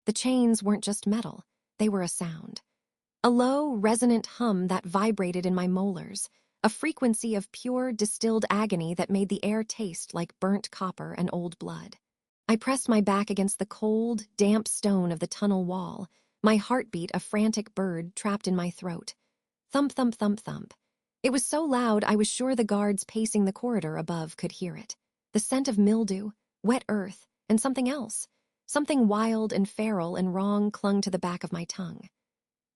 The chains weren't just metal, they were a sound. A low, resonant hum that vibrated in my molars, a frequency of pure, distilled agony that made the air taste like burnt copper and old blood. I pressed my back against the cold, damp stone of the tunnel wall, my heartbeat a frantic bird trapped in my throat. Thump, thump, thump, thump. It was so loud I was sure the guards pacing the corridor above could hear it. The scent of mildew, wet earth, and something else. Something wild and feral and wrong clung to the back of my tongue.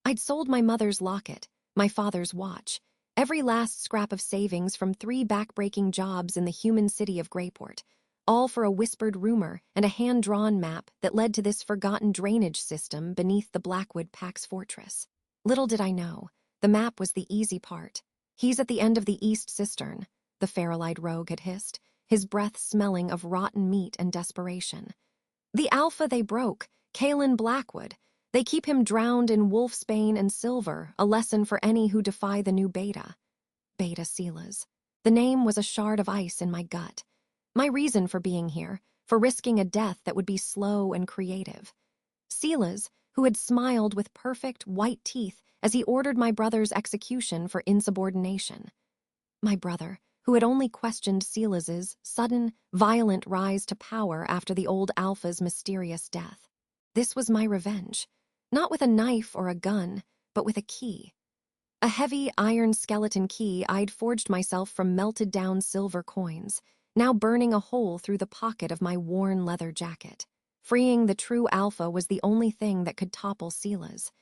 I'd sold my mother's locket, my father's watch, every last scrap of savings from 3 back-breaking jobs in the human city of Greyport, all for a whispered rumor and a hand-drawn map that led to this forgotten drainage system beneath the Blackwood Pack's fortress. Little did I know, the map was the easy part. "He's at the end of the east cistern," the feral-eyed rogue had hissed, his breath smelling of rotten meat and desperation. "The alpha they broke, Kalen Blackwood. They keep him drowned in wolfsbane and silver, a lesson for any who defy the new beta." Beta Silas. The name was a shard of ice in my gut. My reason for being here, for risking a death that would be slow and creative. Silas, who had smiled with perfect, white teeth as he ordered my brother's execution for insubordination. My brother, who had only questioned Silas's sudden, violent rise to power after the old Alpha's mysterious death. This was my revenge. Not with a knife or a gun, but with a key. A heavy iron skeleton key I'd forged myself from melted-down silver coins, now burning a hole through the pocket of my worn leather jacket. Freeing the true Alpha was the only thing that could topple Silas.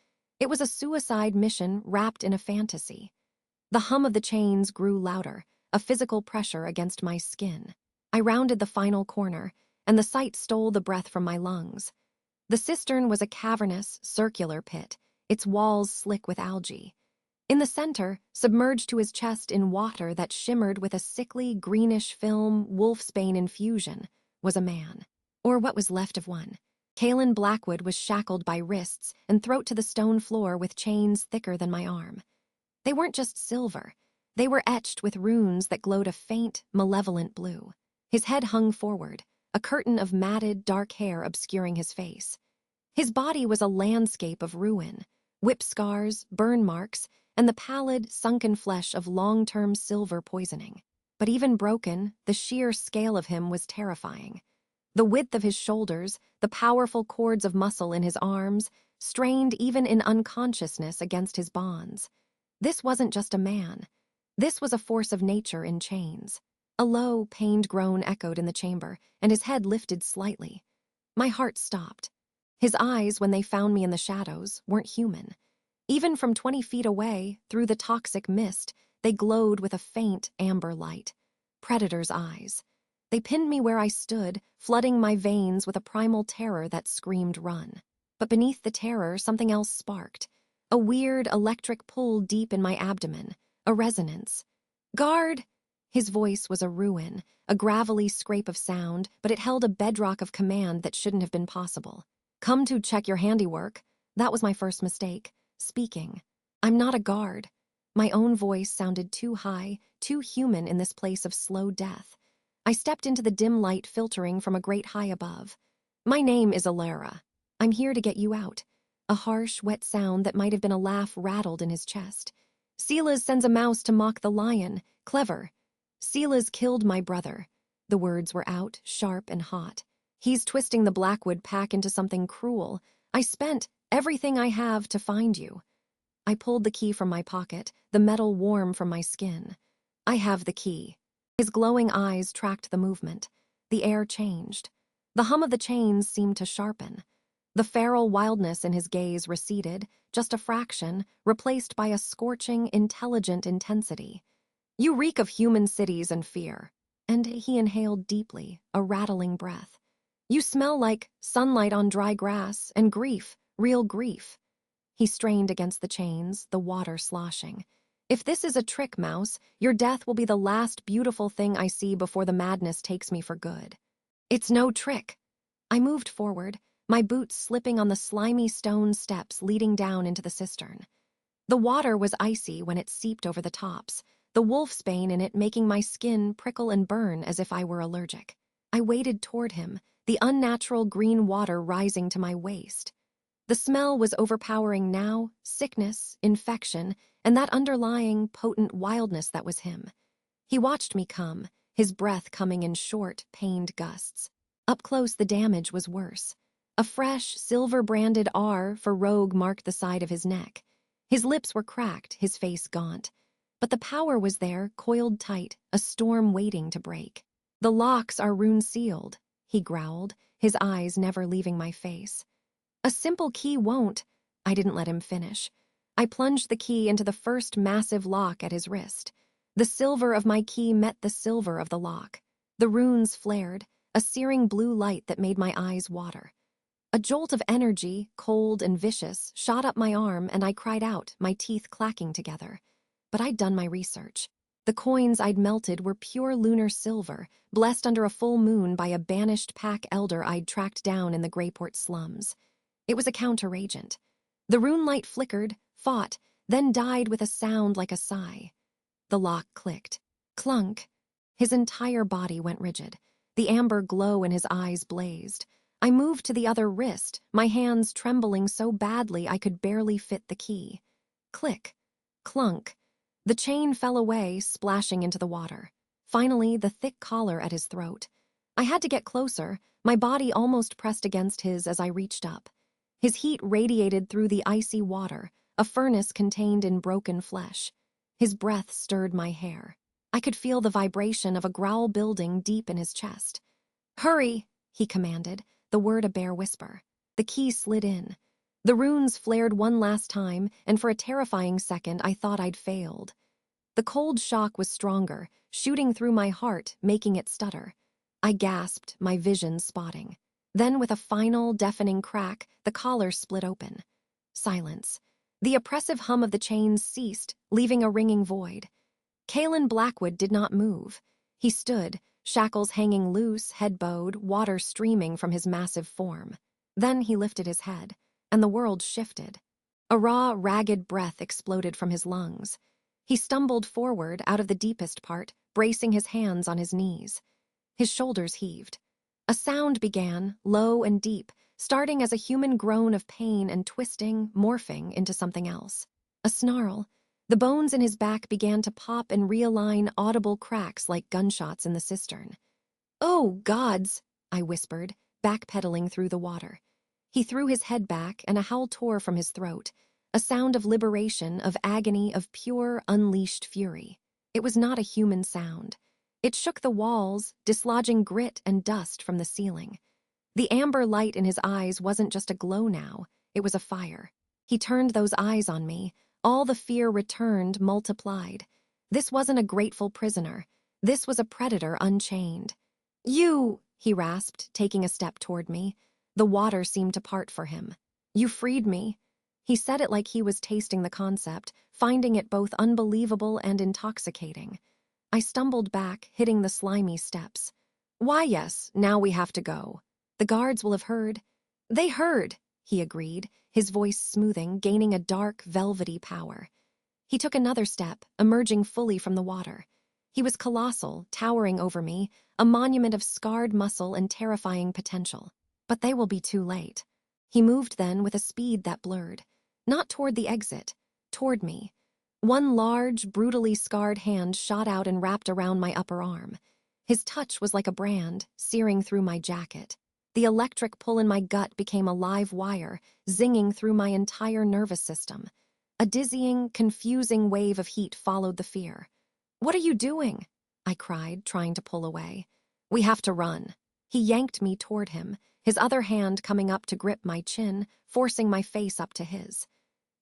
It was a suicide mission wrapped in a fantasy. The hum of the chains grew louder, a physical pressure against my skin. I rounded the final corner, and the sight stole the breath from my lungs. The cistern was a cavernous, circular pit, its walls slick with algae. In the center, submerged to his chest in water that shimmered with a sickly, greenish film wolfsbane infusion, was a man. Or what was left of one. Kalen Blackwood was shackled by wrists and throat to the stone floor with chains thicker than my arm. They weren't just silver. They were etched with runes that glowed a faint, malevolent blue. His head hung forward, a curtain of matted, dark hair obscuring his face. His body was a landscape of ruin, whip scars, burn marks, and the pallid, sunken flesh of long-term silver poisoning. But even broken, the sheer scale of him was terrifying. The width of his shoulders, the powerful cords of muscle in his arms, strained even in unconsciousness against his bonds. This wasn't just a man. This was a force of nature in chains. A low, pained groan echoed in the chamber, and his head lifted slightly. My heart stopped. His eyes, when they found me in the shadows, weren't human. Even from 20 feet away, through the toxic mist, they glowed with a faint, amber light. Predator's eyes. They pinned me where I stood, flooding my veins with a primal terror that screamed run. But beneath the terror, something else sparked. A weird, electric pull deep in my abdomen, a resonance. "Guard!" His voice was a ruin, a gravelly scrape of sound, but it held a bedrock of command that shouldn't have been possible. "Come to check your handiwork." That was my first mistake. Speaking. "I'm not a guard." My own voice sounded too high, too human in this place of slow death. I stepped into the dim light filtering from a great high above. "My name is Alara. I'm here to get you out." A harsh, wet sound that might have been a laugh rattled in his chest. "Silas sends a mouse to mock the lion. Clever. Silas killed my brother." The words were out, sharp and hot. "He's twisting the Blackwood Pack into something cruel. I spent everything I have to find you." I pulled the key from my pocket, the metal warm from my skin. "I have the key." His glowing eyes tracked the movement. The air changed. The hum of the chains seemed to sharpen. The feral wildness in his gaze receded, just a fraction, replaced by a scorching, intelligent intensity. "You reek of human cities and fear." And he inhaled deeply, a rattling breath. "You smell like sunlight on dry grass and grief, real grief." He strained against the chains, the water sloshing. "If this is a trick, Mouse, your death will be the last beautiful thing I see before the madness takes me for good." "It's no trick." I moved forward, my boots slipping on the slimy stone steps leading down into the cistern. The water was icy when it seeped over the tops, the wolfsbane in it making my skin prickle and burn as if I were allergic. I waded toward him, the unnatural green water rising to my waist. The smell was overpowering now, sickness, infection, and that underlying, potent wildness that was him. He watched me come, his breath coming in short, pained gusts. Up close, the damage was worse. A fresh, silver-branded R for Rogue marked the side of his neck. His lips were cracked, his face gaunt. But the power was there, coiled tight, a storm waiting to break. "The locks are rune-sealed," he growled, his eyes never leaving my face. "A simple key won't—" I didn't let him finish. I plunged the key into the first massive lock at his wrist. The silver of my key met the silver of the lock. The runes flared, a searing blue light that made my eyes water. A jolt of energy, cold and vicious, shot up my arm and I cried out, my teeth clacking together. But I'd done my research. The coins I'd melted were pure lunar silver, blessed under a full moon by a banished pack elder I'd tracked down in the Greyport slums. It was a counteragent. The rune light flickered, fought, then died with a sound like a sigh. The lock clicked. Clunk. His entire body went rigid. The amber glow in his eyes blazed. I moved to the other wrist, my hands trembling so badly I could barely fit the key. Click. Clunk. The chain fell away, splashing into the water. Finally, the thick collar at his throat. I had to get closer, my body almost pressed against his as I reached up. His heat radiated through the icy water, a furnace contained in broken flesh. His breath stirred my hair. I could feel the vibration of a growl building deep in his chest. "Hurry," he commanded, the word a bare whisper. The key slid in. The runes flared one last time, and for a terrifying second I thought I'd failed. The cold shock was stronger, shooting through my heart, making it stutter. I gasped, my vision spotting. Then, with a final, deafening crack, the collar split open. Silence. The oppressive hum of the chains ceased, leaving a ringing void. Kalen Blackwood did not move. He stood, shackles hanging loose, head bowed, water streaming from his massive form. Then he lifted his head, and the world shifted. A raw, ragged breath exploded from his lungs. He stumbled forward out of the deepest part, bracing his hands on his knees. His shoulders heaved. A sound began, low and deep, starting as a human groan of pain and twisting, morphing into something else. A snarl. The bones in his back began to pop and realign, audible cracks like gunshots in the cistern. "Oh, gods," I whispered, backpedaling through the water. He threw his head back and a howl tore from his throat, a sound of liberation, of agony, of pure, unleashed fury. It was not a human sound. It shook the walls, dislodging grit and dust from the ceiling. The amber light in his eyes wasn't just a glow now, it was a fire. He turned those eyes on me. All the fear returned, multiplied. This wasn't a grateful prisoner. This was a predator unchained. "You," he rasped, taking a step toward me. The water seemed to part for him. "You freed me." He said it like he was tasting the concept, finding it both unbelievable and intoxicating. I stumbled back, hitting the slimy steps. "Why, yes, now we have to go. The guards will have heard." "They heard," he agreed, his voice smoothing, gaining a dark, velvety power. He took another step, emerging fully from the water. He was colossal, towering over me, a monument of scarred muscle and terrifying potential. But they will be too late. He moved then with a speed that blurred. Not toward the exit, toward me. One large, brutally scarred hand shot out and wrapped around my upper arm. His touch was like a brand, searing through my jacket. The electric pull in my gut became a live wire, zinging through my entire nervous system. A dizzying, confusing wave of heat followed the fear. "What are you doing?" I cried, trying to pull away. "We have to run." He yanked me toward him, his other hand coming up to grip my chin, forcing my face up to his.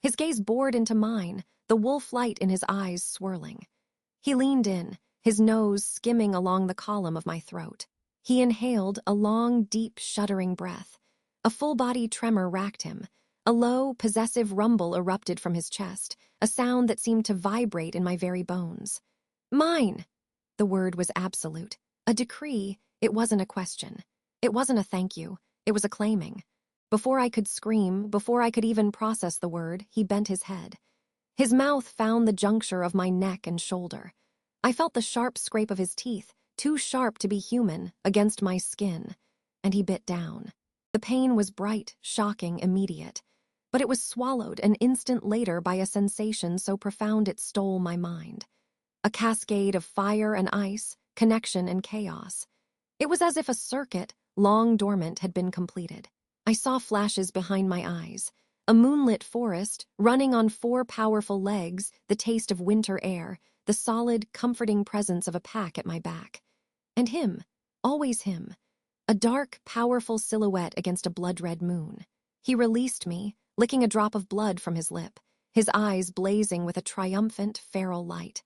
His gaze bored into mine, the wolf light in his eyes swirling. He leaned in, his nose skimming along the column of my throat. He inhaled a long, deep, shuddering breath. A full-body tremor racked him. A low, possessive rumble erupted from his chest, a sound that seemed to vibrate in my very bones. "Mine!" The word was absolute. A decree, it wasn't a question. It wasn't a thank you, it was a claiming. Before I could scream, before I could even process the word, he bent his head. His mouth found the juncture of my neck and shoulder. I felt the sharp scrape of his teeth, too sharp to be human, against my skin, and he bit down. The pain was bright, shocking, immediate. but it was swallowed an instant later by a sensation so profound it stole my mind. A cascade of fire and ice, connection and chaos. It was as if a circuit, long dormant, had been completed. I saw flashes behind my eyes. A moonlit forest, running on 4 powerful legs, the taste of winter air, the solid, comforting presence of a pack at my back. And him, always him. A dark, powerful silhouette against a blood-red moon. He released me, licking a drop of blood from his lip, his eyes blazing with a triumphant, feral light.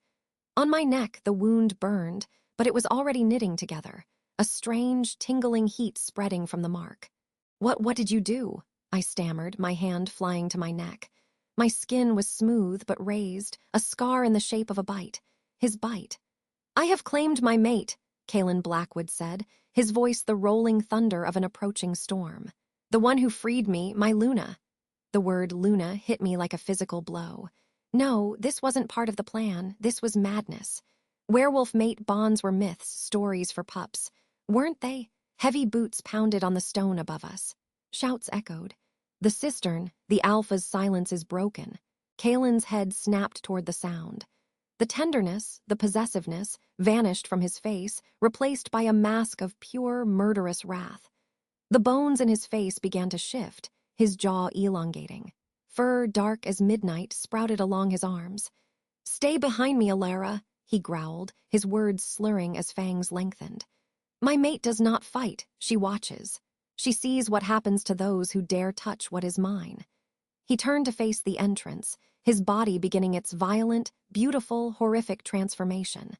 On my neck, the wound burned, but it was already knitting together, a strange, tingling heat spreading from the mark. What did you do?" I stammered, my hand flying to my neck. My skin was smooth but raised, a scar in the shape of a bite. His bite. "I have claimed my mate," Kalen Blackwood said, his voice the rolling thunder of an approaching storm. "The one who freed me, my Luna." The word Luna hit me like a physical blow. No, this wasn't part of the plan. This was madness. Werewolf mate bonds were myths, stories for pups. Weren't they? Heavy boots pounded on the stone above us. Shouts echoed. The cistern, the alpha's silence is broken. Kalen's head snapped toward the sound. The tenderness, the possessiveness, vanished from his face, replaced by a mask of pure, murderous wrath. The bones in his face began to shift, his jaw elongating. Fur dark as midnight sprouted along his arms. "Stay behind me, Alara," he growled, his words slurring as fangs lengthened. "My mate does not fight, she watches. She sees what happens to those who dare touch what is mine." He turned to face the entrance, his body beginning its violent, beautiful, horrific transformation.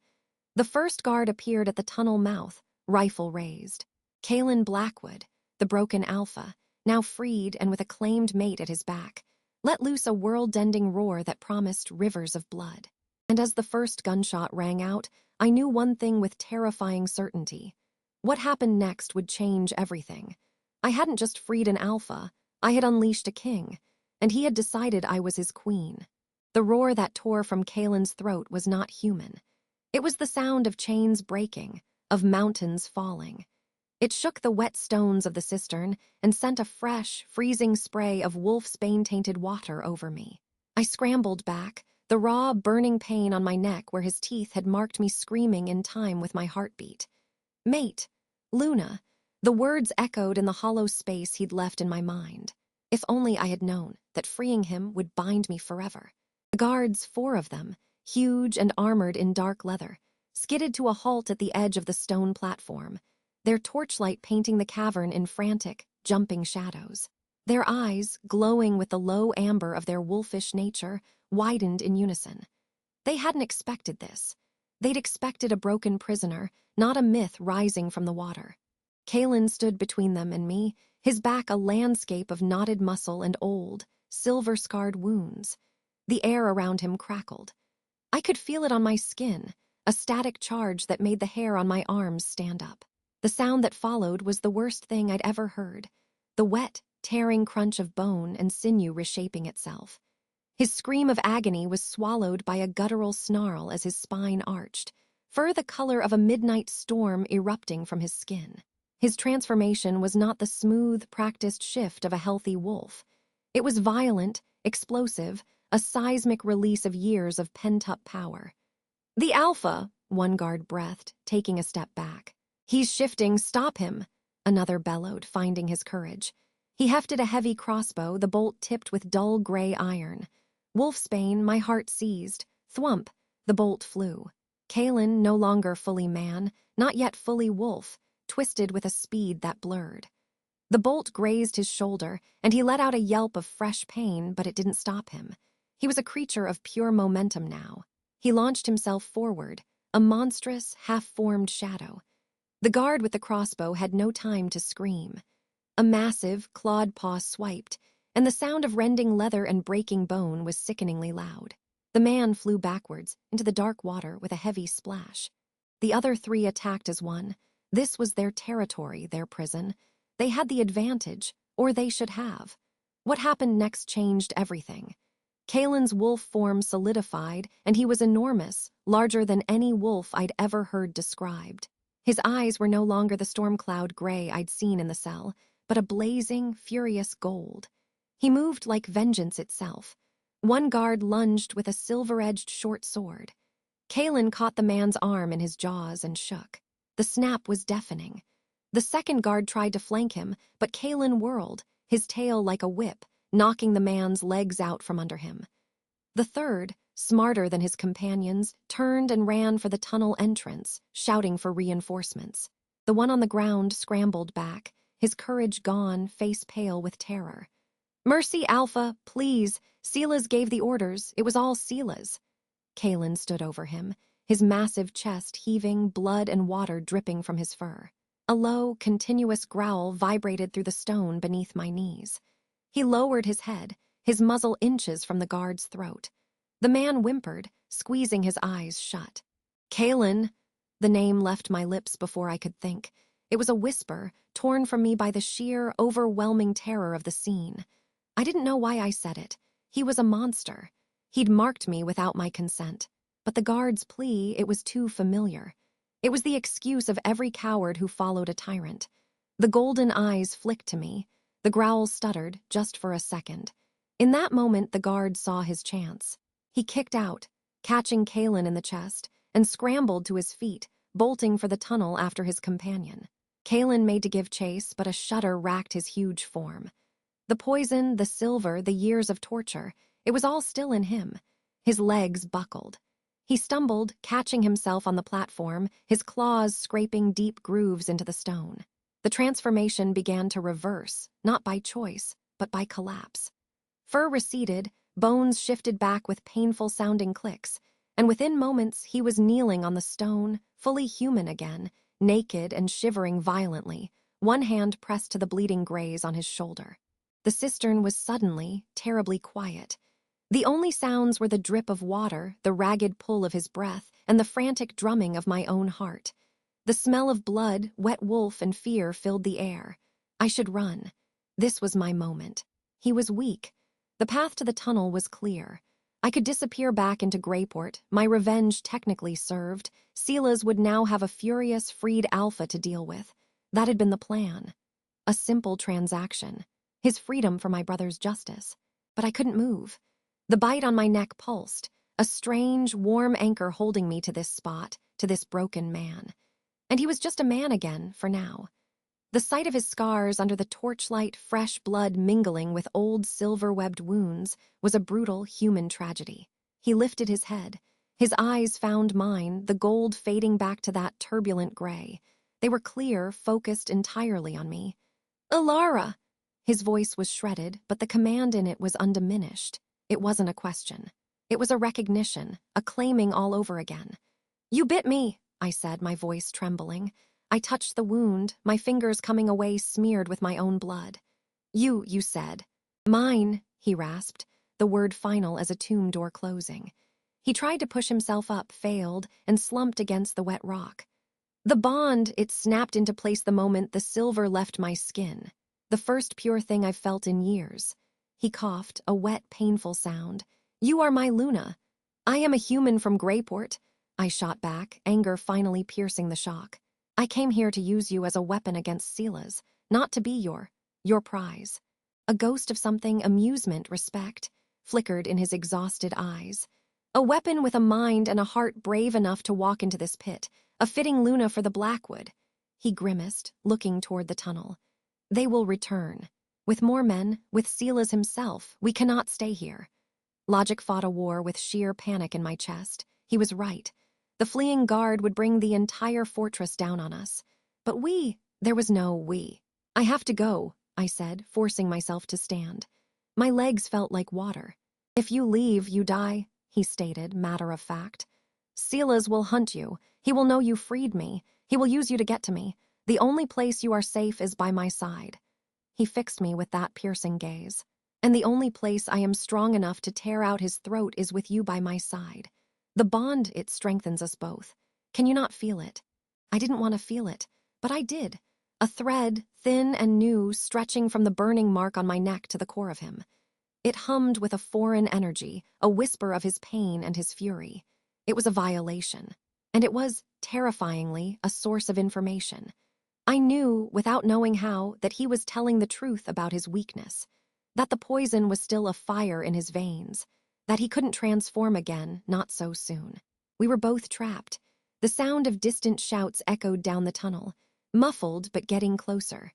The first guard appeared at the tunnel mouth, rifle raised. Kalen Blackwood, the broken alpha, now freed and with a claimed mate at his back, let loose a world-ending roar that promised rivers of blood. And as the first gunshot rang out, I knew one thing with terrifying certainty. What happened next would change everything. I hadn't just freed an alpha, I had unleashed a king, and he had decided I was his queen. The roar that tore from Kalen's throat was not human. It was the sound of chains breaking, of mountains falling. It shook the wet stones of the cistern and sent a fresh, freezing spray of wolfsbane-tainted water over me. I scrambled back, the raw, burning pain on my neck where his teeth had marked me screaming in time with my heartbeat. "Mate, Luna," the words echoed in the hollow space he'd left in my mind. If only I had known that freeing him would bind me forever. The guards, 4 of them, huge and armored in dark leather, skidded to a halt at the edge of the stone platform, their torchlight painting the cavern in frantic, jumping shadows. Their eyes, glowing with the low amber of their wolfish nature, widened in unison. They hadn't expected this. They'd expected a broken prisoner, not a myth rising from the water. Kalen stood between them and me, his back a landscape of knotted muscle and old, silver-scarred wounds. The air around him crackled. I could feel it on my skin, a static charge that made the hair on my arms stand up. The sound that followed was the worst thing I'd ever heard, the wet, tearing crunch of bone and sinew reshaping itself. His scream of agony was swallowed by a guttural snarl as his spine arched, fur the color of a midnight storm erupting from his skin. His transformation was not the smooth, practiced shift of a healthy wolf. It was violent, explosive, a seismic release of years of pent-up power. "The Alpha," one guard breathed, taking a step back. "He's shifting, stop him," another bellowed, finding his courage. He hefted a heavy crossbow, the bolt tipped with dull gray iron. Wolfsbane, my heart seized. Thwump, the bolt flew. Kalen, no longer fully man, not yet fully wolf, twisted with a speed that blurred. The bolt grazed his shoulder, and he let out a yelp of fresh pain, but it didn't stop him. He was a creature of pure momentum now. He launched himself forward, a monstrous, half-formed shadow. The guard with the crossbow had no time to scream. A massive, clawed paw swiped, and the sound of rending leather and breaking bone was sickeningly loud. The man flew backwards into the dark water with a heavy splash. The other 3 attacked as one. This was their territory, their prison. They had the advantage, or they should have. What happened next changed everything. Kalen's wolf form solidified, and he was enormous, larger than any wolf I'd ever heard described. His eyes were no longer the storm cloud gray I'd seen in the cell, but a blazing, furious gold. He moved like vengeance itself. One guard lunged with a silver-edged short sword. Kalen caught the man's arm in his jaws and shook. The snap was deafening. The second guard tried to flank him, but Kalen whirled, his tail like a whip, knocking the man's legs out from under him. The third, smarter than his companions, turned and ran for the tunnel entrance, shouting for reinforcements. The one on the ground scrambled back, his courage gone, face pale with terror. "Mercy, Alpha, please. Silas gave the orders. It was all Silas." Kalen stood over him, his massive chest heaving, blood and water dripping from his fur. A low, continuous growl vibrated through the stone beneath my knees. He lowered his head, his muzzle inches from the guard's throat. The man whimpered, squeezing his eyes shut. "Kalen!" The name left my lips before I could think. It was a whisper, torn from me by the sheer, overwhelming terror of the scene. I didn't know why I said it. He was a monster. He'd marked me without my consent. But the guard's plea, it was too familiar. It was the excuse of every coward who followed a tyrant. The golden eyes flicked to me. The growl stuttered, just for a second. In that moment, the guard saw his chance. He kicked out, catching Kalen in the chest, and scrambled to his feet, bolting for the tunnel after his companion. Kalen made to give chase, but a shudder racked his huge form. The poison, the silver, the years of torture, it was all still in him. His legs buckled. He stumbled, catching himself on the platform, his claws scraping deep grooves into the stone. The transformation began to reverse, not by choice, but by collapse. Fur receded, bones shifted back with painful-sounding clicks, and within moments he was kneeling on the stone, fully human again, naked and shivering violently, one hand pressed to the bleeding graze on his shoulder. The cistern was suddenly, terribly quiet. The only sounds were the drip of water, the ragged pull of his breath, and the frantic drumming of my own heart. The smell of blood, wet wolf, and fear filled the air. I should run. This was my moment. He was weak. The path to the tunnel was clear. I could disappear back into Greyport, my revenge technically served. Silas would now have a furious, freed Alpha to deal with. That had been the plan. A simple transaction. His freedom for my brother's justice. But I couldn't move. The bite on my neck pulsed, a strange, warm anchor holding me to this spot, to this broken man. And he was just a man again, for now. The sight of his scars under the torchlight, fresh blood mingling with old silver-webbed wounds was a brutal human tragedy. He lifted his head. His eyes found mine, the gold fading back to that turbulent gray. They were clear, focused entirely on me. "Alara!" His voice was shredded, but the command in it was undiminished. It wasn't a question. It was a recognition, a claiming all over again. "You bit me," I said, my voice trembling. I touched the wound, my fingers coming away smeared with my own blood. You said." "Mine," he rasped, the word final as a tomb door closing. He tried to push himself up, failed, and slumped against the wet rock. "The bond," it snapped into place the moment the silver left my skin. The first pure thing I've felt in years. He coughed, a wet, painful sound. "You are my Luna. I am a human from Greyport." I shot back, anger finally piercing the shock. "I came here to use you as a weapon against Silas, not to be your prize." A ghost of something, amusement, respect, flickered in his exhausted eyes. "A weapon with a mind and a heart brave enough to walk into this pit, a fitting Luna for the Blackwood." He grimaced, looking toward the tunnel. "They will return. With more men, with Silas himself, we cannot stay here." Logic fought a war with sheer panic in my chest. He was right. The fleeing guard would bring the entire fortress down on us. But there was no we. "I have to go," I said, forcing myself to stand. My legs felt like water. "If you leave, you die," he stated, matter of fact. "Silas will hunt you. He will know you freed me. He will use you to get to me. The only place you are safe is by my side." He fixed me with that piercing gaze. "And the only place I am strong enough to tear out his throat is with you by my side. The bond, it strengthens us both. Can you not feel it?" I didn't want to feel it, but I did. A thread, thin and new, stretching from the burning mark on my neck to the core of him. It hummed with a foreign energy, a whisper of his pain and his fury. It was a violation. And it was, terrifyingly, a source of information. I knew, without knowing how, that he was telling the truth about his weakness. that the poison was still a fire in his veins, that he couldn't transform again, not so soon. We were both trapped. The sound of distant shouts echoed down the tunnel, muffled but getting closer.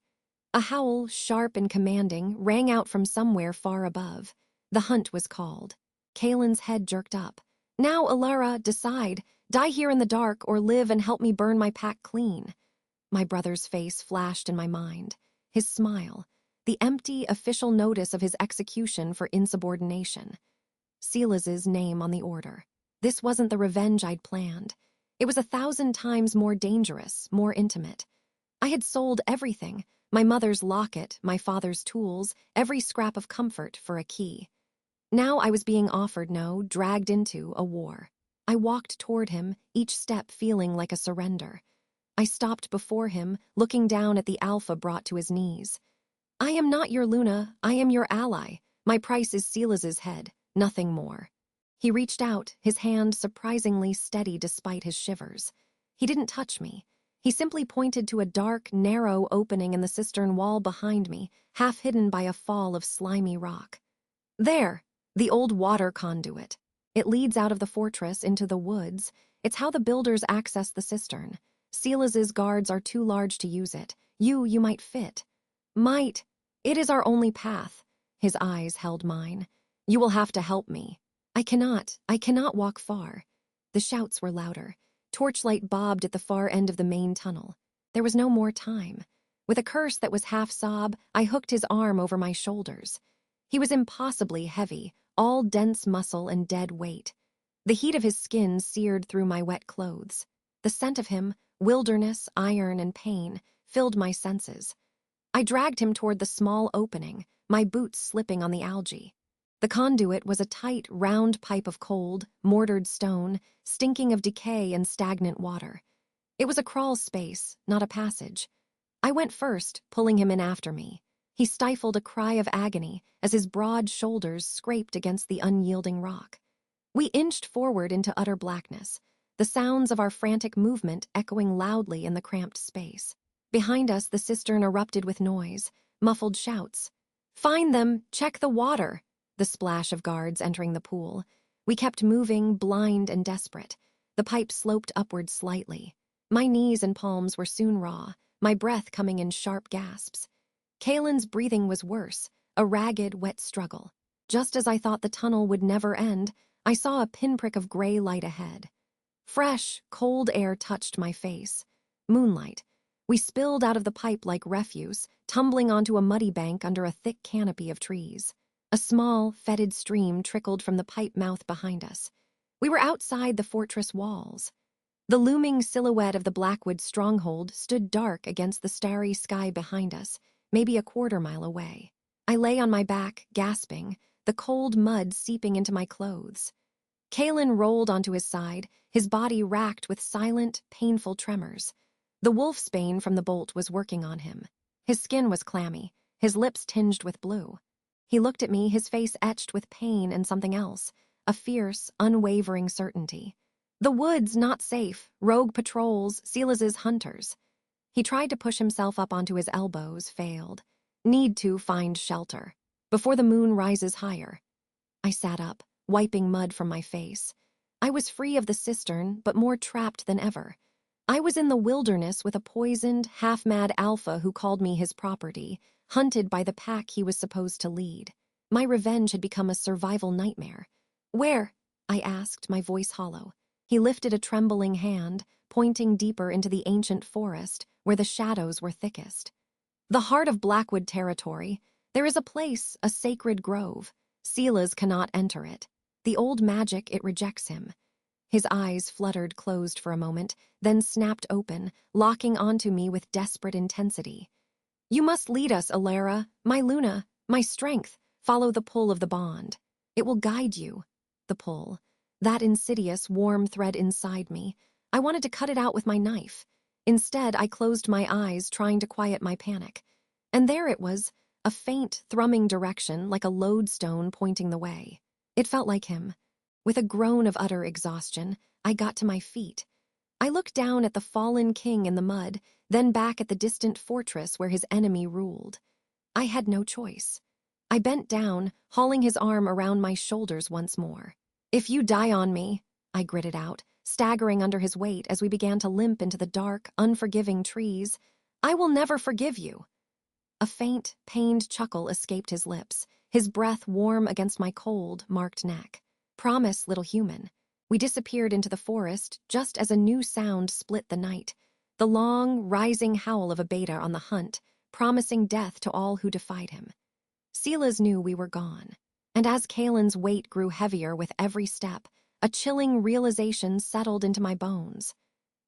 A howl, sharp and commanding, rang out from somewhere far above. The hunt was called. Kalen's head jerked up. Now, Alara, decide. Die here in the dark or live and help me burn my pack clean. My brother's face flashed in my mind. His smile. The empty, official notice of his execution for insubordination. Silas's name on the order. This wasn't the revenge I'd planned. It was 1,000 times more dangerous, more intimate. I had sold everything. My mother's locket, my father's tools, every scrap of comfort for a key. Now I was being offered, no, dragged into, a war. I walked toward him, each step feeling like a surrender. I stopped before him, looking down at the alpha brought to his knees. I am not your Luna, I am your ally. My price is Silas's head, nothing more. He reached out, his hand surprisingly steady despite his shivers. He didn't touch me. He simply pointed to a dark, narrow opening in the cistern wall behind me, half hidden by a fall of slimy rock. There, the old water conduit. It leads out of the fortress into the woods. It's how the builders access the cistern. Silas's guards are too large to use it. You might fit. Might. It is our only path. His eyes held mine. You will have to help me. I cannot walk far. The shouts were louder. Torchlight bobbed at the far end of the main tunnel. There was no more time. With a curse that was half sob, I hooked his arm over my shoulders. He was impossibly heavy, all dense muscle and dead weight. The heat of his skin seared through my wet clothes. The scent of him, wilderness, iron, and pain, filled my senses. I dragged him toward the small opening, my boots slipping on the algae. The conduit was a tight, round pipe of cold, mortared stone, stinking of decay and stagnant water. It was a crawl space, not a passage. I went first, pulling him in after me. He stifled a cry of agony as his broad shoulders scraped against the unyielding rock. We inched forward into utter blackness, the sounds of our frantic movement echoing loudly in the cramped space. Behind us, the cistern erupted with noise, muffled shouts. Find them! Check the water! The splash of guards entering the pool. We kept moving, blind and desperate. The pipe sloped upward slightly. My knees and palms were soon raw, my breath coming in sharp gasps. Kalen's breathing was worse, a ragged, wet struggle. Just as I thought the tunnel would never end, I saw a pinprick of gray light ahead. Fresh, cold air touched my face. Moonlight. We spilled out of the pipe like refuse, tumbling onto a muddy bank under a thick canopy of trees. A small, fetid stream trickled from the pipe mouth behind us. We were outside the fortress walls. The looming silhouette of the Blackwood stronghold stood dark against the starry sky behind us, maybe a quarter-mile away. I lay on my back, gasping, the cold mud seeping into my clothes. Kalen rolled onto his side, his body racked with silent, painful tremors. The wolfsbane from the bolt was working on him. His skin was clammy, his lips tinged with blue. He looked at me, his face etched with pain and something else, a fierce, unwavering certainty. The woods not safe, rogue patrols, Silas's hunters. He tried to push himself up onto his elbows, failed. Need to find shelter. Before the moon rises higher. I sat up, wiping mud from my face. I was free of the cistern, but more trapped than ever. I was in the wilderness with a poisoned, half-mad alpha who called me his property, hunted by the pack he was supposed to lead. My revenge had become a survival nightmare. Where? I asked, my voice hollow. He lifted a trembling hand, pointing deeper into the ancient forest, where the shadows were thickest. The heart of Blackwood territory. There is a place, a sacred grove. Silas cannot enter it. The old magic, it rejects him. His eyes fluttered closed for a moment, then snapped open, locking onto me with desperate intensity. You must lead us, Alara, my Luna, my strength. Follow the pull of the bond. It will guide you. The pull. That insidious, warm thread inside me. I wanted to cut it out with my knife. Instead, I closed my eyes, trying to quiet my panic. And there it was, a faint, thrumming direction like a lodestone pointing the way. It felt like him. With a groan of utter exhaustion, I got to my feet. I looked down at the fallen king in the mud, then back at the distant fortress where his enemy ruled. I had no choice. I bent down, hauling his arm around my shoulders once more. "If you die on me," I gritted out, staggering under his weight as we began to limp into the dark, unforgiving trees, "I will never forgive you." A faint, pained chuckle escaped his lips, his breath warm against my cold, marked neck. "Promise, little human." We disappeared into the forest just as a new sound split the night, the long, rising howl of a beta on the hunt, promising death to all who defied him. Silas knew we were gone, and as Kalen's weight grew heavier with every step, a chilling realization settled into my bones.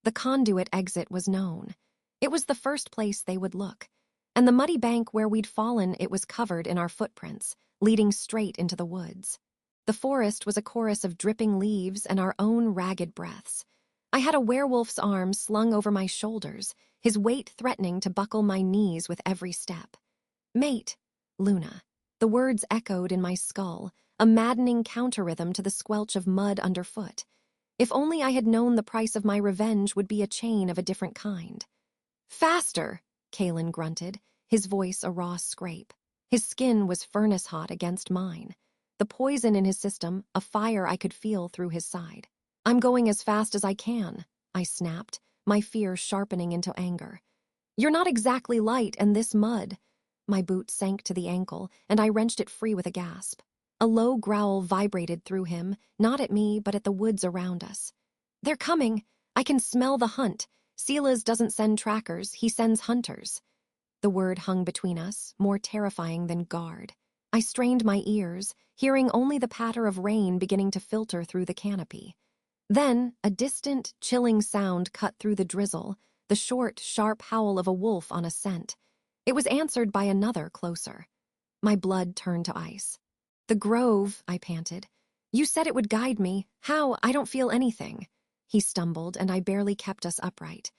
The conduit exit was known. It was the first place they would look, and the muddy bank where we'd fallen, it was covered in our footprints, leading straight into the woods. The forest was a chorus of dripping leaves and our own ragged breaths. I had a werewolf's arm slung over my shoulders, his weight threatening to buckle my knees with every step. "Mate, Luna." The words echoed in my skull, a maddening counter-rhythm to the squelch of mud underfoot. If only I had known the price of my revenge would be a chain of a different kind. "Faster!" Kalen grunted, his voice a raw scrape. His skin was furnace-hot against mine. The poison in his system, a fire I could feel through his side. "I'm going as fast as I can," I snapped, my fear sharpening into anger. "You're not exactly light, and this mud—" My boot sank to the ankle, and I wrenched it free with a gasp. A low growl vibrated through him, not at me, but at the woods around us. "They're coming! I can smell the hunt. Silas doesn't send trackers, he sends hunters." The word hung between us, more terrifying than guard. I strained my ears, hearing only the patter of rain beginning to filter through the canopy. Then, a distant, chilling sound cut through the drizzle, the short, sharp howl of a wolf on a scent. It was answered by another closer. My blood turned to ice. "The grove," I panted. "You said it would guide me. How? I don't feel anything." He stumbled, and I barely kept us upright.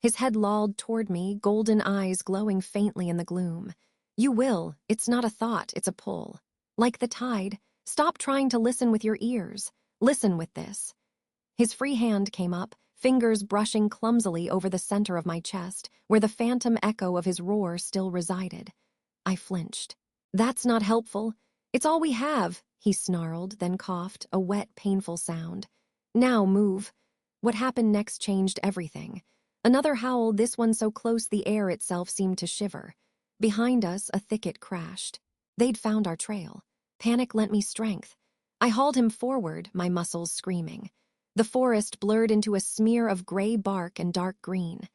His head lolled toward me, golden eyes glowing faintly in the gloom. "You will. It's not a thought, it's a pull. Like the tide. Stop trying to listen with your ears. Listen with this." His free hand came up, fingers brushing clumsily over the center of my chest, where the phantom echo of his roar still resided. I flinched. "That's not helpful. It's all we have," he snarled, then coughed, a wet, painful sound. "Now move." What happened next changed everything. Another howl, this one so close the air itself seemed to shiver. Behind us, a thicket crashed. They'd found our trail. Panic lent me strength. I hauled him forward, my muscles screaming. The forest blurred into a smear of gray bark and dark green.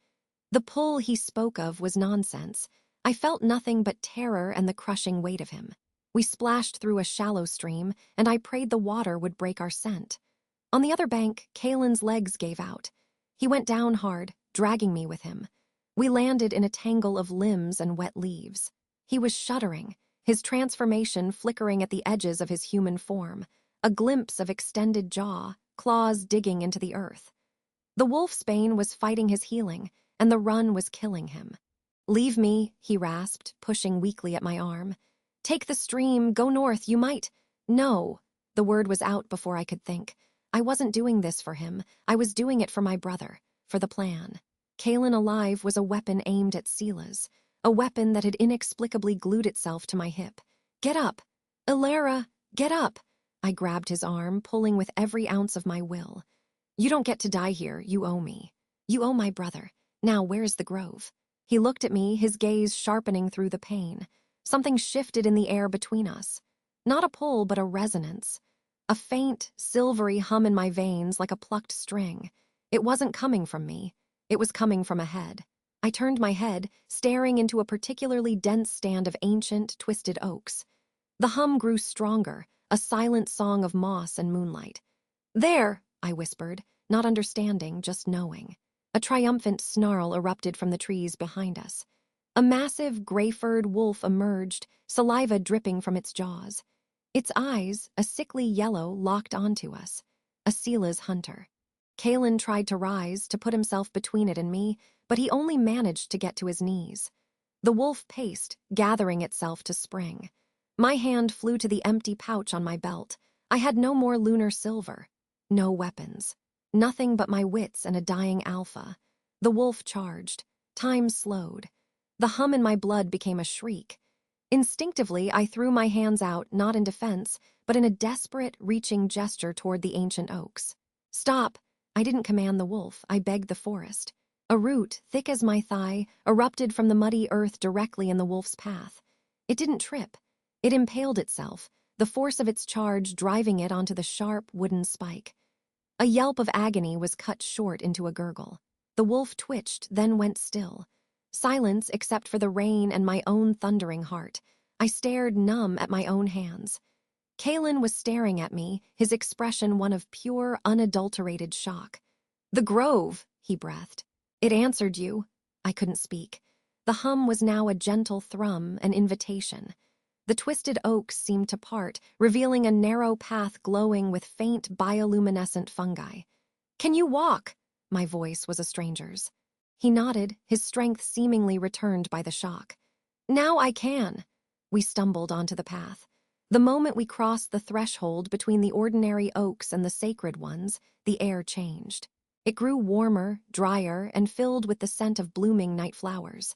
The pull he spoke of was nonsense. I felt nothing but terror and the crushing weight of him. We splashed through a shallow stream, and I prayed the water would break our scent. On the other bank, Kalen's legs gave out. He went down hard, dragging me with him. We landed in a tangle of limbs and wet leaves. He was shuddering, his transformation flickering at the edges of his human form, a glimpse of extended jaw, claws digging into the earth. The wolfsbane was fighting his healing, and the run was killing him. "Leave me," he rasped, pushing weakly at my arm. "Take the stream, go north, you might—" "No." The word was out before I could think. I wasn't doing this for him. I was doing it for my brother, for the plan. Kalen alive was a weapon aimed at Silas, a weapon that had inexplicably glued itself to my hip. "Get up! Ilara, get up!" I grabbed his arm, pulling with every ounce of my will. "You don't get to die here, you owe me. You owe my brother. Now, where's the grove?" He looked at me, his gaze sharpening through the pain. Something shifted in the air between us. Not a pull, but a resonance. A faint, silvery hum in my veins like a plucked string. It wasn't coming from me. It was coming from ahead. I turned my head, staring into a particularly dense stand of ancient, twisted oaks. The hum grew stronger, a silent song of moss and moonlight. "There!" I whispered, not understanding, just knowing. A triumphant snarl erupted from the trees behind us. A massive, gray-furred wolf emerged, saliva dripping from its jaws. Its eyes, a sickly yellow, locked onto us. A Silas hunter. Kalen tried to rise, to put himself between it and me, but he only managed to get to his knees. The wolf paced, gathering itself to spring. My hand flew to the empty pouch on my belt. I had no more lunar silver. No weapons. Nothing but my wits and a dying alpha. The wolf charged. Time slowed. The hum in my blood became a shriek. Instinctively, I threw my hands out, not in defense, but in a desperate, reaching gesture toward the ancient oaks. Stop! I didn't command the wolf, I begged the forest. A root, thick as my thigh, erupted from the muddy earth directly in the wolf's path. It didn't trip. It impaled itself, the force of its charge driving it onto the sharp wooden spike. A yelp of agony was cut short into a gurgle. The wolf twitched, then went still. Silence except for the rain and my own thundering heart. I stared numb at my own hands. Kalen was staring at me, his expression one of pure, unadulterated shock. "The grove," he breathed. "It answered you." I couldn't speak. The hum was now a gentle thrum, an invitation. The twisted oaks seemed to part, revealing a narrow path glowing with faint bioluminescent fungi. "Can you walk?" My voice was a stranger's. He nodded, his strength seemingly returned by the shock. "Now I can." We stumbled onto the path. The moment we crossed the threshold between the ordinary oaks and the sacred ones, the air changed. It grew warmer, drier, and filled with the scent of blooming night flowers.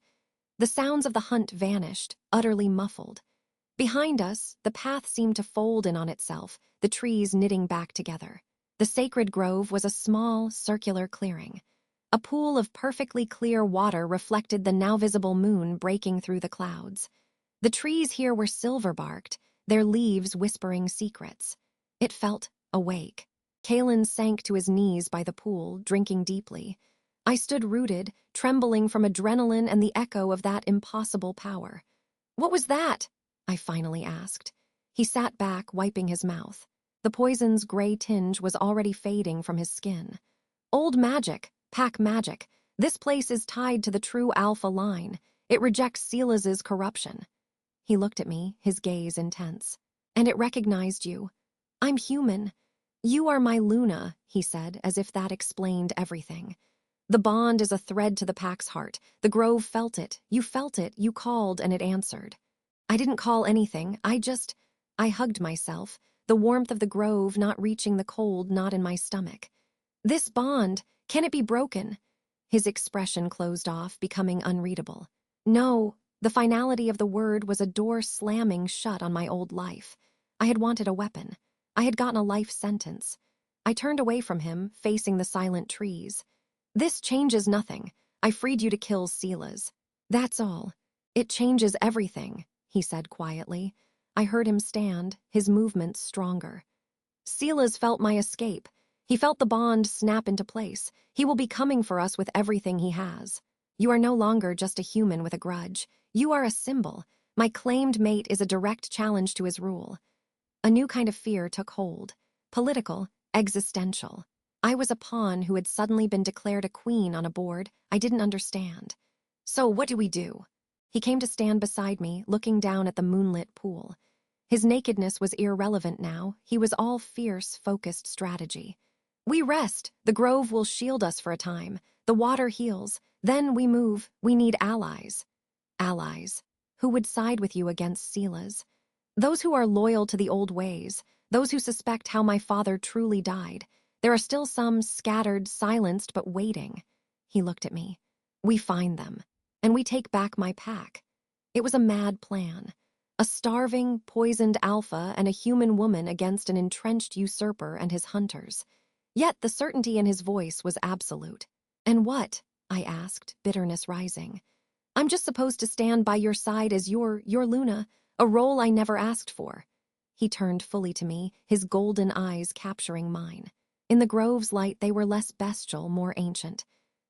The sounds of the hunt vanished, utterly muffled. Behind us, the path seemed to fold in on itself, the trees knitting back together. The sacred grove was a small, circular clearing. A pool of perfectly clear water reflected the now visible moon breaking through the clouds. The trees here were silver-barked, their leaves whispering secrets. It felt awake. Kalen sank to his knees by the pool, drinking deeply. I stood rooted, trembling from adrenaline and the echo of that impossible power. "What was that?" I finally asked. He sat back, wiping his mouth. The poison's gray tinge was already fading from his skin. "Old magic, pack magic. This place is tied to the true Alpha line. It rejects Silas's corruption." He looked at me, his gaze intense. "And it recognized you. I'm human. You are my Luna," he said, as if that explained everything. "The bond is a thread to the pack's heart. The grove felt it, you called, and it answered." I didn't call anything, I hugged myself, the warmth of the grove not reaching the cold knot in my stomach. "This bond, can it be broken?" His expression closed off, becoming unreadable. No, the finality of the word was a door slamming shut on my old life. I had wanted a weapon. I had gotten a life sentence. I turned away from him, facing the silent trees. "This changes nothing. I freed you to kill Silas. That's all. It changes everything," he said quietly. I heard him stand, his movements stronger. "Silas felt my escape. He felt the bond snap into place. He will be coming for us with everything he has. You are no longer just a human with a grudge. You are a symbol. My claimed mate is a direct challenge to his rule." A new kind of fear took hold. Political, existential. I was a pawn who had suddenly been declared a queen on a board I didn't understand. "So what do we do?" He came to stand beside me, looking down at the moonlit pool. His nakedness was irrelevant now. He was all fierce, focused strategy. "We rest. The grove will shield us for a time. The water heals. Then we move. We need allies." Allies. Who would side with you against Silas? Those who are loyal to the old ways. Those who suspect how my father truly died. There are still some scattered, silenced, but waiting. He looked at me. "We find them. And we take back my pack." It was a mad plan. A starving, poisoned alpha and a human woman against an entrenched usurper and his hunters. Yet the certainty in his voice was absolute. "And what?" I asked, bitterness rising. "I'm just supposed to stand by your side as your Luna, a role I never asked for." He turned fully to me, his golden eyes capturing mine. In the grove's light they were less bestial, more ancient.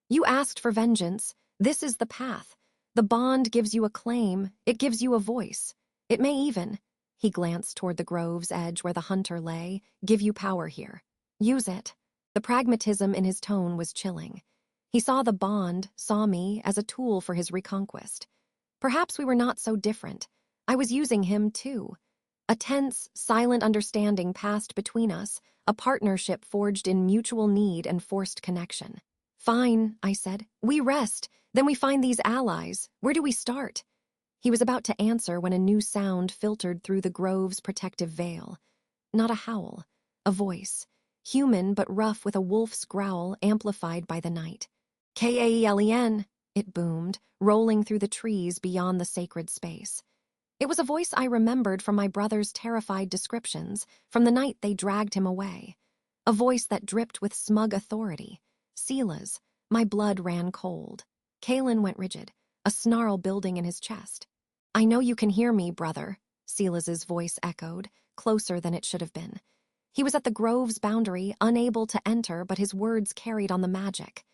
"You asked for vengeance. This is the path. The bond gives you a claim, it gives you a voice. It may even," he glanced toward the grove's edge where the hunter lay, "give you power here. Use it." The pragmatism in his tone was chilling. He saw the bond, saw me, as a tool for his reconquest. Perhaps we were not so different. I was using him, too. A tense, silent understanding passed between us, a partnership forged in mutual need and forced connection. "Fine," I said. "We rest. Then we find these allies. Where do we start?" He was about to answer when a new sound filtered through the grove's protective veil. Not a howl, a voice. Human but rough with a wolf's growl amplified by the night. "Kaelen," it boomed, rolling through the trees beyond the sacred space. It was a voice I remembered from my brother's terrified descriptions from the night they dragged him away. A voice that dripped with smug authority. Sela's. My blood ran cold. Kalen went rigid, a snarl building in his chest. I know you can hear me, brother, Sela's voice echoed, closer than it should have been. He was at the grove's boundary, unable to enter, but his words carried on the magic.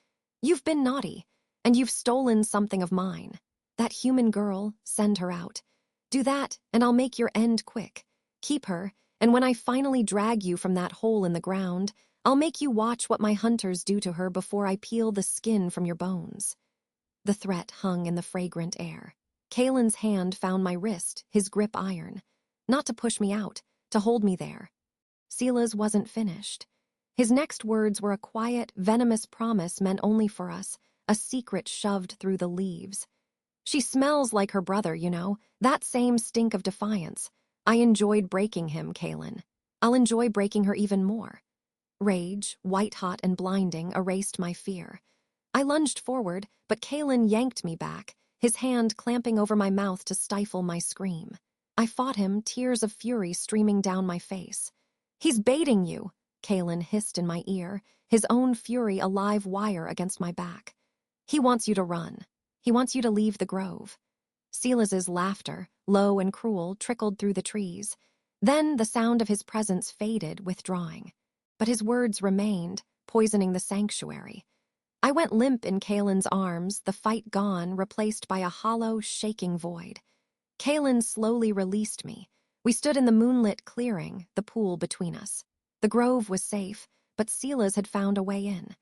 You've been naughty, and you've stolen something of mine. That human girl, send her out. Do that, and I'll make your end quick. Keep her, and when I finally drag you from that hole in the ground, I'll make you watch what my hunters do to her before I peel the skin from your bones. The threat hung in the fragrant air. Kalen's hand found my wrist, his grip iron. Not to push me out, to hold me there. Sela's wasn't finished. His next words were a quiet, venomous promise meant only for us, a secret shoved through the leaves. She smells like her brother, you know, that same stink of defiance. I enjoyed breaking him, Kalen. I'll enjoy breaking her even more. Rage, white-hot and blinding, erased my fear. I lunged forward, but Kalen yanked me back, his hand clamping over my mouth to stifle my scream. I fought him, tears of fury streaming down my face. He's baiting you, Kalen hissed in my ear, his own fury a live wire against my back. He wants you to run. He wants you to leave the grove. Sela's laughter, low and cruel, trickled through the trees. Then the sound of his presence faded, withdrawing. But his words remained, poisoning the sanctuary. I went limp in Kalen's arms, the fight gone, replaced by a hollow, shaking void. Kalen slowly released me. We stood in the moonlit clearing, the pool between us. The grove was safe, but Sela's had found a way in.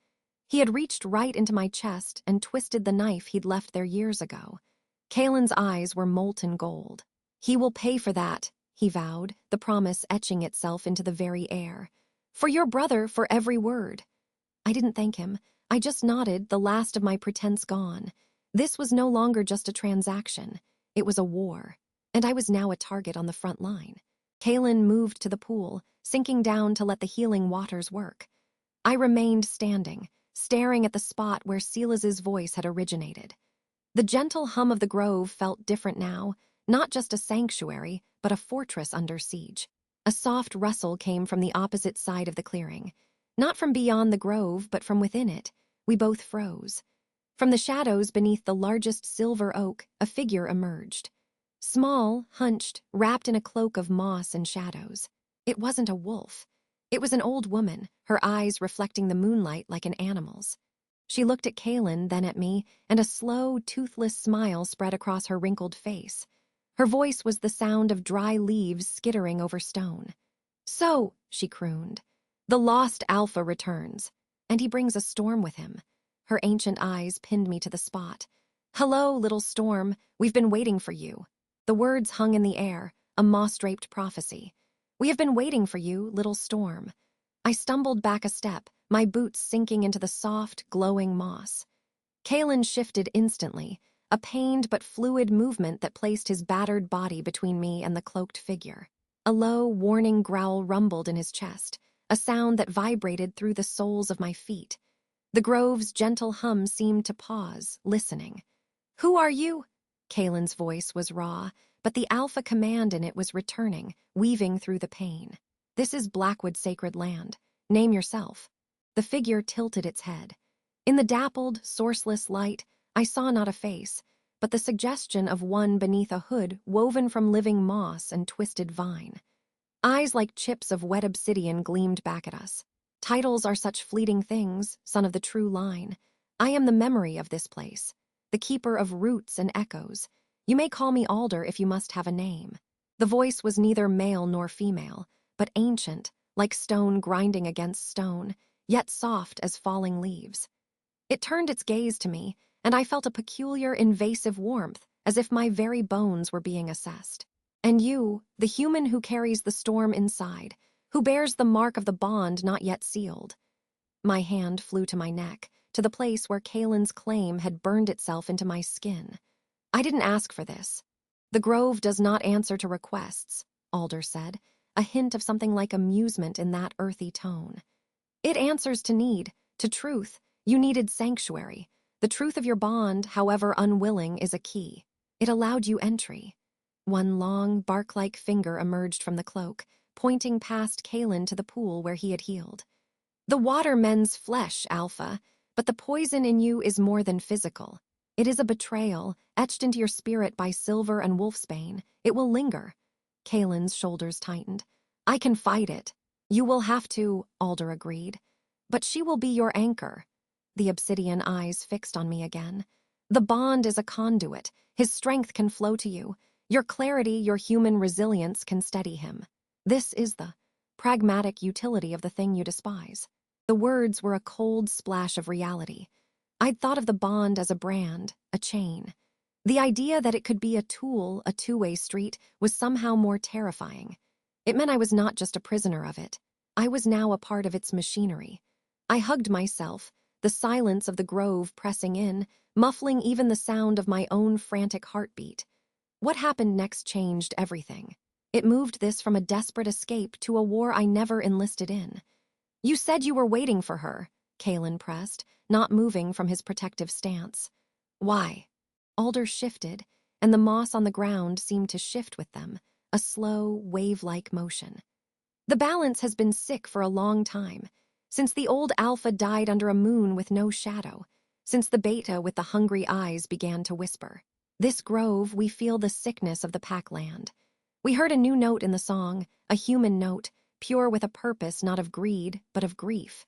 He had reached right into my chest and twisted the knife he'd left there years ago. Kalen's eyes were molten gold. He will pay for that, he vowed, the promise etching itself into the very air. For your brother, for every word. I didn't thank him. I just nodded, the last of my pretense gone. This was no longer just a transaction. It was a war, and I was now a target on the front line. Kalen moved to the pool, sinking down to let the healing waters work. I remained standing, staring at the spot where Sela's voice had originated. The gentle hum of the grove felt different now, not just a sanctuary, but a fortress under siege. A soft rustle came from the opposite side of the clearing. Not from beyond the grove, but from within it. We both froze. From the shadows beneath the largest silver oak, a figure emerged. Small, hunched, wrapped in a cloak of moss and shadows. It wasn't a wolf. It was an old woman, her eyes reflecting the moonlight like an animal's. She looked at Kalen, then at me, and a slow, toothless smile spread across her wrinkled face. Her voice was the sound of dry leaves skittering over stone. So, she crooned, the lost Alpha returns, and he brings a storm with him. Her ancient eyes pinned me to the spot. Hello, little storm, we've been waiting for you. The words hung in the air, a moss-draped prophecy. We have been waiting for you, little storm. I stumbled back a step, my boots sinking into the soft, glowing moss. Kalen shifted instantly, a pained but fluid movement that placed his battered body between me and the cloaked figure. A low, warning growl rumbled in his chest, a sound that vibrated through the soles of my feet. The grove's gentle hum seemed to pause, listening. Who are you? Kalen's voice was raw, but the alpha command in it was returning, weaving through the pain. This is Blackwood sacred land. Name yourself. The figure tilted its head. In the dappled, sourceless light, I saw not a face, but the suggestion of one beneath a hood woven from living moss and twisted vine. Eyes like chips of wet obsidian gleamed back at us. Titles are such fleeting things, son of the true line. I am the memory of this place, the keeper of roots and echoes. You may call me Alder if you must have a name. The voice was neither male nor female, but ancient, like stone grinding against stone, yet soft as falling leaves. It turned its gaze to me, and I felt a peculiar, invasive warmth, as if my very bones were being assessed. And you, the human who carries the storm inside, who bears the mark of the bond not yet sealed. My hand flew to my neck, to the place where Kalen's claim had burned itself into my skin. I didn't ask for this. The grove does not answer to requests, Alder said, a hint of something like amusement in that earthy tone. It answers to need, to truth. You needed sanctuary. The truth of your bond, however unwilling, is a key. It allowed you entry. One long, bark-like finger emerged from the cloak, pointing past Kalen to the pool where he had healed. The water mends flesh, Alpha, but the poison in you is more than physical. It is a betrayal, etched into your spirit by silver and wolfsbane. It will linger. Kalen's shoulders tightened. I can fight it. You will have to, Alder agreed. But she will be your anchor. The obsidian eyes fixed on me again. The bond is a conduit. His strength can flow to you. Your clarity, your human resilience can steady him. This is the pragmatic utility of the thing you despise. The words were a cold splash of reality. I'd thought of the bond as a brand, a chain. The idea that it could be a tool, a two-way street, was somehow more terrifying. It meant I was not just a prisoner of it. I was now a part of its machinery. I hugged myself, the silence of the grove pressing in, muffling even the sound of my own frantic heartbeat. What happened next changed everything. It moved this from a desperate escape to a war I never enlisted in. You said you were waiting for her, Kalen pressed, not moving from his protective stance. Why? Alder shifted, and the moss on the ground seemed to shift with them, a slow, wave-like motion. The balance has been sick for a long time, since the old Alpha died under a moon with no shadow, since the Beta with the hungry eyes began to whisper. This grove, we feel the sickness of the packland. We heard a new note in the song, a human note, pure with a purpose not of greed, but of grief.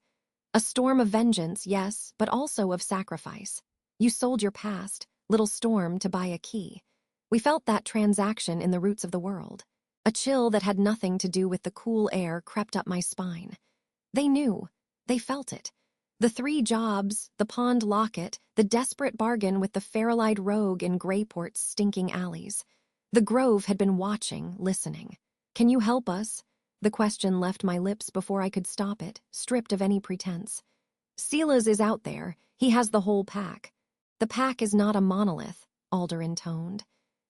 A storm of vengeance, yes, but also of sacrifice. You sold your past, little storm, to buy a key. We felt that transaction in the roots of the world. A chill that had nothing to do with the cool air crept up my spine. They knew. They felt it. The 3 jobs, the pond locket, the desperate bargain with the feral-eyed rogue in Greyport's stinking alleys. The grove had been watching, listening. Can you help us? The question left my lips before I could stop it, stripped of any pretense. Silas is out there. He has the whole pack. The pack is not a monolith, Alder intoned.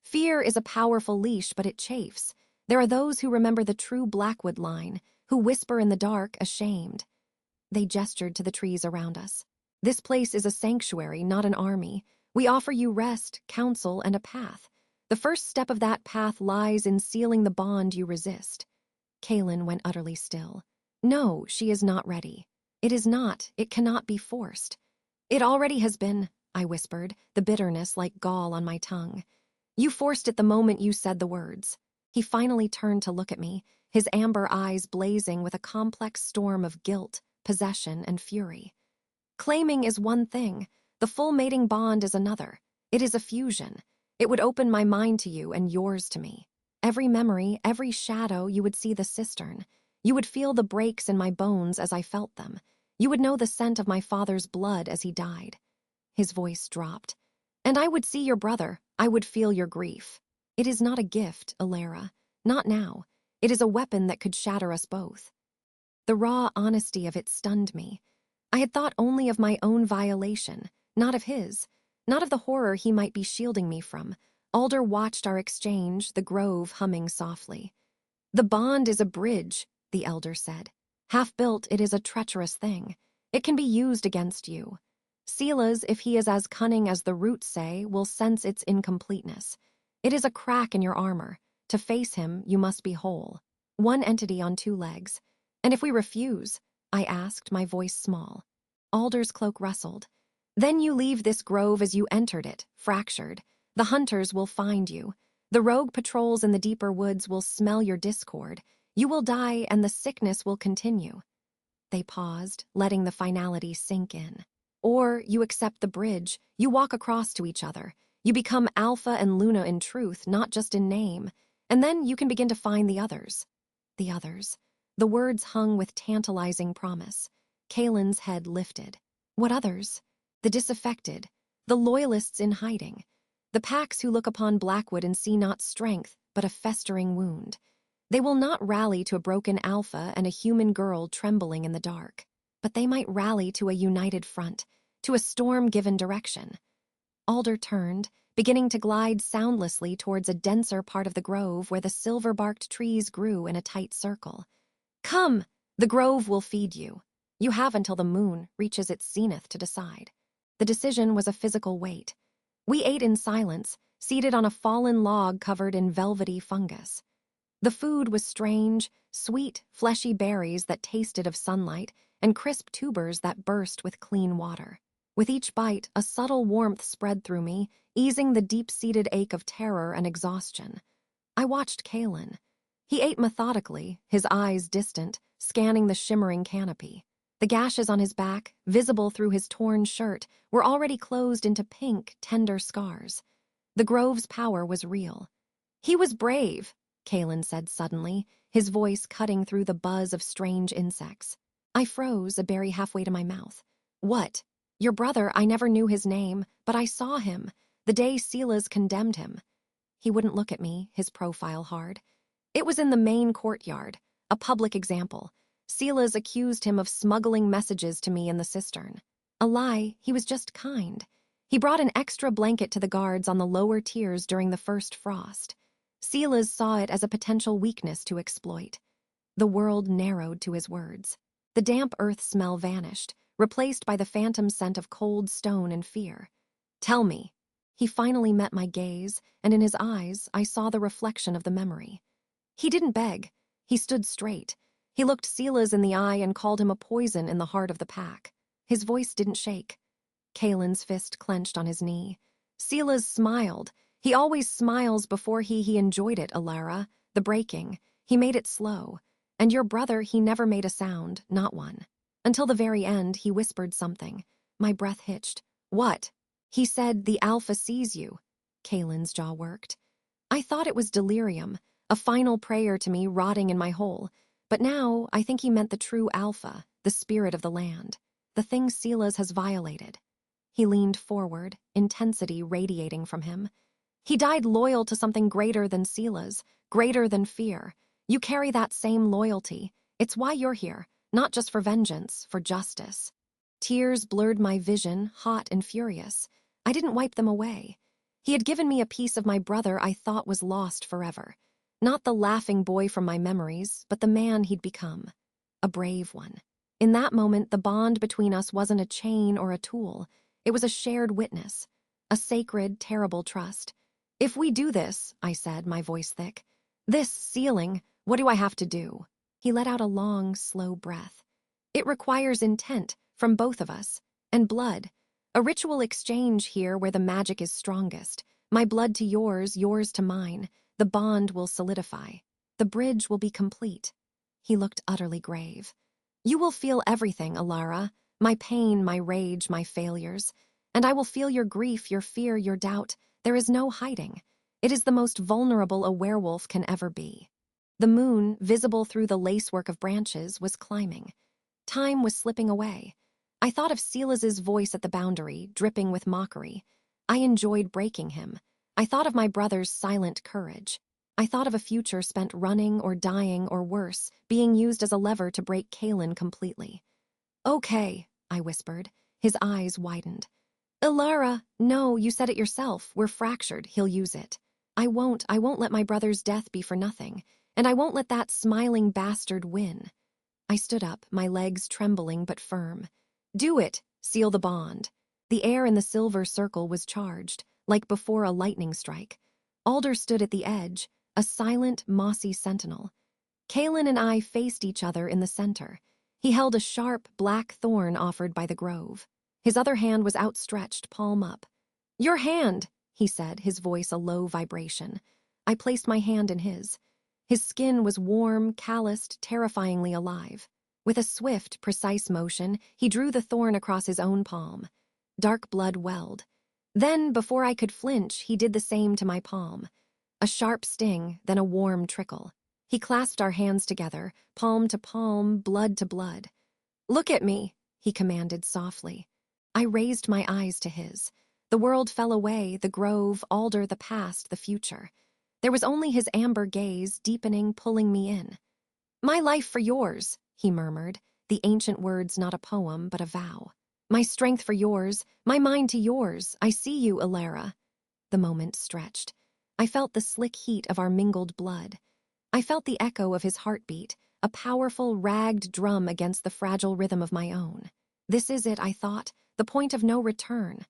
Fear is a powerful leash, but it chafes. There are those who remember the true Blackwood line, who whisper in the dark, ashamed. They gestured to the trees around us. This place is a sanctuary, not an army. We offer you rest, counsel, and a path. The first step of that path lies in sealing the bond you resist. Kalen went utterly still. No, she is not ready. It is not. It cannot be forced. It already has been, I whispered, the bitterness like gall on my tongue. You forced it the moment you said the words. He finally turned to look at me, his amber eyes blazing with a complex storm of guilt, possession, and fury. Claiming is one thing. The full mating bond is another. It is a fusion. It would open my mind to you and yours to me. Every memory, every shadow, you would see the cistern. You would feel the breaks in my bones as I felt them. You would know the scent of my father's blood as he died. His voice dropped. And I would see your brother. I would feel your grief. It is not a gift, Alara. Not now. It is a weapon that could shatter us both. The raw honesty of it stunned me. I had thought only of my own violation, not of his, not of the horror he might be shielding me from. Alder watched our exchange, the grove humming softly. The bond is a bridge, the elder said. Half-built, it is a treacherous thing. It can be used against you. Silas, if he is as cunning as the roots say, will sense its incompleteness. It is a crack in your armor. To face him, you must be whole. One entity on 2 legs. And if we refuse, I asked, my voice small. Alder's cloak rustled. Then you leave this grove as you entered it, fractured. The hunters will find you. The rogue patrols in the deeper woods will smell your discord. You will die and the sickness will continue. They paused, letting the finality sink in. Or you accept the bridge, you walk across to each other. You become Alpha and Luna in truth, not just in name. And then you can begin to find the others. The others. The words hung with tantalizing promise. Kalen's head lifted. What others? The disaffected. The loyalists in hiding. The packs who look upon Blackwood and see not strength, but a festering wound. They will not rally to a broken Alpha and a human girl trembling in the dark. But they might rally to a united front, to a storm-given direction. Alder turned, beginning to glide soundlessly towards a denser part of the grove where the silver-barked trees grew in a tight circle. Come! The grove will feed you. You have until the moon reaches its zenith to decide. The decision was a physical weight. We ate in silence, seated on a fallen log covered in velvety fungus. The food was strange, sweet, fleshy berries that tasted of sunlight and crisp tubers that burst with clean water. With each bite, a subtle warmth spread through me, easing the deep-seated ache of terror and exhaustion. I watched Kalen. He ate methodically, his eyes distant, scanning the shimmering canopy. The gashes on his back, visible through his torn shirt, were already closed into pink, tender scars. The grove's power was real. "He was brave," Kalen said suddenly, his voice cutting through the buzz of strange insects. I froze, a berry halfway to my mouth. "What?" "Your brother, I never knew his name, but I saw him, the day Silas condemned him." He wouldn't look at me, his profile hard. "It was in the main courtyard, a public example. Silas accused him of smuggling messages to me in the cistern. A lie, he was just kind. He brought an extra blanket to the guards on the lower tiers during the first frost. Silas saw it as a potential weakness to exploit." The world narrowed to his words. The damp earth smell vanished, replaced by the phantom scent of cold stone and fear. "Tell me." He finally met my gaze, and in his eyes I saw the reflection of the memory. He didn't beg. He stood straight. He looked Silas in the eye and called him a poison in the heart of the pack. His voice didn't shake. Kalen's fist clenched on his knee. Silas smiled. He always smiles before he enjoyed it, Alara. The breaking. He made it slow. And your brother, he never made a sound, not one. Until the very end, he whispered something. My breath hitched. "What?" "He said, 'The Alpha sees you.'" Kalen's jaw worked. I thought it was delirium, a final prayer to me rotting in my hole. But now I think he meant the true Alpha, the spirit of the land, the thing Silas has violated. He leaned forward, intensity radiating from him. "He died loyal to something greater than Silas, greater than fear. You carry that same loyalty. It's why you're here, not just for vengeance, for justice." Tears blurred my vision, hot and furious. I didn't wipe them away. He had given me a piece of my brother I thought was lost forever. Not the laughing boy from my memories, but the man he'd become. A brave one. In that moment, the bond between us wasn't a chain or a tool. It was a shared witness. A sacred, terrible trust. "If we do this," I said, my voice thick, "this sealing, what do I have to do?" He let out a long, slow breath. "It requires intent, from both of us. And blood. A ritual exchange here where the magic is strongest. My blood to yours, yours to mine. The bond will solidify. The bridge will be complete." He looked utterly grave. "You will feel everything, Alara. My pain, my rage, my failures. And I will feel your grief, your fear, your doubt. There is no hiding. It is the most vulnerable a werewolf can ever be." The moon, visible through the lacework of branches, was climbing. Time was slipping away. I thought of Silas's voice at the boundary, dripping with mockery. I enjoyed breaking him. I thought of my brother's silent courage. I thought of a future spent running or dying or worse, being used as a lever to break Kalen completely. "Okay," I whispered. His eyes widened. "Alara, no, you said it yourself. We're fractured. He'll use it. I won't let my brother's death be for nothing. And I won't let that smiling bastard win." I stood up, my legs trembling but firm. "Do it. Seal the bond." The air in the silver circle was charged, like before a lightning strike. Alder stood at the edge, a silent, mossy sentinel. Kalen and I faced each other in the center. He held a sharp, black thorn offered by the grove. His other hand was outstretched, palm up. "Your hand," he said, his voice a low vibration. I placed my hand in his. His skin was warm, calloused, terrifyingly alive. With a swift, precise motion, he drew the thorn across his own palm. Dark blood welled. Then, before I could flinch, he did the same to my palm. A sharp sting, then a warm trickle. He clasped our hands together, palm to palm, blood to blood. "Look at me," he commanded softly. I raised my eyes to his. The world fell away, the grove, Alder, the past, the future. There was only his amber gaze, deepening, pulling me in. "My life for yours," he murmured, the ancient words not a poem, but a vow. "My strength for yours, my mind to yours. I see you, Alara." The moment stretched. I felt the slick heat of our mingled blood. I felt the echo of his heartbeat, a powerful, ragged drum against the fragile rhythm of my own. This is it, I thought, the point of no return.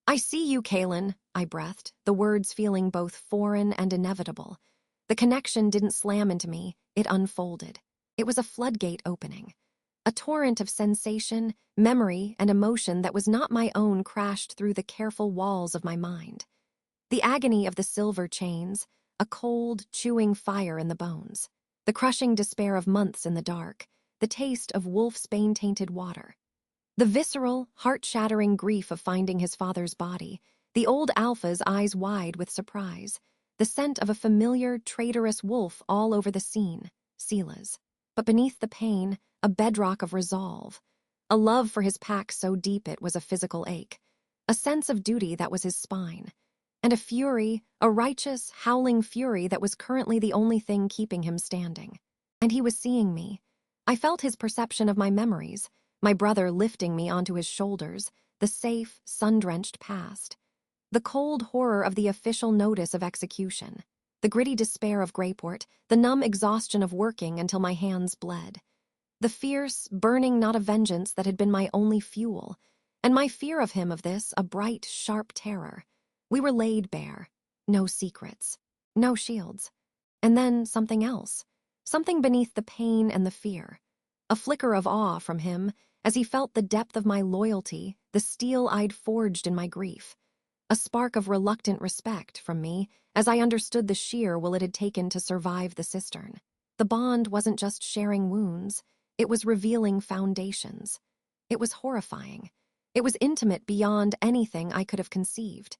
I see you, Kaelin, I breathed, the words feeling both foreign and inevitable. The connection didn't slam into me, it unfolded. It was a floodgate opening. A torrent of sensation, memory, and emotion that was not my own crashed through the careful walls of my mind. The agony of the silver chains, a cold, chewing fire in the bones, the crushing despair of months in the dark, the taste of wolf's bane-tainted water. The visceral, heart-shattering grief of finding his father's body, the old alpha's eyes wide with surprise, the scent of a familiar, traitorous wolf all over the scene, Sila's. But beneath the pain, a bedrock of resolve, a love for his pack so deep it was a physical ache, a sense of duty that was his spine, and a fury, a righteous, howling fury that was currently the only thing keeping him standing. And he was seeing me. I felt his perception of my memories, my brother lifting me onto his shoulders, the safe, sun-drenched past. The cold horror of the official notice of execution. The gritty despair of Greyport, the numb exhaustion of working until my hands bled. The fierce, burning knot of vengeance that had been my only fuel. And my fear of him of this, a bright, sharp terror. We were laid bare. No secrets. No shields. And then something else. Something beneath the pain and the fear. A flicker of awe from him, as he felt the depth of my loyalty, the steel I'd forged in my grief. A spark of reluctant respect from me, as I understood the sheer will it had taken to survive the cistern. The bond wasn't just sharing wounds, it was revealing foundations. It was horrifying. It was intimate beyond anything I could have conceived.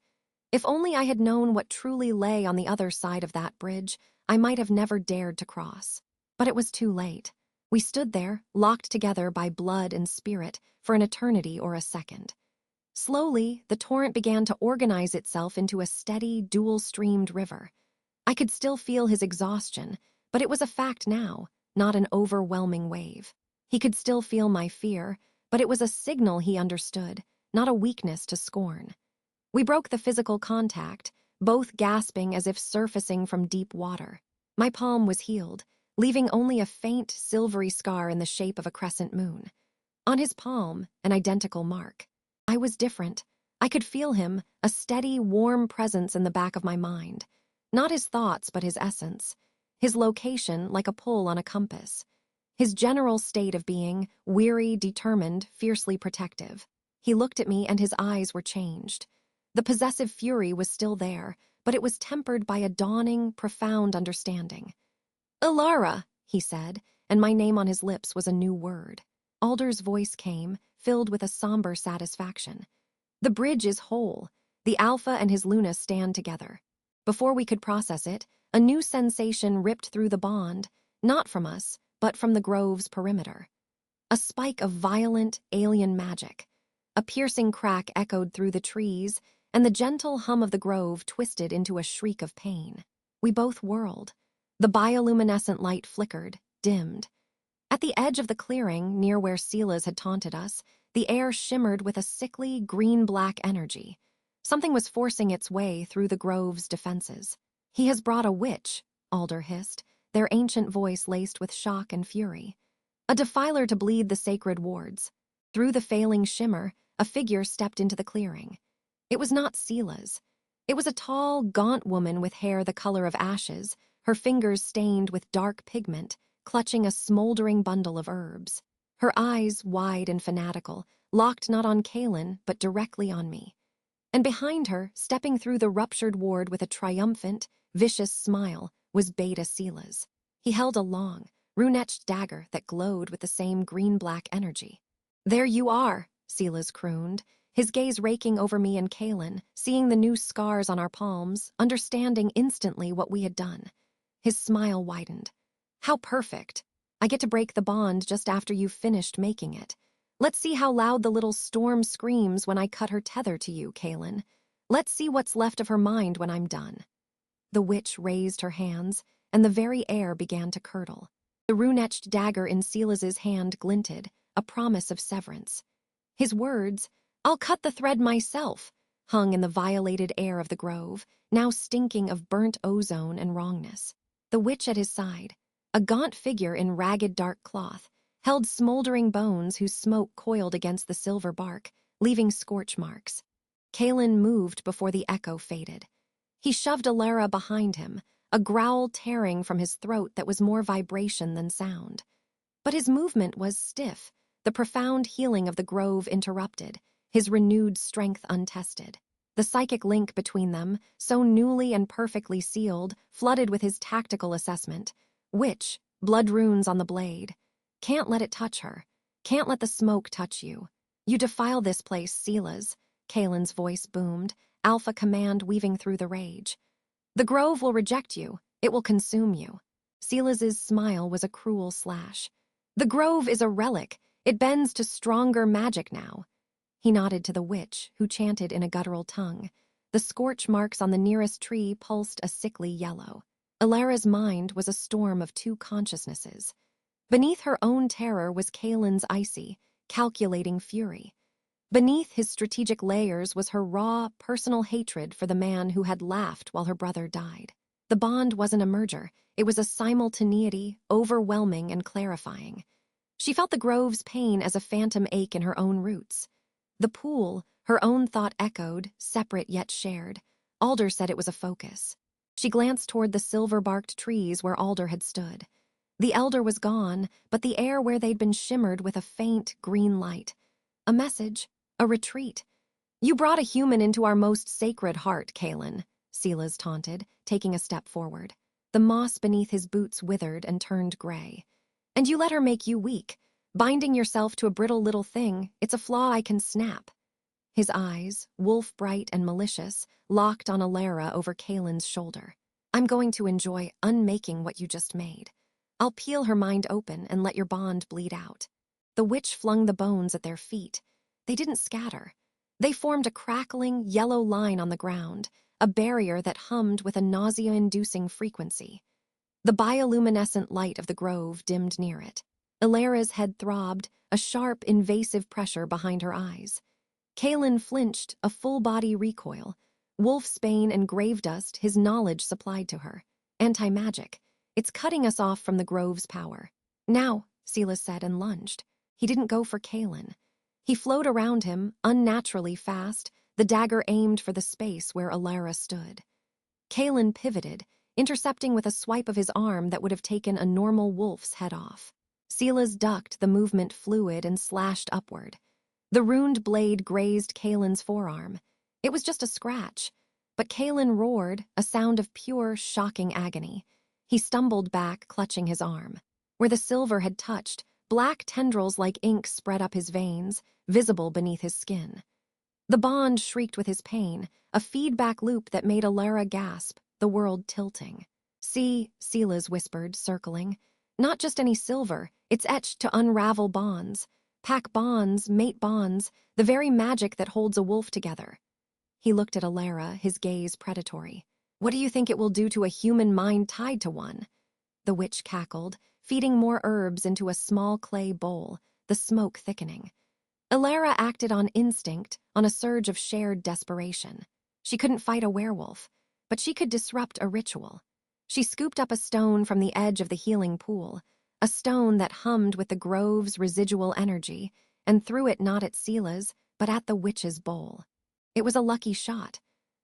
If only I had known what truly lay on the other side of that bridge, I might have never dared to cross. But it was too late. We stood there, locked together by blood and spirit, for an eternity or a second. Slowly, the torrent began to organize itself into a steady, dual-streamed river. I could still feel his exhaustion, but it was a fact now, not an overwhelming wave. He could still feel my fear, but it was a signal he understood, not a weakness to scorn. We broke the physical contact, both gasping as if surfacing from deep water. My palm was healed, leaving only a faint, silvery scar in the shape of a crescent moon. On his palm, an identical mark. I was different. I could feel him, a steady, warm presence in the back of my mind. Not his thoughts, but his essence. His location, like a pull on a compass. His general state of being, weary, determined, fiercely protective. He looked at me and his eyes were changed. The possessive fury was still there, but it was tempered by a dawning, profound understanding. "Ilara," he said, and my name on his lips was a new word. Alder's voice came, filled with a somber satisfaction. "The bridge is whole. The Alpha and his Luna stand together." Before we could process it, a new sensation ripped through the bond, not from us, but from the grove's perimeter. A spike of violent, alien magic. A piercing crack echoed through the trees, and the gentle hum of the grove twisted into a shriek of pain. We both whirled. The bioluminescent light flickered, dimmed. At the edge of the clearing, near where Sila's had taunted us, the air shimmered with a sickly, green-black energy. Something was forcing its way through the grove's defenses. "He has brought a witch," Alder hissed, their ancient voice laced with shock and fury. "A defiler to bleed the sacred wards." Through the failing shimmer, a figure stepped into the clearing. It was not Sila's. It was a tall, gaunt woman with hair the color of ashes, her fingers stained with dark pigment, clutching a smoldering bundle of herbs. Her eyes, wide and fanatical, locked not on Kaelin, but directly on me. And behind her, stepping through the ruptured ward with a triumphant, vicious smile, was Beta Silas. He held a long, rune-etched dagger that glowed with the same green-black energy. "There you are," Silas crooned, his gaze raking over me and Kaelin, seeing the new scars on our palms, understanding instantly what we had done. His smile widened. "How perfect. I get to break the bond just after you've finished making it. Let's see how loud the little storm screams when I cut her tether to you, Kaelin. Let's see what's left of her mind when I'm done." The witch raised her hands, and the very air began to curdle. The rune-etched dagger in Silas's hand glinted, a promise of severance. His words, "I'll cut the thread myself," hung in the violated air of the grove, now stinking of burnt ozone and wrongness. The witch at his side, a gaunt figure in ragged dark cloth, held smoldering bones whose smoke coiled against the silver bark, leaving scorch marks. Kalen moved before the echo faded. He shoved Alara behind him, a growl tearing from his throat that was more vibration than sound. But his movement was stiff, the profound healing of the grove interrupted, his renewed strength untested. The psychic link between them, so newly and perfectly sealed, flooded with his tactical assessment. Witch, blood runes on the blade. Can't let it touch her. Can't let the smoke touch you. You defile this place, Silas, Kalen's voice boomed, alpha command weaving through the rage. The grove will reject you. It will consume you. Silas's smile was a cruel slash. The grove is a relic. It bends to stronger magic now. He nodded to the witch, who chanted in a guttural tongue. The scorch marks on the nearest tree pulsed a sickly yellow. Alara's mind was a storm of two consciousnesses. Beneath her own terror was Kalen's icy, calculating fury. Beneath his strategic layers was her raw, personal hatred for the man who had laughed while her brother died. The bond wasn't a merger. It was a simultaneity, overwhelming and clarifying. She felt the grove's pain as a phantom ache in her own roots. The pool, her own thought echoed, separate yet shared. Alder said it was a focus. She glanced toward the silver-barked trees where Alder had stood. The elder was gone, but the air where they'd been shimmered with a faint green light. A message, a retreat. You brought a human into our most sacred heart, Kalen, Silas taunted, taking a step forward. The moss beneath his boots withered and turned gray. And you let her make you weak. Binding yourself to a brittle little thing, it's a flaw I can snap. His eyes, wolf-bright and malicious, locked on Alara over Kalen's shoulder. I'm going to enjoy unmaking what you just made. I'll peel her mind open and let your bond bleed out. The witch flung the bones at their feet. They didn't scatter. They formed a crackling, yellow line on the ground, a barrier that hummed with a nausea-inducing frequency. The bioluminescent light of the grove dimmed near it. Alara's head throbbed, a sharp, invasive pressure behind her eyes. Kalen flinched, a full-body recoil. Wolfsbane and Gravedust, his knowledge supplied to her. Anti-magic. It's cutting us off from the grove's power. Now, Silas said and lunged. He didn't go for Kalen. He flowed around him, unnaturally fast, the dagger aimed for the space where Alara stood. Kalen pivoted, intercepting with a swipe of his arm that would have taken a normal wolf's head off. Silas ducked, the movement fluid and slashed upward. The runed blade grazed Kalen's forearm. It was just a scratch, but Kalen roared, a sound of pure, shocking agony. He stumbled back, clutching his arm. Where the silver had touched, black tendrils like ink spread up his veins, visible beneath his skin. The bond shrieked with his pain, a feedback loop that made Alara gasp, the world tilting. See, Silas whispered, circling. Not just any silver, it's etched to unravel bonds. Pack bonds, mate bonds, the very magic that holds a wolf together. He looked at Alara, his gaze predatory. What do you think it will do to a human mind tied to one? The witch cackled, feeding more herbs into a small clay bowl, the smoke thickening. Alara acted on instinct, on a surge of shared desperation. She couldn't fight a werewolf, but she could disrupt a ritual. She scooped up a stone from the edge of the healing pool, a stone that hummed with the grove's residual energy, and threw it not at Silas, but at the witch's bowl. It was a lucky shot.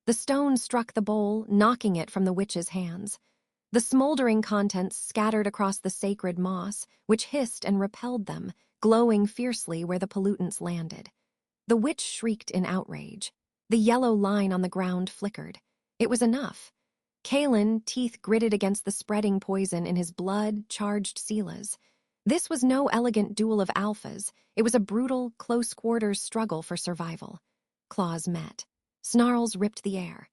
The stone struck the bowl, knocking it from the witch's hands. The smoldering contents scattered across the sacred moss, which hissed and repelled them, glowing fiercely where the pollutants landed. The witch shrieked in outrage. The yellow line on the ground flickered. It was enough. Kalen, teeth gritted against the spreading poison in his blood, charged Silas. This was no elegant duel of alphas. It was a brutal, close-quarters struggle for survival. Claws met. Snarls ripped the air.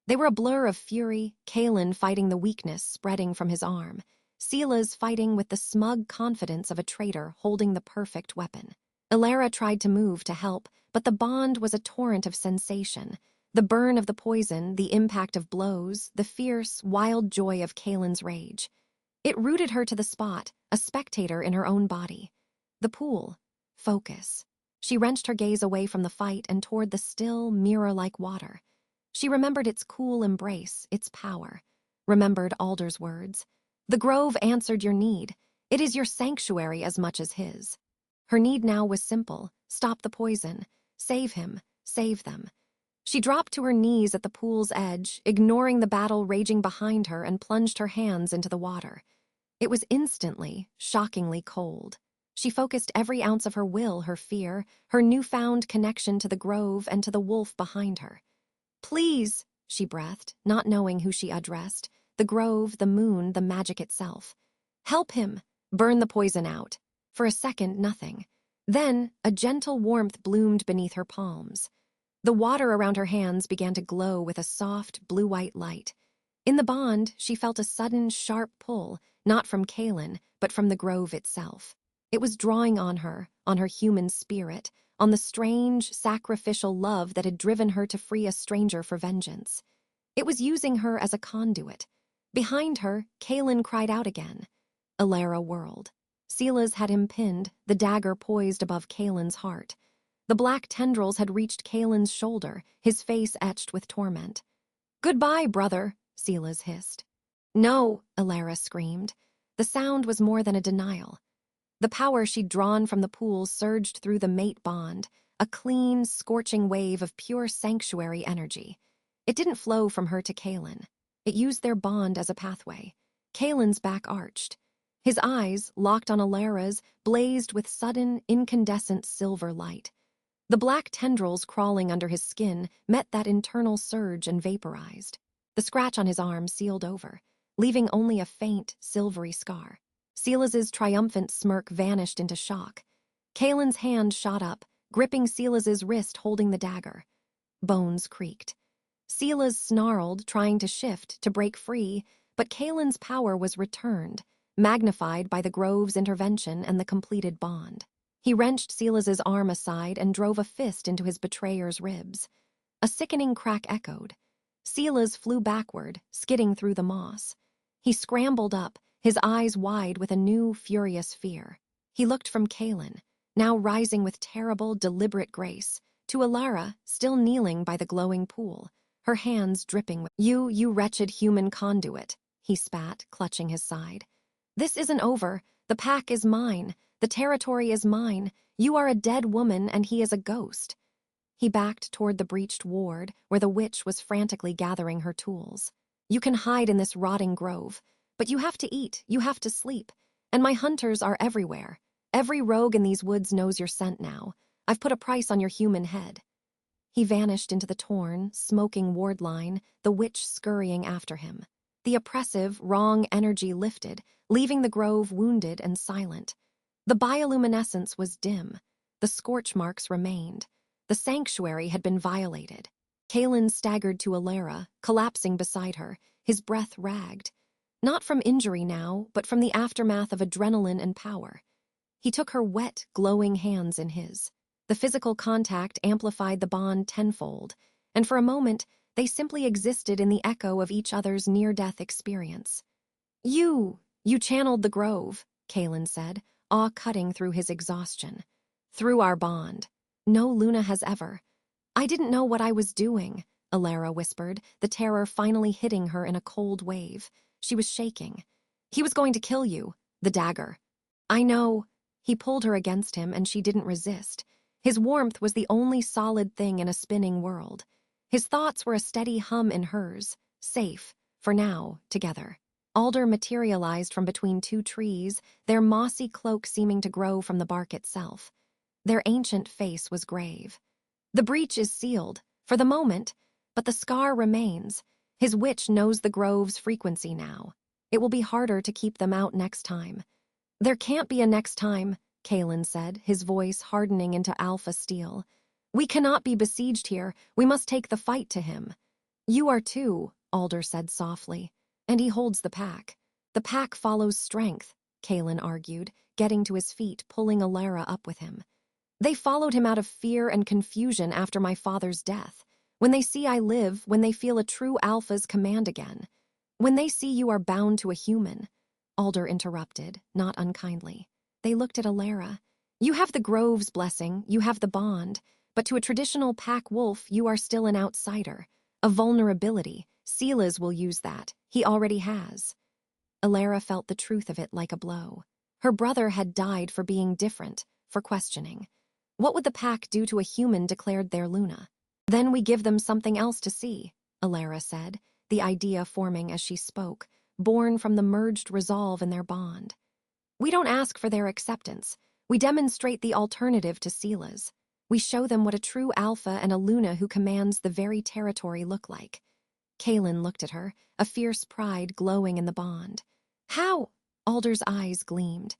They were a blur of fury, Kalen fighting the weakness spreading from his arm, Silas fighting with the smug confidence of a traitor holding the perfect weapon. Alara tried to move to help, but the bond was a torrent of sensation. The burn of the poison, the impact of blows, the fierce, wild joy of Kalen's rage. It rooted her to the spot, a spectator in her own body. The pool. Focus. She wrenched her gaze away from the fight and toward the still, mirror-like water. She remembered its cool embrace, its power. Remembered Alder's words. The grove answered your need. It is your sanctuary as much as his. Her need now was simple. Stop the poison. Save him. Save them. She dropped to her knees at the pool's edge, ignoring the battle raging behind her, and plunged her hands into the water. It was instantly, shockingly cold. She focused every ounce of her will, her fear, her newfound connection to the grove and to the wolf behind her. "Please," she breathed, not knowing who she addressed, the grove, the moon, the magic itself. "Help him. Burn the poison out." For a second, nothing. Then, a gentle warmth bloomed beneath her palms. The water around her hands began to glow with a soft, blue-white light. In the bond, she felt a sudden, sharp pull, not from Kaelin, but from the grove itself. It was drawing on her human spirit, on the strange, sacrificial love that had driven her to free a stranger for vengeance. It was using her as a conduit. Behind her, Kaelin cried out again. Alara whirled. Silas had him pinned, the dagger poised above Kaelin's heart. The black tendrils had reached Kaelin's shoulder, his face etched with torment. "Goodbye, brother," Silas hissed. "No," Alara screamed. The sound was more than a denial. The power she'd drawn from the pool surged through the mate bond, a clean, scorching wave of pure sanctuary energy. It didn't flow from her to Kaelin. It used their bond as a pathway. Kaelin's back arched. His eyes, locked on Alara's, blazed with sudden, incandescent silver light. The black tendrils crawling under his skin met that internal surge and vaporized. The scratch on his arm sealed over, leaving only a faint, silvery scar. Silas's triumphant smirk vanished into shock. Kaelin's hand shot up, gripping Silas's wrist, holding the dagger. Bones creaked. Silas snarled, trying to shift, to break free, but Kaelin's power was returned, magnified by the grove's intervention and the completed bond. He wrenched Silas's arm aside and drove a fist into his betrayer's ribs. A sickening crack echoed. Silas flew backward, skidding through the moss. He scrambled up, his eyes wide with a new, furious fear. He looked from Kaelin, now rising with terrible, deliberate grace, to Alara, still kneeling by the glowing pool, her hands dripping with You wretched human conduit, he spat, clutching his side. "This isn't over. The pack is mine. The territory is mine. You are a dead woman and he is a ghost." He backed toward the breached ward, where the witch was frantically gathering her tools. "You can hide in this rotting grove, but you have to eat, you have to sleep. And my hunters are everywhere. Every rogue in these woods knows your scent now. I've put a price on your human head." He vanished into the torn, smoking ward line, the witch scurrying after him. The oppressive, wrong energy lifted, leaving the grove wounded and silent. The bioluminescence was dim. The scorch marks remained. The sanctuary had been violated. Kaelin staggered to Alara, collapsing beside her, his breath ragged. Not from injury now, but from the aftermath of adrenaline and power. He took her wet, glowing hands in his. The physical contact amplified the bond tenfold, and for a moment, they simply existed in the echo of each other's near-death experience. You channeled the grove," Kaelin said, awe cutting through his exhaustion. "Through our bond. No Luna has ever." "I didn't know what I was doing," Alara whispered, the terror finally hitting her in a cold wave. She was shaking. "He was going to kill you. The dagger." "I know." He pulled her against him, and she didn't resist. His warmth was the only solid thing in a spinning world. His thoughts were a steady hum in hers, safe, for now, together. Alder materialized from between two trees, their mossy cloak seeming to grow from the bark itself. Their ancient face was grave. "The breach is sealed, for the moment, but the scar remains. His witch knows the grove's frequency now. It will be harder to keep them out next time." "There can't be a next time," Kaelin said, his voice hardening into alpha steel. "We cannot be besieged here. We must take the fight to him." "You are too," Alder said softly. "And he holds the pack." "The pack follows strength," Kaelin argued, getting to his feet, pulling Alara up with him. "They followed him out of fear and confusion after my father's death. When they see I live, when they feel a true alpha's command again. When they see you are bound to a human." Alder interrupted, not unkindly. They looked at Alara. "You have the grove's blessing, you have the bond, but to a traditional pack wolf, you are still an outsider. A vulnerability. Silas will use that. He already has." Alara felt the truth of it like a blow. Her brother had died for being different, for questioning. What would the pack do to a human declared their Luna? Then we give them something else to see, Alara said, the idea forming as she spoke, born from the merged resolve in their bond. We don't ask for their acceptance. We demonstrate the alternative to Seela's. We show them what a true alpha and a Luna who commands the very territory look like. Kaelin looked at her, a fierce pride glowing in the bond. How? Alder's eyes gleamed.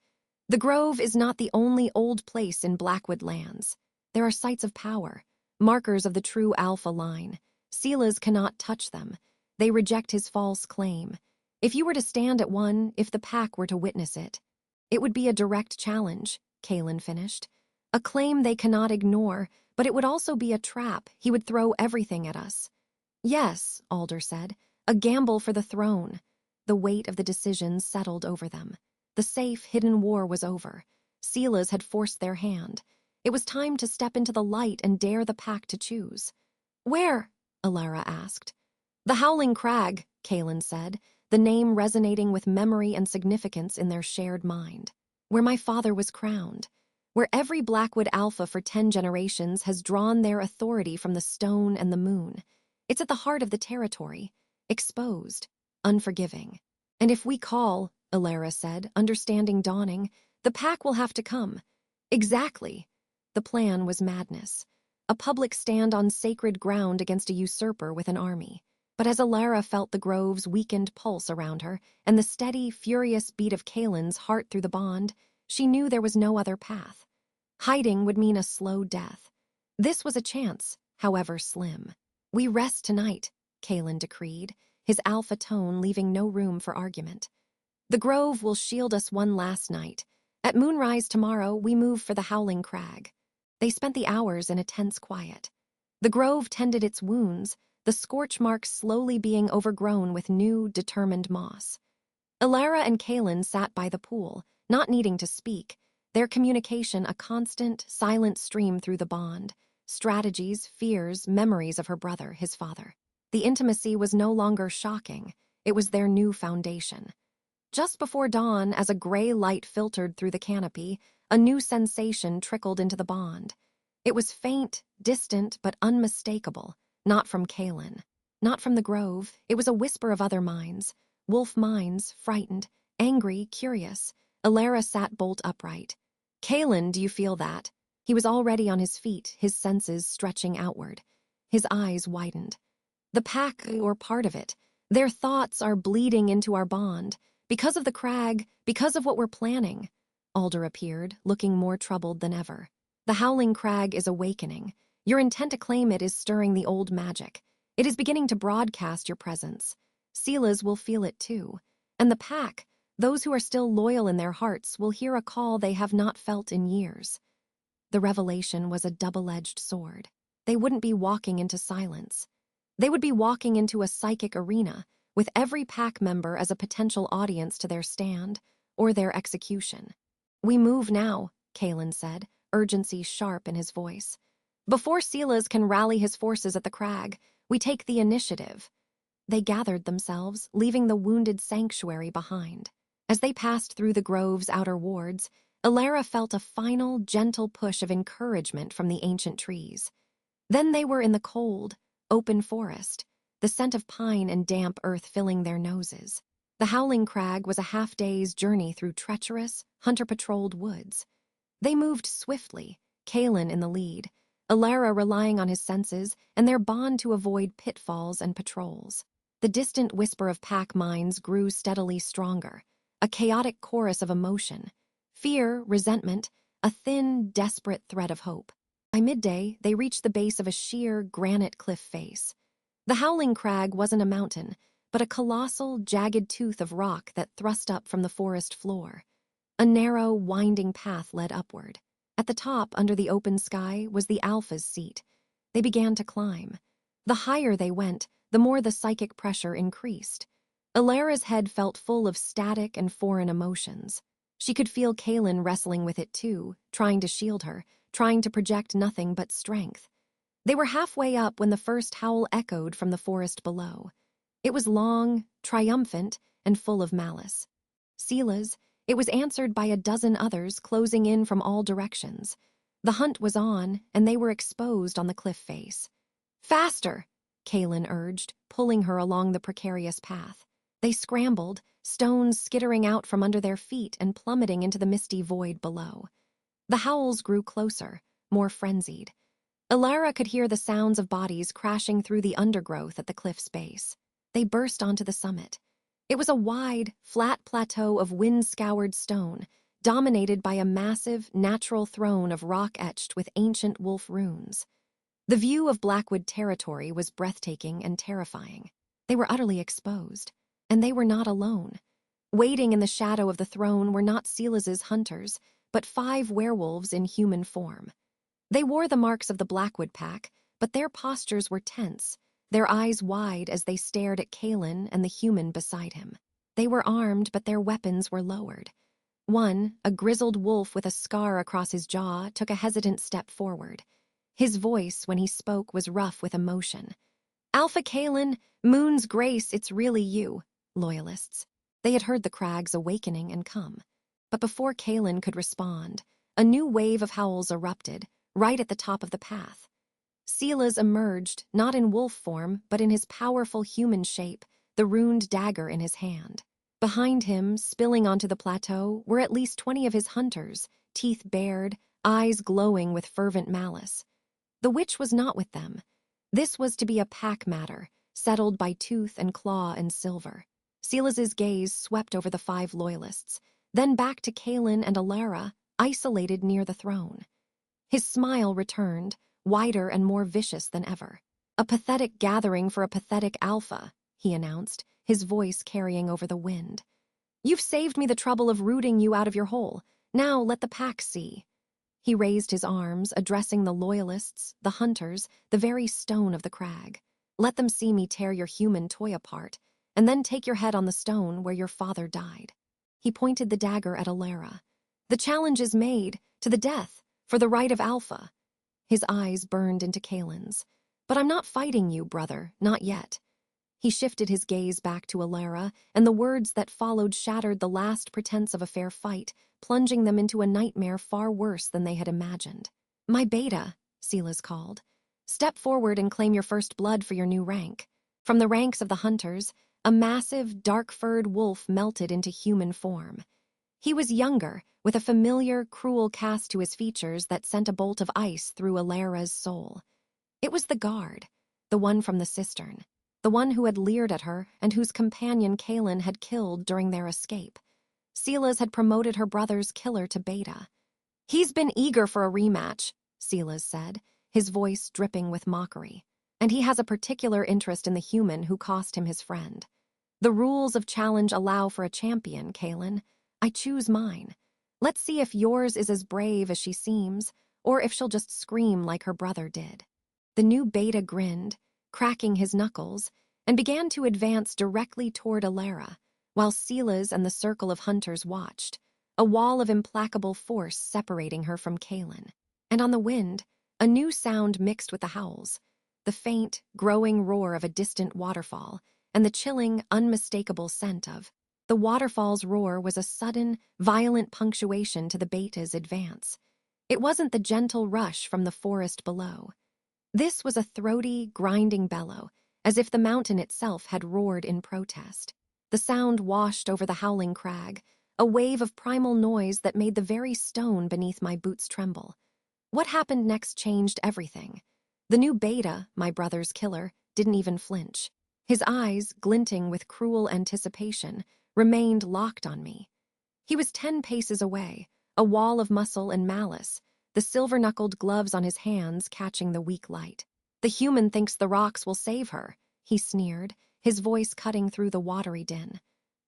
The Grove is not the only old place in Blackwood lands. There are sites of power, markers of the true alpha line. Seela's cannot touch them. They reject his false claim. If you were to stand at one, if the pack were to witness it, it would be a direct challenge, Kaelin finished. A claim they cannot ignore, but it would also be a trap. He would throw everything at us. Yes, Alder said, a gamble for the throne. The weight of the decision settled over them. The safe, hidden war was over. Seela's had forced their hand. It was time to step into the light and dare the pack to choose. Where? Alara asked. The Howling Crag, Kaelin said, the name resonating with memory and significance in their shared mind. Where my father was crowned. Where every Blackwood alpha for 10 generations has drawn their authority from the stone and the moon. It's at the heart of the territory, exposed, unforgiving. And if we call, Alara said, understanding dawning, the pack will have to come. Exactly. The plan was madness. A public stand on sacred ground against a usurper with an army. But as Alara felt the Grove's weakened pulse around her and the steady, furious beat of Kaelin's heart through the bond, she knew there was no other path. Hiding would mean a slow death. This was a chance, however slim. We rest tonight, Kaelin decreed, his alpha tone leaving no room for argument. The Grove will shield us one last night. At moonrise tomorrow, we move for the Howling Crag. They spent the hours in a tense quiet. The Grove tended its wounds, the scorch marks slowly being overgrown with new, determined moss. Alara and Kaelin sat by the pool, not needing to speak, their communication a constant, silent stream through the bond. Strategies, fears, memories of her brother, his father. The intimacy was no longer shocking. It was their new foundation. Just before dawn, as a gray light filtered through the canopy, a new sensation trickled into the bond. It was faint, distant, but unmistakable. Not from Kaelin. Not from the Grove. It was a whisper of other minds. Wolf minds, frightened, angry, curious. Alara sat bolt upright. Kaelin, do you feel that? He was already on his feet, his senses stretching outward. His eyes widened. The pack, or part of it, their thoughts are bleeding into our bond. Because of the crag, because of what we're planning. Alder appeared, looking more troubled than ever. The Howling Crag is awakening. Your intent to claim it is stirring the old magic. It is beginning to broadcast your presence. Seela's will feel it too. And the pack, those who are still loyal in their hearts, will hear a call they have not felt in years. The revelation was a double-edged sword. They wouldn't be walking into silence. They would be walking into a psychic arena, with every pack member as a potential audience to their stand or their execution. We move now, Kaelin said, urgency sharp in his voice. Before Seela's can rally his forces at the crag, we take the initiative. They gathered themselves, leaving the wounded sanctuary behind. As they passed through the Grove's outer wards, Alara felt a final, gentle push of encouragement from the ancient trees. Then they were in the cold, open forest, the scent of pine and damp earth filling their noses. The Howling Crag was a half-day's journey through treacherous, hunter-patrolled woods. They moved swiftly, Kaelin in the lead, Alara relying on his senses and their bond to avoid pitfalls and patrols. The distant whisper of pack minds grew steadily stronger, a chaotic chorus of emotion. Fear, resentment, a thin, desperate thread of hope. By midday, they reached the base of a sheer, granite cliff face. The Howling Crag wasn't a mountain, but a colossal, jagged tooth of rock that thrust up from the forest floor. A narrow, winding path led upward. At the top, under the open sky, was the Alpha's seat. They began to climb. The higher they went, the more the psychic pressure increased. Alara's head felt full of static and foreign emotions. She could feel Kaelin wrestling with it too, trying to shield her, trying to project nothing but strength. They were halfway up when the first howl echoed from the forest below. It was long, triumphant, and full of malice. Seela's, it was answered by a dozen others closing in from all directions. The hunt was on, and they were exposed on the cliff face. Faster, Kaelin urged, pulling her along the precarious path. They scrambled, stones skittering out from under their feet and plummeting into the misty void below. The howls grew closer, more frenzied. Alara could hear the sounds of bodies crashing through the undergrowth at the cliff's base. They burst onto the summit. It was a wide, flat plateau of wind-scoured stone, dominated by a massive, natural throne of rock etched with ancient wolf runes. The view of Blackwood territory was breathtaking and terrifying. They were utterly exposed, and they were not alone. Waiting in the shadow of the throne were not Silas's hunters, but 5 werewolves in human form. They wore the marks of the Blackwood pack, but their postures were tense, their eyes wide as they stared at Kaelin and the human beside him. They were armed, but their weapons were lowered. One, a grizzled wolf with a scar across his jaw, took a hesitant step forward. His voice, when he spoke, was rough with emotion. "Alpha Kaelin, Moon's Grace, it's really you, loyalists." They had heard the Crags awakening and come. But before Kaelin could respond, a new wave of howls erupted, right at the top of the path. Silas emerged, not in wolf form, but in his powerful human shape, the runed dagger in his hand. Behind him, spilling onto the plateau, were at least 20 of his hunters, teeth bared, eyes glowing with fervent malice. The witch was not with them. This was to be a pack matter, settled by tooth and claw and silver. Silas's gaze swept over the 5 loyalists, then back to Kaelin and Alara, isolated near the throne. His smile returned, wider and more vicious than ever. "A pathetic gathering for a pathetic alpha," he announced, his voice carrying over the wind. "You've saved me the trouble of rooting you out of your hole. Now let the pack see." He raised his arms, addressing the loyalists, the hunters, the very stone of the crag. "Let them see me tear your human toy apart, and then take your head on the stone where your father died." He pointed the dagger at Alara. "The challenge is made, to the death, for the right of Alpha." His eyes burned into Kaelin's. "But I'm not fighting you, brother, not yet." He shifted his gaze back to Alara, and the words that followed shattered the last pretense of a fair fight, plunging them into a nightmare far worse than they had imagined. "My beta," Silas called. "Step forward and claim your first blood for your new rank." From the ranks of the hunters, a massive, dark-furred wolf melted into human form. He was younger, with a familiar, cruel cast to his features that sent a bolt of ice through Alara's soul. It was the guard, the one from the cistern, the one who had leered at her and whose companion Kaelin had killed during their escape. Silas had promoted her brother's killer to beta. "He's been eager for a rematch," Silas said, his voice dripping with mockery. "And he has a particular interest in the human who cost him his friend. The rules of challenge allow for a champion, Kaelin. I choose mine. Let's see if yours is as brave as she seems, or if she'll just scream like her brother did." The new beta grinned, cracking his knuckles, and began to advance directly toward Alara, while Silas and the circle of hunters watched, a wall of implacable force separating her from Kaelin. And on the wind, a new sound mixed with the howls, the faint, growing roar of a distant waterfall, and the chilling, unmistakable scent of. The waterfall's roar was a sudden, violent punctuation to the beta's advance. It wasn't the gentle rush from the forest below. This was a throaty, grinding bellow, as if the mountain itself had roared in protest. The sound washed over the howling crag, a wave of primal noise that made the very stone beneath my boots tremble. What happened next changed everything. The new beta, my brother's killer, didn't even flinch. His eyes, glinting with cruel anticipation, remained locked on me. He was 10 paces away, a wall of muscle and malice, the silver-knuckled gloves on his hands catching the weak light. "The human thinks the rocks will save her," he sneered, his voice cutting through the watery din.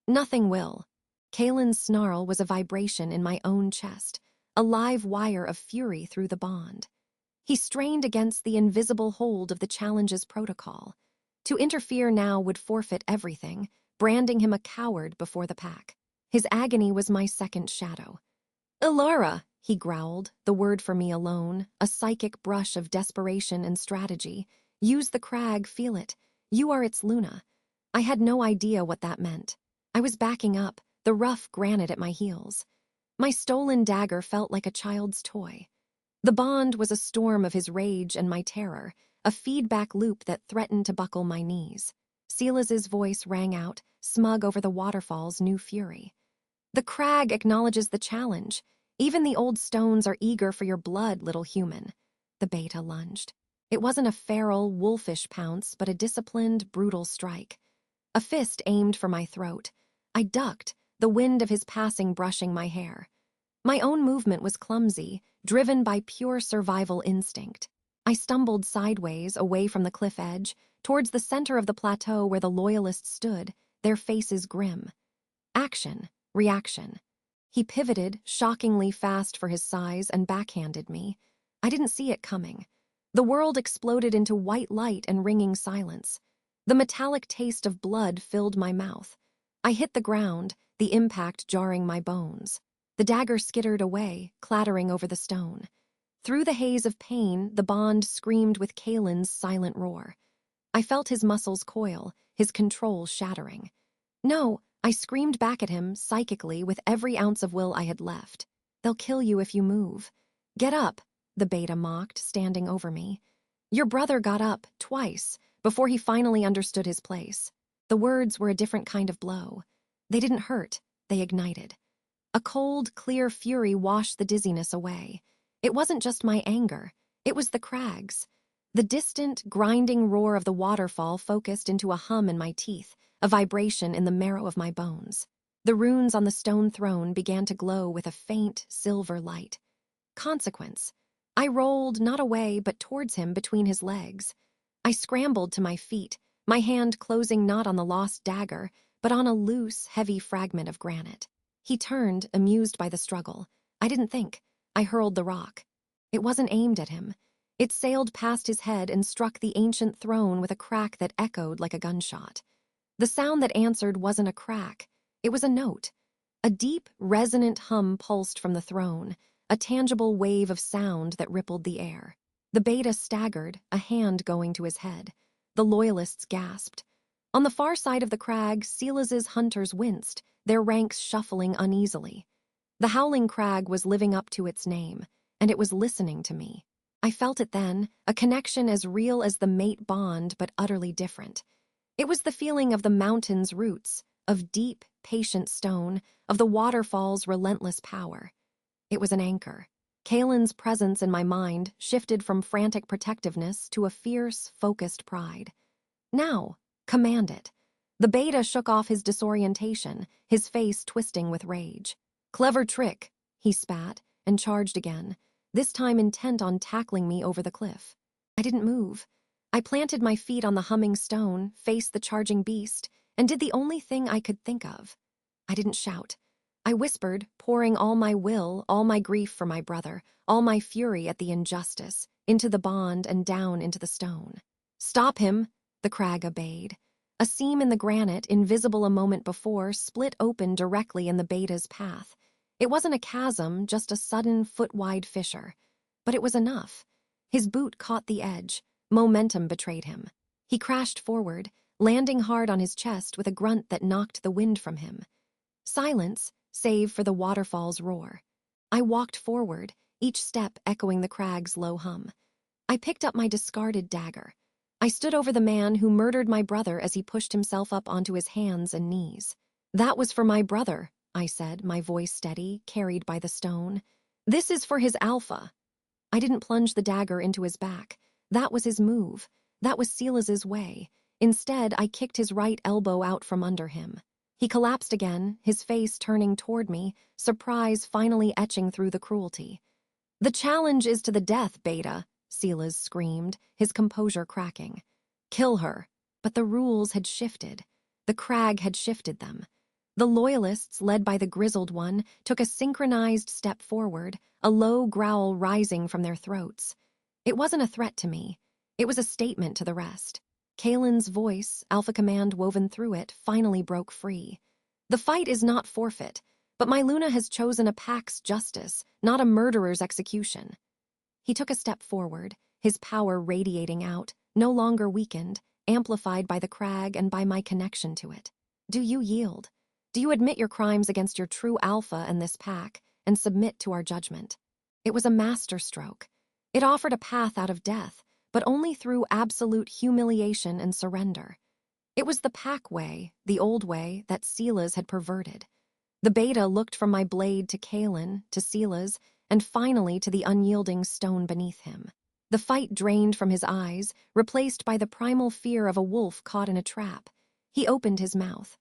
"Nothing will." Kaelin's snarl was a vibration in my own chest, a live wire of fury through the bond. He strained against the invisible hold of the challenge's protocol. To interfere now would forfeit everything, branding him a coward before the pack. His agony was my second shadow. "Alara," he growled, the word for me alone, a psychic brush of desperation and strategy. "Use the crag, feel it. You are its Luna." I had no idea what that meant. I was backing up, the rough granite at my heels. My stolen dagger felt like a child's toy. The bond was a storm of his rage and my terror, a feedback loop that threatened to buckle my knees. Silas's voice rang out, smug over the waterfall's new fury. The crag acknowledges the challenge. Even the old stones are eager for your blood, little human. The beta lunged. It wasn't a feral, wolfish pounce, but a disciplined, brutal strike. A fist aimed for my throat. I ducked, the wind of his passing brushing my hair. My own movement was clumsy, driven by pure survival instinct. I stumbled sideways, away from the cliff edge, towards the center of the plateau where the loyalists stood, their faces grim. Action, reaction. He pivoted, shockingly fast for his size, and backhanded me. I didn't see it coming. The world exploded into white light and ringing silence. The metallic taste of blood filled my mouth. I hit the ground, the impact jarring my bones. The dagger skittered away, clattering over the stone. Through the haze of pain, the bond screamed with Kalen's silent roar. I felt his muscles coil, his control shattering. No, I screamed back at him, psychically, with every ounce of will I had left. They'll kill you if you move. Get up, the beta mocked, standing over me. Your brother got up, twice, before he finally understood his place. The words were a different kind of blow. They didn't hurt, they ignited. A cold, clear fury washed the dizziness away. It wasn't just my anger, it was the crags. The distant, grinding roar of the waterfall focused into a hum in my teeth, a vibration in the marrow of my bones. The runes on the stone throne began to glow with a faint, silver light. Consequence. I rolled not away but towards him between his legs. I scrambled to my feet, my hand closing not on the lost dagger, but on a loose, heavy fragment of granite. He turned, amused by the struggle. I didn't think. I hurled the rock. It wasn't aimed at him. It sailed past his head and struck the ancient throne with a crack that echoed like a gunshot. The sound that answered wasn't a crack. It was a note. A deep, resonant hum pulsed from the throne, a tangible wave of sound that rippled the air. The beta staggered, a hand going to his head. The loyalists gasped. On the far side of the crag, Silas's hunters winced, their ranks shuffling uneasily. The howling crag was living up to its name, and it was listening to me. I felt it then, a connection as real as the mate bond, but utterly different. It was the feeling of the mountain's roots, of deep, patient stone, of the waterfall's relentless power. It was an anchor. Kalen's presence in my mind shifted from frantic protectiveness to a fierce, focused pride. Now, command it. The beta shook off his disorientation, his face twisting with rage. Clever trick, he spat, and charged again, this time intent on tackling me over the cliff. I didn't move. I planted my feet on the humming stone, faced the charging beast, and did the only thing I could think of. I didn't shout. I whispered, pouring all my will, all my grief for my brother, all my fury at the injustice, into the bond and down into the stone. Stop him, the crag obeyed. A seam in the granite, invisible a moment before, split open directly in the beta's path. It wasn't a chasm, just a sudden, foot-wide fissure. But it was enough. His boot caught the edge. Momentum betrayed him. He crashed forward, landing hard on his chest with a grunt that knocked the wind from him. Silence, save for the waterfall's roar. I walked forward, each step echoing the crag's low hum. I picked up my discarded dagger. I stood over the man who murdered my brother as he pushed himself up onto his hands and knees. That was for my brother, I said, my voice steady, carried by the stone. This is for his alpha. I didn't plunge the dagger into his back. That was his move. That was Silas's way. Instead, I kicked his right elbow out from under him. He collapsed again, his face turning toward me, surprise finally etching through the cruelty. The challenge is to the death, Beta, Silas screamed, his composure cracking. Kill her. But the rules had shifted. The crag had shifted them. The loyalists, led by the grizzled one, took a synchronized step forward, a low growl rising from their throats. It wasn't a threat to me. It was a statement to the rest. Kalen's voice, alpha command woven through it, finally broke free. The fight is not forfeit, but my Luna has chosen a pack's justice, not a murderer's execution. He took a step forward, his power radiating out, no longer weakened, amplified by the crag and by my connection to it. Do you yield? Do you admit your crimes against your true alpha and this pack, and submit to our judgment? It was a masterstroke. It offered a path out of death, but only through absolute humiliation and surrender. It was the pack way, the old way, that Silas had perverted. The beta looked from my blade to Kalen, to Silas, and finally to the unyielding stone beneath him. The fight drained from his eyes, replaced by the primal fear of a wolf caught in a trap. He opened his mouth.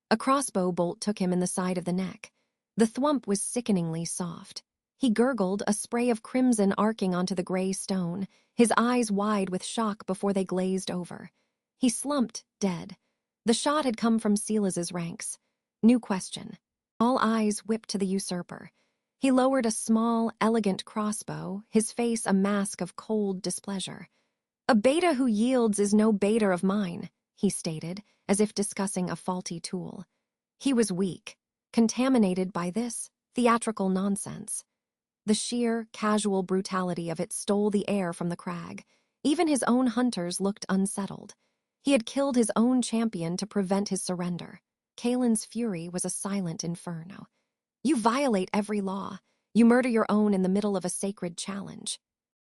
A crossbow bolt took him in the side of the neck. The thwomp was sickeningly soft. He gurgled, a spray of crimson arcing onto the gray stone, his eyes wide with shock before they glazed over. He slumped, dead. The shot had come from Silas's ranks. New question. All eyes whipped to the usurper. He lowered a small, elegant crossbow, his face a mask of cold displeasure. "A beta who yields is no beta of mine," he stated, as if discussing a faulty tool. He was weak, contaminated by this theatrical nonsense. The sheer, casual brutality of it stole the air from the crag. Even his own hunters looked unsettled. He had killed his own champion to prevent his surrender. Kalen's fury was a silent inferno. "You violate every law. You murder your own in the middle of a sacred challenge."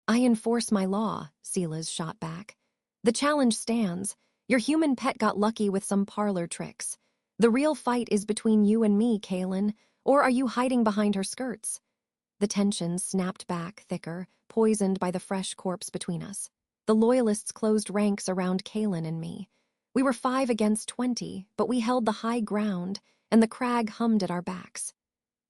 "I enforce my law," Silas shot back. "The challenge stands. Your human pet got lucky with some parlor tricks. The real fight is between you and me, Kalen, or are you hiding behind her skirts?" The tension snapped back, thicker, poisoned by the fresh corpse between us. The Loyalists closed ranks around Kalen and me. We were 5 against 20, but we held the high ground, and the crag hummed at our backs.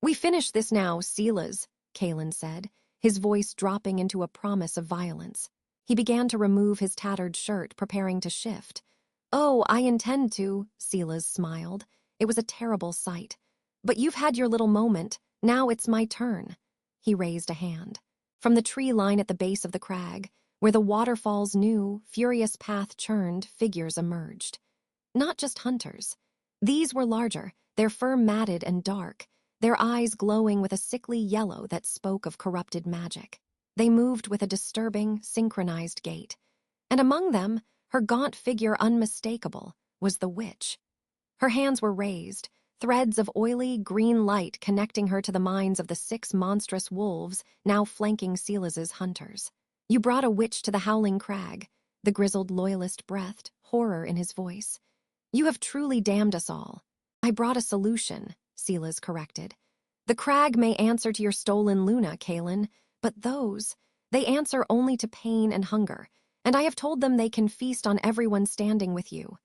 "We finish this now, Silas," Kalen said, his voice dropping into a promise of violence. He began to remove his tattered shirt, preparing to shift. "Oh, I intend to," Silas smiled. It was a terrible sight. "But you've had your little moment. Now it's my turn." He raised a hand. From the tree line at the base of the crag, where the waterfall's new, furious path churned, figures emerged. Not just hunters. These were larger, their fur matted and dark, their eyes glowing with a sickly yellow that spoke of corrupted magic. They moved with a disturbing, synchronized gait. And among them, her gaunt figure unmistakable, was the witch. Her hands were raised, threads of oily, green light connecting her to the minds of the 6 monstrous wolves now flanking Silas's hunters. "You brought a witch to the Howling Crag," the grizzled Loyalist breathed, horror in his voice. "You have truly damned us all." "I brought a solution," Silas corrected. "The crag may answer to your stolen Luna, Kalen, but they answer only to pain and hunger, and I have told them they can feast on everyone standing with you."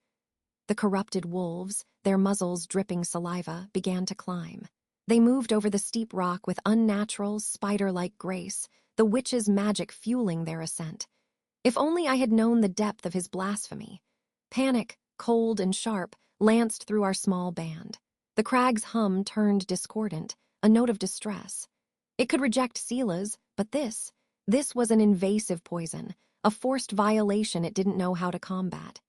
The corrupted wolves, their muzzles dripping saliva, began to climb. They moved over the steep rock with unnatural, spider-like grace, the witch's magic fueling their ascent. If only I had known the depth of his blasphemy. Panic, cold and sharp, lanced through our small band. The crag's hum turned discordant, a note of distress. It could reject Silas, but this was an invasive poison, a forced violation it didn't know how to combat.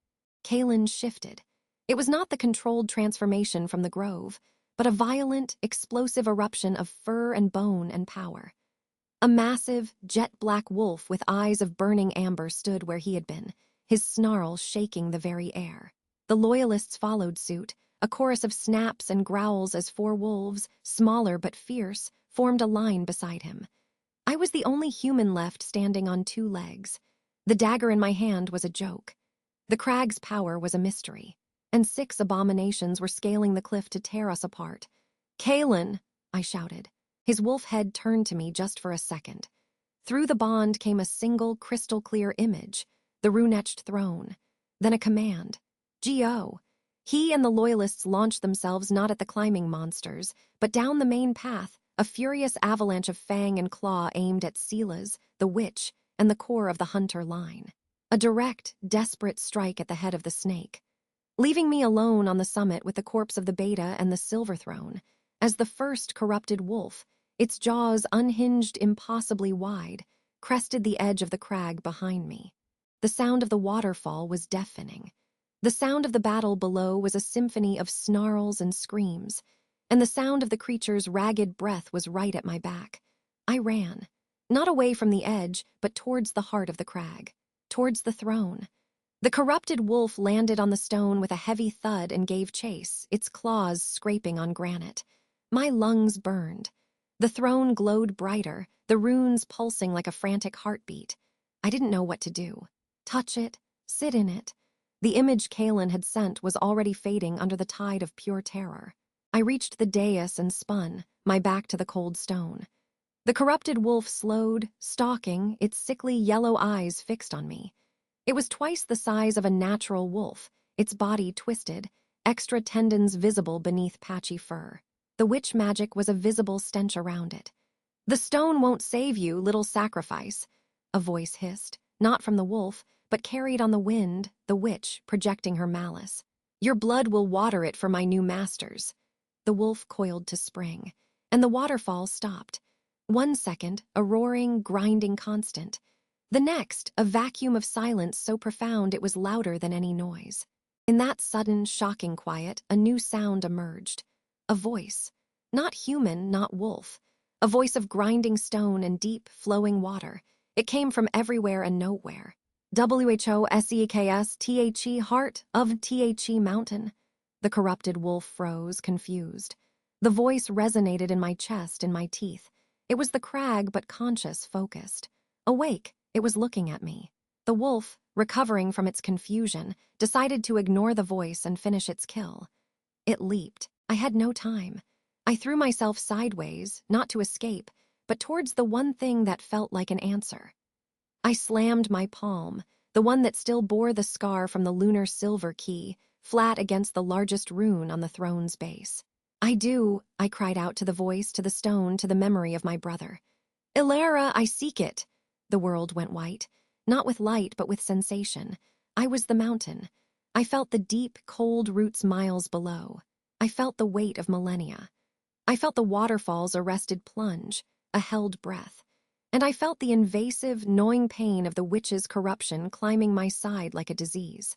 Kalen shifted. It was not the controlled transformation from the grove, but a violent, explosive eruption of fur and bone and power. A massive, jet-black wolf with eyes of burning amber stood where he had been, his snarl shaking the very air. The Loyalists followed suit, a chorus of snaps and growls as 4 wolves, smaller but fierce, formed a line beside him. I was the only human left standing on 2 legs. The dagger in my hand was a joke. The crag's power was a mystery, and 6 abominations were scaling the cliff to tear us apart. "Kalen!" I shouted. His wolf head turned to me just for a second. Through the bond came a single crystal-clear image, the rune-etched throne. Then a command. "Go!" He and the Loyalists launched themselves not at the climbing monsters, but down the main path, a furious avalanche of fang and claw aimed at Silas, the witch, and the core of the hunter line. A direct, desperate strike at the head of the snake. Leaving me alone on the summit with the corpse of the beta and the silver throne, as the first corrupted wolf, its jaws unhinged impossibly wide, crested the edge of the crag behind me. The sound of the waterfall was deafening. The sound of the battle below was a symphony of snarls and screams, and the sound of the creature's ragged breath was right at my back. I ran, not away from the edge, but towards the heart of the crag, towards the throne. The corrupted wolf landed on the stone with a heavy thud and gave chase, its claws scraping on granite. My lungs burned. The throne glowed brighter, the runes pulsing like a frantic heartbeat. I didn't know what to do. touch it, sit in it. The image Kaelin had sent was already fading under the tide of pure terror. I reached the dais and spun, my back to the cold stone. The corrupted wolf slowed, stalking, its sickly yellow eyes fixed on me. It was twice the size of a natural wolf, its body twisted, extra tendons visible beneath patchy fur. The witch magic was a visible stench around it. "The stone won't save you, little sacrifice," a voice hissed, not from the wolf, but carried on the wind, the witch projecting her malice. "Your blood will water it for my new masters." The wolf coiled to spring, and the waterfall stopped. 1 second, a roaring, grinding constant. The next, a vacuum of silence so profound it was louder than any noise. In that sudden, shocking quiet, a new sound emerged. A voice. Not human, not wolf. A voice of grinding stone and deep, flowing water. It came from everywhere and nowhere. WHOSEKS heart of THE mountain. The corrupted wolf froze, confused. The voice resonated in my chest, in my teeth. It was the crag, but conscious, focused. Awake, it was looking at me. The wolf, recovering from its confusion, decided to ignore the voice and finish its kill. It leaped. I had no time. I threw myself sideways, not to escape, but towards the one thing that felt like an answer. I slammed my palm, the one that still bore the scar from the lunar silver key, flat against the largest rune on the throne's base. "I do," I cried out to the voice, to the stone, to the memory of my brother. "Ilara, I seek it." The world went white, not with light but with sensation. I was the mountain. I felt the deep, cold roots miles below. I felt the weight of millennia. I felt the waterfall's arrested plunge, a held breath. And I felt the invasive, gnawing pain of the witch's corruption climbing my side like a disease.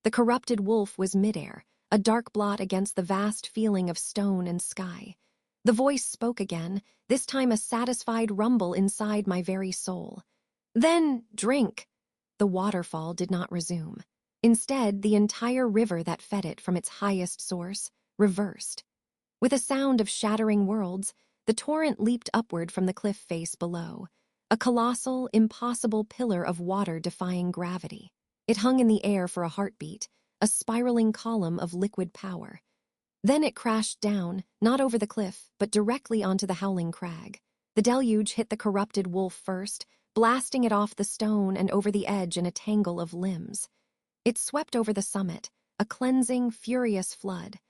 The corrupted wolf was midair, a dark blot against the vast feeling of stone and sky. The voice spoke again, this time a satisfied rumble inside my very soul. "Then drink." The waterfall did not resume. Instead, the entire river that fed it from its highest source reversed. With a sound of shattering worlds, the torrent leaped upward from the cliff face below, a colossal, impossible pillar of water defying gravity. It hung in the air for a heartbeat, a spiraling column of liquid power. Then it crashed down, not over the cliff, but directly onto the howling crag. The deluge hit the corrupted wolf first, blasting it off the stone and over the edge in a tangle of limbs. It swept over the summit, a cleansing, furious flood.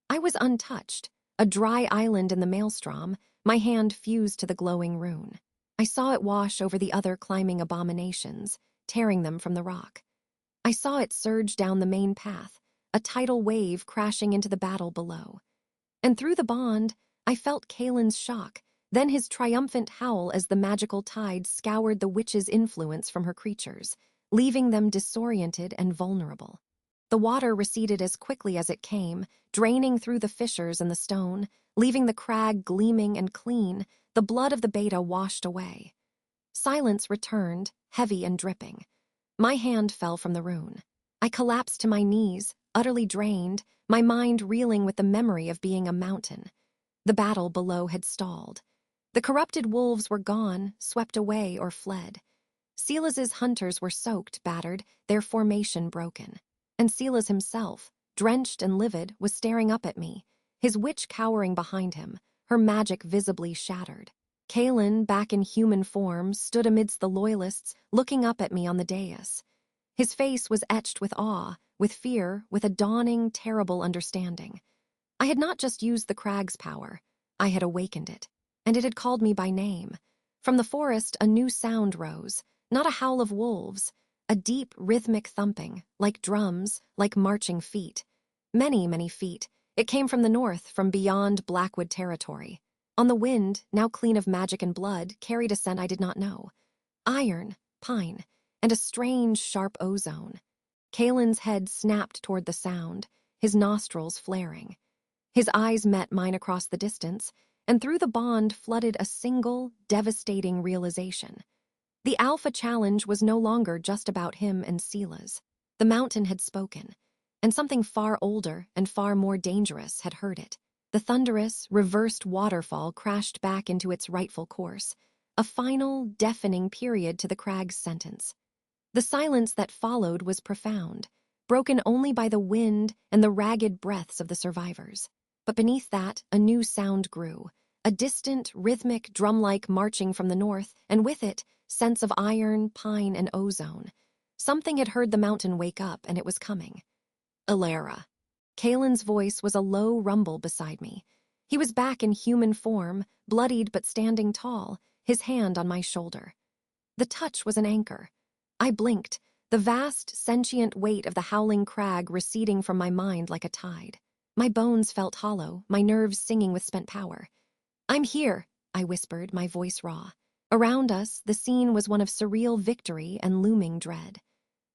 I was untouched, a dry island in the maelstrom, my hand fused to the glowing rune. I saw it wash over the other climbing abominations, tearing them from the rock. I saw it surge down the main path, a tidal wave crashing into the battle below. And through the bond, I felt Kaelin's shock, then his triumphant howl as the magical tide scoured the witch's influence from her creatures, leaving them disoriented and vulnerable. The water receded as quickly as it came, draining through the fissures in the stone, leaving the crag gleaming and clean, the blood of the beta washed away. Silence returned, heavy and dripping. My hand fell from the rune. I collapsed to my knees, utterly drained, my mind reeling with the memory of being a mountain. The battle below had stalled. The corrupted wolves were gone, swept away or fled. Silas's hunters were soaked, battered, their formation broken. And Silas himself, drenched and livid, was staring up at me, his witch cowering behind him, her magic visibly shattered. Kaelin, back in human form, stood amidst the loyalists, looking up at me on the dais. His face was etched with awe, with fear, with a dawning, terrible understanding. I had not just used the crag's power, I had awakened it, and it had called me by name. From the forest, a new sound rose, not a howl of wolves, a deep, rhythmic thumping, like drums, like marching feet. Many, many feet. It came from the north, from beyond Blackwood territory. On the wind, now clean of magic and blood, carried a scent I did not know. Iron, pine, and a strange, sharp ozone. Kaelin's head snapped toward the sound, his nostrils flaring. His eyes met mine across the distance, and through the bond flooded a single, devastating realization. The Alpha Challenge was no longer just about him and Silas. The mountain had spoken, and something far older and far more dangerous had heard it. The thunderous, reversed waterfall crashed back into its rightful course, a final, deafening period to the crag's sentence. The silence that followed was profound, broken only by the wind and the ragged breaths of the survivors. But beneath that, a new sound grew, a distant, rhythmic, drum-like marching from the north, and with it, scents of iron, pine, and ozone. Something had heard the mountain wake up, and it was coming. Alara. Kalen's voice was a low rumble beside me. He was back in human form, bloodied but standing tall, his hand on my shoulder. The touch was an anchor. I blinked, the vast, sentient weight of the howling crag receding from my mind like a tide. My bones felt hollow, my nerves singing with spent power. "I'm here," I whispered, my voice raw. Around us, the scene was one of surreal victory and looming dread.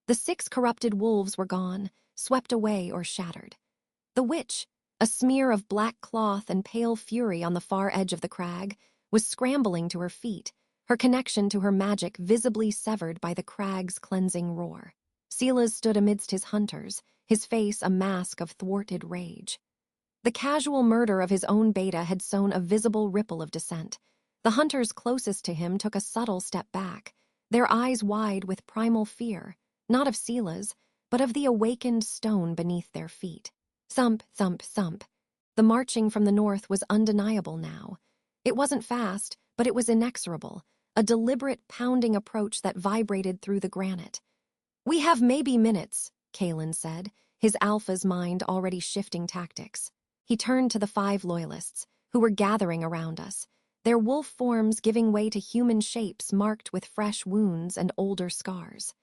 The 6 corrupted wolves were gone, swept away or shattered. The witch, a smear of black cloth and pale fury on the far edge of the crag, was scrambling to her feet, her connection to her magic visibly severed by the crag's cleansing roar. Silas stood amidst his hunters, his face a mask of thwarted rage. The casual murder of his own beta had sown a visible ripple of dissent. The hunters closest to him took a subtle step back, their eyes wide with primal fear, not of Silas, but of the awakened stone beneath their feet. Thump, thump, thump. The marching from the north was undeniable now. It wasn't fast, but it was inexorable, a deliberate pounding approach that vibrated through the granite. "We have maybe minutes," Kalen said, his alpha's mind already shifting tactics. He turned to the 5 loyalists, who were gathering around us, their wolf forms giving way to human shapes marked with fresh wounds and older scars.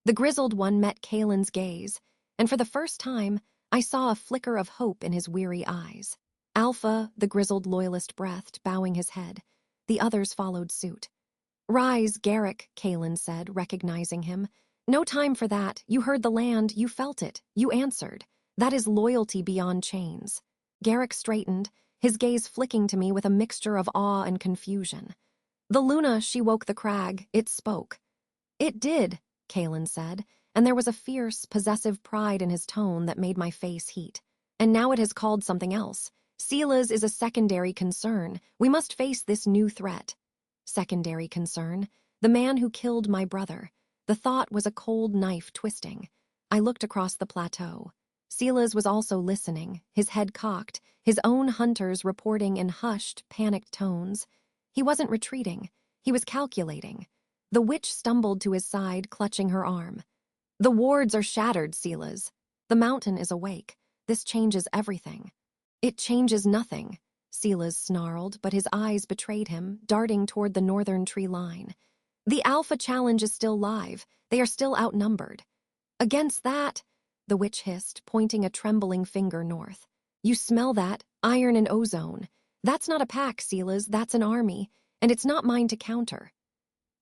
The grizzled one met Kalen's gaze, and for the first time, I saw a flicker of hope in his weary eyes. Alpha, the grizzled loyalist breathed, bowing his head. The others followed suit. "Rise, Garrick," Kalen said, recognizing him. "No time for that. You heard the land, you felt it, you answered. That is loyalty beyond chains." Garrick straightened, his gaze flicking to me with a mixture of awe and confusion. "The Luna, she woke the crag. It spoke." "It did," Kalen said, and there was a fierce, possessive pride in his tone that made my face heat. "And now it has called something else. Silas is a secondary concern. We must face this new threat." Secondary concern. The man who killed my brother. The thought was a cold knife twisting. I looked across the plateau. Silas was also listening, his head cocked, his own hunters reporting in hushed, panicked tones. He wasn't retreating. He was calculating. The witch stumbled to his side, clutching her arm. "The wards are shattered, Silas. The mountain is awake. This changes everything." "It changes nothing," Silas snarled, but his eyes betrayed him, darting toward the northern tree line. "The Alpha challenge is still live. They are still outnumbered." "Against that," the witch hissed, pointing a trembling finger north. "You smell that? Iron and ozone. That's not a pack, Silas, that's an army, and it's not mine to counter."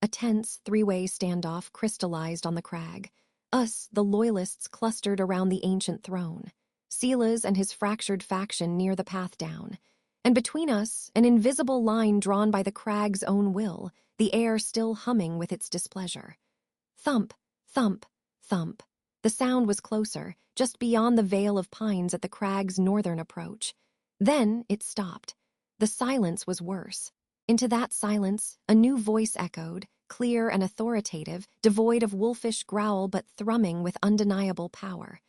A tense, 3-way standoff crystallized on the crag. Us, the loyalists, clustered around the ancient throne. Silas and his fractured faction near the path down. And between us, an invisible line drawn by the crag's own will, the air still humming with its displeasure. Thump, thump, thump. The sound was closer, just beyond the veil of pines at the crag's northern approach. Then it stopped. The silence was worse. Into that silence, a new voice echoed, clear and authoritative, devoid of wolfish growl but thrumming with undeniable power.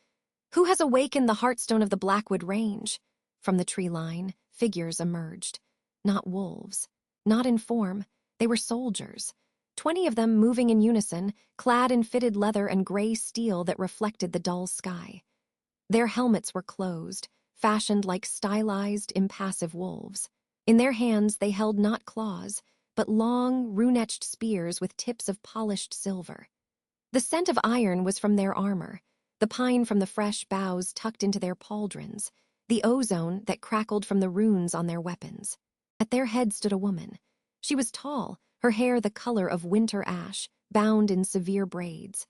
"Who has awakened the heartstone of the Blackwood Range?" From the tree line, figures emerged. Not wolves. Not in form. They were soldiers. 20 of them moving in unison, clad in fitted leather and gray steel that reflected the dull sky. Their helmets were closed, fashioned like stylized, impassive wolves. In their hands they held not claws, but long, rune-etched spears with tips of polished silver. The scent of iron was from their armor, the pine from the fresh boughs tucked into their pauldrons, the ozone that crackled from the runes on their weapons. At their head stood a woman. She was tall, her hair the color of winter ash, bound in severe braids.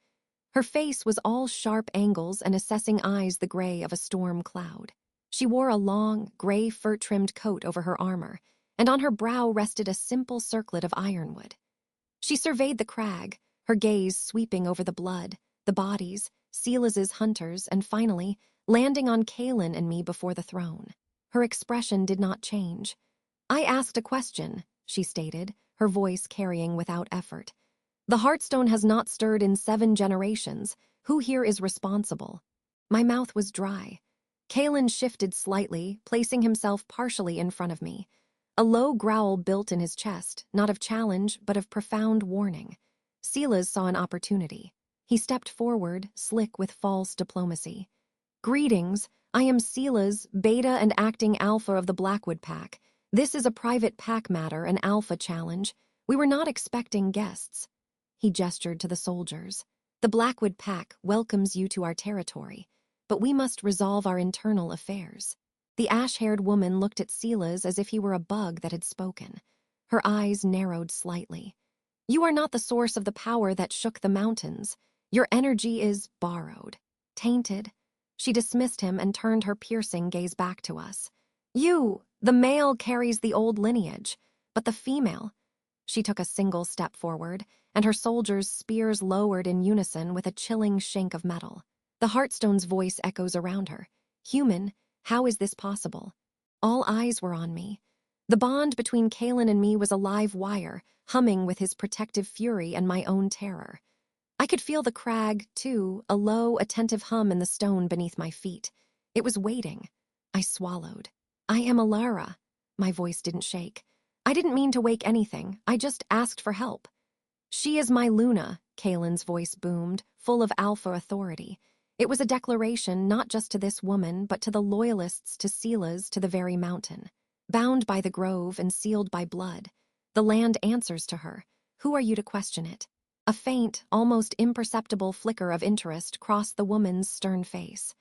Her face was all sharp angles and assessing eyes the gray of a storm cloud. She wore a long, gray fur-trimmed coat over her armor, and on her brow rested a simple circlet of ironwood. She surveyed the crag, her gaze sweeping over the blood, the bodies, Silas's hunters, and finally, landing on Kalen and me before the throne. Her expression did not change. "I asked a question," she stated, her voice carrying without effort. The Heartstone has not stirred in 7 generations. Who here is responsible? My mouth was dry. Kalen shifted slightly, placing himself partially in front of me. A low growl built in his chest, not of challenge, but of profound warning. Silas saw an opportunity. He stepped forward, slick with false diplomacy. Greetings, I am Silas, beta and acting alpha of the Blackwood Pack. This is a private pack matter, an alpha challenge. We were not expecting guests. He gestured to the soldiers. The Blackwood Pack welcomes you to our territory, but we must resolve our internal affairs. The ash-haired woman looked at Silas as if he were a bug that had spoken. Her eyes narrowed slightly. You are not the source of the power that shook the mountains. Your energy is borrowed, tainted. She dismissed him and turned her piercing gaze back to us. You, the male, carries the old lineage, but the female... She took a single step forward, and her soldiers' spears lowered in unison with a chilling shink of metal. The Heartstone's voice echoes around her. Human, how is this possible? All eyes were on me. The bond between Kalen and me was a live wire, humming with his protective fury and my own terror. I could feel the crag, too, a low, attentive hum in the stone beneath my feet. It was waiting. I swallowed. I am Alara. My voice didn't shake. I didn't mean to wake anything. I just asked for help. She is my Luna, Kalen's voice boomed, full of alpha authority. It was a declaration not just to this woman, but to the loyalists, to Silas, to the very mountain. Bound by the grove and sealed by blood. The land answers to her. Who are you to question it? A faint, almost imperceptible flicker of interest crossed the woman's stern face.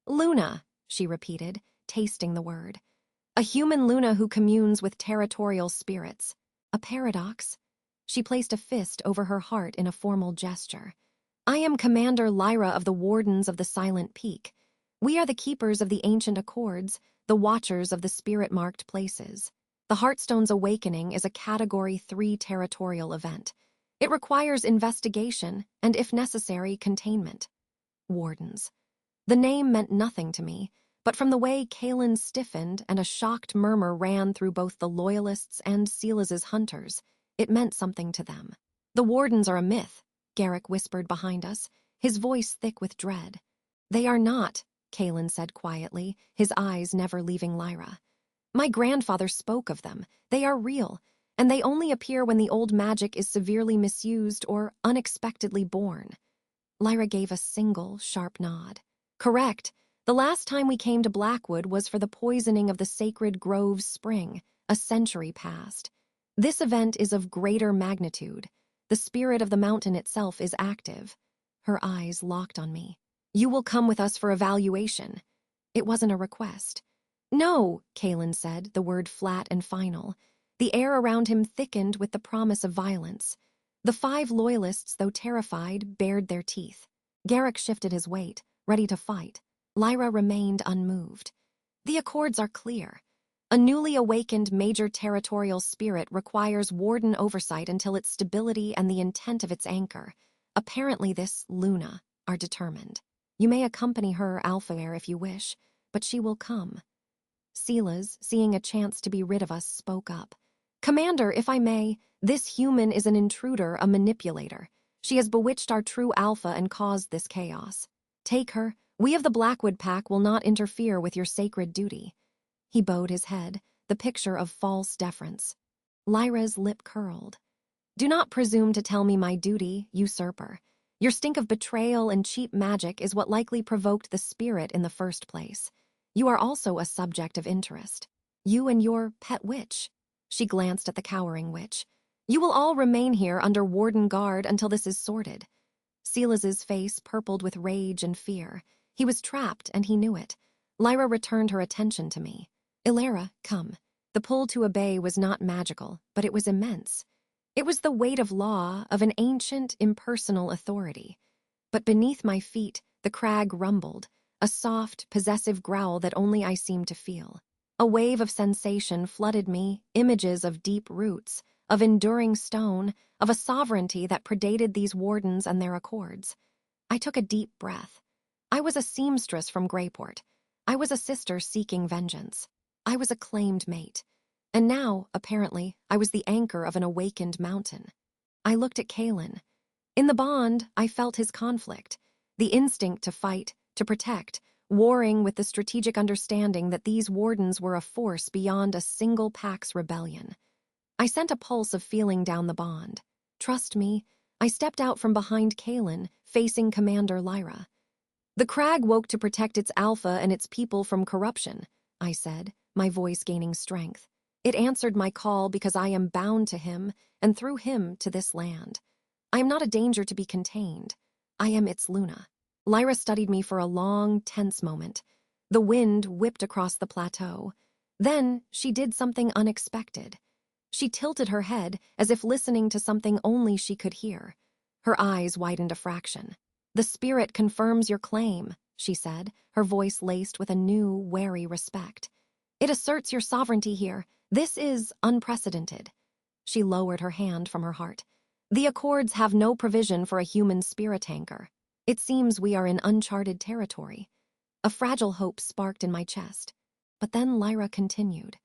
Luna, she repeated, tasting the word. A human Luna who communes with territorial spirits. A paradox? She placed a fist over her heart in a formal gesture. I am Commander Lyra of the Wardens of the Silent Peak. We are the keepers of the ancient accords, the watchers of the spirit-marked places. The Heartstone's awakening is a Category 3 territorial event. It requires investigation and, if necessary, containment. Wardens. The name meant nothing to me, but from the way Kalen stiffened and a shocked murmur ran through both the Loyalists and Silas's hunters, it meant something to them. The Wardens are a myth, Garrick whispered behind us, his voice thick with dread. They are not, Kalen said quietly, his eyes never leaving Lyra. My grandfather spoke of them. They are real, and they only appear when the old magic is severely misused or unexpectedly born. Lyra gave a single, sharp nod. Correct. The last time we came to Blackwood was for the poisoning of the sacred Grove's spring, a century past. This event is of greater magnitude. The spirit of the mountain itself is active. Her eyes locked on me. You will come with us for evaluation. It wasn't a request. No, Kalen said, the word flat and final. The air around him thickened with the promise of violence. The 5 Loyalists, though terrified, bared their teeth. Garrick shifted his weight, ready to fight. Lyra remained unmoved. The accords are clear. A newly awakened major territorial spirit requires warden oversight until its stability and the intent of its anchor, apparently this Luna, are determined. You may accompany her, Alphair, if you wish, but she will come. Silas, seeing a chance to be rid of us, spoke up. Commander, if I may, this human is an intruder, a manipulator. She has bewitched our true Alpha and caused this chaos. Take her. We of the Blackwood Pack will not interfere with your sacred duty. He bowed his head, the picture of false deference. Lyra's lip curled. Do not presume to tell me my duty, usurper. Your stink of betrayal and cheap magic is what likely provoked the spirit in the first place. You are also a subject of interest. You and your pet witch. She glanced at the cowering witch. You will all remain here under warden guard until this is sorted. Silas's face purpled with rage and fear. He was trapped, and he knew it. Lyra returned her attention to me. Ilara, come. The pull to obey was not magical, but it was immense. It was the weight of law, of an ancient, impersonal authority. But beneath my feet, the crag rumbled, a soft, possessive growl that only I seemed to feel. A wave of sensation flooded me, images of deep roots, of enduring stone, of a sovereignty that predated these wardens and their accords. I took a deep breath. I was a seamstress from Greyport. I was a sister seeking vengeance. I was a claimed mate. And now, apparently, I was the anchor of an awakened mountain. I looked at Kalen. In the bond, I felt his conflict, the instinct to fight, to protect, warring with the strategic understanding that these wardens were a force beyond a single pack's rebellion. I sent a pulse of feeling down the bond. Trust me, I stepped out from behind Kaelin, facing Commander Lyra. The crag woke to protect its alpha and its people from corruption, I said, my voice gaining strength. It answered my call because I am bound to him, and through him to this land. I am not a danger to be contained. I am its Luna. Lyra studied me for a long, tense moment. The wind whipped across the plateau. Then she did something unexpected. She tilted her head as if listening to something only she could hear. Her eyes widened a fraction. "The spirit confirms your claim," she said, her voice laced with a new, wary respect. "It asserts your sovereignty here. This is unprecedented." She lowered her hand from her heart. "The Accords have no provision for a human spirit anchor. It seems we are in uncharted territory." A fragile hope sparked in my chest. But then Lyra continued.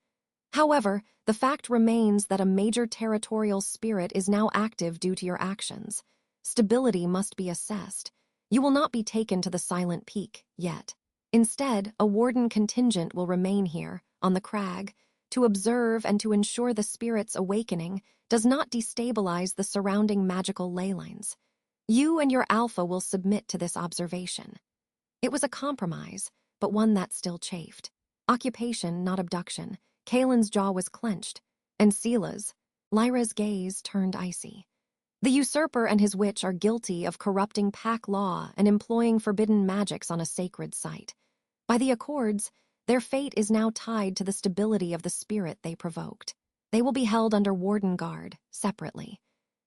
"However, the fact remains that a major territorial spirit is now active due to your actions. Stability must be assessed. You will not be taken to the Silent Peak yet. Instead, a warden contingent will remain here, on the crag, to observe and to ensure the spirit's awakening does not destabilize the surrounding magical ley lines. You and your alpha will submit to this observation." It was a compromise, but one that still chafed. Occupation, not abduction. Kaelin's jaw was clenched, and Lyra's gaze turned icy. "The usurper and his witch are guilty of corrupting pack law and employing forbidden magics on a sacred site. By the Accords, their fate is now tied to the stability of the spirit they provoked. They will be held under warden guard, separately.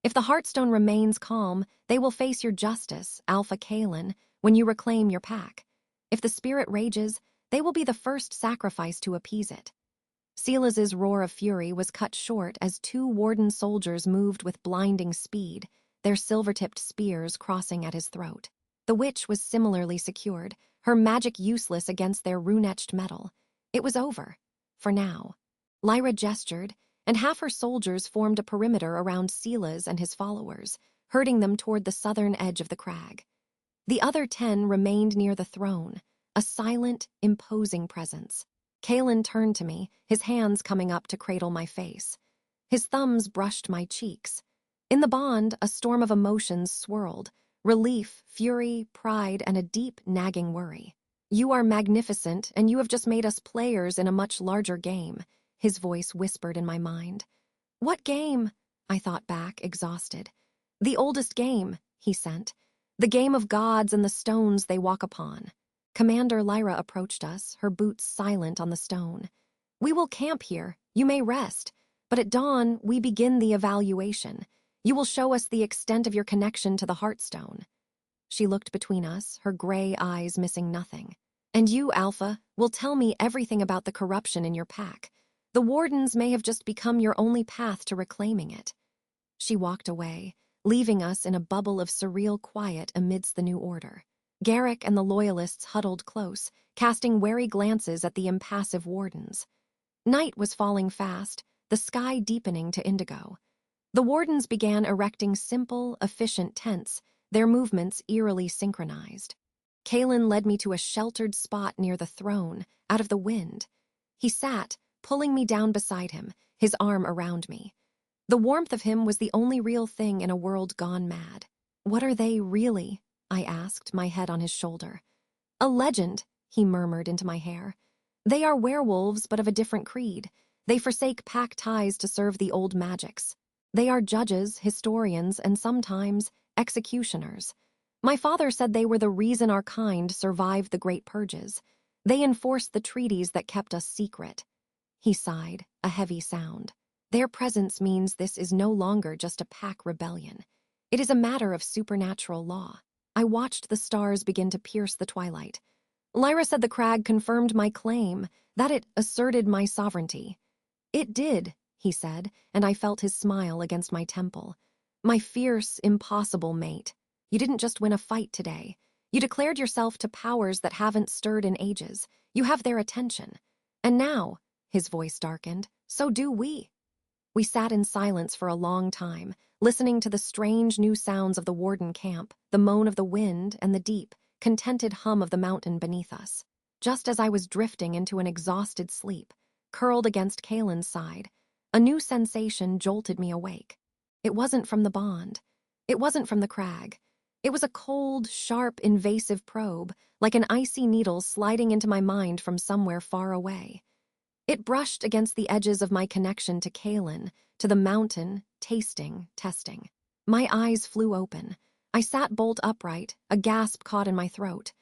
If the Heartstone remains calm, they will face your justice, Alpha Kaelin, when you reclaim your pack. If the spirit rages, they will be the first sacrifice to appease it." Silas's roar of fury was cut short as two warden soldiers moved with blinding speed, their silver-tipped spears crossing at his throat. The witch was similarly secured, her magic useless against their rune-etched metal. It was over. For now. Lyra gestured, and half her soldiers formed a perimeter around Silas and his followers, herding them toward the southern edge of the crag. The other 10 remained near the throne, a silent, imposing presence. Kaelin turned to me, his hands coming up to cradle my face. His thumbs brushed my cheeks. In the bond, a storm of emotions swirled: relief, fury, pride, and a deep, nagging worry. "You are magnificent, and you have just made us players in a much larger game," his voice whispered in my mind. "What game?" I thought back, exhausted. "The oldest game," he sent. "The game of gods and the stones they walk upon." Commander Lyra approached us, her boots silent on the stone. "We will camp here. You may rest. But at dawn, we begin the evaluation. You will show us the extent of your connection to the Heartstone." She looked between us, her gray eyes missing nothing. "And you, Alpha, will tell me everything about the corruption in your pack. The wardens may have just become your only path to reclaiming it." She walked away, leaving us in a bubble of surreal quiet amidst the new order. Garrick and the Loyalists huddled close, casting wary glances at the impassive wardens. Night was falling fast, the sky deepening to indigo. The wardens began erecting simple, efficient tents, their movements eerily synchronized. Kaelin led me to a sheltered spot near the throne, out of the wind. He sat, pulling me down beside him, his arm around me. The warmth of him was the only real thing in a world gone mad. "What are they, really?" I asked, my head on his shoulder. "A legend," he murmured into my hair. "They are werewolves, but of a different creed. They forsake pack ties to serve the old magics. They are judges, historians, and sometimes executioners. My father said they were the reason our kind survived the Great Purges. They enforced the treaties that kept us secret." He sighed, a heavy sound. "Their presence means this is no longer just a pack rebellion. It is a matter of supernatural law." I watched the stars begin to pierce the twilight. Lyra said the crag confirmed my claim, that it asserted my sovereignty. "It did," he said, and I felt his smile against my temple. "My fierce, impossible mate. You didn't just win a fight today. You declared yourself to powers that haven't stirred in ages. You have their attention. And now," his voice darkened, "so do we." We sat in silence for a long time, listening to the strange new sounds of the Warden camp, the moan of the wind, and the deep, contented hum of the mountain beneath us. Just as I was drifting into an exhausted sleep, curled against Kalen's side, a new sensation jolted me awake. It wasn't from the bond. It wasn't from the crag. It was a cold, sharp, invasive probe, like an icy needle sliding into my mind from somewhere far away. It brushed against the edges of my connection to Kalen, to the mountain, tasting, testing. My eyes flew open. I sat bolt upright, a gasp caught in my throat.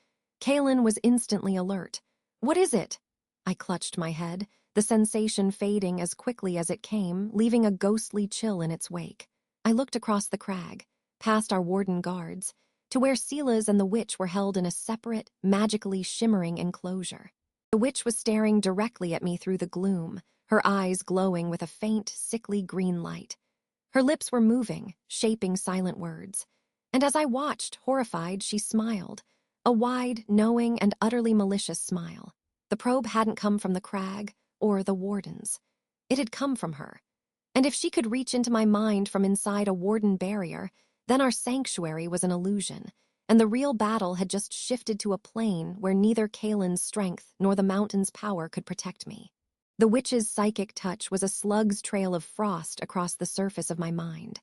Kalen was instantly alert. "What is it?" I clutched my head, the sensation fading as quickly as it came, leaving a ghostly chill in its wake. I looked across the crag, past our Warden guards, to where Silas and the witch were held in a separate, magically shimmering enclosure. The witch was staring directly at me through the gloom, her eyes glowing with a faint, sickly green light. Her lips were moving, shaping silent words. And as I watched, horrified, she smiled, a wide, knowing, and utterly malicious smile. The probe hadn't come from the crag or the wardens. It had come from her. And if she could reach into my mind from inside a Warden barrier, then our sanctuary was an illusion, and the real battle had just shifted to a plane where neither Kalen's strength nor the mountain's power could protect me. The witch's psychic touch was a slug's trail of frost across the surface of my mind.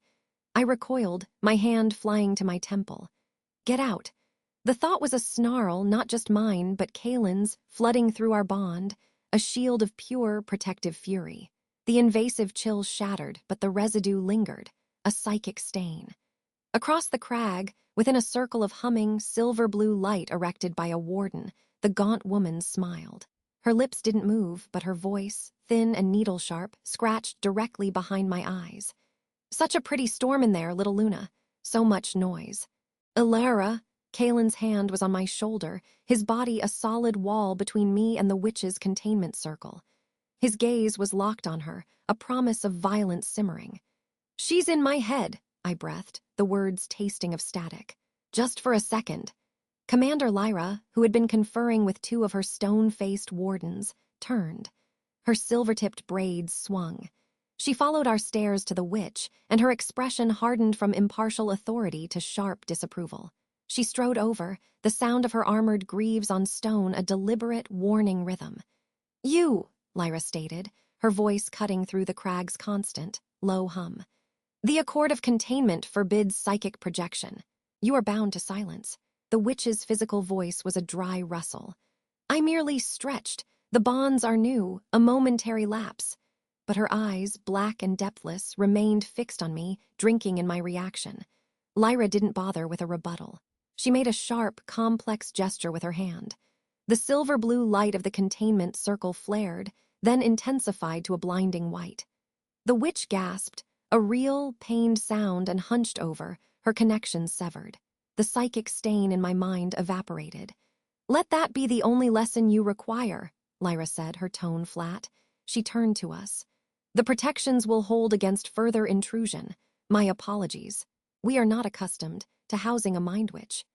I recoiled, my hand flying to my temple. "Get out." The thought was a snarl, not just mine, but Kalen's, flooding through our bond, a shield of pure, protective fury. The invasive chill shattered, but the residue lingered, a psychic stain. Across the crag, within a circle of humming, silver-blue light erected by a warden, the gaunt woman smiled. Her lips didn't move, but her voice, thin and needle-sharp, scratched directly behind my eyes. "Such a pretty storm in there, little Luna. So much noise." "Ilara," Kalen's hand was on my shoulder, his body a solid wall between me and the witch's containment circle. His gaze was locked on her, a promise of violent simmering. "She's in my head," I breathed, the words tasting of static. "Just for a second." Commander Lyra, who had been conferring with two of her stone-faced wardens, turned. Her silver-tipped braids swung. She followed our stares to the witch, and her expression hardened from impartial authority to sharp disapproval. She strode over, the sound of her armored greaves on stone a deliberate, warning rhythm. "You," Lyra stated, her voice cutting through the crag's constant, low hum. "The Accord of Containment forbids psychic projection. You are bound to silence." The witch's physical voice was a dry rustle. "I merely stretched. The bonds are new, a momentary lapse." But her eyes, black and depthless, remained fixed on me, drinking in my reaction. Lyra didn't bother with a rebuttal. She made a sharp, complex gesture with her hand. The silver-blue light of the containment circle flared, then intensified to a blinding white. The witch gasped, a real, pained sound, and hunched over, her connection severed. The psychic stain in my mind evaporated. "Let that be the only lesson you require," Lyra said, her tone flat. She turned to us. "The protections will hold against further intrusion. My apologies. We are not accustomed to housing a mind witch."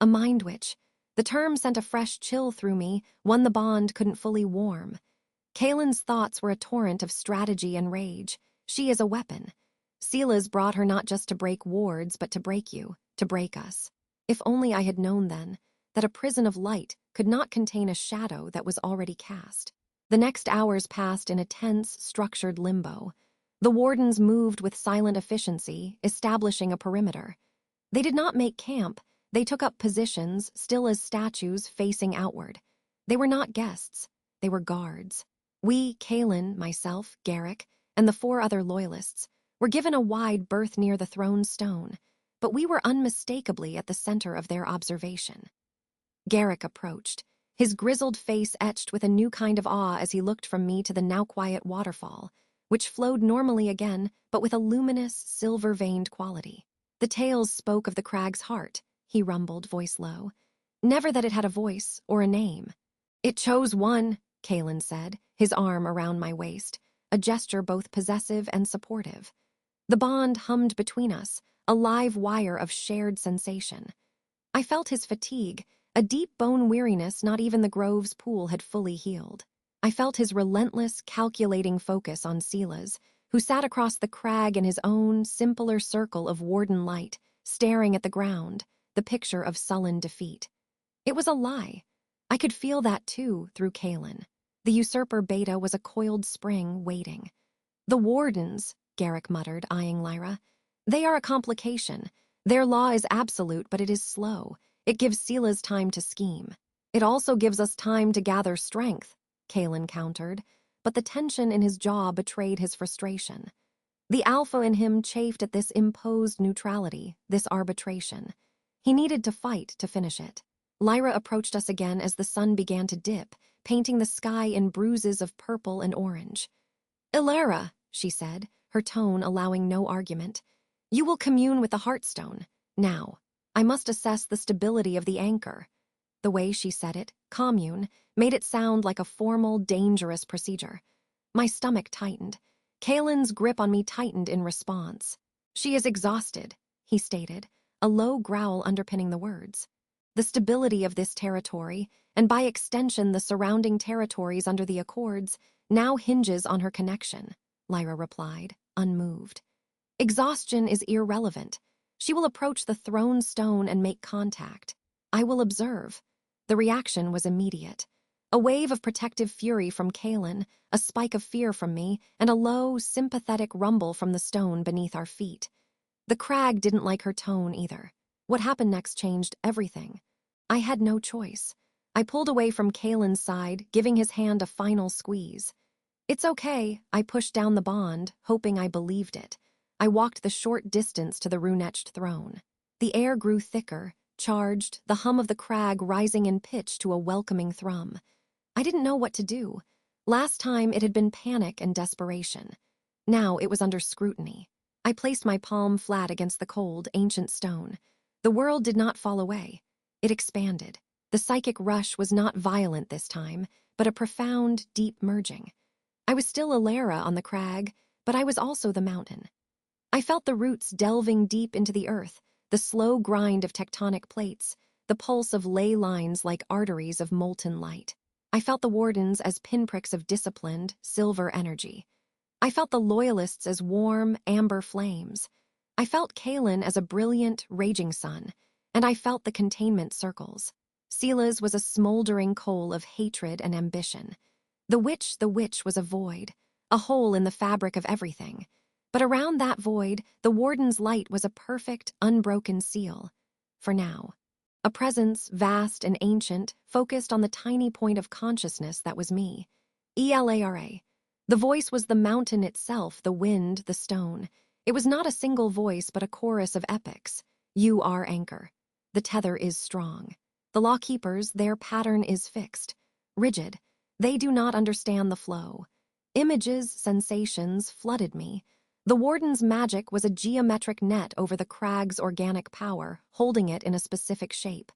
A mind witch. The term sent a fresh chill through me, one the bond couldn't fully warm. Kalen's thoughts were a torrent of strategy and rage. She is a weapon. Silas brought her not just to break wards, but to break you, to break us. If only I had known then that a prison of light could not contain a shadow that was already cast. The next hours passed in a tense, structured limbo. The wardens moved with silent efficiency, establishing a perimeter. They did not make camp. They took up positions, still as statues, facing outward. They were not guests. They were guards. We, Kalen, myself, Garrick, and the 4 other loyalists, were given a wide berth near the throne stone, but we were unmistakably at the center of their observation. Garrick approached, his grizzled face etched with a new kind of awe as he looked from me to the now-quiet waterfall, which flowed normally again, but with a luminous, silver-veined quality. "The tales spoke of the crag's heart," he rumbled, voice low. "Never that it had a voice or a name." "It chose one," Kalen said, his arm around my waist, a gesture both possessive and supportive. The bond hummed between us, a live wire of shared sensation. I felt his fatigue, a deep bone weariness not even the Grove's pool had fully healed. I felt his relentless, calculating focus on Silas, who sat across the crag in his own simpler circle of warden light, staring at the ground, the picture of sullen defeat. It was a lie. I could feel that too through Kalen. The usurper Beta was a coiled spring waiting. The wardens, Garrick muttered, eyeing Lyra. They are a complication. Their law is absolute, but it is slow. It gives Silas time to scheme. It also gives us time to gather strength, Kalen countered, but the tension in his jaw betrayed his frustration. The alpha in him chafed at this imposed neutrality, this arbitration. He needed to fight to finish it. Lyra approached us again as the sun began to dip, painting the sky in bruises of purple and orange. "Ilara," she said, her tone allowing no argument. "You will commune with the Heartstone. Now, I must assess the stability of the anchor." The way she said it, commune, made it sound like a formal, dangerous procedure. My stomach tightened. Kalen's grip on me tightened in response. "She is exhausted," he stated, a low growl underpinning the words. "The stability of this territory, and by extension the surrounding territories under the Accords, now hinges on her connection," Lyra replied, unmoved. "Exhaustion is irrelevant. She will approach the throne stone and make contact. I will observe." The reaction was immediate. A wave of protective fury from Kalen, a spike of fear from me, and a low, sympathetic rumble from the stone beneath our feet. The crag didn't like her tone either. What happened next changed everything. I had no choice. I pulled away from Kalen's side, giving his hand a final squeeze. "It's okay," I pushed down the bond, hoping I believed it. I walked the short distance to the rune-etched throne. The air grew thicker, charged, the hum of the crag rising in pitch to a welcoming thrum. I didn't know what to do. Last time it had been panic and desperation. Now it was under scrutiny. I placed my palm flat against the cold, ancient stone. The world did not fall away. It expanded. The psychic rush was not violent this time, but a profound, deep merging. I was still Ilara on the crag, but I was also the mountain. I felt the roots delving deep into the earth, the slow grind of tectonic plates, the pulse of ley lines like arteries of molten light. I felt the wardens as pinpricks of disciplined, silver energy. I felt the loyalists as warm, amber flames. I felt Kalen as a brilliant, raging sun, and I felt the containment circles. Silas was a smoldering coal of hatred and ambition. The witch was a void, a hole in the fabric of everything. But around that void, the warden's light was a perfect, unbroken seal. For now. A presence, vast and ancient, focused on the tiny point of consciousness that was me. Elara. The voice was the mountain itself, the wind, the stone. It was not a single voice, but a chorus of epics. You are anchor. The tether is strong. The lawkeepers, their pattern is fixed. Rigid. They do not understand the flow. Images, sensations flooded me. The warden's magic was a geometric net over the crag's organic power, holding it in a specific shape,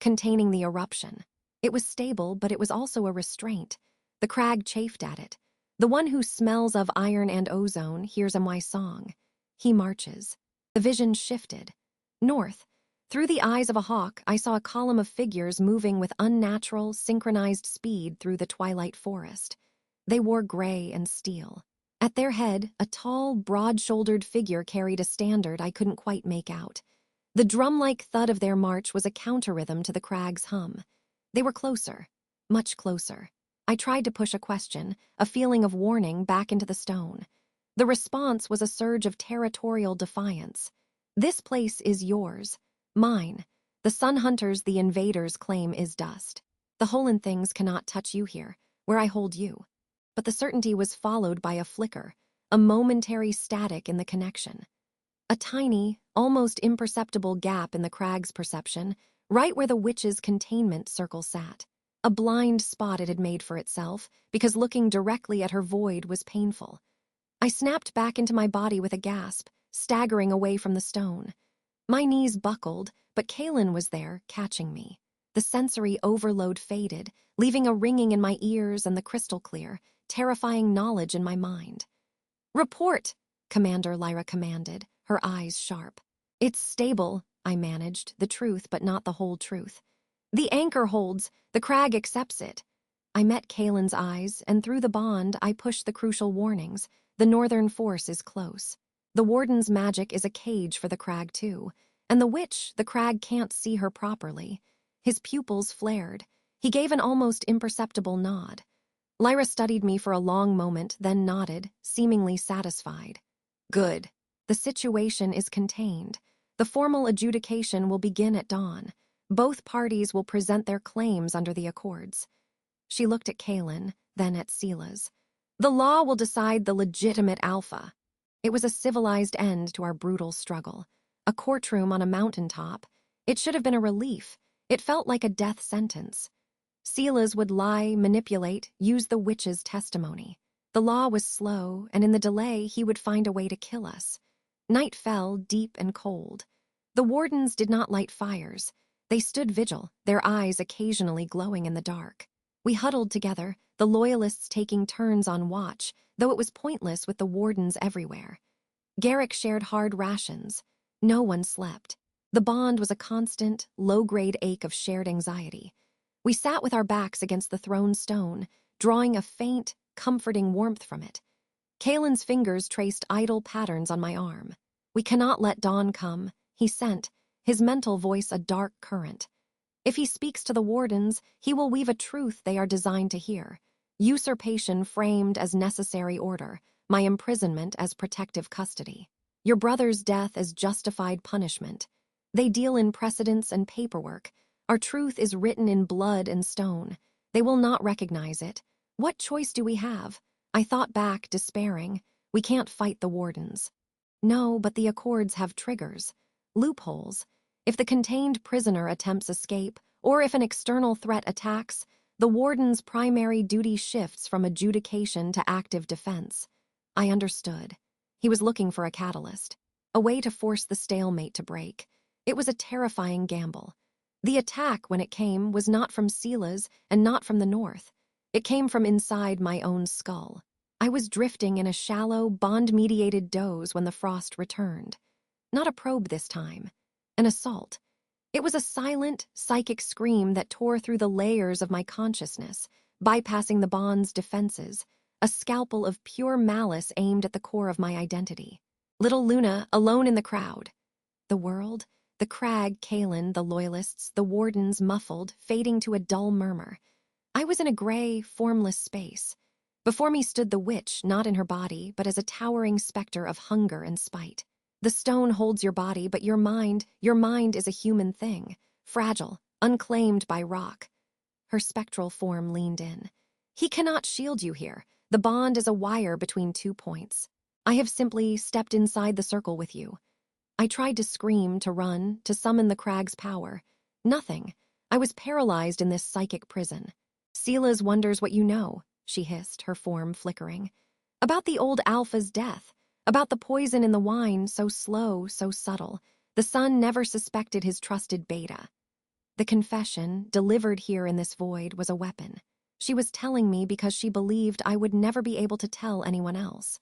containing the eruption. It was stable, but it was also a restraint. The crag chafed at it. The one who smells of iron and ozone hears my song. He marches. The vision shifted. North. Through the eyes of a hawk, I saw a column of figures moving with unnatural, synchronized speed through the twilight forest. They wore gray and steel. At their head, a tall, broad-shouldered figure carried a standard I couldn't quite make out. The drum-like thud of their march was a counter-rhythm to the crag's hum. They were closer, much closer. I tried to push a question, a feeling of warning, back into the stone. The response was a surge of territorial defiance. "This place is yours. Mine. The sun hunters, the invaders claim is dust. The Holen things cannot touch you here, where I hold you." But the certainty was followed by a flicker, a momentary static in the connection. A tiny, almost imperceptible gap in the crag's perception, right where the witch's containment circle sat. A blind spot it had made for itself, because looking directly at her void was painful. I snapped back into my body with a gasp, staggering away from the stone. My knees buckled, but Kalen was there, catching me. The sensory overload faded, leaving a ringing in my ears and the crystal clear, terrifying knowledge in my mind. "Report," Commander Lyra commanded, her eyes sharp. "It's stable," I managed, the truth but not the whole truth. "The anchor holds, the crag accepts it." I met Kalen's eyes, and through the bond I pushed the crucial warnings. The northern force is close. The warden's magic is a cage for the crag too, and the crag can't see her properly. His pupils flared. He gave an almost imperceptible nod. Lyra studied me for a long moment, then nodded, seemingly satisfied. Good. The situation is contained. The formal adjudication will begin at dawn. Both parties will present their claims under the accords. She looked at Kaelin, then at Silas. The law will decide the legitimate alpha. It was a civilized end to our brutal struggle. A courtroom on a mountaintop. It should have been a relief. It felt like a death sentence. Silas would lie, manipulate, use the witch's testimony. The law was slow, and in the delay he would find a way to kill us. Night fell, deep and cold. The wardens did not light fires. They stood vigil, their eyes occasionally glowing in the dark. We huddled together, the loyalists taking turns on watch, though it was pointless with the wardens everywhere. Garrick shared hard rations. No one slept. The bond was a constant, low-grade ache of shared anxiety. We sat with our backs against the thrown stone, drawing a faint, comforting warmth from it. Kaelin's fingers traced idle patterns on my arm. We cannot let dawn come, he sent, his mental voice a dark current. If he speaks to the wardens, he will weave a truth they are designed to hear. Usurpation framed as necessary order, my imprisonment as protective custody. Your brother's death as justified punishment. They deal in precedents and paperwork. Our truth is written in blood and stone. They will not recognize it. What choice do we have? I thought back, despairing. We can't fight the wardens. No, but the accords have triggers. Loopholes. If the contained prisoner attempts escape, or if an external threat attacks, the warden's primary duty shifts from adjudication to active defense. I understood. He was looking for a catalyst, a way to force the stalemate to break. It was a terrifying gamble. The attack, when it came, was not from Silas and not from the north. It came from inside my own skull. I was drifting in a shallow, bond-mediated doze when the frost returned. Not a probe this time. An assault. It was a silent, psychic scream that tore through the layers of my consciousness, bypassing the bond's defenses, a scalpel of pure malice aimed at the core of my identity. Little Luna, alone in the crowd. The world, the crag, Kaelin, the loyalists, the wardens muffled, fading to a dull murmur. I was in a gray, formless space. Before me stood the witch, not in her body, but as a towering specter of hunger and spite. The stone holds your body, but your mind is a human thing, fragile, unclaimed by rock. Her spectral form leaned in. He cannot shield you here. The bond is a wire between 2 points. I have simply stepped inside the circle with you. I tried to scream, to run, to summon the crag's power. Nothing. I was paralyzed in this psychic prison. Silas wonders what you know, she hissed, her form flickering. About the old Alpha's death. About the poison in the wine, so slow, so subtle. The sun never suspected his trusted beta. The confession, delivered here in this void, was a weapon. She was telling me because she believed I would never be able to tell anyone else.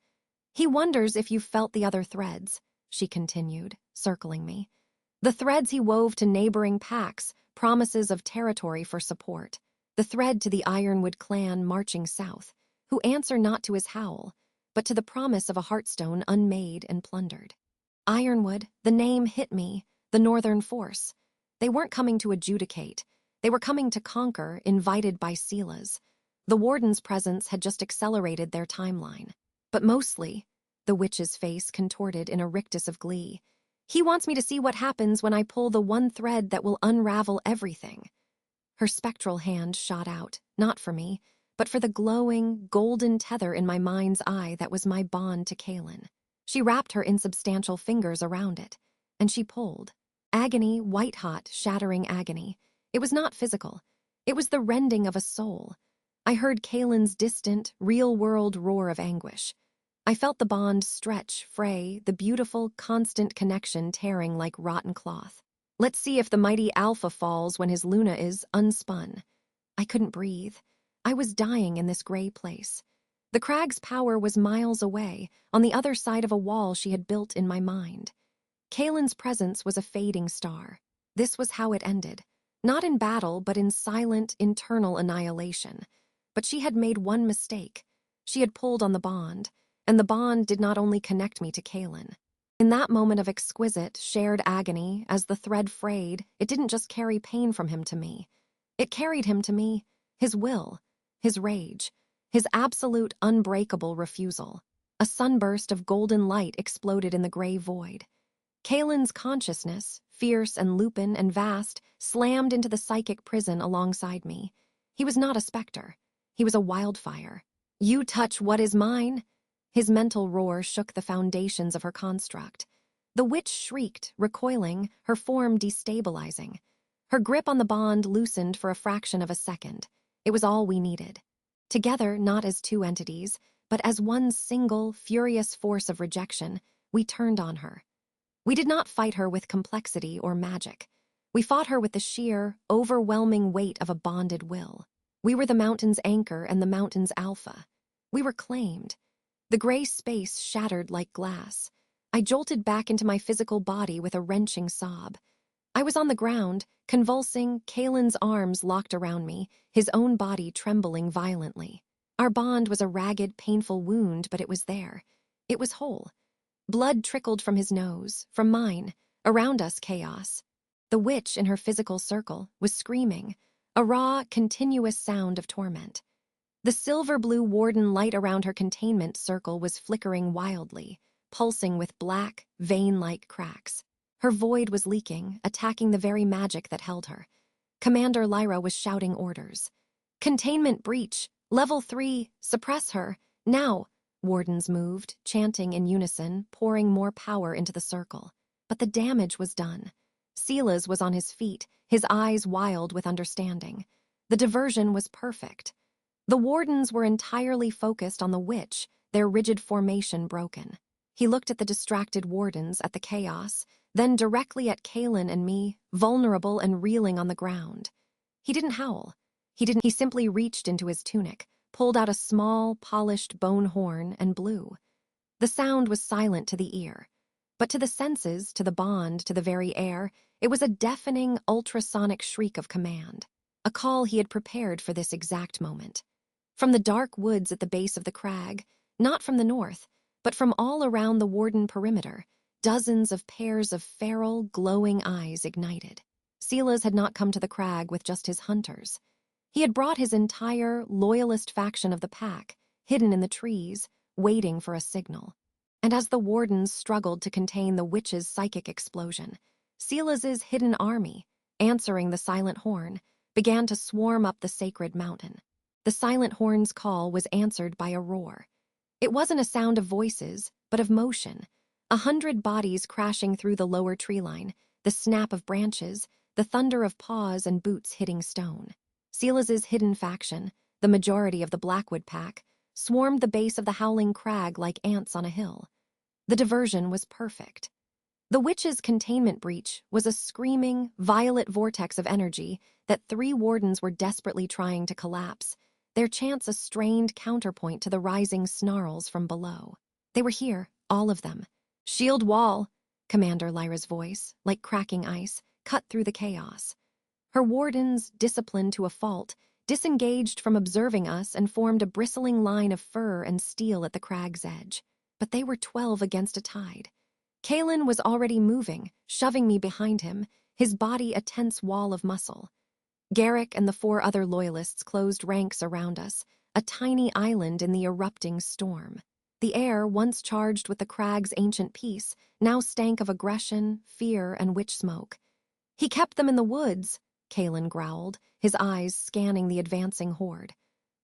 He wonders if you felt the other threads, she continued, circling me. The threads he wove to neighboring packs, promises of territory for support. The thread to the Ironwood clan marching south, who answer not to his howl, but to the promise of a heartstone unmade and plundered. Ironwood, the name hit me, the northern force. They weren't coming to adjudicate. They were coming to conquer, invited by Silas. The warden's presence had just accelerated their timeline. But mostly, the witch's face contorted in a rictus of glee. He wants me to see what happens when I pull the one thread that will unravel everything. Her spectral hand shot out, not for me, but for the glowing, golden tether in my mind's eye that was my bond to Kaelin. She wrapped her insubstantial fingers around it, and she pulled. Agony, white-hot, shattering agony. It was not physical. It was the rending of a soul. I heard Kaelin's distant, real-world roar of anguish. I felt the bond stretch, fray, the beautiful, constant connection tearing like rotten cloth. Let's see if the mighty Alpha falls when his Luna is unspun. I couldn't breathe. I was dying in this gray place. The crag's power was miles away, on the other side of a wall she had built in my mind. Kaelin's presence was a fading star. This was how it ended. Not in battle, but in silent, internal annihilation. But she had made one mistake. She had pulled on the bond, and the bond did not only connect me to Kaelin. In that moment of exquisite, shared agony, as the thread frayed, it didn't just carry pain from him to me. It carried him to me, his will, his rage, his absolute, unbreakable refusal. A sunburst of golden light exploded in the gray void. Kaelin's consciousness, fierce and lupin and vast, slammed into the psychic prison alongside me. He was not a specter. He was a wildfire. "You touch what is mine!" His mental roar shook the foundations of her construct. The witch shrieked, recoiling, her form destabilizing. Her grip on the bond loosened for a fraction of a second. It was all we needed. Together, not as two entities, but as one single, furious force of rejection, we turned on her. We did not fight her with complexity or magic. We fought her with the sheer, overwhelming weight of a bonded will. We were the mountain's anchor and the mountain's alpha. We were claimed. The gray space shattered like glass. I jolted back into my physical body with a wrenching sob. I was on the ground, convulsing, Kaelin's arms locked around me, his own body trembling violently. Our bond was a ragged, painful wound, but it was there. It was whole. Blood trickled from his nose, from mine, around us chaos. The witch in her physical circle was screaming, a raw, continuous sound of torment. The silver-blue warden light around her containment circle was flickering wildly, pulsing with black, vein-like cracks. Her void was leaking, attacking the very magic that held her. Commander Lyra was shouting orders. "Containment breach! Level 3! Suppress her! Now!" Wardens moved, chanting in unison, pouring more power into the circle. But the damage was done. Silas was on his feet, his eyes wild with understanding. The diversion was perfect. The wardens were entirely focused on the witch, their rigid formation broken. He looked at the distracted wardens, at the chaos, then directly at Kaelin and me, vulnerable and reeling on the ground. He didn't howl. He simply reached into his tunic, pulled out a small, polished bone horn, and blew. The sound was silent to the ear. But to the senses, to the bond, to the very air, it was a deafening, ultrasonic shriek of command. A call he had prepared for this exact moment. From the dark woods at the base of the crag, not from the north, but from all around the warden perimeter, dozens of pairs of feral, glowing eyes ignited. Silas had not come to the crag with just his hunters. He had brought his entire, loyalist faction of the pack, hidden in the trees, waiting for a signal. And as the wardens struggled to contain the witch's psychic explosion, Silas's hidden army, answering the silent horn, began to swarm up the sacred mountain. The silent horn's call was answered by a roar. It wasn't a sound of voices, but of motion. 100 bodies crashing through the lower tree line, the snap of branches, the thunder of paws and boots hitting stone. Silas's hidden faction, the majority of the Blackwood pack, swarmed the base of the howling crag like ants on a hill. The diversion was perfect. The witch's containment breach was a screaming, violet vortex of energy that 3 wardens were desperately trying to collapse, their chants a strained counterpoint to the rising snarls from below. They were here, all of them. "Shield wall," Commander Lyra's voice, like cracking ice, cut through the chaos. Her wardens, disciplined to a fault, disengaged from observing us and formed a bristling line of fur and steel at the crag's edge. But they were 12 against a tide. Kaelin was already moving, shoving me behind him, his body a tense wall of muscle. Garrick and the 4 other loyalists closed ranks around us, a tiny island in the erupting storm. The air, once charged with the crag's ancient peace, now stank of aggression, fear, and witch smoke. "He kept them in the woods," Kaelin growled, his eyes scanning the advancing horde.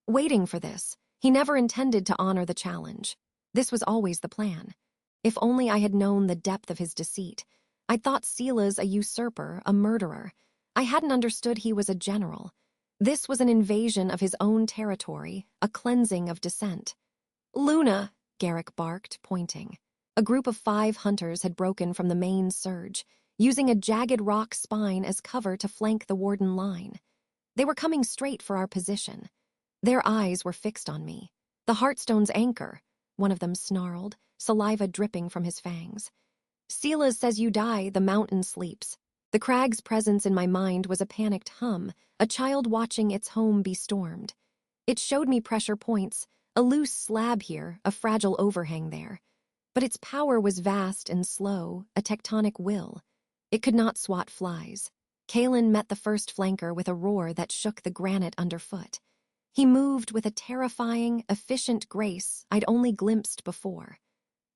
Waiting for this, he never intended to honor the challenge. This was always the plan. If only I had known the depth of his deceit. I'd thought Silas a usurper, a murderer. I hadn't understood he was a general. This was an invasion of his own territory, a cleansing of dissent. "Luna," Garrick barked, pointing. A group of 5 hunters had broken from the main surge, using a jagged rock spine as cover to flank the warden line. They were coming straight for our position. Their eyes were fixed on me. "The Heartstone's anchor," one of them snarled, saliva dripping from his fangs. "Silas says you die, the mountain sleeps." The crag's presence in my mind was a panicked hum, a child watching its home be stormed. It showed me pressure points, A loose slab here, a fragile overhang there. But its power was vast and slow, a tectonic will. It could not swat flies. Kalen met the first flanker with a roar that shook the granite underfoot. He moved with a terrifying, efficient grace I'd only glimpsed before.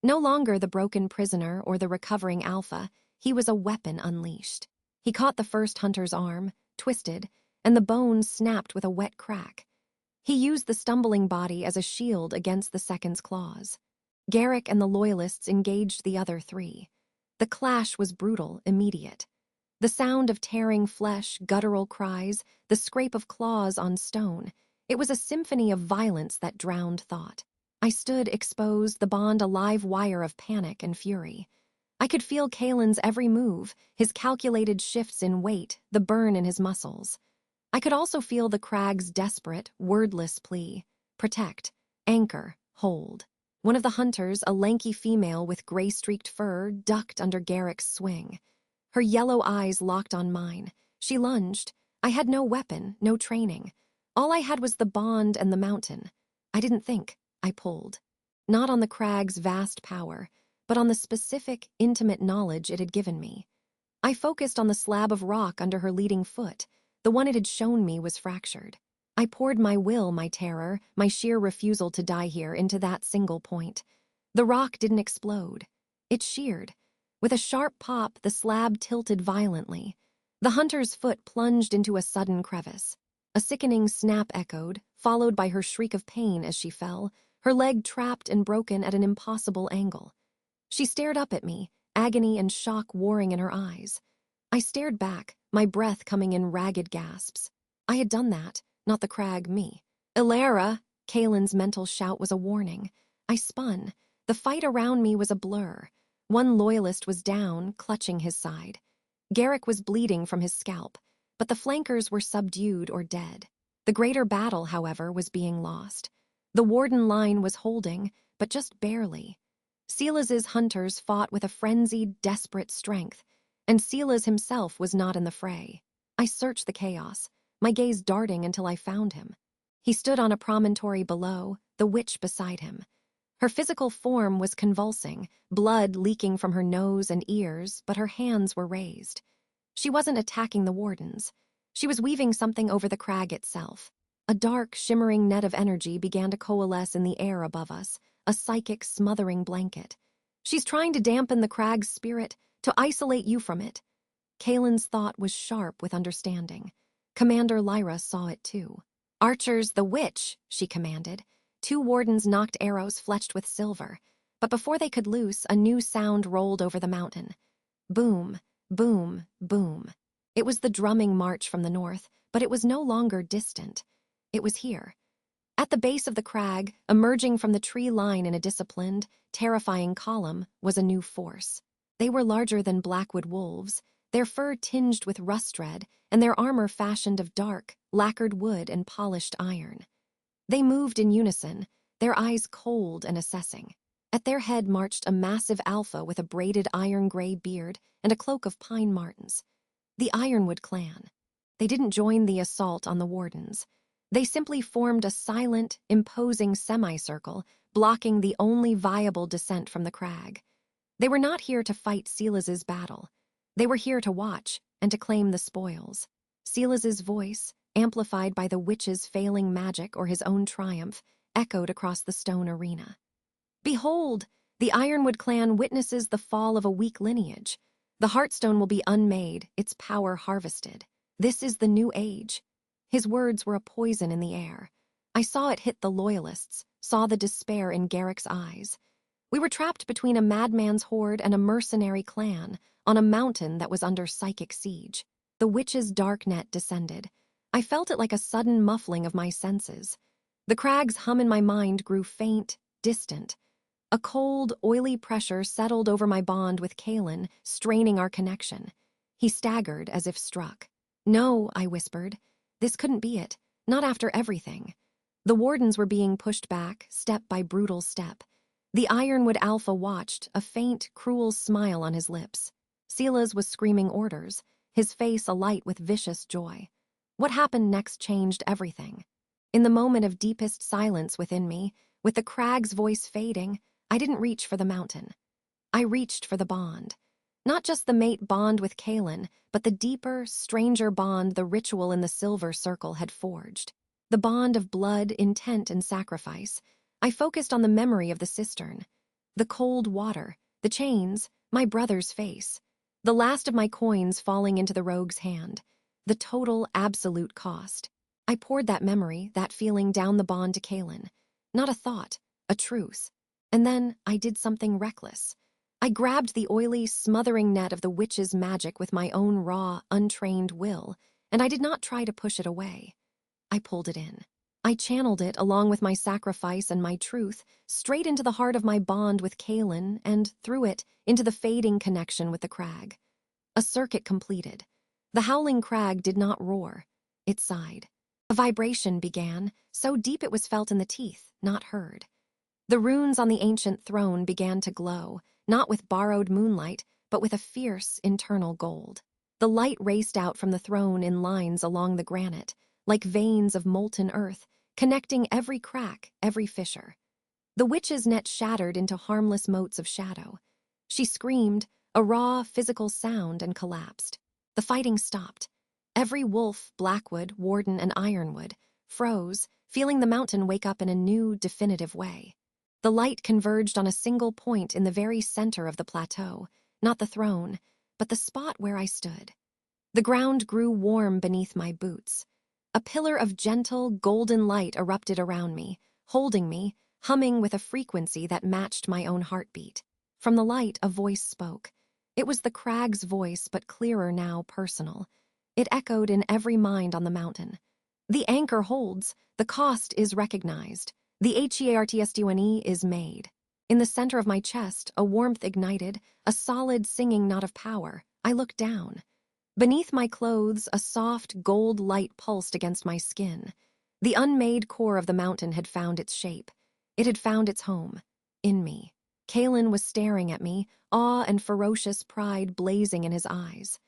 No longer the broken prisoner or the recovering alpha, he was a weapon unleashed. He caught the first hunter's arm, twisted, and the bone snapped with a wet crack. He used the stumbling body as a shield against the second's claws. Garrick and the Loyalists engaged the other three. The clash was brutal, immediate. The sound of tearing flesh, guttural cries, the scrape of claws on stone. It was a symphony of violence that drowned thought. I stood exposed, the bond a live wire of panic and fury. I could feel Kalen's every move, his calculated shifts in weight, the burn in his muscles. I could also feel the crag's desperate, wordless plea. Protect, anchor, hold. One of the hunters, a lanky female with gray-streaked fur, ducked under Garrick's swing. Her yellow eyes locked on mine. She lunged. I had no weapon, no training. All I had was the bond and the mountain. I didn't think. I pulled. Not on the crag's vast power, but on the specific, intimate knowledge it had given me. I focused on the slab of rock under her leading foot. The one it had shown me was fractured. I poured my will, my terror, my sheer refusal to die here into that single point. The rock didn't explode. It sheared. With a sharp pop, the slab tilted violently. The hunter's foot plunged into a sudden crevice. A sickening snap echoed, followed by her shriek of pain as she fell, her leg trapped and broken at an impossible angle. She stared up at me, agony and shock warring in her eyes. I stared back, my breath coming in ragged gasps. I had done that, not the crag, me. Ilara! Kalen's mental shout was a warning. I spun. The fight around me was a blur. One Loyalist was down, clutching his side. Garrick was bleeding from his scalp, but the flankers were subdued or dead. The greater battle, however, was being lost. The Warden line was holding, but just barely. Silas's hunters fought with a frenzied, desperate strength, and Silas himself was not in the fray. I searched the chaos, my gaze darting until I found him. He stood on a promontory below, the witch beside him. Her physical form was convulsing, blood leaking from her nose and ears, but her hands were raised. She wasn't attacking the wardens. She was weaving something over the crag itself. A dark, shimmering net of energy began to coalesce in the air above us, a psychic, smothering blanket. She's trying to dampen the crag's spirit, to isolate you from it. Kalen's thought was sharp with understanding. Commander Lyra saw it too. Archers, the witch, she commanded. 2 wardens knocked arrows fletched with silver, but before they could loose, a new sound rolled over the mountain. Boom, boom, boom. It was the drumming march from the north, but it was no longer distant. It was here. At the base of the crag, emerging from the tree line in a disciplined, terrifying column, was a new force. They were larger than Blackwood wolves, their fur tinged with rust red, and their armor fashioned of dark, lacquered wood and polished iron. They moved in unison, their eyes cold and assessing. At their head marched a massive alpha with a braided iron-gray beard and a cloak of pine martens. The Ironwood clan. They didn't join the assault on the wardens. They simply formed a silent, imposing semicircle, blocking the only viable descent from the crag. They were not here to fight Silas's battle. They were here to watch and to claim the spoils. Silas's voice, amplified by the witch's failing magic or his own triumph, echoed across the stone arena. Behold, the Ironwood clan witnesses the fall of a weak lineage. The Heartstone will be unmade, its power harvested. This is the new age. His words were a poison in the air. I saw it hit the Loyalists, saw the despair in Garrick's eyes. We were trapped between a madman's horde and a mercenary clan, on a mountain that was under psychic siege. The witch's dark net descended. I felt it like a sudden muffling of my senses. The crag's hum in my mind grew faint, distant. A cold, oily pressure settled over my bond with Kalen, straining our connection. He staggered as if struck. No, I whispered. This couldn't be it, not after everything. The wardens were being pushed back, step by brutal step. The Ironwood Alpha watched, a faint, cruel smile on his lips. Silas was screaming orders, his face alight with vicious joy. What happened next changed everything. In the moment of deepest silence within me, With the crag's voice fading, I didn't reach for the mountain. I reached for the bond. Not just the mate bond with Kaelin, but the deeper, stranger bond the ritual in the silver circle had forged. The bond of blood, intent, and sacrifice. I focused on the memory of the cistern. The cold water, the chains, my brother's face. The last of my coins falling into the rogue's hand. The total, absolute cost. I poured that memory, that feeling down the bond to Kaelin. Not a thought, a truth. And then I did something reckless. I grabbed the oily, smothering net of the witch's magic with my own raw, untrained will, and I did not try to push it away. I pulled it in. I channeled it, along with my sacrifice and my truth, straight into the heart of my bond with Kaelin and, through it, into the fading connection with the crag. A circuit completed. The howling crag did not roar. It sighed. A vibration began, so deep it was felt in the teeth, not heard. The runes on the ancient throne began to glow, not with borrowed moonlight, but with a fierce internal gold. The light raced out from the throne in lines along the granite, like veins of molten earth, connecting every crack, every fissure. The witch's net shattered into harmless motes of shadow. She screamed, a raw, physical sound, and collapsed. The fighting stopped. Every wolf, Blackwood, Warden, and Ironwood froze, feeling the mountain wake up in a new, definitive way. The light converged on a single point in the very center of the plateau, not the throne, but the spot where I stood. The ground grew warm beneath my boots. A pillar of gentle, golden light erupted around me, holding me, humming with a frequency that matched my own heartbeat. From the light, a voice spoke. It was the crag's voice, but clearer now, personal. It echoed in every mind on the mountain. The anchor holds, the cost is recognized. The HEARTSDUNE is made. In the center of my chest, a warmth ignited, a solid singing knot of power. I looked down. Beneath my clothes, a soft, gold light pulsed against my skin. The unmade core of the mountain had found its shape. It had found its home. In me. Kaelin was staring at me, awe and ferocious pride blazing in his eyes.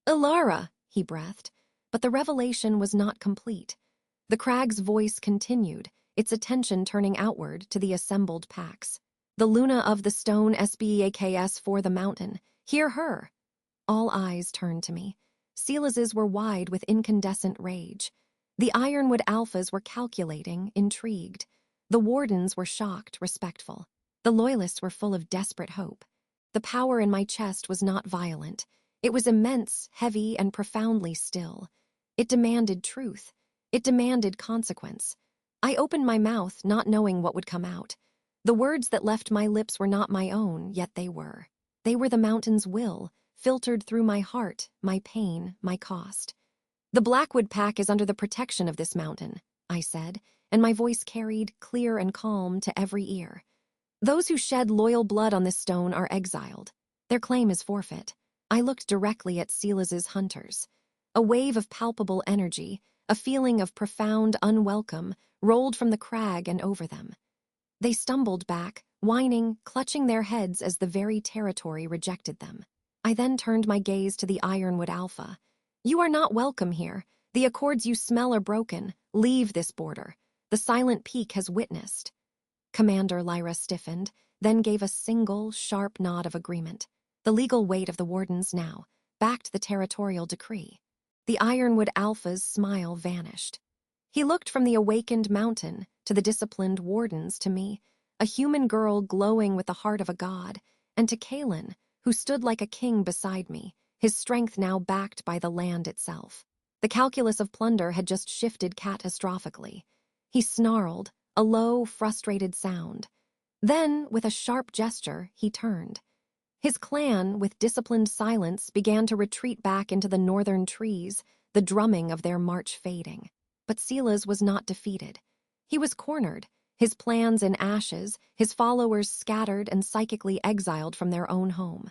"Ilara," he breathed. But the revelation was not complete. The crag's voice continued, its attention turning outward to the assembled packs. "The Luna of the Stone SBEAKS for the mountain. Hear her." All eyes turned to me. Silas's were wide with incandescent rage. The Ironwood Alphas were calculating, intrigued. The Wardens were shocked, respectful. The Loyalists were full of desperate hope. The power in my chest was not violent. It was immense, heavy, and profoundly still. It demanded truth. It demanded consequence. I opened my mouth, not knowing what would come out. The words that left my lips were not my own, yet they were. They were the mountain's will, filtered through my heart, my pain, my cost. "The Blackwood Pack is under the protection of this mountain," I said, and my voice carried, clear and calm, to every ear. "Those who shed loyal blood on this stone are exiled. Their claim is forfeit." I looked directly at Silas's hunters. A wave of palpable energy, a feeling of profound unwelcome, rolled from the crag and over them. They stumbled back, whining, clutching their heads as the very territory rejected them. I then turned my gaze to the Ironwood Alpha. "You are not welcome here. The accords you smell are broken. Leave this border. The Silent Peak has witnessed." Commander Lyra stiffened, then gave a single, sharp nod of agreement. The legal weight of the Wardens now backed the territorial decree. The Ironwood Alpha's smile vanished. He looked from the awakened mountain to the disciplined Wardens to me, a human girl glowing with the heart of a god, and to Kaelin, who stood like a king beside me, his strength now backed by the land itself. The calculus of plunder had just shifted catastrophically. He snarled, a low, frustrated sound. Then, with a sharp gesture, he turned. His clan, with disciplined silence, began to retreat back into the northern trees, the drumming of their march fading. But Silas was not defeated. He was cornered, his plans in ashes, his followers scattered and psychically exiled from their own home.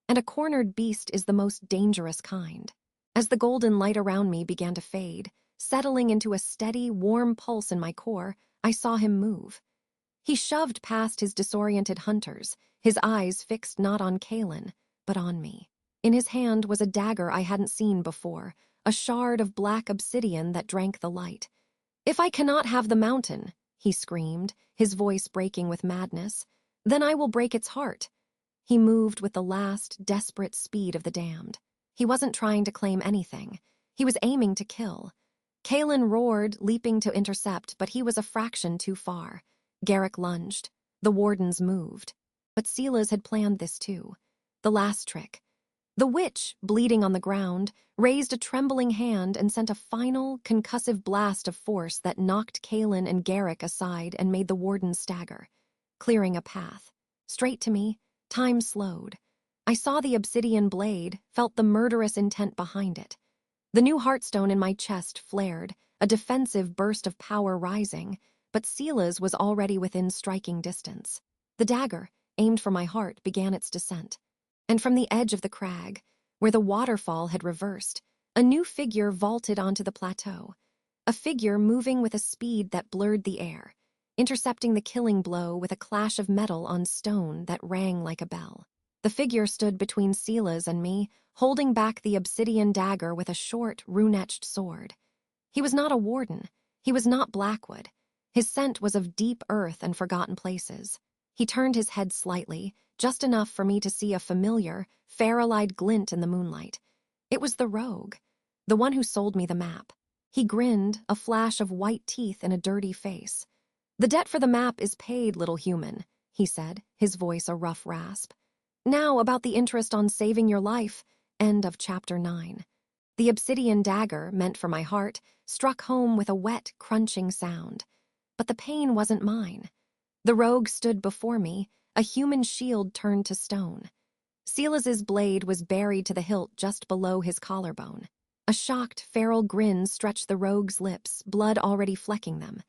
And a cornered beast is the most dangerous kind. As the golden light around me began to fade, settling into a steady, warm pulse in my core, I saw him move. He shoved past his disoriented hunters, his eyes fixed not on Kaelin, but on me. In his hand was a dagger I hadn't seen before, a shard of black obsidian that drank the light. "If I cannot have the mountain," he screamed, his voice breaking with madness. Then I will break its heart. He moved with the last, desperate speed of the damned. He wasn't trying to claim anything. He was aiming to kill. Kalen roared, leaping to intercept, but he was a fraction too far. Garrick lunged. The wardens moved. But Silas had planned this too. The last trick. The witch, bleeding on the ground, raised a trembling hand and sent a final, concussive blast of force that knocked Kalen and Garrick aside and made the wardens stagger, clearing a path. Straight to me, time slowed. I saw the obsidian blade, felt the murderous intent behind it. The new heartstone in my chest flared, a defensive burst of power rising, but Silas was already within striking distance. The dagger, aimed for my heart, began its descent. And from the edge of the crag, where the waterfall had reversed, a new figure vaulted onto the plateau. A figure moving with a speed that blurred the air, intercepting the killing blow with a clash of metal on stone that rang like a bell. The figure stood between Silas and me, holding back the obsidian dagger with a short, rune-etched sword. He was not a warden. He was not Blackwood. His scent was of deep earth and forgotten places. He turned his head slightly, just enough for me to see a familiar, fair-eyed glint in the moonlight. It was the rogue, the one who sold me the map. He grinned, a flash of white teeth in a dirty face. "The debt for the map is paid, little human," he said, his voice a rough rasp. "Now about the interest on saving your life." End of chapter 9. The obsidian dagger, meant for my heart, struck home with a wet, crunching sound. But the pain wasn't mine. The rogue stood before me, a human shield turned to stone. Silas's blade was buried to the hilt just below his collarbone. A shocked, feral grin stretched the rogue's lips, blood already flecking them.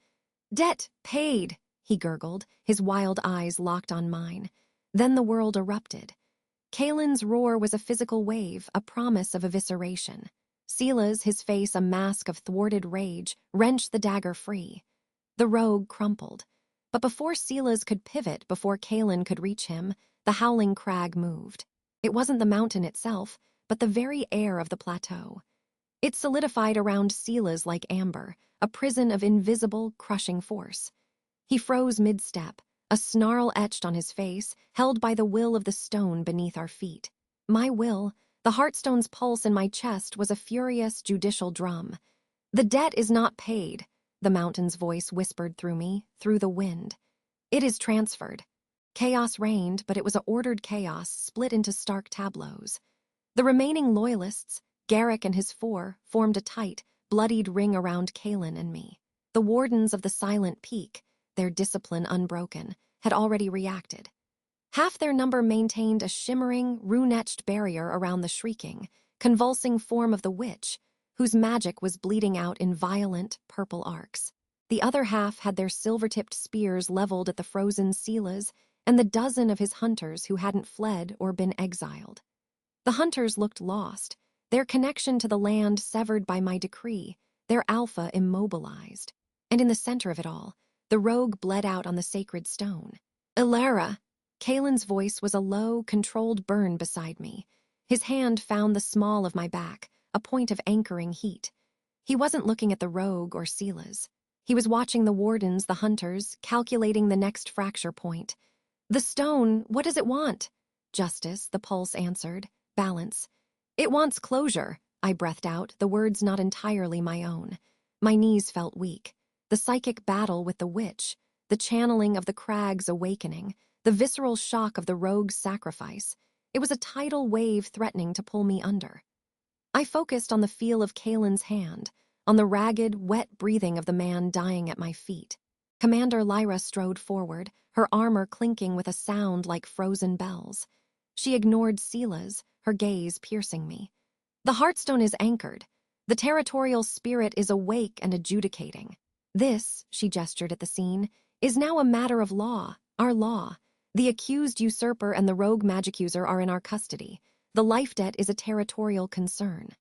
"Debt paid," he gurgled, his wild eyes locked on mine. Then the world erupted. Kalen's roar was a physical wave, a promise of evisceration. Silas, his face a mask of thwarted rage, wrenched the dagger free. The rogue crumpled. But before Silas could pivot, before Kalen could reach him, the howling crag moved. It wasn't the mountain itself, but the very air of the plateau. It solidified around Silas like amber, a prison of invisible, crushing force. He froze mid-step, a snarl etched on his face, held by the will of the stone beneath our feet. My will, the heartstone's pulse in my chest, was a furious, judicial drum. "The debt is not paid," the mountain's voice whispered through me, through the wind. "It is transferred." Chaos reigned, but it was a ordered chaos split into stark tableaus. The remaining loyalists, Garrick and his four, formed a tight, bloodied ring around Kalen and me. The wardens of the Silent Peak, their discipline unbroken, had already reacted. Half their number maintained a shimmering, rune-etched barrier around the shrieking, convulsing form of the witch, whose magic was bleeding out in violent, purple arcs. The other half had their silver-tipped spears leveled at the frozen Silas and the dozen of his hunters who hadn't fled or been exiled. The hunters looked lost, their connection to the land severed by my decree, their alpha immobilized. And in the center of it all, the rogue bled out on the sacred stone. "Ilara!" Kalen's voice was a low, controlled burn beside me. His hand found the small of my back, a point of anchoring heat. He wasn't looking at the rogue or Silas. He was watching the wardens, the hunters, calculating the next fracture point. "The stone, what does it want?" "Justice," the pulse answered. "Balance." "It wants closure," I breathed out, the words not entirely my own. My knees felt weak. The psychic battle with the witch, the channeling of the crag's awakening, the visceral shock of the rogue's sacrifice. It was a tidal wave threatening to pull me under. I focused on the feel of Kalen's hand, on the ragged, wet breathing of the man dying at my feet. Commander Lyra strode forward, her armor clinking with a sound like frozen bells. She ignored Silas, her gaze piercing me. "The Heartstone is anchored. The territorial spirit is awake and adjudicating. This," she gestured at the scene, "is now a matter of law, our law. The accused usurper and the rogue magicuser are in our custody. The life debt is a territorial concern."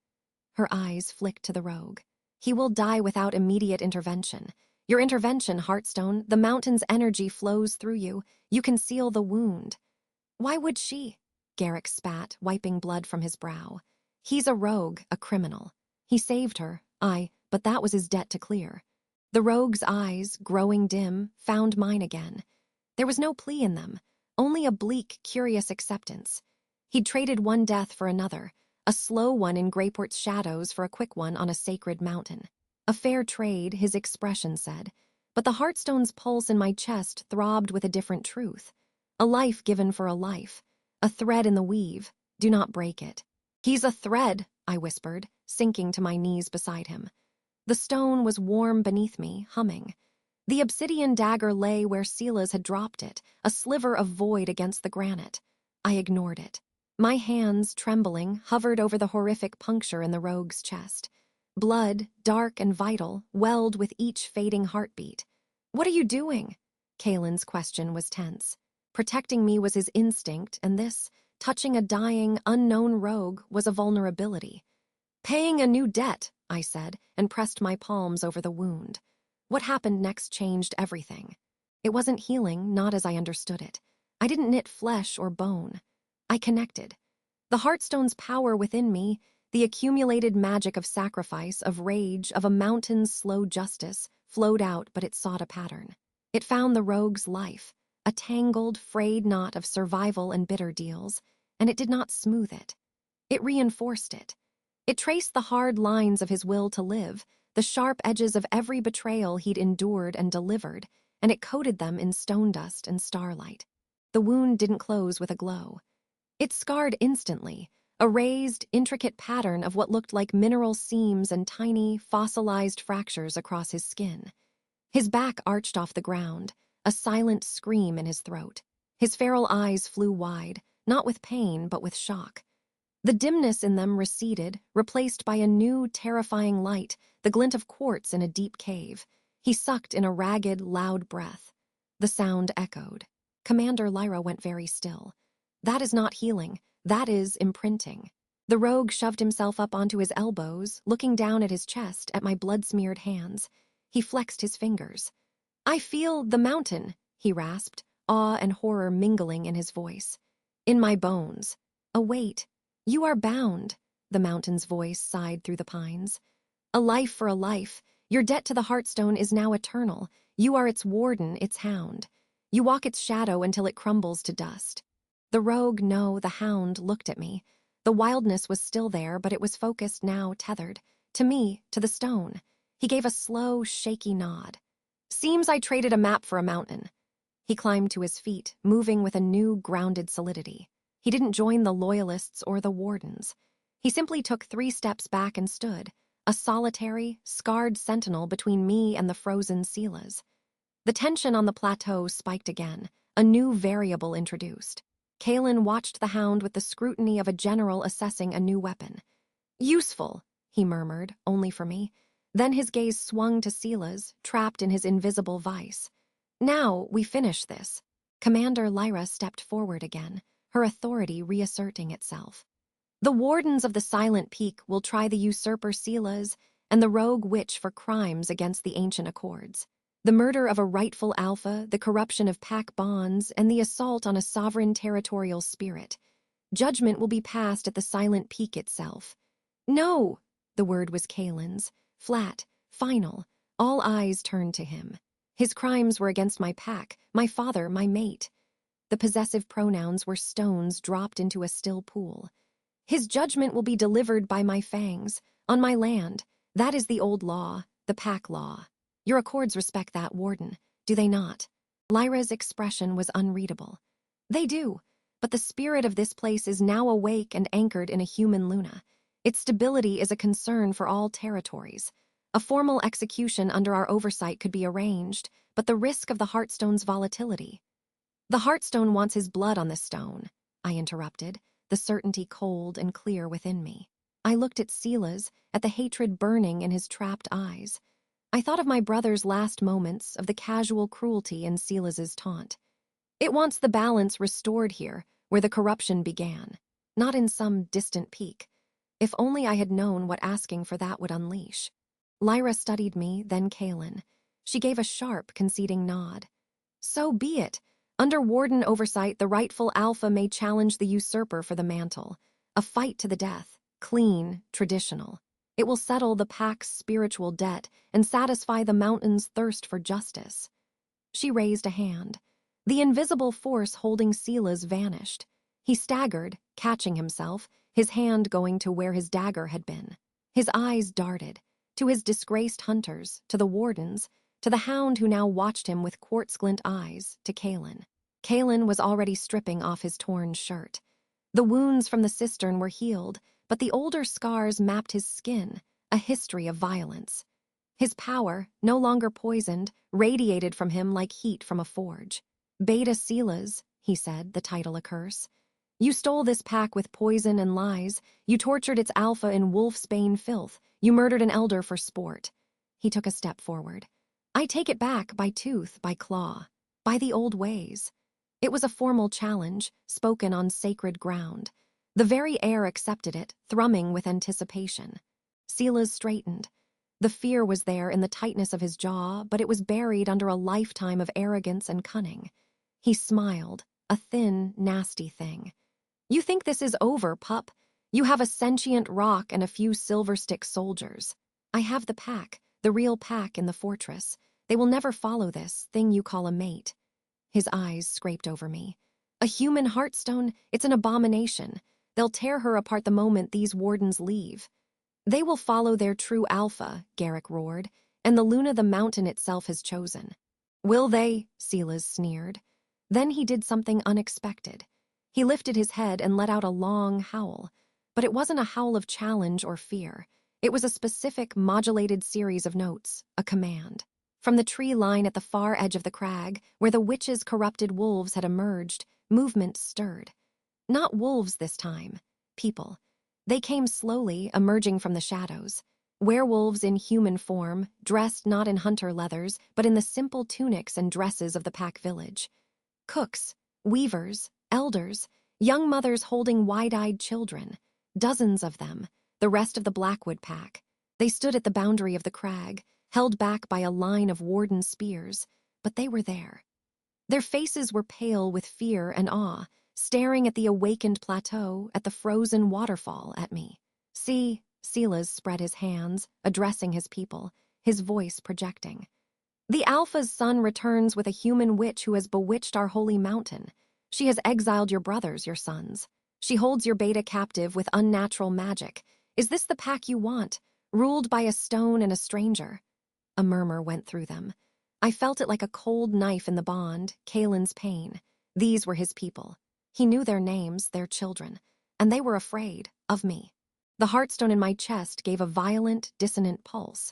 Her eyes flicked to the rogue. "He will die without immediate intervention. Your intervention, Heartstone, the mountain's energy flows through you. You can seal the wound." "Why would she?" Garrick spat, wiping blood from his brow. "He's a rogue, a criminal. He saved her, but that was his debt to clear." The rogue's eyes, growing dim, found mine again. There was no plea in them, only a bleak, curious acceptance. He'd traded one death for another, a slow one in Greyport's shadows for a quick one on a sacred mountain. A fair trade, his expression said, but the Heartstone's pulse in my chest throbbed with a different truth. A life given for a life, a thread in the weave, do not break it. He's a thread, I whispered, sinking to my knees beside him. The stone was warm beneath me, humming. The obsidian dagger lay where Silas had dropped it, a sliver of void against the granite. I ignored it. My hands, trembling, hovered over the horrific puncture in the rogue's chest. Blood, dark and vital, welled with each fading heartbeat. "What are you doing?" Kaelin's question was tense. Protecting me was his instinct, and this, touching a dying, unknown rogue, was a vulnerability. "Paying a new debt," I said, and pressed my palms over the wound. What happened next changed everything. It wasn't healing, not as I understood it. I didn't knit flesh or bone. I connected. The Heartstone's power within me, the accumulated magic of sacrifice, of rage, of a mountain's slow justice, flowed out, but it sought a pattern. It found the rogue's life, a tangled, frayed knot of survival and bitter deals, and it did not smooth it. It reinforced it. It traced the hard lines of his will to live, the sharp edges of every betrayal he'd endured and delivered, and it coated them in stone dust and starlight. The wound didn't close with a glow. It scarred instantly, a raised, intricate pattern of what looked like mineral seams and tiny, fossilized fractures across his skin. His back arched off the ground, a silent scream in his throat. His feral eyes flew wide, not with pain, but with shock. The dimness in them receded, replaced by a new, terrifying light, the glint of quartz in a deep cave. He sucked in a ragged, loud breath. The sound echoed. Commander Lyra went very still. That is not healing. That is imprinting. The rogue shoved himself up onto his elbows, looking down at his chest, at my blood-smeared hands. He flexed his fingers. "I feel the mountain," he rasped, awe and horror mingling in his voice. "In my bones. A weight. You are bound," the mountain's voice sighed through the pines. "A life for a life. Your debt to the Heartstone is now eternal. You are its warden, its hound. You walk its shadow until it crumbles to dust." The rogue, no, the hound, looked at me. The wildness was still there, but it was focused now, tethered. To me, to the stone. He gave a slow, shaky nod. "Seems I traded a map for a mountain." He climbed to his feet, moving with a new, grounded solidity. He didn't join the loyalists or the wardens. He simply took 3 steps back and stood, a solitary, scarred sentinel between me and the frozen Silas. The tension on the plateau spiked again, a new variable introduced. Kaelin watched the hound with the scrutiny of a general assessing a new weapon. "Useful," he murmured, only for me. Then his gaze swung to Silas, trapped in his invisible vice. "Now we finish this." Commander Lyra stepped forward again, her authority reasserting itself. "The wardens of the Silent Peak will try the usurper Silas and the rogue witch for crimes against the ancient accords. The murder of a rightful alpha, the corruption of pack bonds, and the assault on a sovereign territorial spirit. Judgment will be passed at the Silent Peak itself." "No!" The word was Kaelin's, flat, final. All eyes turned to him. His crimes were against my pack, my father, my mate. The possessive pronouns were stones dropped into a still pool. "His judgment will be delivered by my fangs, on my land. That is the old law, the pack law. Your accords respect that, Warden, do they not?" Lyra's expression was unreadable. "They do, but the spirit of this place is now awake and anchored in a human Luna. Its stability is a concern for all territories. A formal execution under our oversight could be arranged, but the risk of the Heartstone's volatility." "The Heartstone wants his blood on the stone," I interrupted, the certainty cold and clear within me. I looked at Silas, at the hatred burning in his trapped eyes. I thought of my brother's last moments, of the casual cruelty in Silas's taunt. "It wants the balance restored here, where the corruption began, not in some distant peak. If only I had known what asking for that would unleash." Lyra studied me, then Kaelin. She gave a sharp, conceding nod. "So be it. Under Warden oversight, the rightful alpha may challenge the usurper for the mantle. A fight to the death, clean, traditional. It will settle the pack's spiritual debt and satisfy the mountain's thirst for justice. She raised a hand. The invisible force holding Sila's vanished. He staggered, catching himself, his hand going to where his dagger had been. His eyes darted, to his disgraced hunters, to the wardens, to the hound who now watched him with quartz-glint eyes, to Kaelin. Kaelin was already stripping off his torn shirt. The wounds from the cistern were healed, but the older scars mapped his skin, a history of violence. His power, no longer poisoned, radiated from him like heat from a forge. Beta Silas, he said, the title a curse. You stole this pack with poison and lies. You tortured its alpha in wolfsbane filth. You murdered an elder for sport. He took a step forward. I take it back by tooth, by claw, by the old ways. It was a formal challenge, spoken on sacred ground. The very air accepted it, thrumming with anticipation. Silas straightened. The fear was there in the tightness of his jaw, but it was buried under a lifetime of arrogance and cunning. He smiled, a thin, nasty thing. You think this is over, pup? You have a sentient rock and a few silver-stick soldiers. I have the pack, the real pack in the fortress. They will never follow this thing you call a mate. His eyes scraped over me. A human heartstone? It's an abomination. They'll tear her apart the moment these wardens leave. They will follow their true alpha, Garrick roared, and the Luna the mountain itself has chosen. Will they? Silas sneered. Then he did something unexpected. He lifted his head and let out a long howl. But it wasn't a howl of challenge or fear. It was a specific, modulated series of notes, a command. From the tree line at the far edge of the crag, where the witch's corrupted wolves had emerged, movement stirred. Not wolves this time. People. They came slowly, emerging from the shadows. Werewolves in human form, dressed not in hunter leathers, but in the simple tunics and dresses of the pack village. Cooks, weavers, elders, young mothers holding wide-eyed children. Dozens of them, the rest of the Blackwood pack. They stood at the boundary of the crag, held back by a line of warden spears, but they were there. Their faces were pale with fear and awe, staring at the awakened plateau, at the frozen waterfall, at me. See, Silas spread his hands, addressing his people, his voice projecting. The Alpha's son returns with a human witch who has bewitched our holy mountain. She has exiled your brothers, your sons. She holds your beta captive with unnatural magic. Is this the pack you want, ruled by a stone and a stranger? A murmur went through them. I felt it like a cold knife in the bond, Kaelin's pain. These were his people. He knew their names, their children, and they were afraid of me. The heartstone in my chest gave a violent, dissonant pulse.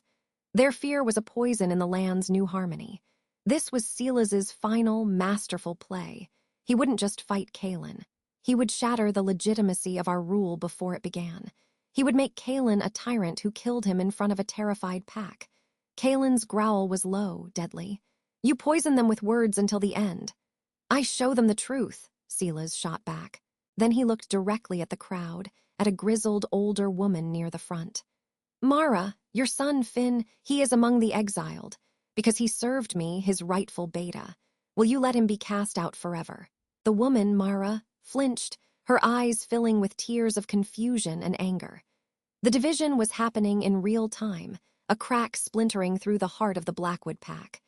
Their fear was a poison in the land's new harmony. This was Silas's final, masterful play. He wouldn't just fight Kaelin. He would shatter the legitimacy of our rule before it began. He would make Kaelin a tyrant who killed him in front of a terrified pack. Kaelin's growl was low, deadly. You poison them with words until the end. I show them the truth, Silas shot back. Then he looked directly at the crowd, at a grizzled older woman near the front. Mara, your son Finn, he is among the exiled. Because he served me, his rightful beta. Will you let him be cast out forever? The woman, Mara, flinched, her eyes filling with tears of confusion and anger. The division was happening in real time, a crack splintering through the heart of the Blackwood pack.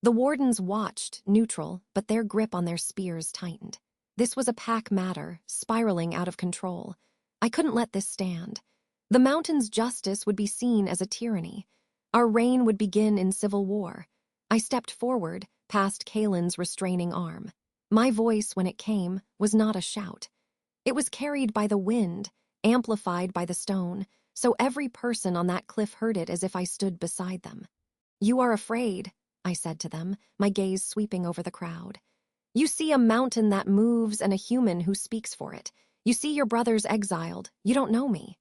The wardens watched, neutral, but their grip on their spears tightened. This was a pack matter, spiraling out of control. I couldn't let this stand. The mountain's justice would be seen as a tyranny. Our reign would begin in civil war. I stepped forward, past Kaelin's restraining arm. My voice, when it came, was not a shout. It was carried by the wind, amplified by the stone, so every person on that cliff heard it as if I stood beside them. You are afraid, I said to them, my gaze sweeping over the crowd. You see a mountain that moves and a human who speaks for it. You see your brothers exiled. You don't know me.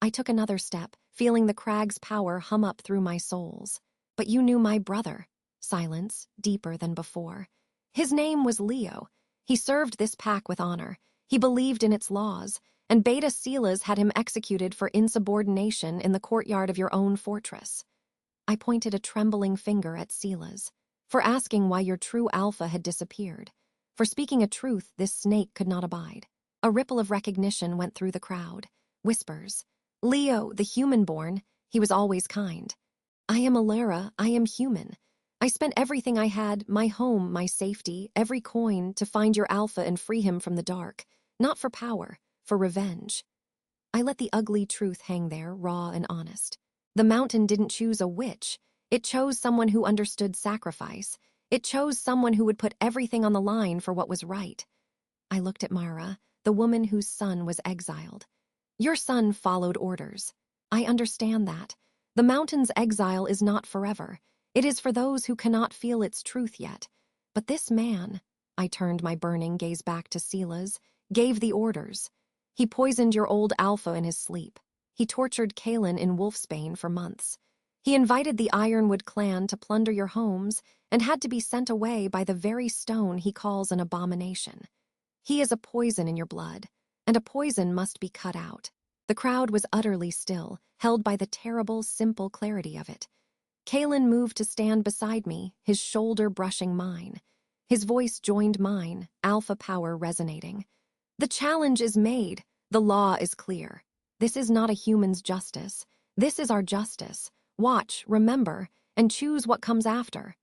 I took another step, feeling the crag's power hum up through my soles. But you knew my brother. Silence, deeper than before. His name was Leo. He served this pack with honor. He believed in its laws, and Beta Silas had him executed for insubordination in the courtyard of your own fortress. I pointed a trembling finger at Silas, for asking why your true alpha had disappeared, for speaking a truth this snake could not abide. A ripple of recognition went through the crowd. Whispers. Leo, the human-born, he was always kind. I am Alara, I am human. I spent everything I had, my home, my safety, every coin, to find your alpha and free him from the dark. Not for power, for revenge. I let the ugly truth hang there, raw and honest. The mountain didn't choose a witch. It chose someone who understood sacrifice. It chose someone who would put everything on the line for what was right. I looked at Mara, the woman whose son was exiled. Your son followed orders. I understand that. The mountain's exile is not forever. It is for those who cannot feel its truth yet. But this man, I turned my burning gaze back to Sila's, gave the orders. He poisoned your old alpha in his sleep. He tortured Kaelin in Wolfsbane for months. He invited the Ironwood clan to plunder your homes and had to be sent away by the very stone he calls an abomination. He is a poison in your blood, and a poison must be cut out. The crowd was utterly still, held by the terrible, simple clarity of it. Kaelin moved to stand beside me, his shoulder brushing mine. His voice joined mine, alpha power resonating. The challenge is made. The law is clear. This is not a human's justice. This is our justice. Watch, remember, and choose what comes after.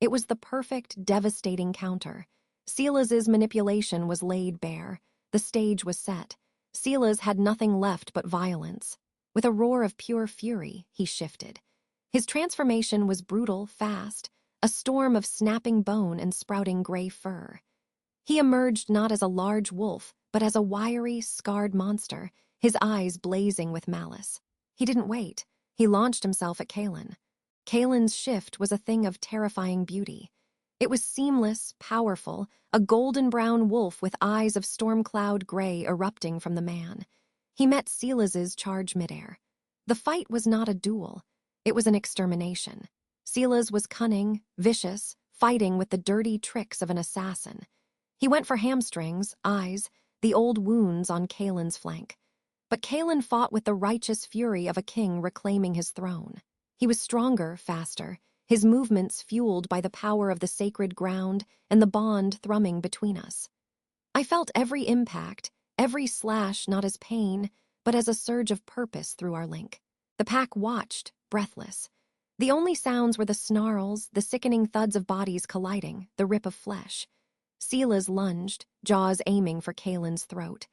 It was the perfect, devastating counter. Silas's manipulation was laid bare. The stage was set. Silas had nothing left but violence. With a roar of pure fury, he shifted. His transformation was brutal, fast, a storm of snapping bone and sprouting gray fur. He emerged not as a large wolf, but as a wiry, scarred monster, his eyes blazing with malice. He didn't wait. He launched himself at Kaelin. Kaelin's shift was a thing of terrifying beauty. It was seamless, powerful, a golden-brown wolf with eyes of storm-cloud gray erupting from the man. He met Silas's charge midair. The fight was not a duel. It was an extermination. Silas was cunning, vicious, fighting with the dirty tricks of an assassin. He went for hamstrings, eyes, the old wounds on Kaelin's flank. But Kaelin fought with the righteous fury of a king reclaiming his throne. He was stronger, faster, his movements fueled by the power of the sacred ground and the bond thrumming between us. I felt every impact, every slash not as pain, but as a surge of purpose through our link. The pack watched, breathless. The only sounds were the snarls, the sickening thuds of bodies colliding, the rip of flesh. Silas lunged, jaws aiming for Kaelin's throat.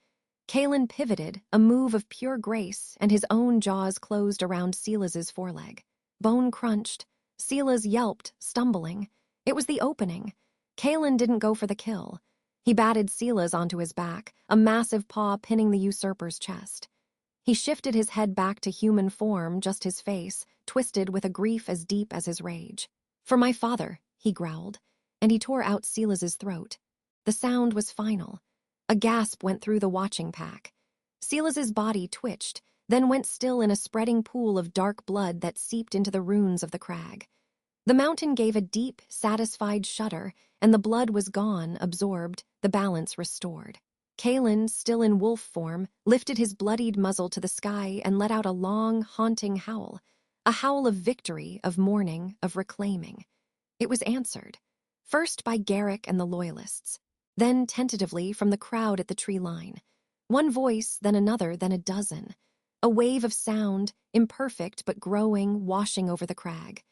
Kaelin pivoted, a move of pure grace, and his own jaws closed around Silas's foreleg. Bone crunched. Silas yelped, stumbling. It was the opening. Kaelin didn't go for the kill. He batted Silas onto his back, a massive paw pinning the usurper's chest. He shifted his head back to human form, just his face, twisted with a grief as deep as his rage. "For my father," he growled, and he tore out Silas's throat. The sound was final. A gasp went through the watching pack. Silas's body twitched, then went still in a spreading pool of dark blood that seeped into the runes of the crag. The mountain gave a deep, satisfied shudder, and the blood was gone, absorbed, the balance restored. Kaelin, still in wolf form, lifted his bloodied muzzle to the sky and let out a long, haunting howl. A howl of victory, of mourning, of reclaiming. It was answered. First by Garrick and the Loyalists. Then tentatively from the crowd at the tree line. One voice, then another, then a dozen. A wave of sound, imperfect but growing, washing over the crag.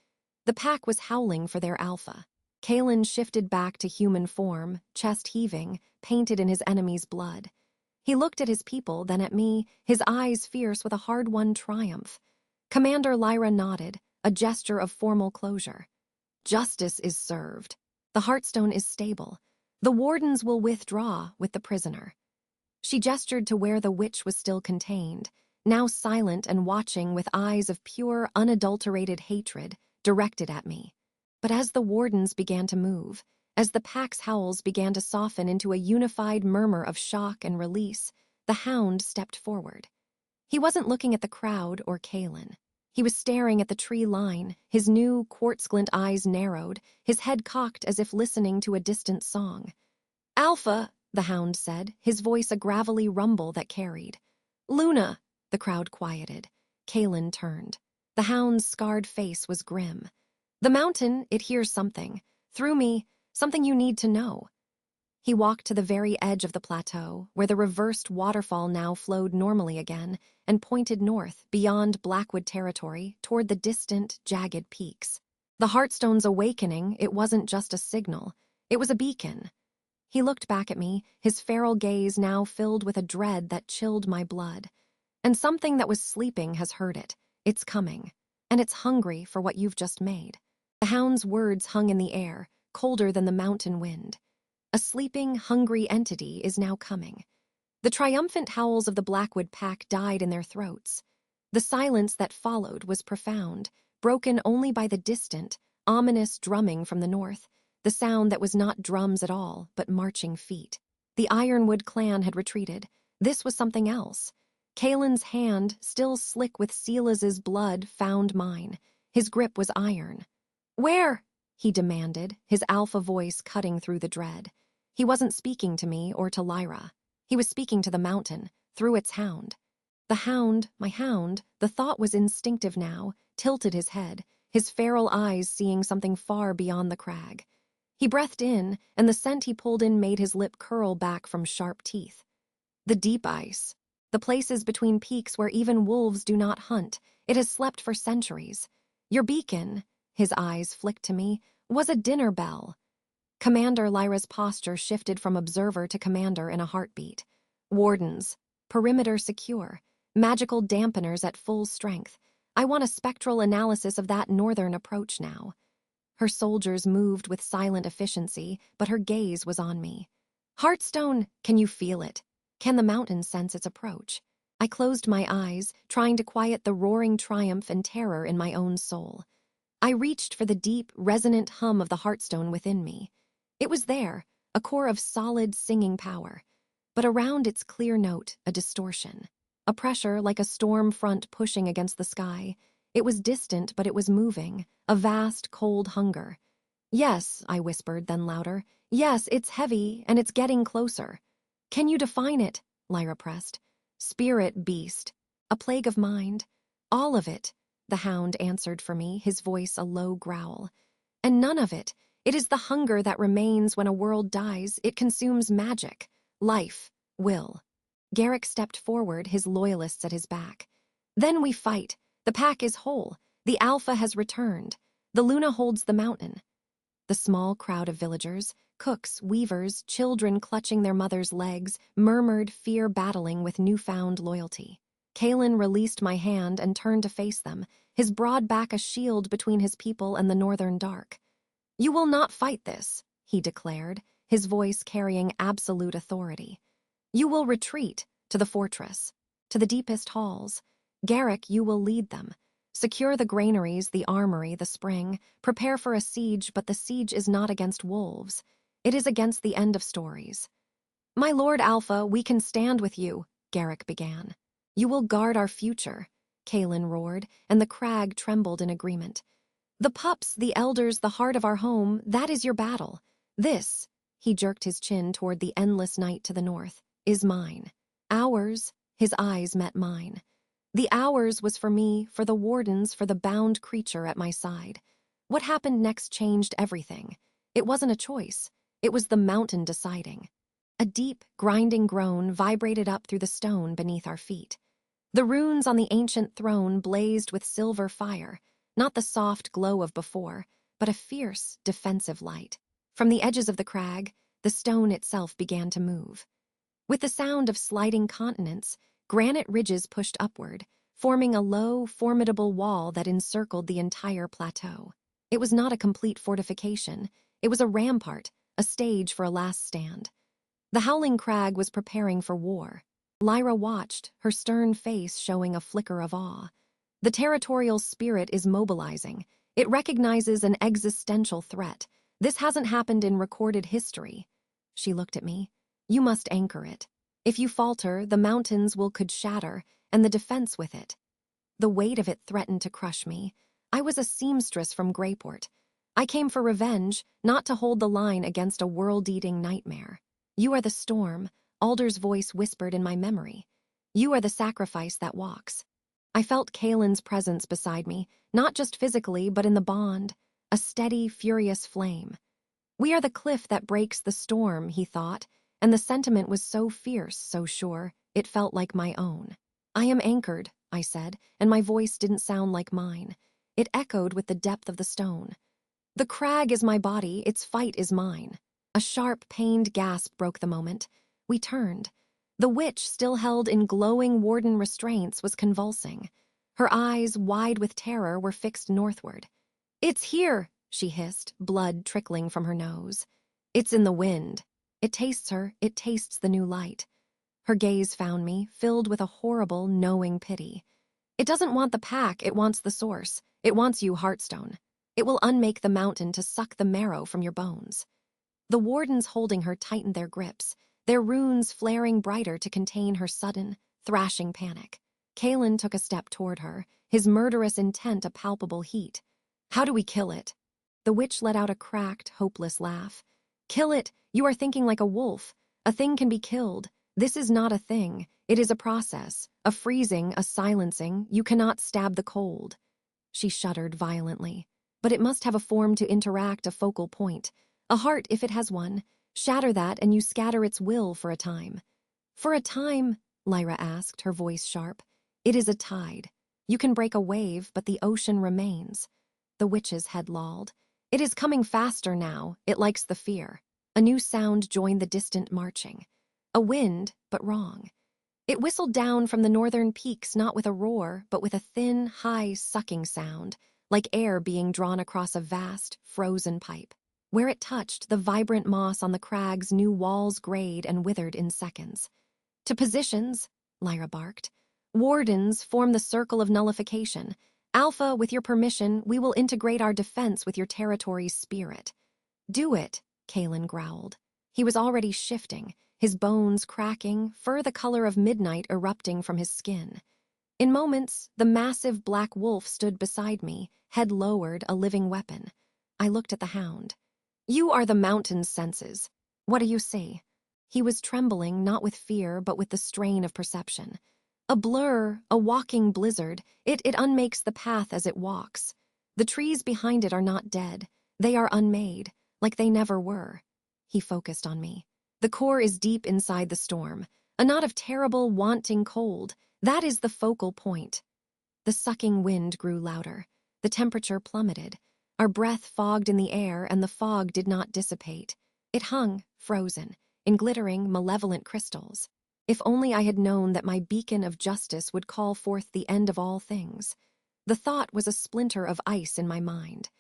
The pack was howling for their alpha. Kaelin shifted back to human form, chest heaving, painted in his enemy's blood. He looked at his people, then at me, his eyes fierce with a hard-won triumph. Commander Lyra nodded, a gesture of formal closure. Justice is served. The Heartstone is stable. The wardens will withdraw with the prisoner. She gestured to where the witch was still contained, now silent and watching with eyes of pure, unadulterated hatred directed at me. But as the wardens began to move, as the pack's howls began to soften into a unified murmur of shock and release, the hound stepped forward. He wasn't looking at the crowd or Kaelin. He was staring at the tree line, his new, quartz-glint eyes narrowed, his head cocked as if listening to a distant song. "Alpha," the hound said, his voice a gravelly rumble that carried. "Luna," the crowd quieted. Kaelin turned. The hound's scarred face was grim. "The mountain, it hears something. Through me, something you need to know." He walked to the very edge of the plateau, where the reversed waterfall now flowed normally again, and pointed north, beyond Blackwood territory, toward the distant, jagged peaks. The Heartstone's awakening, it wasn't just a signal. It was a beacon. He looked back at me, his feral gaze now filled with a dread that chilled my blood. And something that was sleeping has heard it. It's coming. And it's hungry for what you've just made. The hound's words hung in the air, colder than the mountain wind. A sleeping, hungry entity is now coming. The triumphant howls of the Blackwood pack died in their throats. The silence that followed was profound, broken only by the distant, ominous drumming from the north, the sound that was not drums at all, but marching feet. The Ironwood clan had retreated. This was something else. Kalen's hand, still slick with Silas's blood, found mine. His grip was iron. "Where?" he demanded, his alpha voice cutting through the dread. He wasn't speaking to me or to Lyra. He was speaking to the mountain, through its hound. The hound, my hound, the thought was instinctive now, tilted his head, his feral eyes seeing something far beyond the crag. He breathed in, and the scent he pulled in made his lip curl back from sharp teeth. The deep ice. The places between peaks where even wolves do not hunt. It has slept for centuries. Your beacon, his eyes flicked to me, was a dinner bell. Commander Lyra's posture shifted from observer to commander in a heartbeat. Wardens. Perimeter secure. Magical dampeners at full strength. I want a spectral analysis of that northern approach now. Her soldiers moved with silent efficiency, but her gaze was on me. Heartstone, can you feel it? Can the mountain sense its approach? I closed my eyes, trying to quiet the roaring triumph and terror in my own soul. I reached for the deep, resonant hum of the Heartstone within me. It was there, a core of solid, singing power. But around its clear note, a distortion. A pressure like a storm front pushing against the sky. It was distant, but it was moving. A vast, cold hunger. "Yes," I whispered, then louder. "Yes, it's heavy, and it's getting closer." "Can you define it?" Lyra pressed. "Spirit beast. A plague of mind. All of it," the hound answered for me, his voice a low growl. "And none of it. It is the hunger that remains when a world dies. It consumes magic, life, will." Garrick stepped forward, his loyalists at his back. "Then we fight. The pack is whole. The Alpha has returned. The Luna holds the mountain." The small crowd of villagers, cooks, weavers, children clutching their mothers' legs, murmured, fear battling with newfound loyalty. Kalen released my hand and turned to face them, his broad back a shield between his people and the northern dark. "You will not fight this," he declared, his voice carrying absolute authority. "You will retreat to the fortress, to the deepest halls. Garrick, you will lead them. Secure the granaries, the armory, the spring. Prepare for a siege, but the siege is not against wolves. It is against the end of stories." "My Lord Alpha, we can stand with you," Garrick began. "You will guard our future," Kalen roared, and the crag trembled in agreement. "The pups, the elders, the heart of our home, that is your battle. This," he jerked his chin toward the endless night to the north, "is mine. Ours," his eyes met mine. The ours was for me, for the wardens, for the bound creature at my side. What happened next changed everything. It wasn't a choice. It was the mountain deciding. A deep, grinding groan vibrated up through the stone beneath our feet. The runes on the ancient throne blazed with silver fire, not the soft glow of before, but a fierce, defensive light. From the edges of the crag, the stone itself began to move. With the sound of sliding continents, granite ridges pushed upward, forming a low, formidable wall that encircled the entire plateau. It was not a complete fortification. It was a rampart, a stage for a last stand. The Howling Crag was preparing for war. Lyra watched, her stern face showing a flicker of awe. The territorial spirit is mobilizing. It recognizes an existential threat. This hasn't happened in recorded history. She looked at me. "You must anchor it. If you falter, the mountains could shatter, and the defense with it." The weight of it threatened to crush me. I was a seamstress from Greyport. I came for revenge, not to hold the line against a world-eating nightmare. "You are the storm," Alder's voice whispered in my memory. "You are the sacrifice that walks." I felt Kalen's presence beside me, not just physically, but in the bond, a steady, furious flame. We are the cliff that breaks the storm, he thought, and the sentiment was so fierce, so sure, it felt like my own. I am anchored, I said, and my voice didn't sound like mine. It echoed with the depth of the stone. The crag is my body, its fight is mine. A sharp, pained gasp broke the moment. We turned. The witch, still held in glowing warden restraints, was convulsing. Her eyes, wide with terror, were fixed northward. "It's here," she hissed, blood trickling from her nose. "It's in the wind. It tastes her, it tastes the new light." Her gaze found me, filled with a horrible, knowing pity. "It doesn't want the pack, it wants the source. It wants you, Heartstone. It will unmake the mountain to suck the marrow from your bones." The wardens holding her tightened their grips, their runes flaring brighter to contain her sudden, thrashing panic. Kalen took a step toward her, his murderous intent a palpable heat. "How do we kill it?" The witch let out a cracked, hopeless laugh. "Kill it? You are thinking like a wolf. A thing can be killed. This is not a thing. It is a process, a freezing, a silencing. You cannot stab the cold." She shuddered violently. "But it must have a form to interact, a focal point. A heart, if it has one. Shatter that and you scatter its will for a time." "For a time?" Lyra asked, her voice sharp. "It is a tide. You can break a wave, but the ocean remains." The witch's head lolled. "It is coming faster now. It likes the fear." A new sound joined the distant marching. A wind, but wrong. It whistled down from the northern peaks, not with a roar, but with a thin, high, sucking sound, like air being drawn across a vast, frozen pipe. Where it touched, the vibrant moss on the crag's new walls grayed and withered in seconds. "To positions," Lyra barked. "Wardens, form the circle of nullification. Alpha, with your permission, we will integrate our defense with your territory's spirit." "Do it," Kalen growled. He was already shifting, his bones cracking, fur the color of midnight erupting from his skin. In moments, the massive black wolf stood beside me, head lowered, a living weapon. I looked at the hound. "You are the mountain's senses. What do you see?" He was trembling, not with fear, but with the strain of perception. "A blur, a walking blizzard. It unmakes the path as it walks. The trees behind it are not dead. They are unmade, like they never were." He focused on me. "The core is deep inside the storm. A knot of terrible, wanting cold. That is the focal point." The sucking wind grew louder. The temperature plummeted. Our breath fogged in the air, and the fog did not dissipate. It hung, frozen, in glittering, malevolent crystals. If only I had known that my beacon of justice would call forth the end of all things. The thought was a splinter of ice in my mind.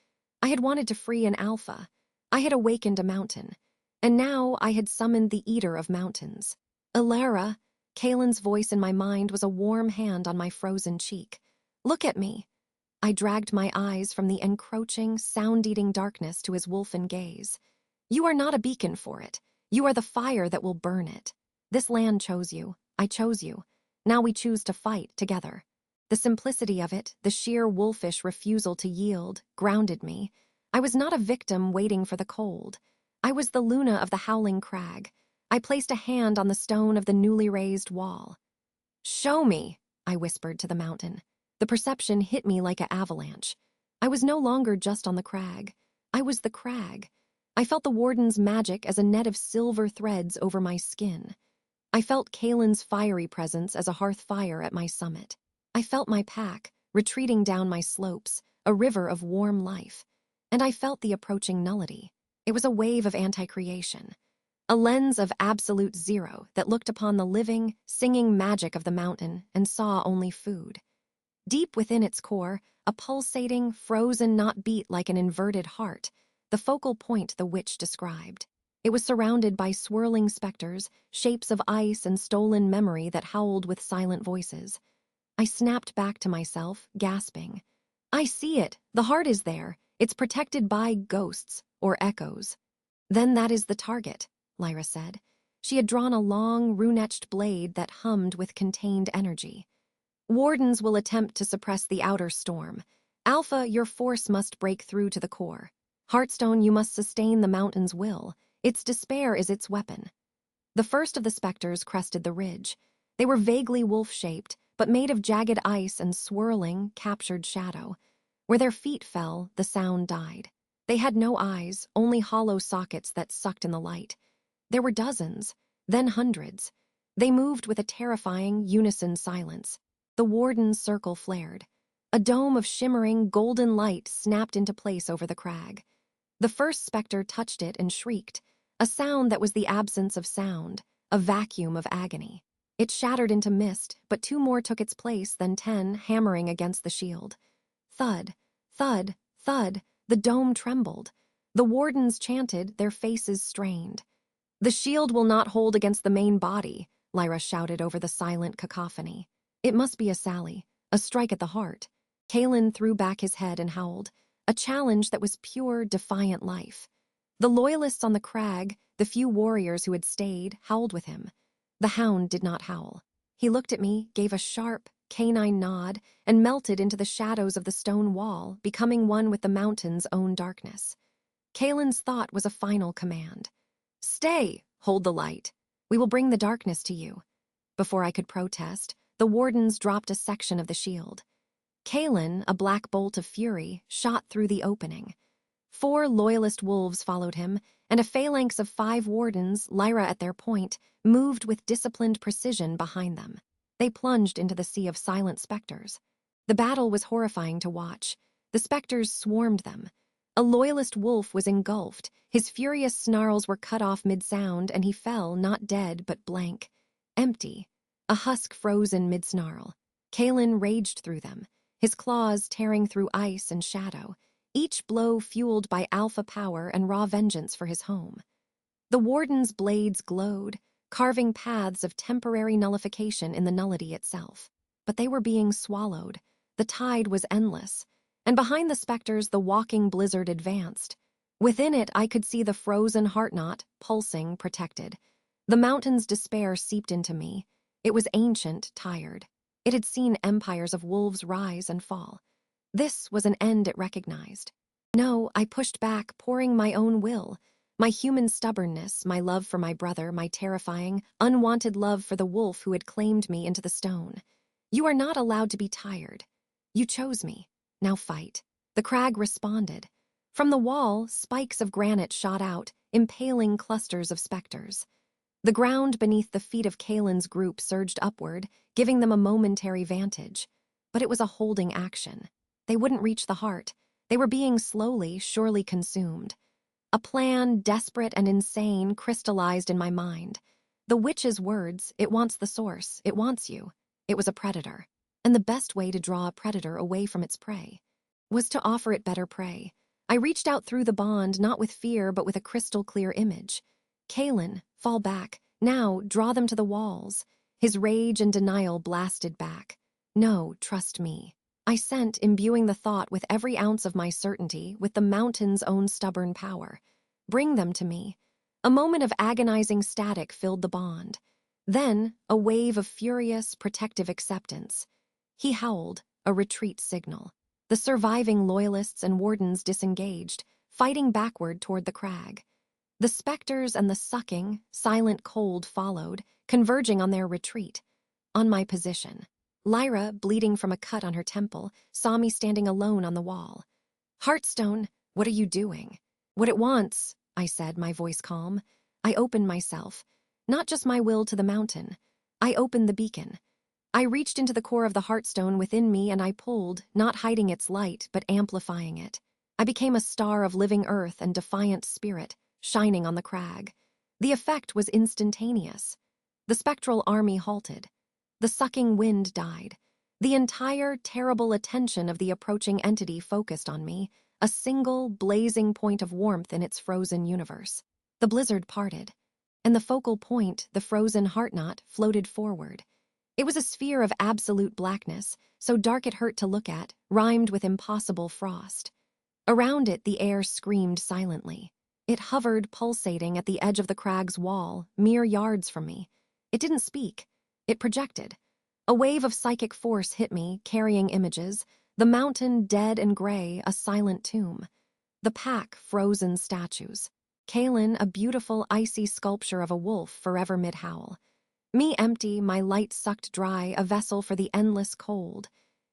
I had wanted to free an alpha. I had awakened a mountain. And now I had summoned the eater of mountains. "Alara," Kalen's voice in my mind was a warm hand on my frozen cheek. "Look at me." I dragged my eyes from the encroaching, sound-eating darkness to his wolfen gaze. "You are not a beacon for it. You are the fire that will burn it. This land chose you. I chose you. Now we choose to fight together." The simplicity of it, the sheer wolfish refusal to yield, grounded me. I was not a victim waiting for the cold. I was the Luna of the howling crag. I placed a hand on the stone of the newly raised wall. "Show me," I whispered to the mountain. The perception hit me like an avalanche. I was no longer just on the crag. I was the crag. I felt the warden's magic as a net of silver threads over my skin. I felt Kalen's fiery presence as a hearth fire at my summit. I felt my pack, retreating down my slopes, a river of warm life. And I felt the approaching nullity. It was a wave of anti-creation. A lens of absolute zero that looked upon the living, singing magic of the mountain and saw only food. Deep within its core, a pulsating, frozen not beat like an inverted heart, the focal point the witch described. It was surrounded by swirling specters, shapes of ice and stolen memory that howled with silent voices. I snapped back to myself, gasping. "I see it. The heart is there. It's protected by ghosts, or echoes." "Then that is the target," Lyra said. She had drawn a long, rune-etched blade that hummed with contained energy. "Wardens will attempt to suppress the outer storm. Alpha, your force must break through to the core. Heartstone, you must sustain the mountain's will. Its despair is its weapon." The first of the specters crested the ridge. They were vaguely wolf-shaped, but made of jagged ice and swirling, captured shadow. Where their feet fell, the sound died. They had no eyes, only hollow sockets that sucked in the light. There were dozens, then hundreds. They moved with a terrifying, unison silence. The warden's circle flared. A dome of shimmering, golden light snapped into place over the crag. The first specter touched it and shrieked, a sound that was the absence of sound, a vacuum of agony. It shattered into mist, but 2 more took its place, then 10, hammering against the shield. Thud, thud, thud, the dome trembled. The wardens chanted, their faces strained. "The shield will not hold against the main body," Lyra shouted over the silent cacophony. "It must be a sally, a strike at the heart." Kalen threw back his head and howled, a challenge that was pure, defiant life. The loyalists on the crag, the few warriors who had stayed, howled with him. The hound did not howl. He looked at me, gave a sharp, canine nod, and melted into the shadows of the stone wall, becoming one with the mountain's own darkness. Kalen's thought was a final command. "Stay, hold the light. We will bring the darkness to you." Before I could protest, the wardens dropped a section of the shield. Kalen, a black bolt of fury, shot through the opening. 4 loyalist wolves followed him, and a phalanx of 5 wardens, Lyra at their point, moved with disciplined precision behind them. They plunged into the sea of silent specters. The battle was horrifying to watch. The specters swarmed them. A loyalist wolf was engulfed. His furious snarls were cut off mid-sound, and he fell, not dead, but blank. Empty. A husk frozen mid-snarl. Kalen raged through them, his claws tearing through ice and shadow, each blow fueled by alpha power and raw vengeance for his home. The warden's blades glowed, carving paths of temporary nullification in the nullity itself. But they were being swallowed. The tide was endless, and behind the specters the walking blizzard advanced. Within it I could see the frozen heartknot, pulsing, protected. The mountain's despair seeped into me. It was ancient, tired. It had seen empires of wolves rise and fall. This was an end it recognized. No, I pushed back, pouring my own will, my human stubbornness, my love for my brother, my terrifying, unwanted love for the wolf who had claimed me into the stone. "You are not allowed to be tired. You chose me. Now fight." The crag responded. From the wall, spikes of granite shot out, impaling clusters of specters. The ground beneath the feet of Kalen's group surged upward, giving them a momentary vantage. But it was a holding action. They wouldn't reach the heart. They were being slowly, surely consumed. A plan, desperate and insane, crystallized in my mind. The witch's words, "It wants the source, it wants you." It was a predator. And the best way to draw a predator away from its prey was to offer it better prey. I reached out through the bond, not with fear, but with a crystal-clear image. "Kalen, fall back. Now, draw them to the walls." His rage and denial blasted back. "No, trust me." I sent, imbuing the thought with every ounce of my certainty, with the mountain's own stubborn power. "Bring them to me." A moment of agonizing static filled the bond. Then, a wave of furious, protective acceptance. He howled, a retreat signal. The surviving loyalists and wardens disengaged, fighting backward toward the crag. The specters and the sucking, silent cold followed, converging on their retreat. On my position. Lyra, bleeding from a cut on her temple, saw me standing alone on the wall. "Heartstone, what are you doing?" "What it wants," I said, my voice calm. I opened myself. Not just my will to the mountain. I opened the beacon. I reached into the core of the Heartstone within me and I pulled, not hiding its light, but amplifying it. I became a star of living earth and defiant spirit, shining on the crag. The effect was instantaneous. The spectral army halted. The sucking wind died. The entire, terrible attention of the approaching entity focused on me, a single, blazing point of warmth in its frozen universe. The blizzard parted, and the focal point, the frozen heartknot, floated forward. It was a sphere of absolute blackness, so dark it hurt to look at, rhymed with impossible frost. Around it, the air screamed silently. It hovered, pulsating at the edge of the crag's wall, mere yards from me. It didn't speak. It projected. A wave of psychic force hit me, carrying images. The mountain, dead and gray, a silent tomb. The pack, frozen statues. Kalen, a beautiful, icy sculpture of a wolf, forever mid-howl. Me empty, my light sucked dry, a vessel for the endless cold.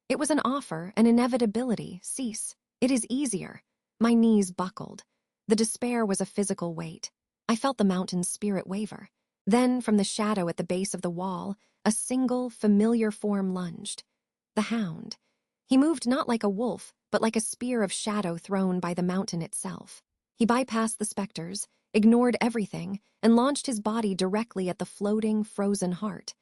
It was an offer, an inevitability. Cease. It is easier. My knees buckled. The despair was a physical weight. I felt the mountain's spirit waver. Then, from the shadow at the base of the wall, a single, familiar form lunged. The hound. He moved not like a wolf, but like a spear of shadow thrown by the mountain itself. He bypassed the specters, ignored everything, and launched his body directly at the floating, frozen heart.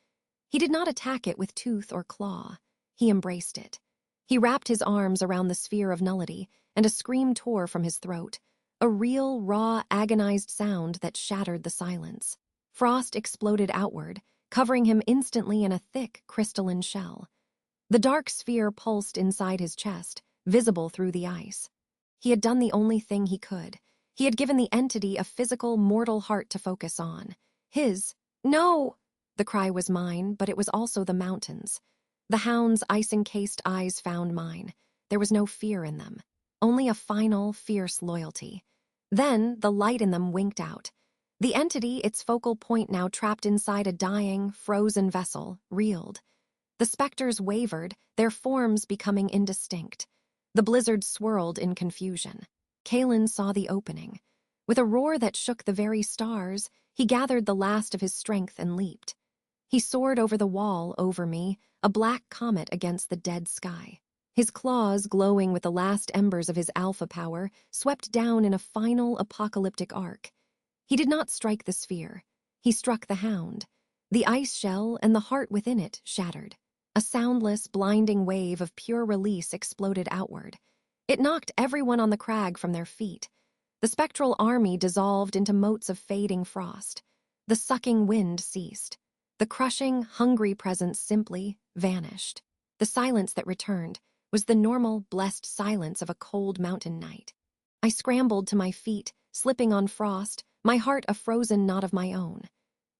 He did not attack it with tooth or claw. He embraced it. He wrapped his arms around the sphere of nullity, and a scream tore from his throat, a real, raw, agonized sound that shattered the silence. Frost exploded outward, covering him instantly in a thick, crystalline shell. The dark sphere pulsed inside his chest, visible through the ice. He had done the only thing he could. He had given the entity a physical, mortal heart to focus on. His. No! The cry was mine, but it was also the mountain's. The hound's ice-encased eyes found mine. There was no fear in them, only a final, fierce loyalty. Then the light in them winked out. The entity, its focal point now trapped inside a dying, frozen vessel, reeled. The specters wavered, their forms becoming indistinct. The blizzard swirled in confusion. Kalen saw the opening. With a roar that shook the very stars, he gathered the last of his strength and leaped. He soared over the wall over me, a black comet against the dead sky. His claws, glowing with the last embers of his alpha power, swept down in a final apocalyptic arc. He did not strike the sphere. He struck the hound. The ice shell and the heart within it shattered. A soundless, blinding wave of pure release exploded outward. It knocked everyone on the crag from their feet. The spectral army dissolved into motes of fading frost. The sucking wind ceased. The crushing, hungry presence simply vanished. The silence that returned was the normal, blessed silence of a cold mountain night. I scrambled to my feet, slipping on frost, my heart a frozen knot of my own.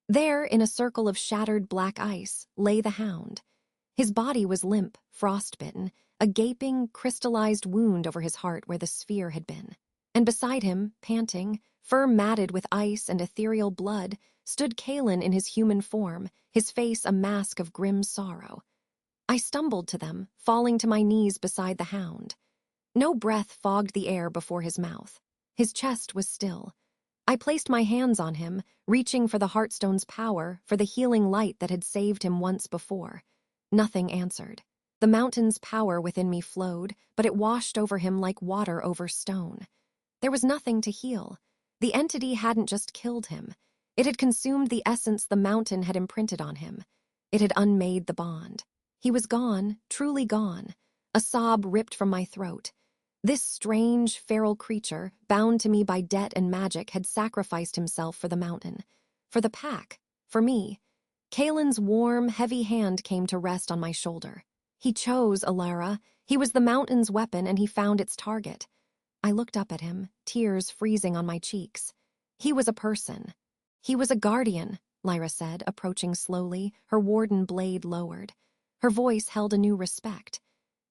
There, in a circle of shattered black ice, lay the hound. His body was limp, frostbitten, a gaping, crystallized wound over his heart where the sphere had been. And beside him, panting, fur matted with ice and ethereal blood, stood Kalen in his human form, his face a mask of grim sorrow. I stumbled to them, falling to my knees beside the hound. No breath fogged the air before his mouth. His chest was still. I placed my hands on him, reaching for the Heartstone's power, for the healing light that had saved him once before. Nothing answered. The mountain's power within me flowed, but it washed over him like water over stone. There was nothing to heal. The entity hadn't just killed him. It had consumed the essence the mountain had imprinted on him. It had unmade the bond. He was gone, truly gone. A sob ripped from my throat. This strange, feral creature, bound to me by debt and magic, had sacrificed himself for the mountain. For the pack. For me. Kalen's warm, heavy hand came to rest on my shoulder. He chose Alara. He was the mountain's weapon, and he found its target. I looked up at him, tears freezing on my cheeks. He was a person. He was a guardian, Lyra said, approaching slowly, her warden blade lowered. Her voice held a new respect.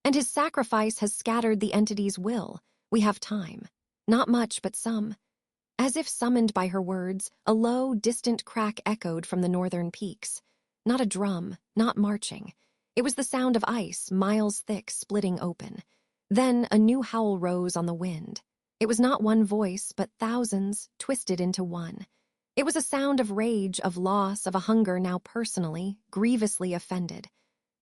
And his sacrifice has scattered the entity's will. We have time. Not much, but some. As if summoned by her words, a low, distant crack echoed from the northern peaks. Not a drum, not marching. It was the sound of ice, miles thick, splitting open. Then a new howl rose on the wind. It was not one voice, but thousands, twisted into one. It was a sound of rage, of loss, of a hunger now personally, grievously offended.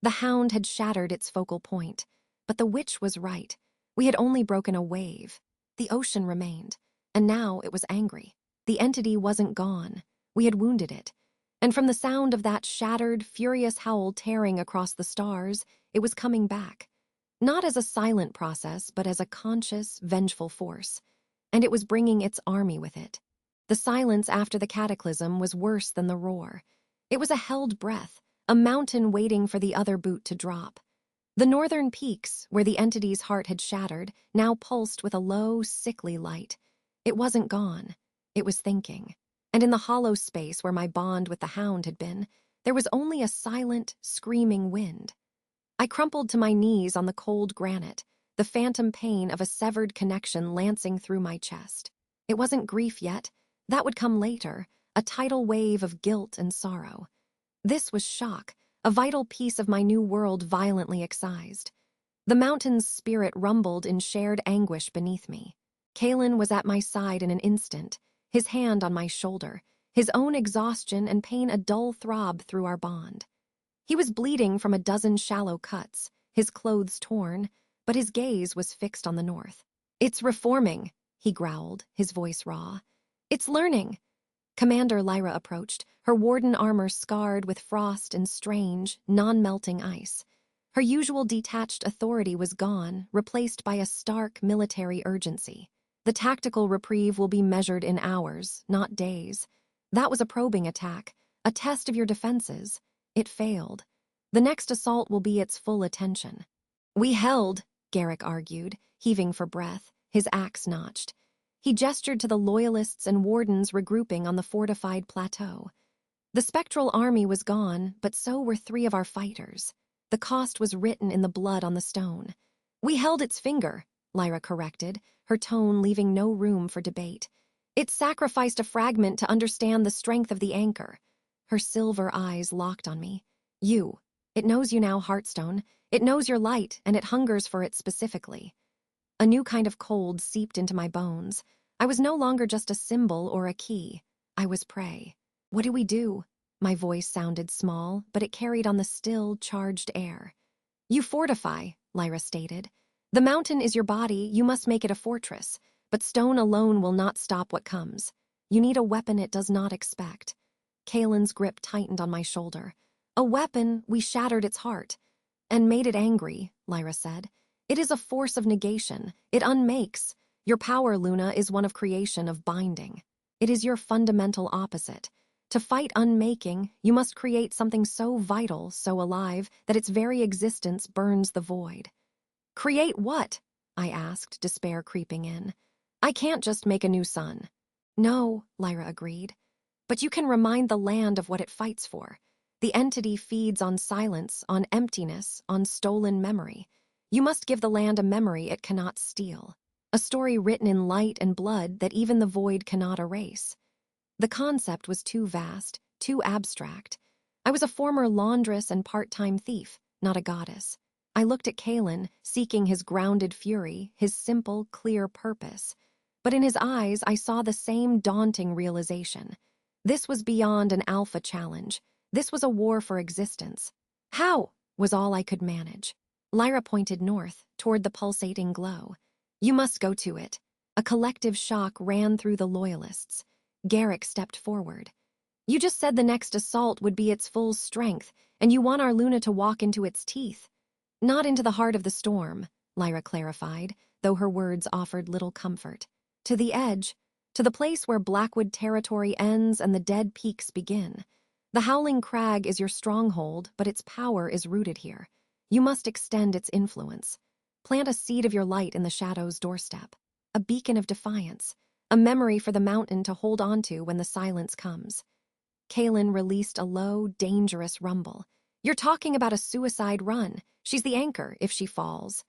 The hound had shattered its focal point. But the witch was right. We had only broken a wave. The ocean remained. And now it was angry. The entity wasn't gone. We had wounded it. And from the sound of that shattered, furious howl tearing across the stars, it was coming back. Not as a silent process, but as a conscious, vengeful force. And it was bringing its army with it. The silence after the cataclysm was worse than the roar. It was a held breath, a mountain waiting for the other boot to drop. The northern peaks, where the entity's heart had shattered, now pulsed with a low, sickly light. It wasn't gone. It was thinking. And in the hollow space where my bond with the hound had been, there was only a silent, screaming wind. I crumpled to my knees on the cold granite, the phantom pain of a severed connection lancing through my chest. It wasn't grief yet. That would come later, a tidal wave of guilt and sorrow. This was shock, a vital piece of my new world violently excised. The mountain's spirit rumbled in shared anguish beneath me. Kalen was at my side in an instant, his hand on my shoulder, his own exhaustion and pain a dull throb through our bond. He was bleeding from a dozen shallow cuts, his clothes torn, but his gaze was fixed on the north. "It's reforming," he growled, his voice raw. "It's learning." Commander Lyra approached, her warden armor scarred with frost and strange, non-melting ice. Her usual detached authority was gone, replaced by a stark military urgency. "The tactical reprieve will be measured in hours, not days. That was a probing attack, a test of your defenses. It failed. The next assault will be its full attention." "We held," Garrick argued, heaving for breath, his axe notched. He gestured to the loyalists and wardens regrouping on the fortified plateau. The spectral army was gone, but so were 3 of our fighters. The cost was written in the blood on the stone. "We held its finger," Lyra corrected, her tone leaving no room for debate. "It sacrificed a fragment to understand the strength of the anchor." Her silver eyes locked on me. "You. It knows you now, Heartstone. It knows your light, and it hungers for it specifically." A new kind of cold seeped into my bones. I was no longer just a symbol or a key. I was prey. "What do we do?" My voice sounded small, but it carried on the still, charged air. "You fortify," Lyra stated. "The mountain is your body, you must make it a fortress. But stone alone will not stop what comes. You need a weapon it does not expect." Kalen's grip tightened on my shoulder. "A weapon, we shattered its heart. And made it angry," Lyra said. "It is a force of negation. It unmakes. Your power, Luna, is one of creation, of binding. It is your fundamental opposite. To fight unmaking, you must create something so vital, so alive, that its very existence burns the void." "Create what?" I asked, despair creeping in. "I can't just make a new sun." "No," Lyra agreed. "But you can remind the land of what it fights for. The entity feeds on silence, on emptiness, on stolen memory. You must give the land a memory it cannot steal. A story written in light and blood that even the void cannot erase." The concept was too vast, too abstract. I was a former laundress and part-time thief, not a goddess. I looked at Kalen, seeking his grounded fury, his simple, clear purpose. But in his eyes, I saw the same daunting realization. This was beyond an alpha challenge. This was a war for existence. "How?" was all I could manage. Lyra pointed north, toward the pulsating glow. "You must go to it." A collective shock ran through the loyalists. Garrick stepped forward. "You just said the next assault would be its full strength, and you want our Luna to walk into its teeth." "Not into the heart of the storm," Lyra clarified, though her words offered little comfort. "To the edge, to the place where Blackwood territory ends and the dead peaks begin. The Howling Crag is your stronghold, but its power is rooted here. You must extend its influence. Plant a seed of your light in the Shadow's doorstep. A beacon of defiance. A memory for the mountain to hold onto when the silence comes." Kalen released a low, dangerous rumble. "You're talking about a suicide run. She's the anchor if she falls."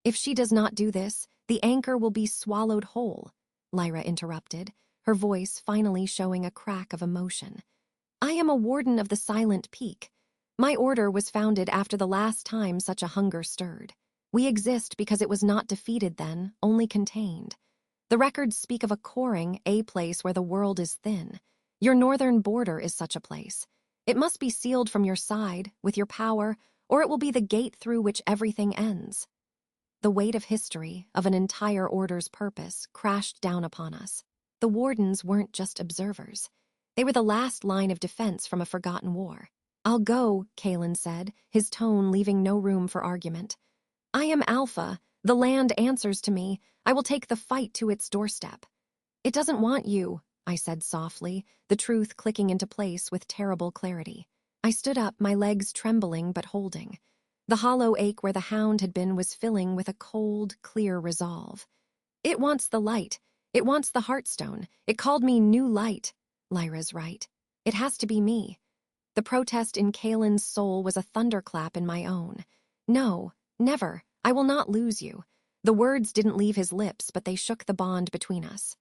"If she does not do this, the anchor will be swallowed whole," Lyra interrupted, her voice finally showing a crack of emotion. "I am a warden of the Silent Peak. My order was founded after the last time such a hunger stirred. We exist because it was not defeated then, only contained. The records speak of a coring, a place where the world is thin. Your northern border is such a place. It must be sealed from your side, with your power, or it will be the gate through which everything ends." The weight of history, of an entire order's purpose, crashed down upon us. The wardens weren't just observers. They were the last line of defense from a forgotten war. "I'll go," Kalen said, his tone leaving no room for argument. "I am Alpha. The land answers to me. I will take the fight to its doorstep." "It doesn't want you," I said softly, the truth clicking into place with terrible clarity. I stood up, my legs trembling but holding. The hollow ache where the hound had been was filling with a cold, clear resolve. "It wants the light. It wants the Heartstone. It called me New Light." Lyra's right. It has to be me. The protest in Kalen's soul was a thunderclap in my own. "No, never. I will not lose you." The words didn't leave his lips, but they shook the bond between us.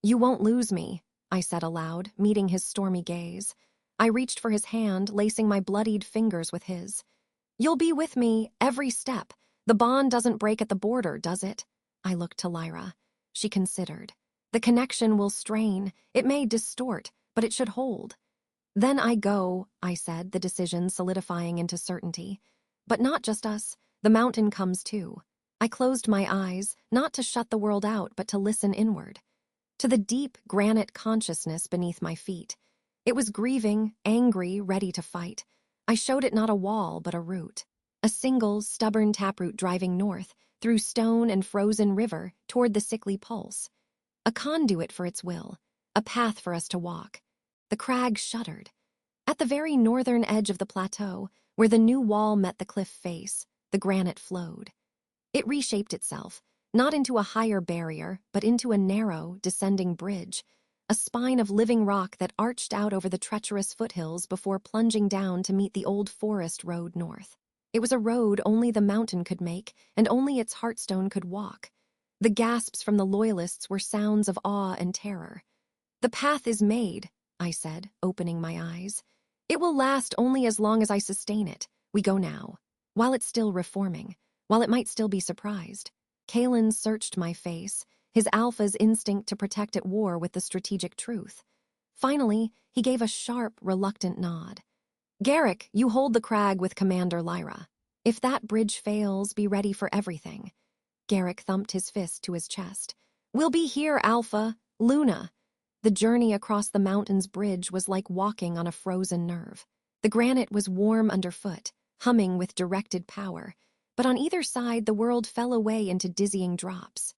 "You won't lose me," I said aloud, meeting his stormy gaze. I reached for his hand, lacing my bloodied fingers with his. "You'll be with me every step. The bond doesn't break at the border, does it?" I looked to Lyra. she considered. The connection will strain. It may distort, but it should hold. Then I go, I said, the decision solidifying into certainty. But not just us. The mountain comes too. I closed my eyes, not to shut the world out, but to listen inward. To the deep granite consciousness beneath my feet. It was grieving, angry, ready to fight. I showed it not a wall, but a route. A single, stubborn taproot driving north, through stone and frozen river, toward the sickly pulse. A conduit for its will, a path for us to walk. The crag shuddered. At the very northern edge of the plateau, where the new wall met the cliff face, the granite flowed. It reshaped itself, not into a higher barrier, but into a narrow, descending bridge, a spine of living rock that arched out over the treacherous foothills before plunging down to meet the old forest road north. It was a road only the mountain could make, and only its heartstone could walk. The gasps from the loyalists were sounds of awe and terror. "The path is made," I said, opening my eyes. "It will last only as long as I sustain it. We go now. While it's still reforming, while it might still be surprised." Kalen searched my face, his alpha's instinct to protect at war with the strategic truth. Finally, he gave a sharp, reluctant nod. "Garrick, you hold the crag with Commander Lyra. If that bridge fails, be ready for everything." Garrick thumped his fist to his chest. "We'll be here, Alpha, Luna." The journey across the mountain's bridge was like walking on a frozen nerve. The granite was warm underfoot, humming with directed power, but on either side the world fell away into dizzying drops.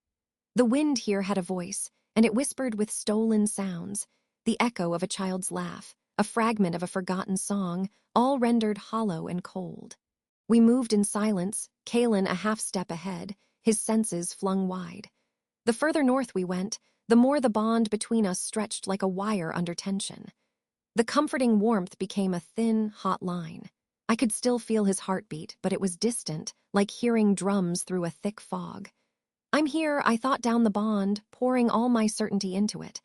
The wind here had a voice, and it whispered with stolen sounds, the echo of a child's laugh, a fragment of a forgotten song, all rendered hollow and cold. We moved in silence, Kalen a half-step ahead, his senses flung wide. The further north we went, the more the bond between us stretched like a wire under tension. The comforting warmth became a thin, hot line. I could still feel his heartbeat, but it was distant, like hearing drums through a thick fog. "I'm here," I thought down the bond, pouring all my certainty into it.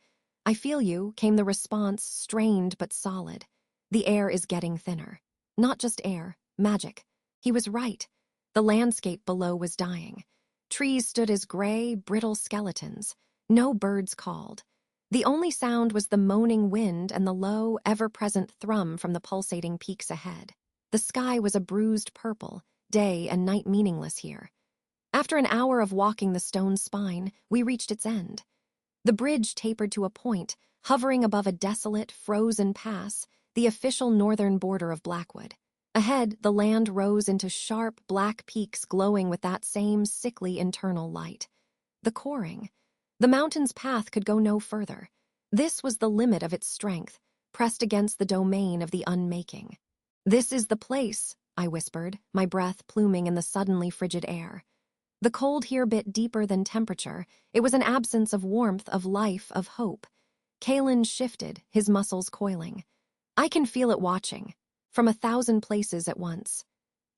"I feel you," came the response, strained but solid. "The air is getting thinner." Not just air, magic. He was right. The landscape below was dying. Trees stood as gray, brittle skeletons. No birds called. The only sound was the moaning wind and the low, ever-present thrum from the pulsating peaks ahead. The sky was a bruised purple, day and night meaningless here. After an hour of walking the stone spine, we reached its end. The bridge tapered to a point, hovering above a desolate, frozen pass, the official northern border of Blackwood. Ahead, the land rose into sharp, black peaks glowing with that same sickly internal light. The coring. The mountain's path could go no further. This was the limit of its strength, pressed against the domain of the unmaking. "This is the place," I whispered, my breath pluming in the suddenly frigid air. The cold here bit deeper than temperature. It was an absence of warmth, of life, of hope. Kalen shifted, his muscles coiling. I can feel it watching, from 1,000 places at once.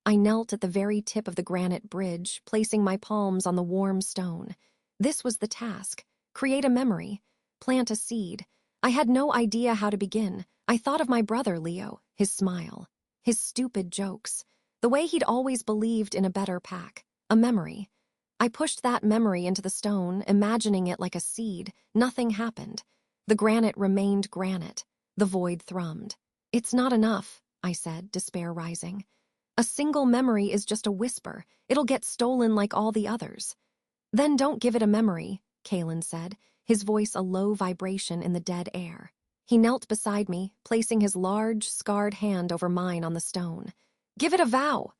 I knelt at the very tip of the granite bridge, placing my palms on the warm stone. This was the task. Create a memory. Plant a seed. I had no idea how to begin. I thought of my brother, Leo, his smile, his stupid jokes, the way he'd always believed in a better pack. A memory. I pushed that memory into the stone, imagining it like a seed. Nothing happened. The granite remained granite. The void thrummed. "It's not enough," I said, despair rising. "A single memory is just a whisper. It'll get stolen like all the others." "Then don't give it a memory," Kalen said, his voice a low vibration in the dead air. He knelt beside me, placing his large, scarred hand over mine on the stone. "Give it a vow."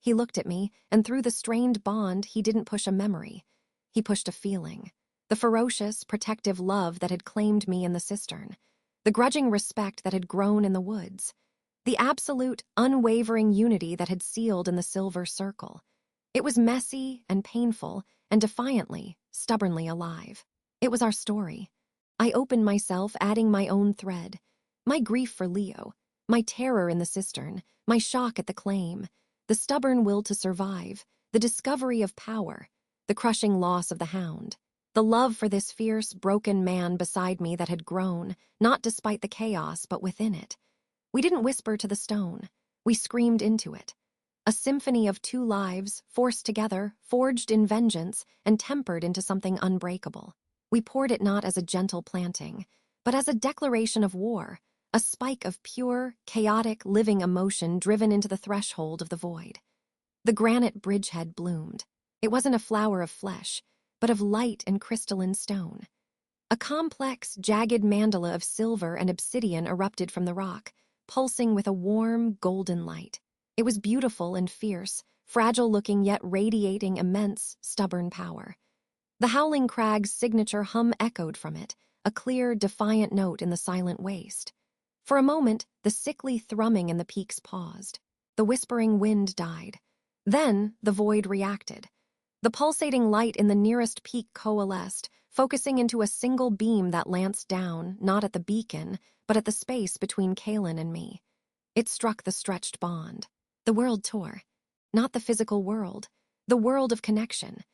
He looked at me, and through the strained bond, he didn't push a memory. He pushed a feeling. The ferocious, protective love that had claimed me in the cistern. The grudging respect that had grown in the woods. The absolute, unwavering unity that had sealed in the silver circle. It was messy and painful, and defiantly, stubbornly alive. It was our story. I opened myself, adding my own thread. My grief for Leo, my terror in the cistern, my shock at the claim, the stubborn will to survive, the discovery of power, the crushing loss of the hound, the love for this fierce, broken man beside me that had grown, not despite the chaos, but within it. We didn't whisper to the stone. We screamed into it. a symphony of two lives, forced together, forged in vengeance, and tempered into something unbreakable. We poured it not as a gentle planting, but as a declaration of war, a spike of pure, chaotic, living emotion driven into the threshold of the void. The granite bridgehead bloomed. It wasn't a flower of flesh, but of light and crystalline stone. A complex, jagged mandala of silver and obsidian erupted from the rock, pulsing with a warm, golden light. It was beautiful and fierce, fragile-looking yet radiating immense, stubborn power. The Howling Crag's signature hum echoed from it, a clear, defiant note in the silent waste. For a moment, the sickly thrumming in the peaks paused. The whispering wind died. Then, the void reacted. The pulsating light in the nearest peak coalesced, focusing into a single beam that lanced down, not at the beacon, but at the space between Kaelin and me. It struck the stretched bond. The world tore. Not the physical world, the world of connection.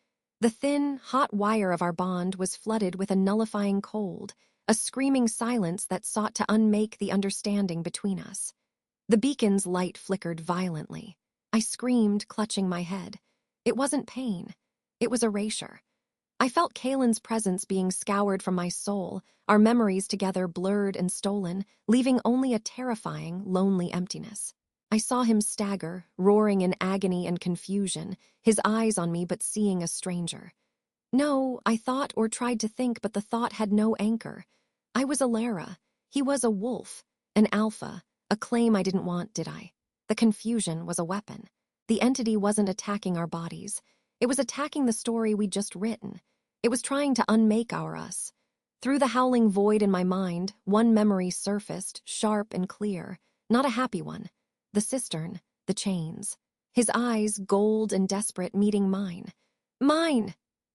The thin, hot wire of our bond was flooded with a nullifying cold, a screaming silence that sought to unmake the understanding between us. The beacon's light flickered violently. I screamed, clutching my head. It wasn't pain. It was erasure. I felt Kaelin's presence being scoured from my soul, our memories together blurred and stolen, leaving only a terrifying, lonely emptiness. I saw him stagger, roaring in agony and confusion, his eyes on me but seeing a stranger. No, I thought or tried to think, but the thought had no anchor. I was Alara. He was a wolf, an alpha, a claim I didn't want, did I? The confusion was a weapon. The entity wasn't attacking our bodies. It was attacking the story we'd just written. It was trying to unmake our us. Through the howling void in my mind, one memory surfaced, sharp and clear. Not a happy one. The cistern, the chains. His eyes, gold and desperate, meeting mine. Mine!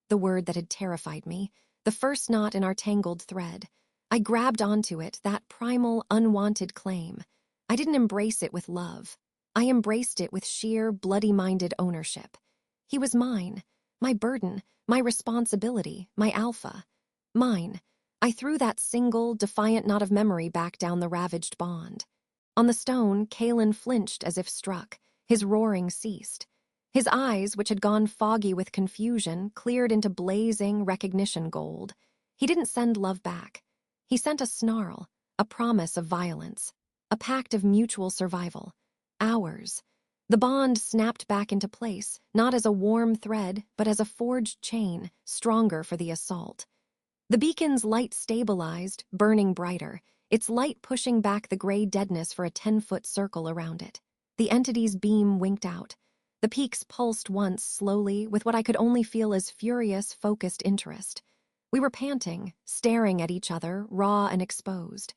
The word that had terrified me, the first knot in our tangled thread. I grabbed onto it, that primal, unwanted claim. I didn't embrace it with love. I embraced it with sheer, bloody-minded ownership. He was mine, my burden, my responsibility, my alpha. Mine. I threw that single, defiant knot of memory back down the ravaged bond. On the stone, Kaelin flinched as if struck. His roaring ceased. His eyes, which had gone foggy with confusion, cleared into blazing recognition gold. He didn't send love back. He sent a snarl, a promise of violence, a pact of mutual survival. Ours. The bond snapped back into place, not as a warm thread, but as a forged chain, stronger for the assault. The beacon's light stabilized, burning brighter, its light pushing back the gray deadness for a 10-foot circle around it. The entity's beam winked out. The peaks pulsed once, slowly, with what I could only feel as furious, focused interest. We were panting, staring at each other, raw and exposed.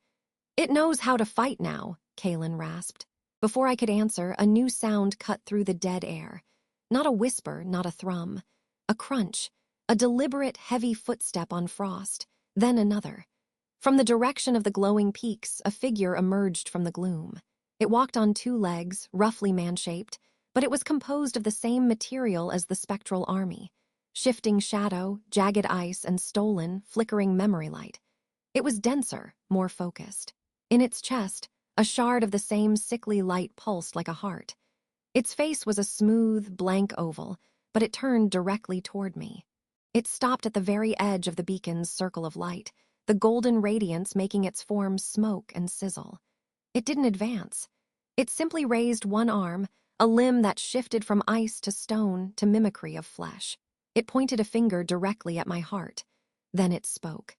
"It knows how to fight now," Kaelin rasped. Before I could answer, a new sound cut through the dead air. Not a whisper, not a thrum. A crunch, a deliberate, heavy footstep on frost, then another. From the direction of the glowing peaks, a figure emerged from the gloom. It walked on two legs, roughly man-shaped, but it was composed of the same material as the spectral army. Shifting shadow, jagged ice, and stolen, flickering memory light. It was denser, more focused. In its chest, a shard of the same sickly light pulsed like a heart. Its face was a smooth, blank oval, but it turned directly toward me. It stopped at the very edge of the beacon's circle of light, the golden radiance making its form smoke and sizzle. It didn't advance. It simply raised one arm, a limb that shifted from ice to stone to mimicry of flesh. It pointed a finger directly at my heart. Then it spoke.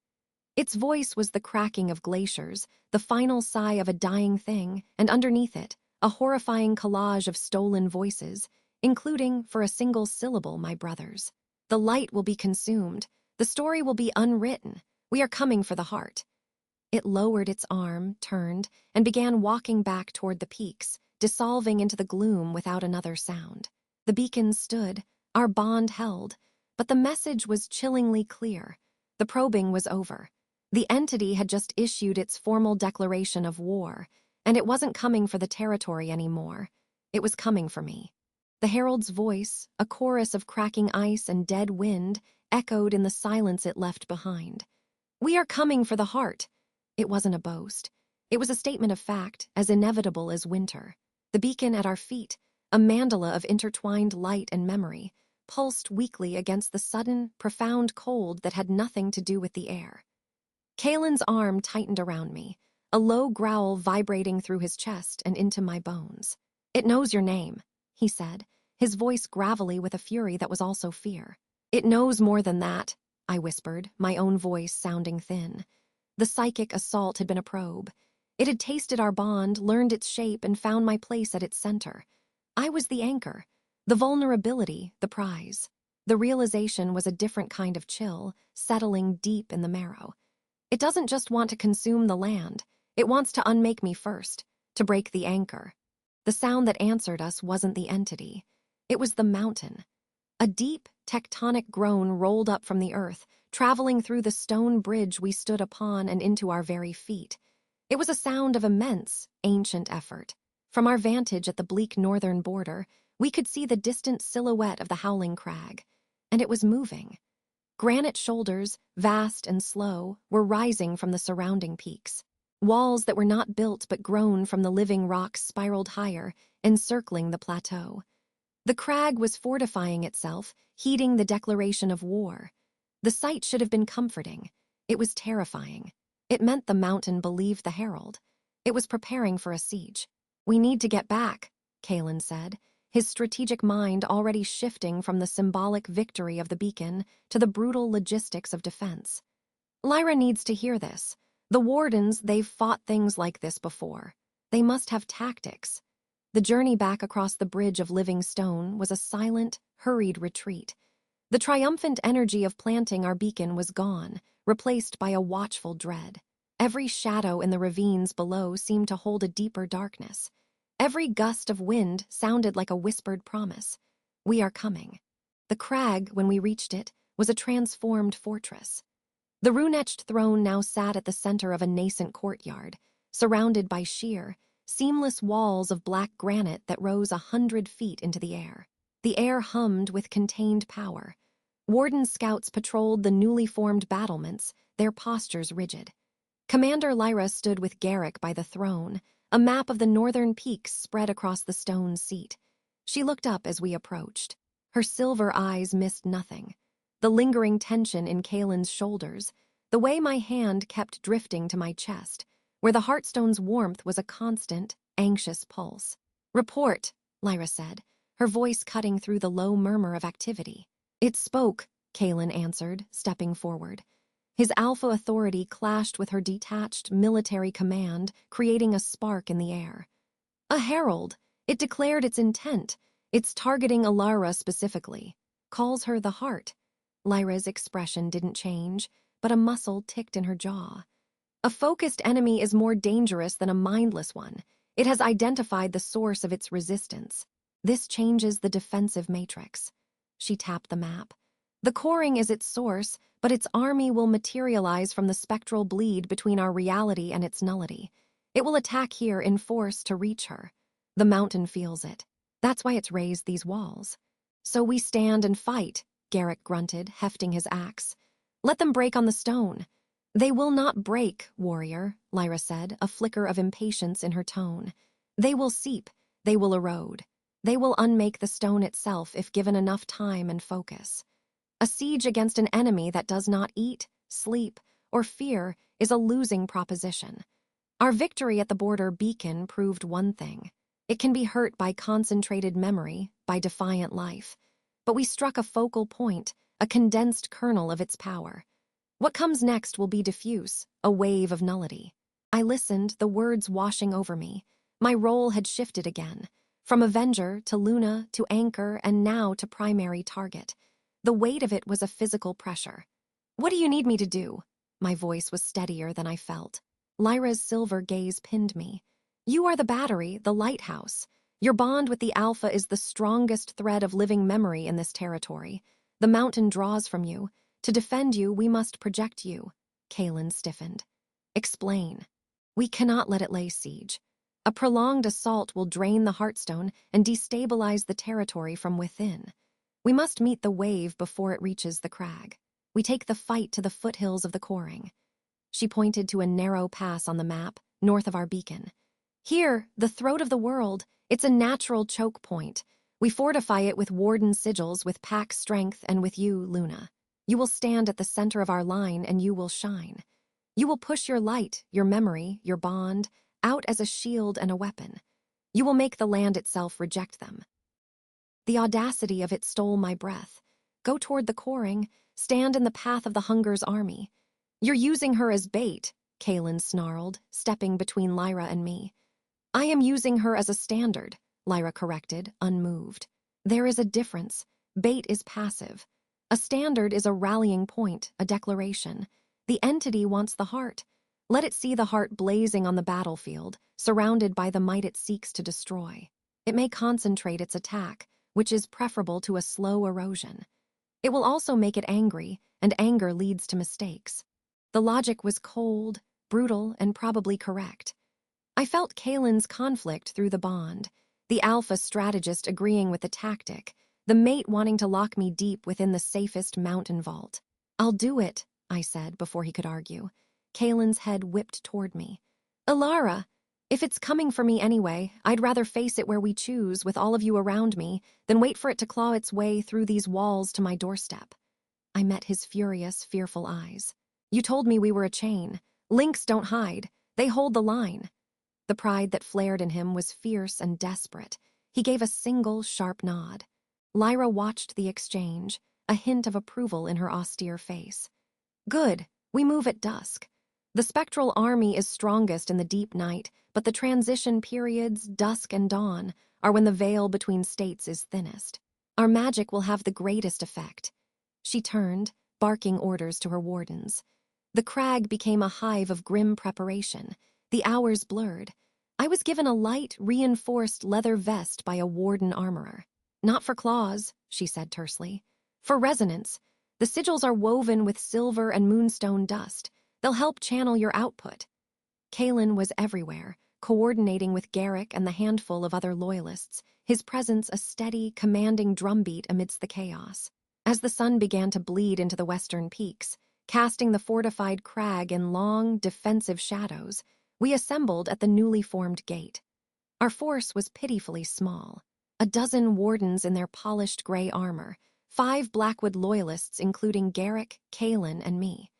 Its voice was the cracking of glaciers, the final sigh of a dying thing, and underneath it, a horrifying collage of stolen voices, including, for a single syllable, my brother's. "The light will be consumed. The story will be unwritten. We are coming for the heart." It lowered its arm, turned, and began walking back toward the peaks, dissolving into the gloom without another sound. The beacon stood, our bond held, but the message was chillingly clear. The probing was over. The entity had just issued its formal declaration of war, and it wasn't coming for the territory anymore. It was coming for me. The herald's voice, a chorus of cracking ice and dead wind, echoed in the silence it left behind. "We are coming for the heart." It wasn't a boast. It was a statement of fact, as inevitable as winter. The beacon at our feet, a mandala of intertwined light and memory, pulsed weakly against the sudden, profound cold that had nothing to do with the air. Kalen's arm tightened around me, a low growl vibrating through his chest and into my bones. "It knows your name," he said, his voice gravelly with a fury that was also fear. "It knows more than that," I whispered, my own voice sounding thin. The psychic assault had been a probe. It had tasted our bond, learned its shape, and found my place at its center. I was the anchor, the vulnerability, the prize. The realization was a different kind of chill, settling deep in the marrow. It doesn't just want to consume the land. It wants to unmake me first, to break the anchor. The sound that answered us wasn't the entity. It was the mountain. A deep, tectonic groan rolled up from the earth, traveling through the stone bridge we stood upon and into our very feet. It was a sound of immense, ancient effort. From our vantage at the bleak northern border, we could see the distant silhouette of the howling crag. And it was moving. Granite shoulders, vast and slow, were rising from the surrounding peaks. Walls that were not built but grown from the living rocks spiraled higher, encircling the plateau. The crag was fortifying itself, heeding the declaration of war. The sight should have been comforting. It was terrifying. It meant the mountain believed the herald. It was preparing for a siege. "We need to get back," Kalen said, his strategic mind already shifting from the symbolic victory of the beacon to the brutal logistics of defense. "Lyra needs to hear this. The Wardens, they've fought things like this before. They must have tactics." The journey back across the bridge of living stone was a silent, hurried retreat. The triumphant energy of planting our beacon was gone, replaced by a watchful dread. Every shadow in the ravines below seemed to hold a deeper darkness. Every gust of wind sounded like a whispered promise. "We are coming." The crag, when we reached it, was a transformed fortress. The rune-etched throne now sat at the center of a nascent courtyard, surrounded by sheer, seamless walls of black granite that rose 100 feet into the air. The air hummed with contained power. Warden scouts patrolled the newly formed battlements, their postures rigid. Commander Lyra stood with Garrick by the throne, a map of the northern peaks spread across the stone seat. She looked up as we approached. Her silver eyes missed nothing. The lingering tension in Kalen's shoulders, the way my hand kept drifting to my chest, where the Heartstone's warmth was a constant, anxious pulse. "Report," Lyra said, her voice cutting through the low murmur of activity. "It spoke," Kalen answered, stepping forward. His alpha authority clashed with her detached military command, creating a spark in the air. "A herald. It declared its intent. It's targeting Alara specifically. Calls her the Heart." Lyra's expression didn't change, but a muscle ticked in her jaw. "A focused enemy is more dangerous than a mindless one. It has identified the source of its resistance. This changes the defensive matrix." She tapped the map. "The coring is its source, but its army will materialize from the spectral bleed between our reality and its nullity. It will attack here in force to reach her. The mountain feels it. That's why it's raised these walls." "So we stand and fight," Garrick grunted, hefting his axe. "Let them break on the stone." "They will not break, warrior," Lyra said, a flicker of impatience in her tone. "They will seep. They will erode. They will unmake the stone itself if given enough time and focus. A siege against an enemy that does not eat, sleep, or fear is a losing proposition. Our victory at the border beacon proved one thing. It can be hurt by concentrated memory, by defiant life. But we struck a focal point, a condensed kernel of its power. What comes next will be diffuse, a wave of nullity. I listened, the words washing over me. My role had shifted again, from Avenger to Luna to Anchor and now to primary target. The weight of it was a physical pressure. "What do you need me to do?" My voice was steadier than I felt. Lyra's silver gaze pinned me. "You are the battery, the lighthouse. Your bond with the Alpha is the strongest thread of living memory in this territory. The mountain draws from you. To defend you, we must project you." Kalen stiffened. "Explain." "We cannot let it lay siege. A prolonged assault will drain the Heartstone and destabilize the territory from within. We must meet the wave before it reaches the crag. We take the fight to the foothills of the coring." She pointed to a narrow pass on the map, north of our beacon. "Here, the throat of the world, It's a natural choke point. We fortify it with warden sigils, with pack strength, and with you, Luna. You will stand at the center of our line, and you will shine. You will push your light, your memory, your bond, out as a shield and a weapon. You will make the land itself reject them. The audacity of it stole my breath. Go toward the coring, stand in the path of the Hunger's army. You're using her as bait, Kaelin snarled, stepping between Lyra and me. I am using her as a standard, Lyra corrected, unmoved. There is a difference. Bait is passive. A standard is a rallying point, a declaration. The entity wants the heart. Let it see the heart blazing on the battlefield, surrounded by the might it seeks to destroy. It may concentrate its attack, which is preferable to a slow erosion. It will also make it angry, and anger leads to mistakes. The logic was cold, brutal, and probably correct. I felt Kaelin's conflict through the bond, the alpha strategist agreeing with the tactic, the mate wanting to lock me deep within the safest mountain vault. I'll do it, I said before he could argue. Kaelin's head whipped toward me. Ilara, if it's coming for me anyway, I'd rather face it where we choose, with all of you around me, than wait for it to claw its way through these walls to my doorstep. I met his furious, fearful eyes. You told me we were a chain. Links don't hide. They hold the line. The pride that flared in him was fierce and desperate. He gave a single, sharp nod. Lyra watched the exchange, a hint of approval in her austere face. Good, we move at dusk. The spectral army is strongest in the deep night, but the transition periods, dusk and dawn, are when the veil between states is thinnest. Our magic will have the greatest effect. She turned, barking orders to her wardens. The crag became a hive of grim preparation. The hours blurred. I was given a light, reinforced leather vest by a warden armorer. Not for claws, she said tersely. For resonance. The sigils are woven with silver and moonstone dust. They'll help channel your output. Kaelin was everywhere, coordinating with Garrick and the handful of other loyalists, his presence a steady, commanding drumbeat amidst the chaos. As the sun began to bleed into the western peaks, casting the fortified crag in long, defensive shadows, we assembled at the newly formed gate. Our force was pitifully small. 12 wardens in their polished gray armor, 5 Blackwood loyalists including Garrick, Kaelin, and me.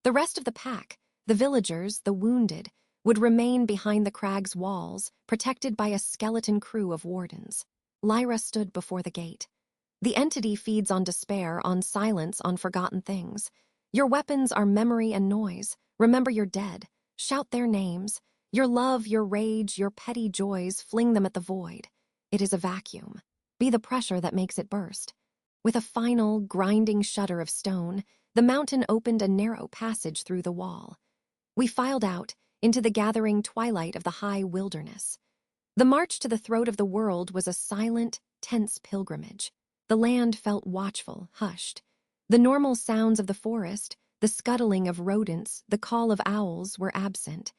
The rest of the pack, the villagers, the wounded, would remain behind the crag's walls, protected by a skeleton crew of wardens. Lyra stood before the gate. The entity feeds on despair, on silence, on forgotten things. Your weapons are memory and noise. Remember you're dead. Shout their names. Your love, your rage, your petty joys, fling them at the void. It is a vacuum. Be the pressure that makes it burst. With a final, grinding shudder of stone, the mountain opened a narrow passage through the wall. We filed out, into the gathering twilight of the high wilderness. The march to the throat of the world was a silent, tense pilgrimage. The land felt watchful, hushed. The normal sounds of the forest, the scuttling of rodents, the call of owls were absent.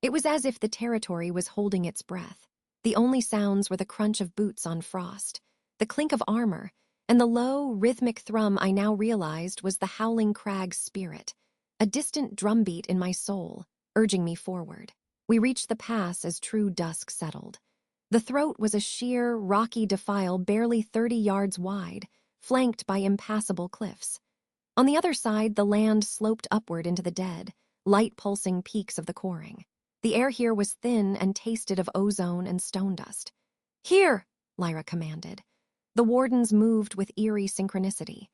It was as if the territory was holding its breath. The only sounds were the crunch of boots on frost, the clink of armor, and the low, rhythmic thrum I now realized was the howling crag's spirit, a distant drumbeat in my soul, urging me forward. We reached the pass as true dusk settled. The throat was a sheer, rocky defile barely 30 yards wide, flanked by impassable cliffs. On the other side, the land sloped upward into the dead, light-pulsing peaks of the coring. The air here was thin and tasted of ozone and stone dust. "Here!" Lyra commanded. The wardens moved with eerie synchronicity.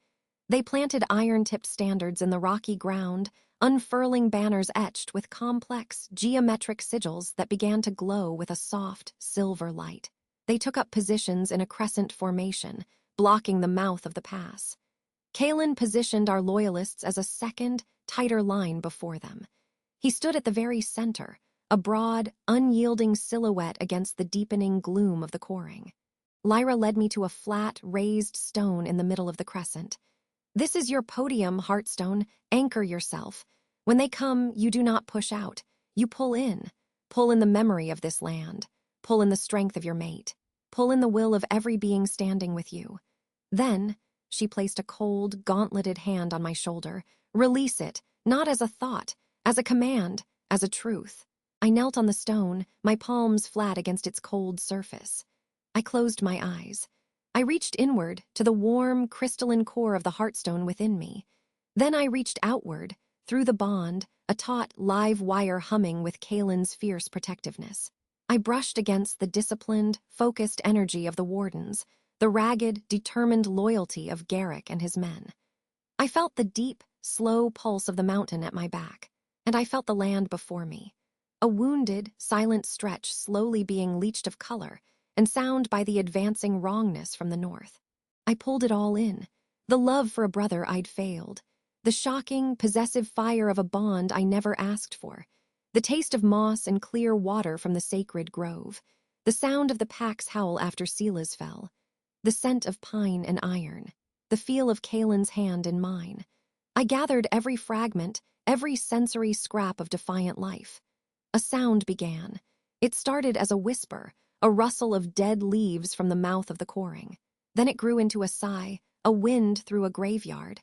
They planted iron-tipped standards in the rocky ground, unfurling banners etched with complex, geometric sigils that began to glow with a soft, silver light. They took up positions in a crescent formation, blocking the mouth of the pass. Kaelin positioned our loyalists as a second, tighter line before them. He stood at the very center, a broad, unyielding silhouette against the deepening gloom of the coring. Lyra led me to a flat, raised stone in the middle of the crescent. "This is your podium, Heartstone. Anchor yourself. When they come, you do not push out. You pull in. Pull in the memory of this land. Pull in the strength of your mate. Pull in the will of every being standing with you. Then," she placed a cold, gauntleted hand on my shoulder, "release it, not as a thought, as a command, as a truth." I knelt on the stone, my palms flat against its cold surface. I closed my eyes. I reached inward to the warm, crystalline core of the heartstone within me. Then I reached outward, through the bond, a taut, live wire humming with Kalen's fierce protectiveness. I brushed against the disciplined, focused energy of the wardens, the ragged, determined loyalty of Garrick and his men. I felt the deep, slow pulse of the mountain at my back, and I felt the land before me. A wounded, silent stretch slowly being leached of color and sound by the advancing wrongness from the north. I pulled it all in, the love for a brother I'd failed, the shocking, possessive fire of a bond I never asked for, the taste of moss and clear water from the sacred grove, the sound of the pack's howl after Sela's fell, the scent of pine and iron, the feel of Kalen's hand in mine. I gathered every fragment, every sensory scrap of defiant life. A sound began. It started as a whisper, a rustle of dead leaves from the mouth of the coring. Then it grew into a sigh, a wind through a graveyard.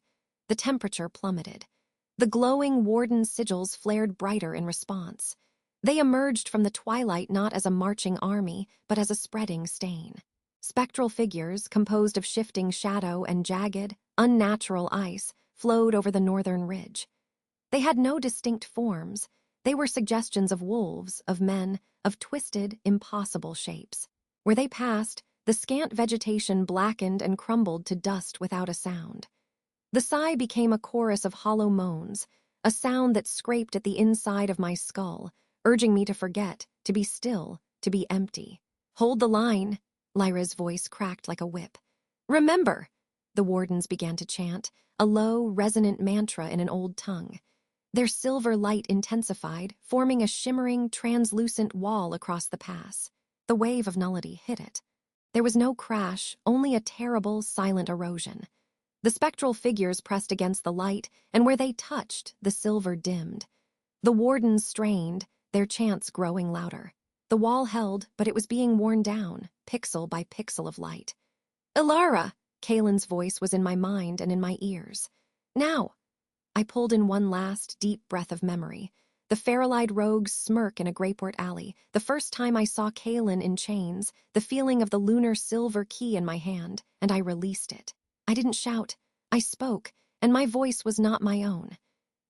The temperature plummeted. The glowing warden sigils flared brighter in response. They emerged from the twilight not as a marching army, but as a spreading stain. Spectral figures, composed of shifting shadow and jagged, unnatural ice, flowed over the northern ridge. They had no distinct forms. They were suggestions of wolves, of men, of twisted, impossible shapes. Where they passed, the scant vegetation blackened and crumbled to dust without a sound. The sigh became a chorus of hollow moans, a sound that scraped at the inside of my skull, urging me to forget, to be still, to be empty. "Hold the line," Lyra's voice cracked like a whip. "Remember," the wardens began to chant, a low, resonant mantra in an old tongue. Their silver light intensified, forming a shimmering, translucent wall across the pass. The wave of nullity hit it. There was no crash, only a terrible, silent erosion. The spectral figures pressed against the light, and where they touched, the silver dimmed. The wardens strained, their chants growing louder. The wall held, but it was being worn down, pixel by pixel of light. "Ilara!" Kalen's voice was in my mind and in my ears. "Now!" I pulled in one last, deep breath of memory. The Farallide rogue's smirk in a Greyport alley, the first time I saw Kalen in chains, the feeling of the lunar silver key in my hand, and I released it. I didn't shout. I spoke, and my voice was not my own.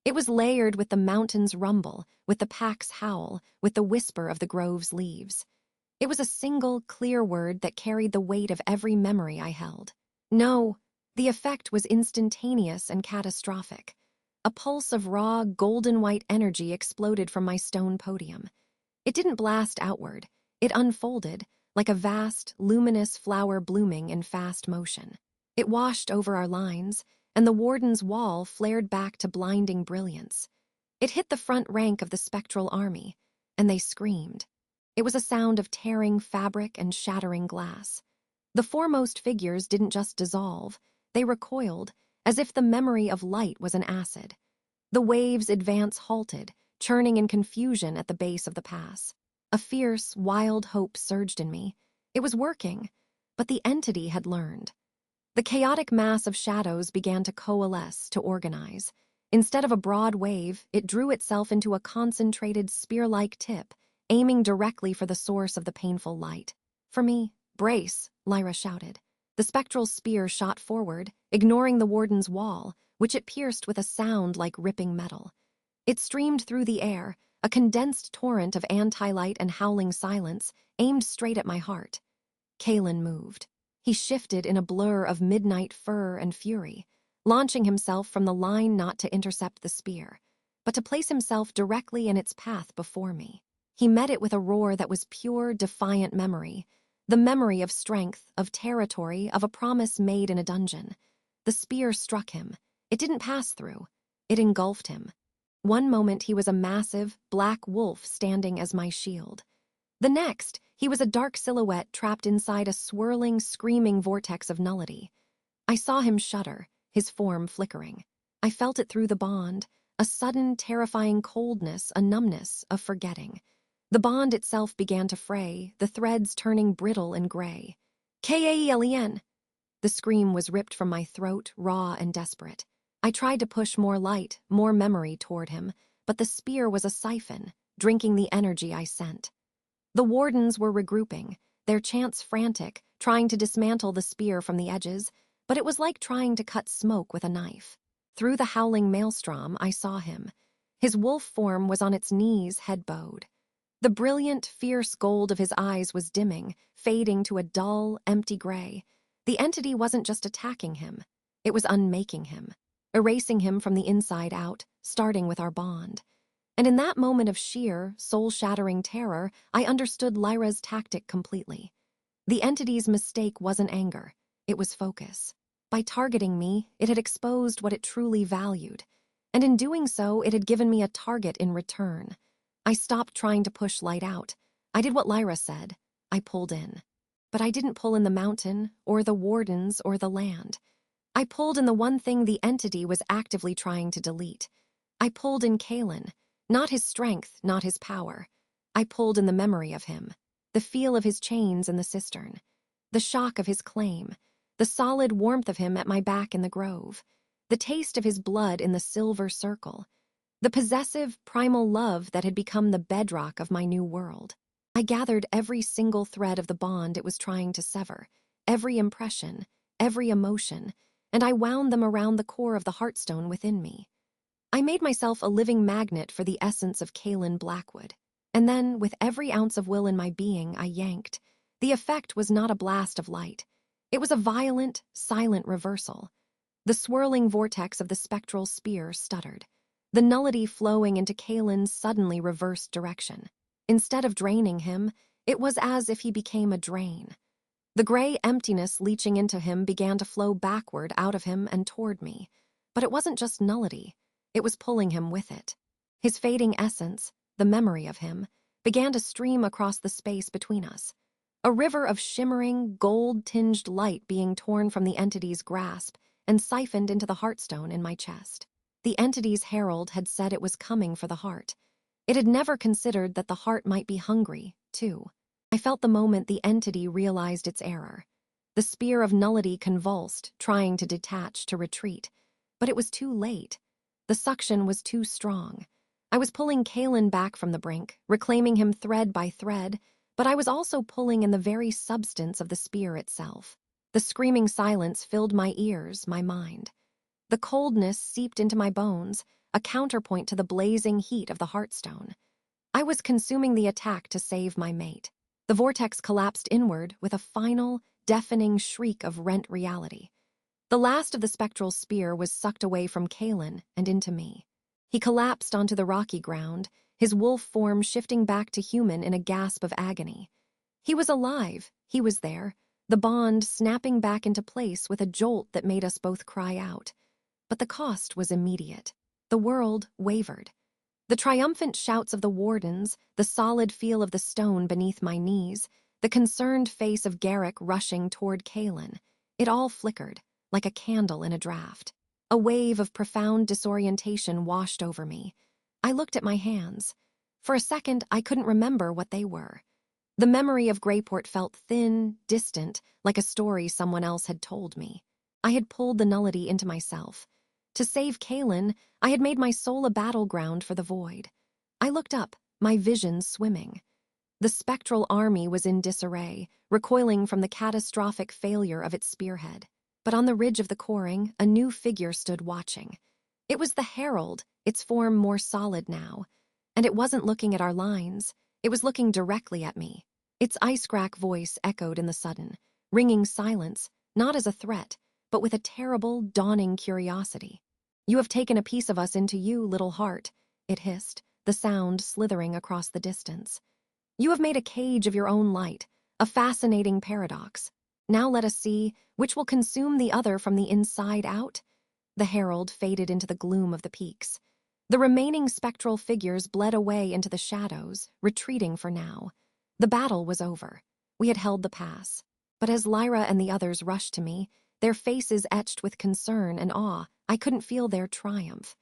It was layered with the mountain's rumble, with the pack's howl, with the whisper of the grove's leaves. It was a single, clear word that carried the weight of every memory I held. No, the effect was instantaneous and catastrophic. A pulse of raw, golden-white energy exploded from my stone podium. It didn't blast outward. It unfolded, like a vast, luminous flower blooming in fast motion. It washed over our lines, and the warden's wall flared back to blinding brilliance. It hit the front rank of the spectral army, and they screamed. It was a sound of tearing fabric and shattering glass. The foremost figures didn't just dissolve, they recoiled, as if the memory of light was an acid. The wave's advance halted, churning in confusion at the base of the pass. A fierce, wild hope surged in me. It was working, but the entity had learned. The chaotic mass of shadows began to coalesce, to organize. Instead of a broad wave, it drew itself into a concentrated, spear-like tip, aiming directly for the source of the painful light. "For me, brace," Lyra shouted. The spectral spear shot forward, ignoring the warden's wall, which it pierced with a sound like ripping metal. It streamed through the air, a condensed torrent of anti-light and howling silence, aimed straight at my heart. Kalen moved. He shifted in a blur of midnight fur and fury, launching himself from the line not to intercept the spear, but to place himself directly in its path before me. He met it with a roar that was pure, defiant memory, the memory of strength, of territory, of a promise made in a dungeon. The spear struck him. It didn't pass through. It engulfed him. One moment he was a massive, black wolf standing as my shield. The next, he was a dark silhouette trapped inside a swirling, screaming vortex of nullity. I saw him shudder, his form flickering. I felt it through the bond, a sudden, terrifying coldness, a numbness of forgetting. The bond itself began to fray, the threads turning brittle and gray. "Kaelen!" The scream was ripped from my throat, raw and desperate. I tried to push more light, more memory toward him, but the spear was a siphon, drinking the energy I sent. The wardens were regrouping, their chants frantic, trying to dismantle the spear from the edges, but it was like trying to cut smoke with a knife. Through the howling maelstrom, I saw him. His wolf form was on its knees, head bowed. The brilliant, fierce gold of his eyes was dimming, fading to a dull, empty gray. The entity wasn't just attacking him. It was unmaking him, erasing him from the inside out, starting with our bond. And in that moment of sheer, soul-shattering terror, I understood Lyra's tactic completely. The entity's mistake wasn't anger. It was focus. By targeting me, it had exposed what it truly valued. And in doing so, it had given me a target in return. I stopped trying to push light out. I did what Lyra said. I pulled in. But I didn't pull in the mountain, or the wardens, or the land. I pulled in the one thing the entity was actively trying to delete. I pulled in Kalen. Not his strength, not his power. I pulled in the memory of him, the feel of his chains in the cistern, the shock of his claim, the solid warmth of him at my back in the grove, the taste of his blood in the silver circle, the possessive, primal love that had become the bedrock of my new world. I gathered every single thread of the bond it was trying to sever, every impression, every emotion, and I wound them around the core of the heartstone within me. I made myself a living magnet for the essence of Kalen Blackwood. And then, with every ounce of will in my being, I yanked. The effect was not a blast of light. It was a violent, silent reversal. The swirling vortex of the spectral spear stuttered. The nullity flowing into Kalen's suddenly reversed direction. Instead of draining him, it was as if he became a drain. The gray emptiness leaching into him began to flow backward out of him and toward me. But it wasn't just nullity. It was pulling him with it. His fading essence, the memory of him, began to stream across the space between us. A river of shimmering, gold-tinged light being torn from the entity's grasp and siphoned into the heartstone in my chest. The entity's herald had said it was coming for the heart. It had never considered that the heart might be hungry, too. I felt the moment the entity realized its error. The spear of nullity convulsed, trying to detach, to retreat. But it was too late. The suction was too strong. I was pulling Kalen back from the brink, reclaiming him thread by thread, but I was also pulling in the very substance of the spear itself. The screaming silence filled my ears, my mind. The coldness seeped into my bones, a counterpoint to the blazing heat of the heartstone. I was consuming the attack to save my mate. The vortex collapsed inward with a final, deafening shriek of rent reality. The last of the spectral spear was sucked away from Kalen and into me. He collapsed onto the rocky ground, his wolf form shifting back to human in a gasp of agony. He was alive, he was there, the bond snapping back into place with a jolt that made us both cry out. But the cost was immediate. The world wavered. The triumphant shouts of the wardens, the solid feel of the stone beneath my knees, the concerned face of Garrick rushing toward Kalen, it all flickered, like a candle in a draft. A wave of profound disorientation washed over me. I looked at my hands. For a second, I couldn't remember what they were. The memory of Greyport felt thin, distant, like a story someone else had told me. I had pulled the nullity into myself. To save Kalen, I had made my soul a battleground for the void. I looked up, my vision swimming. The spectral army was in disarray, recoiling from the catastrophic failure of its spearhead. But on the ridge of the coring, a new figure stood watching. It was the herald, its form more solid now. And it wasn't looking at our lines. It was looking directly at me. Its ice-crack voice echoed in the sudden, ringing silence, not as a threat, but with a terrible, dawning curiosity. "You have taken a piece of us into you, little heart," it hissed, the sound slithering across the distance. "You have made a cage of your own light, a fascinating paradox. Now let us see which will consume the other from the inside out." The herald faded into the gloom of the peaks. The remaining spectral figures bled away into the shadows, retreating for now. The battle was over. We had held the pass. But as Lyra and the others rushed to me, their faces etched with concern and awe, I couldn't feel their triumph.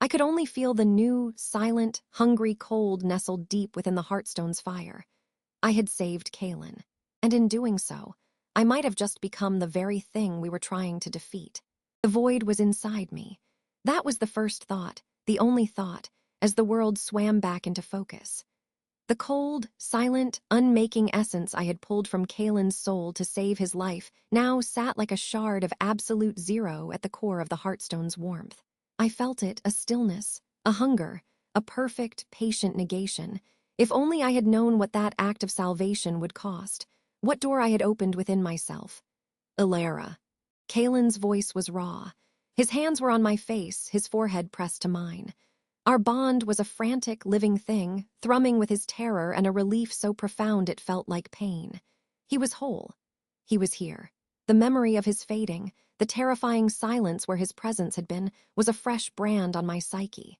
I could only feel the new, silent, hungry cold nestled deep within the Heartstone's fire. I had saved Kalen, and in doing so, I might have just become the very thing we were trying to defeat. The void was inside me. That was the first thought, the only thought, as the world swam back into focus. The cold, silent, unmaking essence I had pulled from Kalen's soul to save his life now sat like a shard of absolute zero at the core of the Heartstone's warmth. I felt it, a stillness, a hunger, a perfect, patient negation. If only I had known what that act of salvation would cost, what door I had opened within myself. Ilara. Kalen's voice was raw. His hands were on my face, his forehead pressed to mine. Our bond was a frantic, living thing, thrumming with his terror and a relief so profound it felt like pain. He was whole. He was here. The memory of his fading, the terrifying silence where his presence had been, was a fresh brand on my psyche.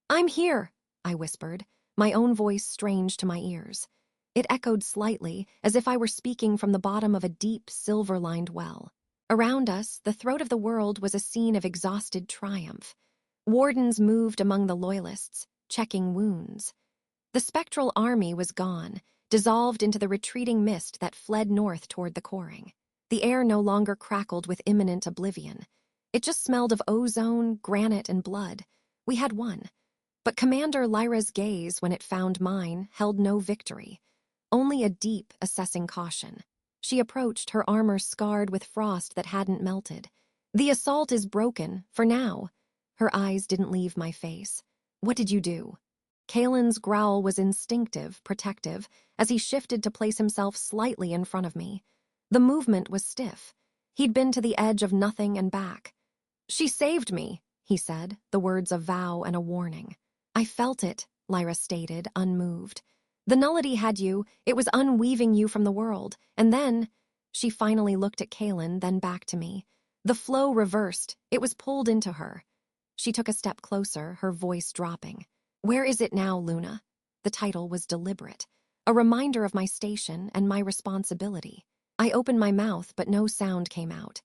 "I'm here," I whispered, my own voice strange to my ears. It echoed slightly, as if I were speaking from the bottom of a deep, silver-lined well. Around us, the throat of the world was a scene of exhausted triumph. Wardens moved among the loyalists, checking wounds. The spectral army was gone, dissolved into the retreating mist that fled north toward the coring. The air no longer crackled with imminent oblivion. It just smelled of ozone, granite, and blood. We had won. But Commander Lyra's gaze, when it found mine, held no victory. Only a deep, assessing caution. She approached, her armor scarred with frost that hadn't melted. "The assault is broken, for now." Her eyes didn't leave my face. "What did you do?" Kalen's growl was instinctive, protective, as he shifted to place himself slightly in front of me. The movement was stiff. He'd been to the edge of nothing and back. "She saved me," he said, the words a vow and a warning. "I felt it," Lyra stated, unmoved. "The nullity had you, it was unweaving you from the world, and then—" She finally looked at Kalen, then back to me. The flow reversed, it was pulled into her. She took a step closer, her voice dropping. "Where is it now, Luna?" The title was deliberate, a reminder of my station and my responsibility. I opened my mouth, but no sound came out.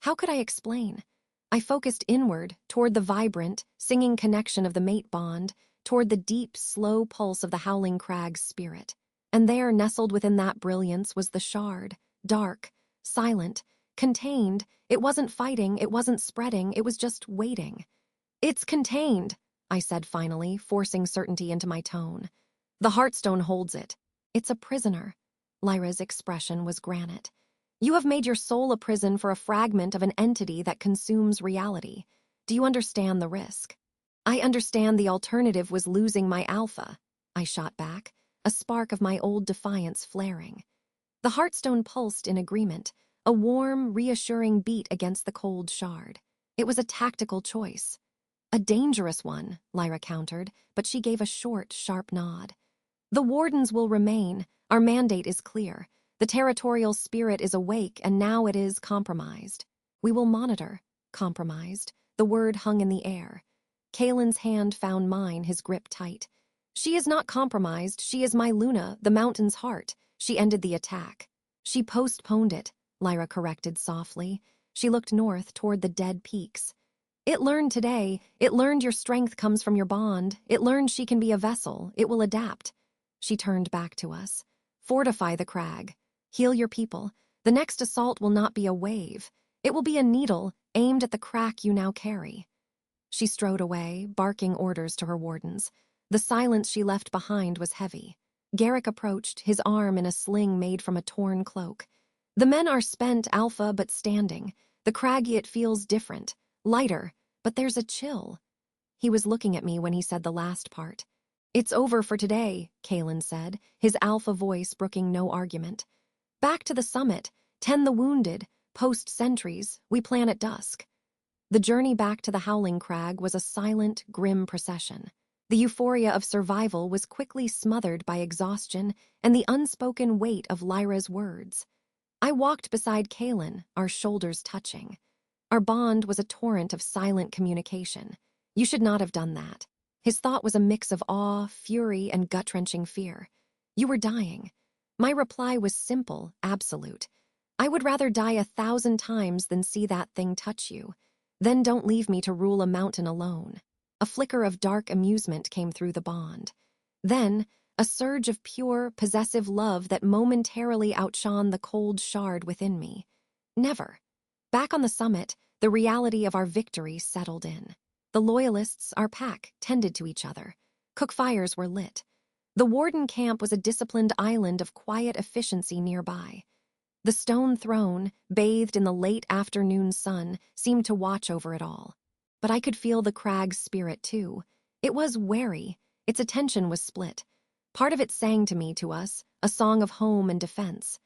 How could I explain? I focused inward, toward the vibrant, singing connection of the mate bond, toward the deep, slow pulse of the Howling Crag's spirit. And there, nestled within that brilliance, was the shard, dark, silent, contained. It wasn't fighting, it wasn't spreading, it was just waiting. "It's contained," I said finally, forcing certainty into my tone. "The Heartstone holds it. It's a prisoner." Lyra's expression was granite. "You have made your soul a prison for a fragment of an entity that consumes reality. Do you understand the risk?" "I understand the alternative was losing my alpha," I shot back, a spark of my old defiance flaring. The Heartstone pulsed in agreement, a warm, reassuring beat against the cold shard. It was a tactical choice. "A dangerous one," Lyra countered, but she gave a short, sharp nod. "The Wardens will remain. Our mandate is clear. The territorial spirit is awake, and now it is compromised. We will monitor." Compromised. The word hung in the air. Kalen's hand found mine, his grip tight. "She is not compromised. She is my Luna, the mountain's heart." She ended the attack. "She postponed it," Lyra corrected softly. She looked north toward the dead peaks. "It learned today. It learned your strength comes from your bond. It learned she can be a vessel. It will adapt." She turned back to us. "Fortify the crag. Heal your people. The next assault will not be a wave. It will be a needle aimed at the crack you now carry." She strode away, barking orders to her wardens. The silence she left behind was heavy. Garrick approached, his arm in a sling made from a torn cloak. "The men are spent, Alpha, but standing. The craggy it feels different. Lighter, but there's a chill." He was looking at me when he said the last part. "It's over for today," Kalen said, his alpha voice brooking no argument. "Back to the summit, tend the wounded, post sentries, we plan at dusk." The journey back to the Howling Crag was a silent, grim procession. The euphoria of survival was quickly smothered by exhaustion and the unspoken weight of Lyra's words. I walked beside Kalen, our shoulders touching. Our bond was a torrent of silent communication. "You should not have done that." His thought was a mix of awe, fury, and gut-wrenching fear. "You were dying." My reply was simple, absolute. "I would rather die 1,000 times than see that thing touch you. Then don't leave me to rule a mountain alone." A flicker of dark amusement came through the bond. Then, a surge of pure, possessive love that momentarily outshone the cold shard within me. Never. Back on the summit, the reality of our victory settled in. The loyalists, our pack, tended to each other. Cook fires were lit. The Warden camp was a disciplined island of quiet efficiency nearby. The stone throne, bathed in the late afternoon sun, seemed to watch over it all. But I could feel the crag's spirit too. It was wary. Its attention was split. Part of it sang to me, to us, a song of home and defense.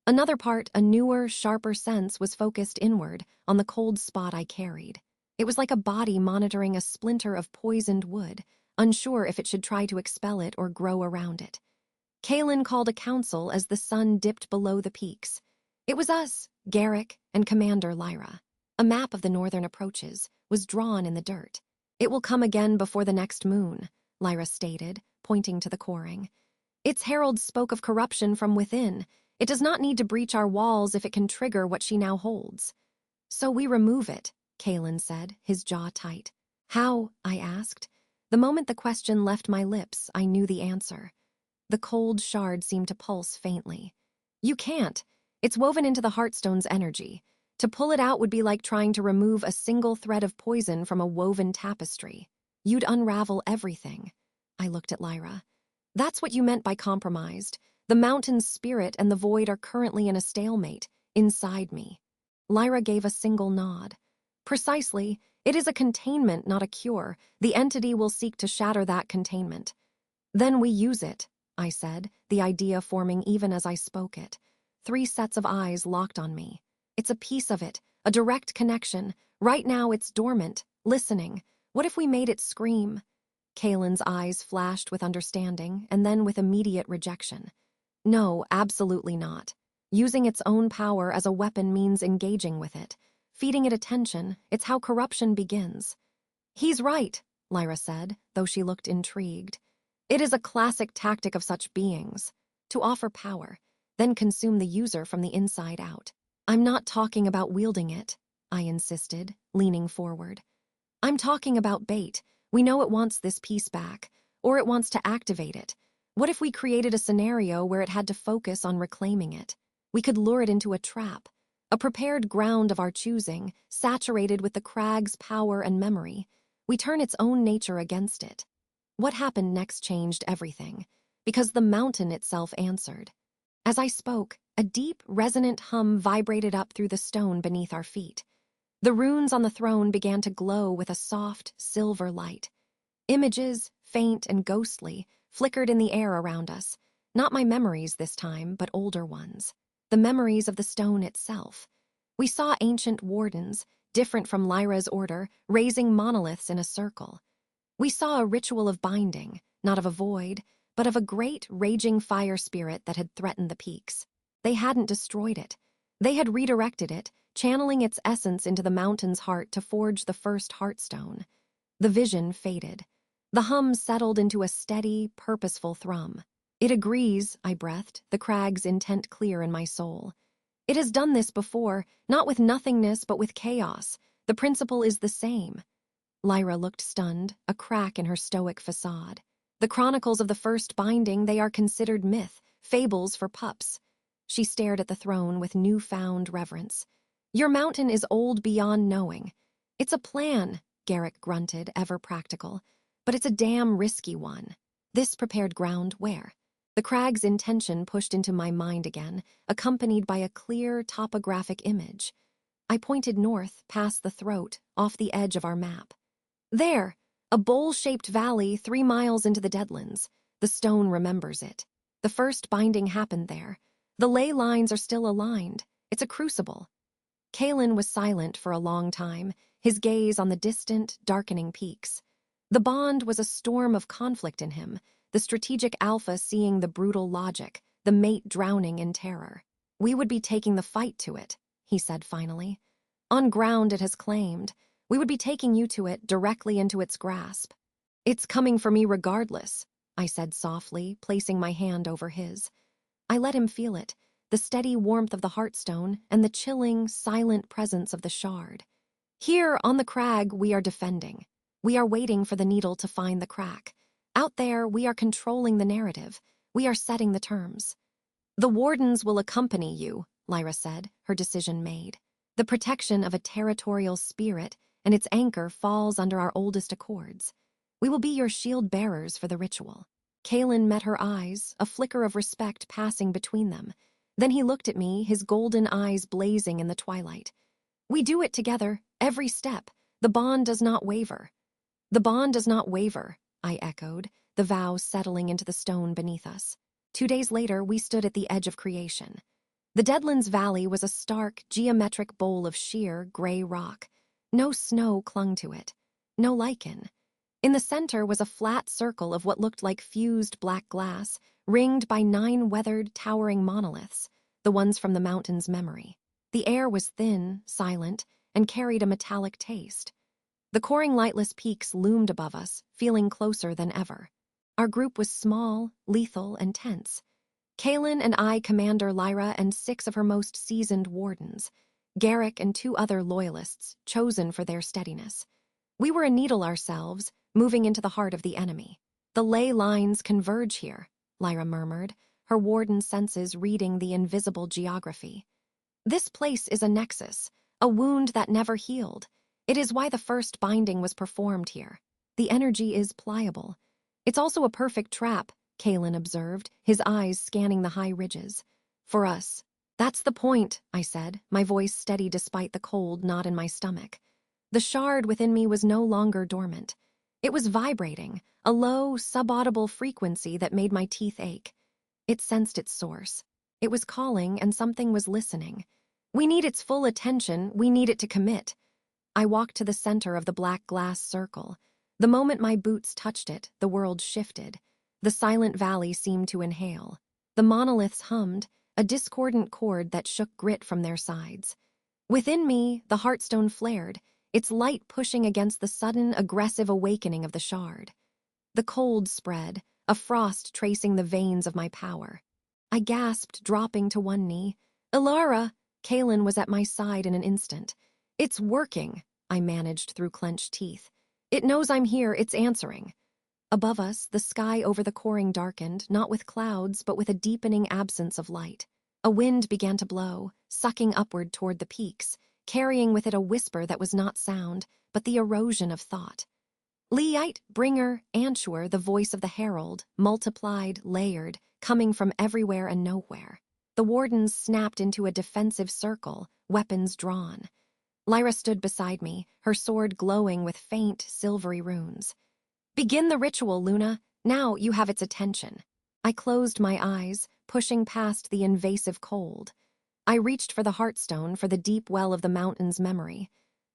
Another part, a newer, sharper sense, was focused inward, on the cold spot I carried. It was like a body monitoring a splinter of poisoned wood, unsure if it should try to expel it or grow around it. Kalen called a council as the sun dipped below the peaks. It was us, Garrick, and Commander Lyra. A map of the northern approaches was drawn in the dirt. "It will come again before the next moon," Lyra stated, pointing to the coring. "Its herald spoke of corruption from within. It does not need to breach our walls if it can trigger what she now holds." "So we remove it," Kalen said, his jaw tight. "How?" I asked. The moment the question left my lips, I knew the answer. The cold shard seemed to pulse faintly. "You can't. It's woven into the Heartstone's energy. To pull it out would be like trying to remove a single thread of poison from a woven tapestry. You'd unravel everything." I looked at Lyra. "That's what you meant by compromised. The mountain's spirit and the void are currently in a stalemate, inside me." Lyra gave a single nod. "Precisely. It is a containment, not a cure. The entity will seek to shatter that containment." "Then we use it," I said, the idea forming even as I spoke it. 3 sets of eyes locked on me. "It's a piece of it, a direct connection. Right now it's dormant, listening. What if we made it scream?" Kalen's eyes flashed with understanding, and then with immediate rejection. "No, absolutely not. Using its own power as a weapon means engaging with it. Feeding it attention, it's how corruption begins." "He's right," Lyra said, though she looked intrigued. "It is a classic tactic of such beings, to offer power, then consume the user from the inside out." "I'm not talking about wielding it," I insisted, leaning forward. "I'm talking about bait. We know it wants this piece back, or it wants to activate it. What if we created a scenario where it had to focus on reclaiming it? We could lure it into a trap, a prepared ground of our choosing, saturated with the crag's power and memory. We turn its own nature against it." What happened next changed everything, because the mountain itself answered. As I spoke, a deep, resonant hum vibrated up through the stone beneath our feet. The runes on the throne began to glow with a soft, silver light. Images, faint and ghostly, flickered in the air around us. Not my memories this time, but older ones. The memories of the stone itself. We saw ancient wardens, different from Lyra's order, raising monoliths in a circle. We saw a ritual of binding, not of a void, but of a great, raging fire spirit that had threatened the peaks. They hadn't destroyed it. They had redirected it, channeling its essence into the mountain's heart to forge the first Heartstone. The vision faded. The hum settled into a steady, purposeful thrum. "It agrees," I breathed, the crag's intent clear in my soul. "It has done this before, not with nothingness but with chaos. The principle is the same." Lyra looked stunned, a crack in her stoic facade. "The chronicles of the first binding, they are considered myth, fables for pups." She stared at the throne with newfound reverence. "Your mountain is old beyond knowing. It's a plan," Garrick grunted, ever practical, "but it's a damn risky one." This prepared ground where? The crag's intention pushed into my mind again, accompanied by a clear topographic image. I pointed north, past the throat, off the edge of our map. "There, a bowl-shaped valley 3 miles into the Deadlands. The stone remembers it. The first binding happened there. The ley lines are still aligned. It's a crucible." Kalen was silent for a long time, his gaze on the distant, darkening peaks. The bond was a storm of conflict in him, the strategic alpha seeing the brutal logic, the mate drowning in terror. "We would be taking the fight to it," he said finally. "On ground it has claimed. We would be taking you to it, directly into its grasp." "It's coming for me regardless," I said softly, placing my hand over his. I let him feel it, the steady warmth of the Heartstone and the chilling, silent presence of the shard. Here, on the crag, we are defending. We are waiting for the needle to find the crack. Out there, we are controlling the narrative. We are setting the terms. "The wardens will accompany you," Lyra said, her decision made. "The protection of a territorial spirit and its anchor falls under our oldest accords. We will be your shield bearers for the ritual." Kalen met her eyes, a flicker of respect passing between them. Then he looked at me, his golden eyes blazing in the twilight. We do it together, every step. The bond does not waver. The bond does not waver, I echoed, the vow settling into the stone beneath us. 2 days later, we stood at the edge of creation. The Deadlands Valley was a stark, geometric bowl of sheer, gray rock. No snow clung to it. No lichen. In the center was a flat circle of what looked like fused black glass, ringed by 9 weathered, towering monoliths, the ones from the mountain's memory. The air was thin, silent, and carried a metallic taste. The coring lightless peaks loomed above us, feeling closer than ever. Our group was small, lethal, and tense. Kalen and I, Commander Lyra, and 6 of her most seasoned wardens. Garrick and 2 other loyalists, chosen for their steadiness. We were a needle ourselves, moving into the heart of the enemy. The ley lines converge here, Lyra murmured, her warden senses reading the invisible geography. This place is a nexus, a wound that never healed. It is why the first binding was performed here. The energy is pliable. It's also a perfect trap, Kalen observed, his eyes scanning the high ridges. For us. That's the point, I said, my voice steady despite the cold knot in my stomach. The shard within me was no longer dormant. It was vibrating, a low, subaudible frequency that made my teeth ache. It sensed its source. It was calling, and something was listening. We need its full attention, we need it to commit. I walked to the center of the black glass circle. The moment my boots touched it, the world shifted. The silent valley seemed to inhale. The monoliths hummed, a discordant chord that shook grit from their sides. Within me, the heartstone flared, its light pushing against the sudden, aggressive awakening of the shard. The cold spread, a frost tracing the veins of my power. I gasped, dropping to one knee. Ilara! Kalen was at my side in an instant. It's working, I managed through clenched teeth. It knows I'm here, it's answering. Above us, the sky over the coring darkened, not with clouds, but with a deepening absence of light. A wind began to blow, sucking upward toward the peaks, carrying with it a whisper that was not sound, but the erosion of thought. Leite, Bringer, Anshur, the voice of the herald, multiplied, layered, coming from everywhere and nowhere. The wardens snapped into a defensive circle, weapons drawn. Lyra stood beside me, her sword glowing with faint, silvery runes. Begin the ritual, Luna. Now you have its attention. I closed my eyes, pushing past the invasive cold. I reached for the heartstone, for the deep well of the mountain's memory.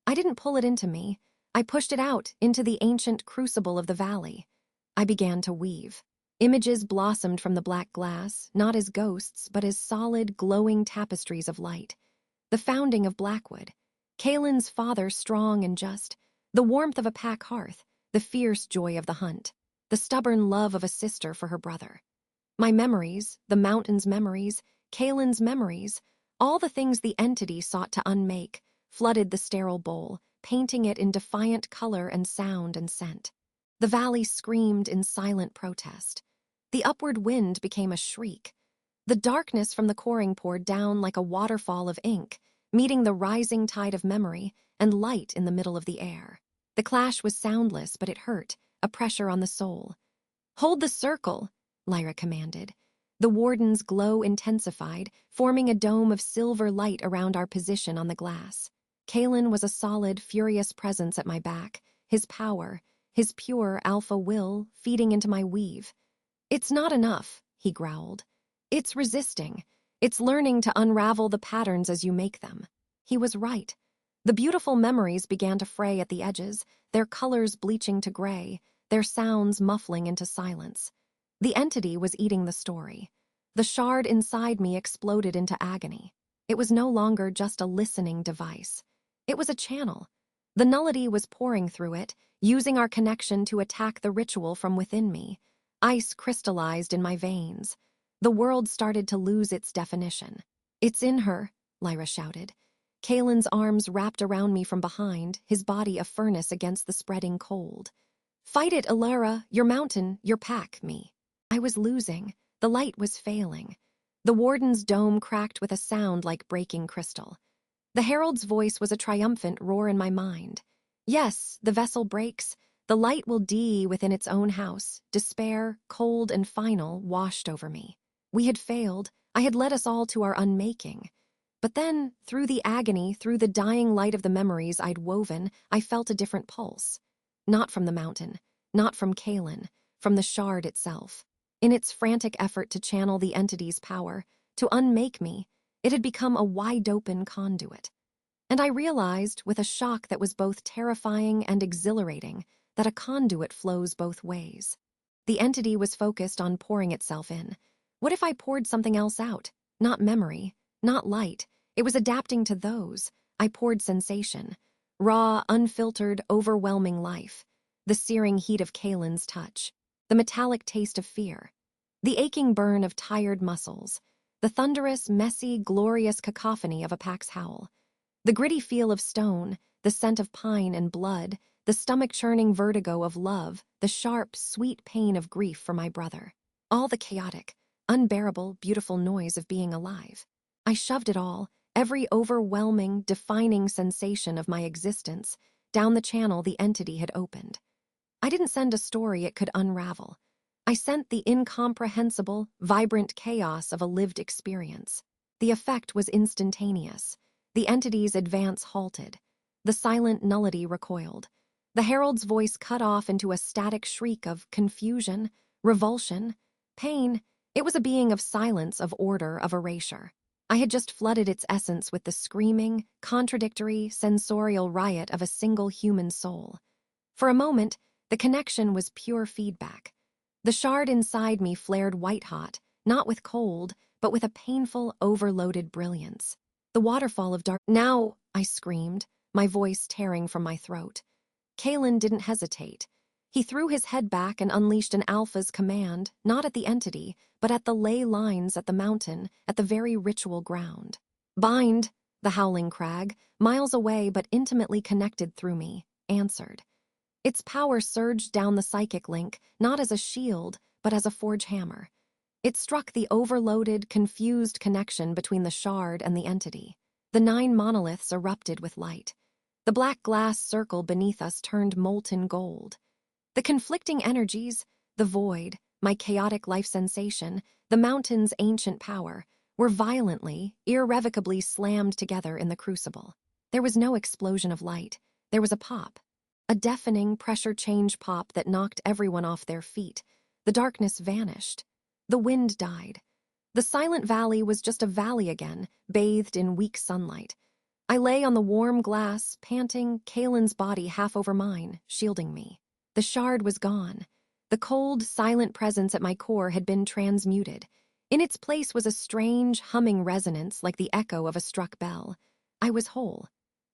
I didn't pull it into me. I pushed it out, into the ancient crucible of the valley. I began to weave. Images blossomed from the black glass, not as ghosts, but as solid, glowing tapestries of light. The founding of Blackwood. Kalen's father strong and just. The warmth of a pack hearth. The fierce joy of the hunt. The stubborn love of a sister for her brother. My memories, the mountain's memories, Kalen's memories, all the things the entity sought to unmake, flooded the sterile bowl, painting it in defiant color and sound and scent. The valley screamed in silent protest. The upward wind became a shriek. The darkness from the coring poured down like a waterfall of ink, meeting the rising tide of memory and light in the middle of the air. The clash was soundless, but it hurt, a pressure on the soul. Hold the circle, Lyra commanded. The warden's glow intensified, forming a dome of silver light around our position on the glass. Kalen was a solid, furious presence at my back, his power, his pure alpha will, feeding into my weave. It's not enough, he growled. It's resisting. It's learning to unravel the patterns as you make them. He was right. The beautiful memories began to fray at the edges, their colors bleaching to gray, their sounds muffling into silence. The entity was eating the story. The shard inside me exploded into agony. It was no longer just a listening device. It was a channel. The nullity was pouring through it, using our connection to attack the ritual from within me. Ice crystallized in my veins. The world started to lose its definition. It's in her, Lyra shouted. Kalen's arms wrapped around me from behind, his body a furnace against the spreading cold. Fight it, Ilara, your mountain, your pack, me. I was losing. The light was failing. The warden's dome cracked with a sound like breaking crystal. The herald's voice was a triumphant roar in my mind. Yes, the vessel breaks. The light will die within its own house. Despair, cold and final, washed over me. We had failed. I had led us all to our unmaking. But then, through the agony, through the dying light of the memories I'd woven, I felt a different pulse. Not from the mountain, not from Kaelin, from the shard itself. In its frantic effort to channel the entity's power, to unmake me, it had become a wide-open conduit. And I realized, with a shock that was both terrifying and exhilarating, that a conduit flows both ways. The entity was focused on pouring itself in. What if I poured something else out? Not memory, not light. It was adapting to those. I poured sensation. Raw, unfiltered, overwhelming life. The searing heat of Kaelin's touch. The metallic taste of fear. The aching burn of tired muscles. The thunderous, messy, glorious cacophony of a pack's howl. The gritty feel of stone, the scent of pine and blood, the stomach-churning vertigo of love, the sharp, sweet pain of grief for my brother. All the chaotic, unbearable, beautiful noise of being alive. I shoved it all, every overwhelming, defining sensation of my existence, down the channel the entity had opened. I didn't send a story it could unravel. I sent the incomprehensible, vibrant chaos of a lived experience. The effect was instantaneous. The entity's advance halted. The silent nullity recoiled. The herald's voice cut off into a static shriek of confusion, revulsion, pain. It was a being of silence, of order, of erasure. I had just flooded its essence with the screaming, contradictory, sensorial riot of a single human soul. For a moment, the connection was pure feedback. The shard inside me flared white-hot, not with cold, but with a painful, overloaded brilliance. The waterfall of dark— "Now!" I screamed, my voice tearing from my throat. Kaelin didn't hesitate. He threw his head back and unleashed an alpha's command, not at the entity, but at the ley lines at the mountain, at the very ritual ground. "Bind!" The howling crag, miles away but intimately connected through me, answered. Its power surged down the psychic link, not as a shield, but as a forge hammer. It struck the overloaded, confused connection between the shard and the entity. The 9 monoliths erupted with light. The black glass circle beneath us turned molten gold. The conflicting energies, the void, my chaotic life sensation, the mountain's ancient power, were violently, irrevocably slammed together in the crucible. There was no explosion of light. There was a pop. A deafening pressure change pop that knocked everyone off their feet. The darkness vanished. The wind died. The silent valley was just a valley again, bathed in weak sunlight. I lay on the warm glass, panting, Kaelin's body half over mine, shielding me. The shard was gone. The cold, silent presence at my core had been transmuted. In its place was a strange, humming resonance like the echo of a struck bell. I was whole.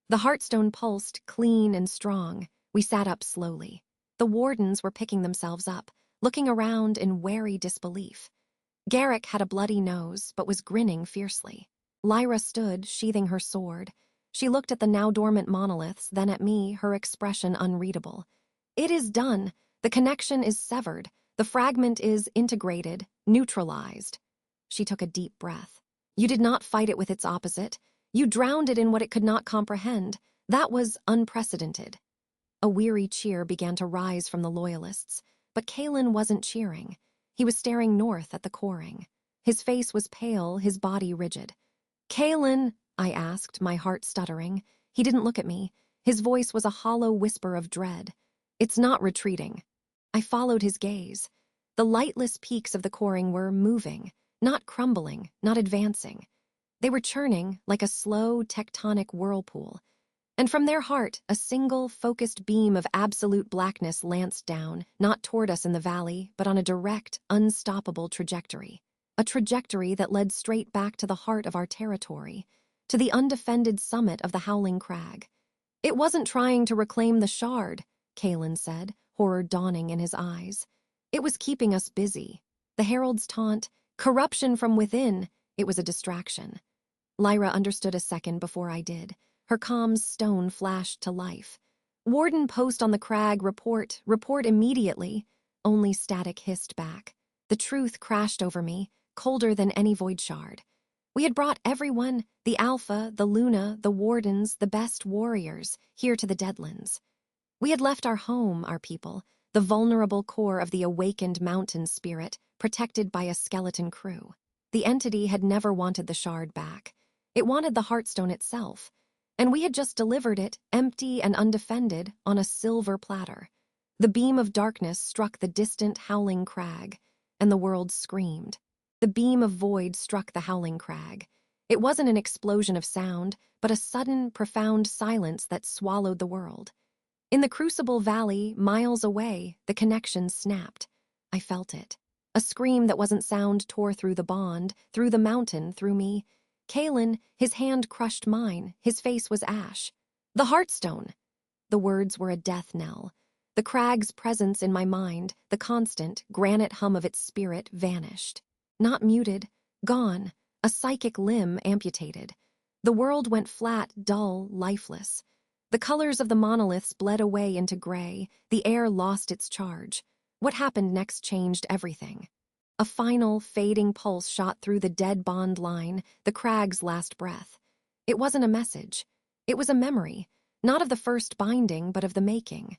The heartstone pulsed, clean and strong. We sat up slowly. The wardens were picking themselves up, looking around in wary disbelief. Garrick had a bloody nose, but was grinning fiercely. Lyra stood, sheathing her sword. She looked at the now-dormant monoliths, then at me, her expression unreadable. "It is done. The connection is severed. The fragment is integrated, neutralized." She took a deep breath. "You did not fight it with its opposite. You drowned it in what it could not comprehend. That was unprecedented." A weary cheer began to rise from the loyalists, but Kaelin wasn't cheering. He was staring north at the coring. His face was pale, his body rigid. "Kaelin," I asked, my heart stuttering. He didn't look at me. His voice was a hollow whisper of dread. "It's not retreating." I followed his gaze. The lightless peaks of the coring were moving, not crumbling, not advancing. They were churning like a slow, tectonic whirlpool. And from their heart, a single, focused beam of absolute blackness lanced down, not toward us in the valley, but on a direct, unstoppable trajectory. A trajectory that led straight back to the heart of our territory, to the undefended summit of the Howling Crag. "It wasn't trying to reclaim the shard," Kaelin said, horror dawning in his eyes. "It was keeping us busy. The herald's taunt, corruption from within, it was a distraction." Lyra understood a second before I did. Her comms stone flashed to life. "Warden post on the crag, report immediately." Only static hissed back. The truth crashed over me, colder than any void shard. We had brought everyone, the Alpha, the Luna, the Wardens, the best warriors, here to the Deadlands. We had left our home, our people, the vulnerable core of the awakened mountain spirit, protected by a skeleton crew. The entity had never wanted the shard back. It wanted the Heartstone itself, and we had just delivered it, empty and undefended, on a silver platter. The beam of darkness struck the distant howling crag, and the world screamed. The beam of void struck the howling crag. It wasn't an explosion of sound, but a sudden, profound silence that swallowed the world. In the Crucible Valley, miles away, the connection snapped. I felt it. A scream that wasn't sound tore through the bond, through the mountain, through me. Kalen, his hand crushed mine, his face was ash. The Heartstone! The words were a death knell. The crag's presence in my mind, the constant, granite hum of its spirit, vanished. Not muted, gone, a psychic limb amputated. The world went flat, dull, lifeless. The colors of the monoliths bled away into gray, the air lost its charge. What happened next changed everything. A final, fading pulse shot through the dead bond line, the crag's last breath. It wasn't a message. It was a memory, not of the first binding, but of the making.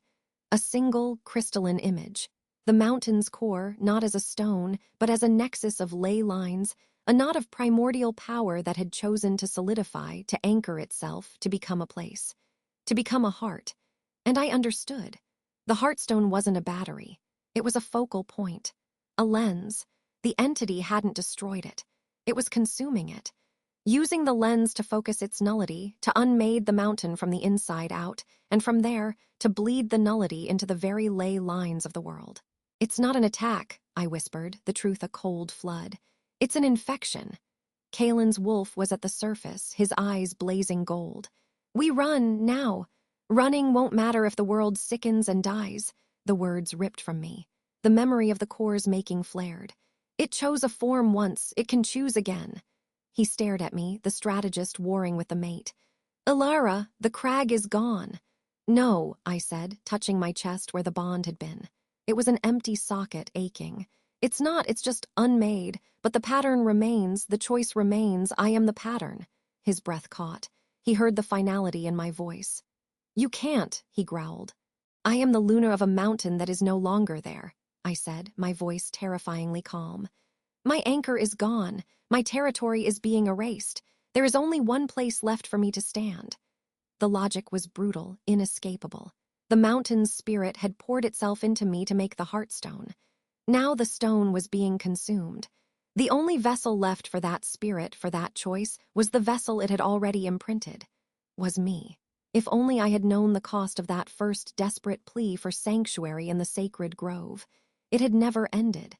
A single, crystalline image. The mountain's core, not as a stone, but as a nexus of ley lines, a knot of primordial power that had chosen to solidify, to anchor itself, to become a place. To become a heart. And I understood. The Heartstone wasn't a battery. It was a focal point. A lens. The entity hadn't destroyed it. It was consuming it. Using the lens to focus its nullity, to unmade the mountain from the inside out, and from there, to bleed the nullity into the very ley lines of the world. It's not an attack, I whispered, the truth a cold flood. It's an infection. Kalen's wolf was at the surface, his eyes blazing gold. We run, now. Running won't matter if the world sickens and dies. The words ripped from me. The memory of the core's making flared. It chose a form once, it can choose again. He stared at me, the strategist warring with the mate. Ilara, the crag is gone. No, I said, touching my chest where the bond had been. It was an empty socket aching. It's not, it's just unmade, but the pattern remains, the choice remains, I am the pattern. His breath caught. He heard the finality in my voice. You can't, he growled. I am the lunar of a mountain that is no longer there, I said, my voice terrifyingly calm. My anchor is gone. My territory is being erased. There is only one place left for me to stand. The logic was brutal, inescapable. The mountain's spirit had poured itself into me to make the Heartstone. Now the stone was being consumed. The only vessel left for that spirit, for that choice, was the vessel it had already imprinted. Was me. If only I had known the cost of that first desperate plea for sanctuary in the sacred grove. It had never ended.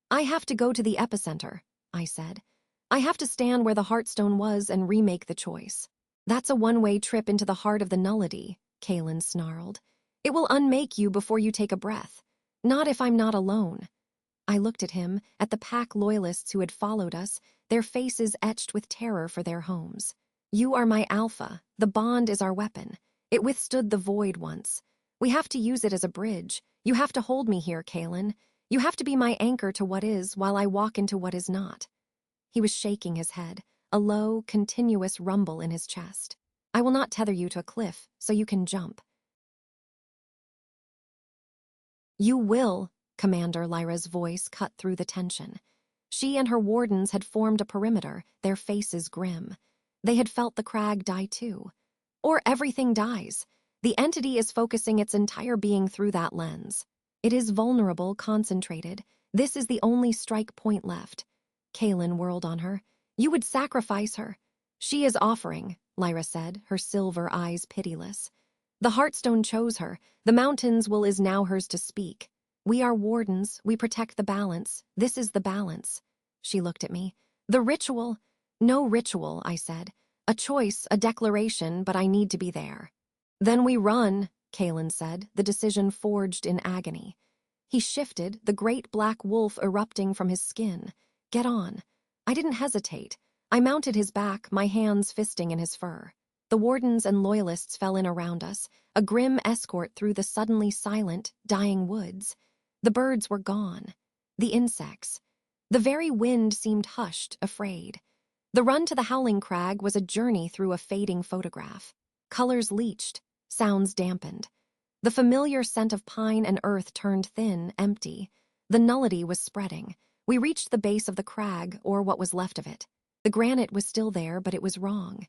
I have to go to the epicenter, I said. I have to stand where the Heartstone was and remake the choice. That's a one-way trip into the heart of the nullity, Kalen snarled. It will unmake you before you take a breath. Not if I'm not alone. I looked at him, at the pack loyalists who had followed us, their faces etched with terror for their homes. You are my alpha. The bond is our weapon. It withstood the void once. We have to use it as a bridge. You have to hold me here, Kalen. You have to be my anchor to what is while I walk into what is not. He was shaking his head, a low, continuous rumble in his chest. I will not tether you to a cliff, so you can jump. You will, Commander Lyra's voice cut through the tension. She and her wardens had formed a perimeter, their faces grim. They had felt the crag die too. Or everything dies. The entity is focusing its entire being through that lens. It is vulnerable, concentrated. This is the only strike point left. Kalen whirled on her. You would sacrifice her. She is offering, Lyra said, her silver eyes pitiless. The Heartstone chose her. The mountain's will is now hers to speak. We are wardens. We protect the balance. This is the balance. She looked at me. The ritual. No ritual, I said. A choice, a declaration, but I need to be there. Then we run, Kalen said, the decision forged in agony. He shifted, the great black wolf erupting from his skin. Get on. I didn't hesitate. I mounted his back, my hands fisting in his fur. The wardens and loyalists fell in around us, a grim escort through the suddenly silent, dying woods. The birds were gone. The insects. The very wind seemed hushed, afraid. The run to the Howling Crag was a journey through a fading photograph. Colors leached, sounds dampened. The familiar scent of pine and earth turned thin, empty. The nullity was spreading. We reached the base of the crag, or what was left of it. The granite was still there, but it was wrong.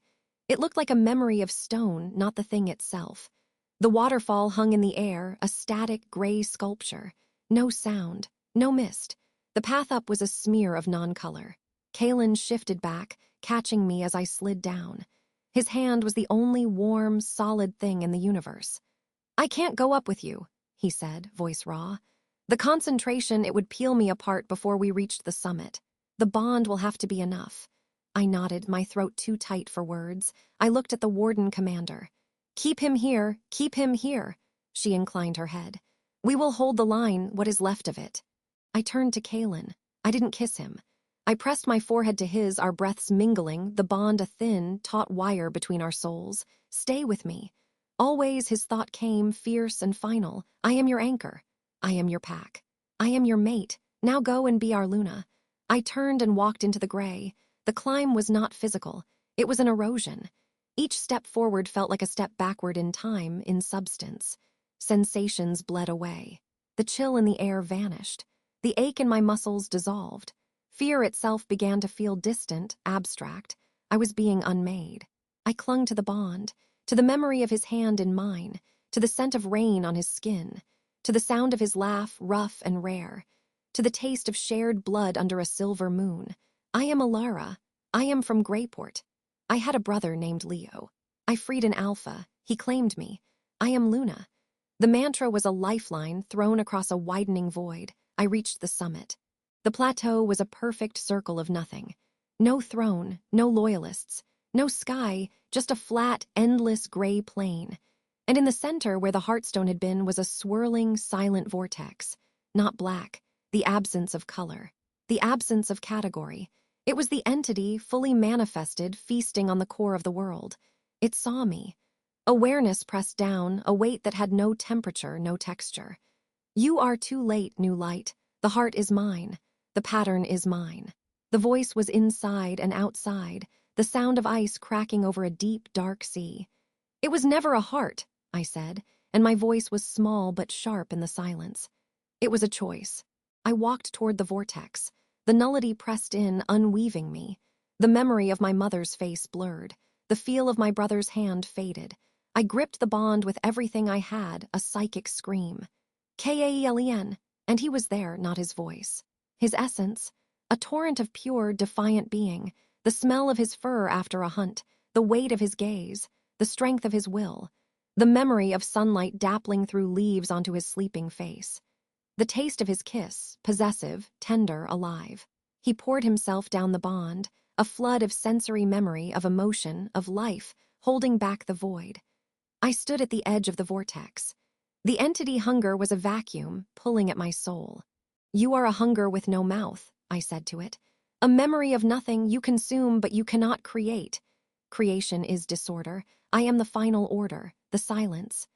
It looked like a memory of stone, not the thing itself. The waterfall hung in the air, a static gray sculpture. No sound, no mist. The path up was a smear of non-color. Kalen shifted back, catching me as I slid down. His hand was the only warm, solid thing in the universe. "I can't go up with you," he said, voice raw. "The concentration, it would peel me apart before we reached the summit. The bond will have to be enough." I nodded, my throat too tight for words. I looked at the warden commander. Keep him here, she inclined her head. "We will hold the line, what is left of it." I turned to Kalen. I didn't kiss him. I pressed my forehead to his, our breaths mingling, the bond a thin, taut wire between our souls. "Stay with me." Always his thought came, fierce and final. "I am your anchor. I am your pack. I am your mate. Now go and be our Luna." I turned and walked into the gray. The climb was not physical. It was an erosion. Each step forward felt like a step backward in time, in substance. Sensations bled away. The chill in the air vanished. The ache in my muscles dissolved. Fear itself began to feel distant, abstract. I was being unmade. I clung to the bond, to the memory of his hand in mine, to the scent of rain on his skin, to the sound of his laugh, rough and rare, to the taste of shared blood under a silver moon. I am Alara. I am from Greyport. I had a brother named Leo. I freed an alpha. He claimed me. I am Luna. The mantra was a lifeline thrown across a widening void. I reached the summit. The plateau was a perfect circle of nothing. No throne, no loyalists, no sky, just a flat, endless gray plain. And in the center, where the Heartstone had been, was a swirling, silent vortex. Not black, the absence of color, the absence of category. It was the entity, fully manifested, feasting on the core of the world. It saw me. Awareness pressed down, a weight that had no temperature, no texture. "You are too late, new light. The heart is mine. The pattern is mine." The voice was inside and outside, the sound of ice cracking over a deep, dark sea. "It was never a heart," I said, and my voice was small but sharp in the silence. It was a choice. I walked toward the vortex. The nullity pressed in, unweaving me. The memory of my mother's face blurred. The feel of my brother's hand faded. I gripped the bond with everything I had, a psychic scream. Kaelen, and he was there, not his voice. His essence, a torrent of pure, defiant being, the smell of his fur after a hunt, the weight of his gaze, the strength of his will, the memory of sunlight dappling through leaves onto his sleeping face. The taste of his kiss, possessive, tender, alive. He poured himself down the bond, a flood of sensory memory, of emotion, of life, holding back the void. I stood at the edge of the vortex. The entity hunger was a vacuum, pulling at my soul. "You are a hunger with no mouth," I said to it. "A memory of nothing you consume, but you cannot create. Creation is disorder. I am the final order, the silence."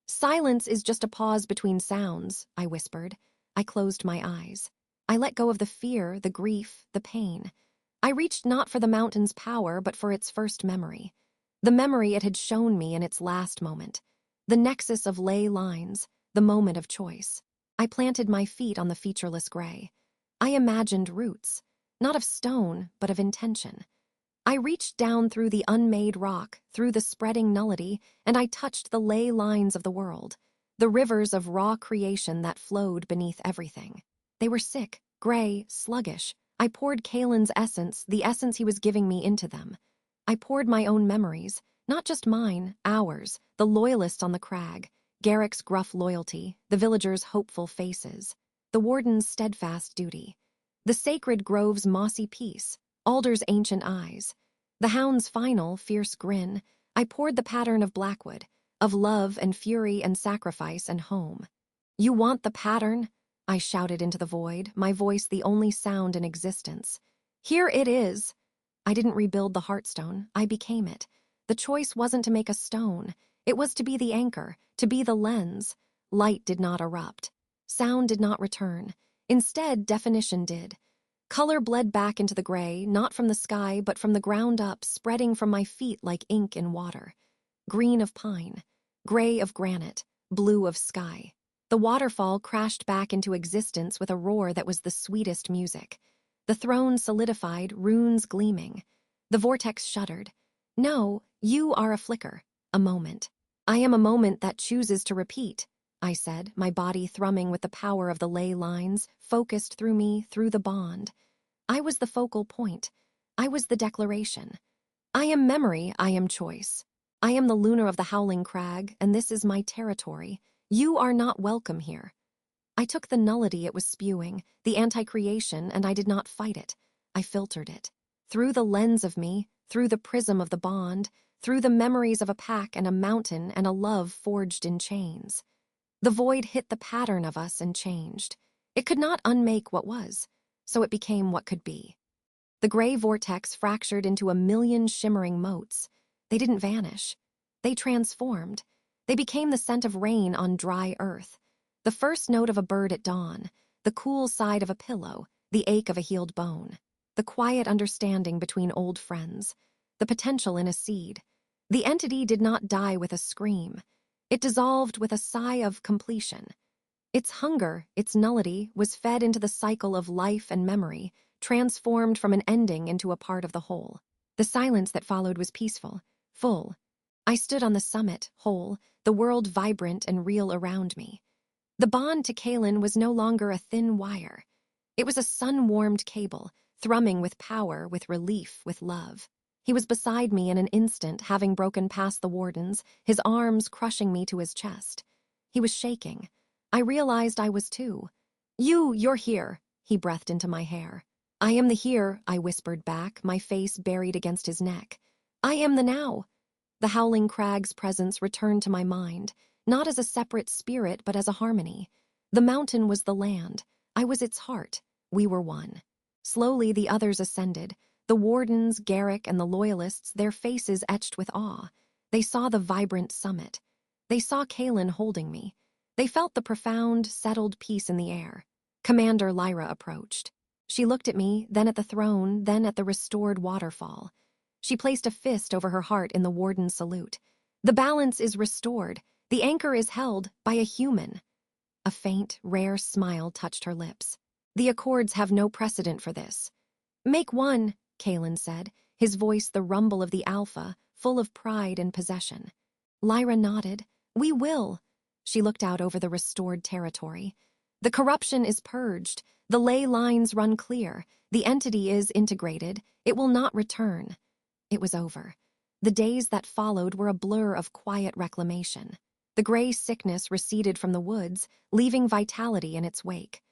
"Silence is just a pause between sounds," I whispered. I closed my eyes. I let go of the fear, the grief, the pain. I reached not for the mountain's power, but for its first memory. The memory it had shown me in its last moment. The nexus of ley lines, the moment of choice. I planted my feet on the featureless gray. I imagined roots, not of stone, but of intention. I reached down through the unmade rock, through the spreading nullity, and I touched the ley lines of the world, the rivers of raw creation that flowed beneath everything. They were sick, gray, sluggish. I poured Kalen's essence, the essence he was giving me, into them. I poured my own memories, not just mine, ours, the loyalists on the crag, Garrick's gruff loyalty, the villagers' hopeful faces, the warden's steadfast duty, the sacred grove's mossy peace, Alder's ancient eyes, the hound's final, fierce grin. I poured the pattern of Blackwood, of love and fury and sacrifice and home. "You want the pattern?" I shouted into the void, my voice the only sound in existence. "Here it is." I didn't rebuild the Heartstone, I became it. The choice wasn't to make a stone. It was to be the anchor, to be the lens. Light did not erupt. Sound did not return. Instead, definition did. Color bled back into the gray, not from the sky, but from the ground up, spreading from my feet like ink in water. Green of pine, gray of granite, blue of sky. The waterfall crashed back into existence with a roar that was the sweetest music. The throne solidified, runes gleaming. The vortex shuddered. No, you are a flicker, a moment. I am a moment that chooses to repeat, I said, my body thrumming with the power of the ley lines, focused through me, through the bond. I was the focal point. I was the declaration. I am memory, I am choice. I am the lunar of the howling crag, and this is my territory. You are not welcome here. I took the nullity it was spewing, the anti-creation, and I did not fight it. I filtered it. Through the lens of me, through the prism of the bond, through the memories of a pack and a mountain and a love forged in chains. The void hit the pattern of us and changed. It could not unmake what was, so it became what could be. The gray vortex fractured into a million shimmering motes. They didn't vanish. They transformed. They became the scent of rain on dry earth, the first note of a bird at dawn, the cool side of a pillow, the ache of a healed bone, the quiet understanding between old friends, the potential in a seed. The entity did not die with a scream. It dissolved with a sigh of completion. Its hunger, its nullity, was fed into the cycle of life and memory, transformed from an ending into a part of the whole. The silence that followed was peaceful, full. I stood on the summit, whole, the world vibrant and real around me. The bond to Kalen was no longer a thin wire. It was a sun-warmed cable, thrumming with power, with relief, with love. He was beside me in an instant, having broken past the wardens, his arms crushing me to his chest. He was shaking. I realized I was too. You're here, he breathed into my hair. I am the here, I whispered back, my face buried against his neck. I am the now. The howling crag's presence returned to my mind, not as a separate spirit, but as a harmony. The mountain was the land. I was its heart. We were one. Slowly, the others ascended. The wardens, Garrick, and the loyalists, their faces etched with awe. They saw the vibrant summit. They saw Kalen holding me. They felt the profound, settled peace in the air. Commander Lyra approached. She looked at me, then at the throne, then at the restored waterfall. She placed a fist over her heart in the warden's salute. The balance is restored. The anchor is held by a human. A faint, rare smile touched her lips. The Accords have no precedent for this. Make one, Kalen said, his voice the rumble of the Alpha, full of pride and possession. Lyra nodded. We will. She looked out over the restored territory. The corruption is purged. The ley lines run clear. The entity is integrated. It will not return. It was over. The days that followed were a blur of quiet reclamation. The gray sickness receded from the woods, leaving vitality in its wake.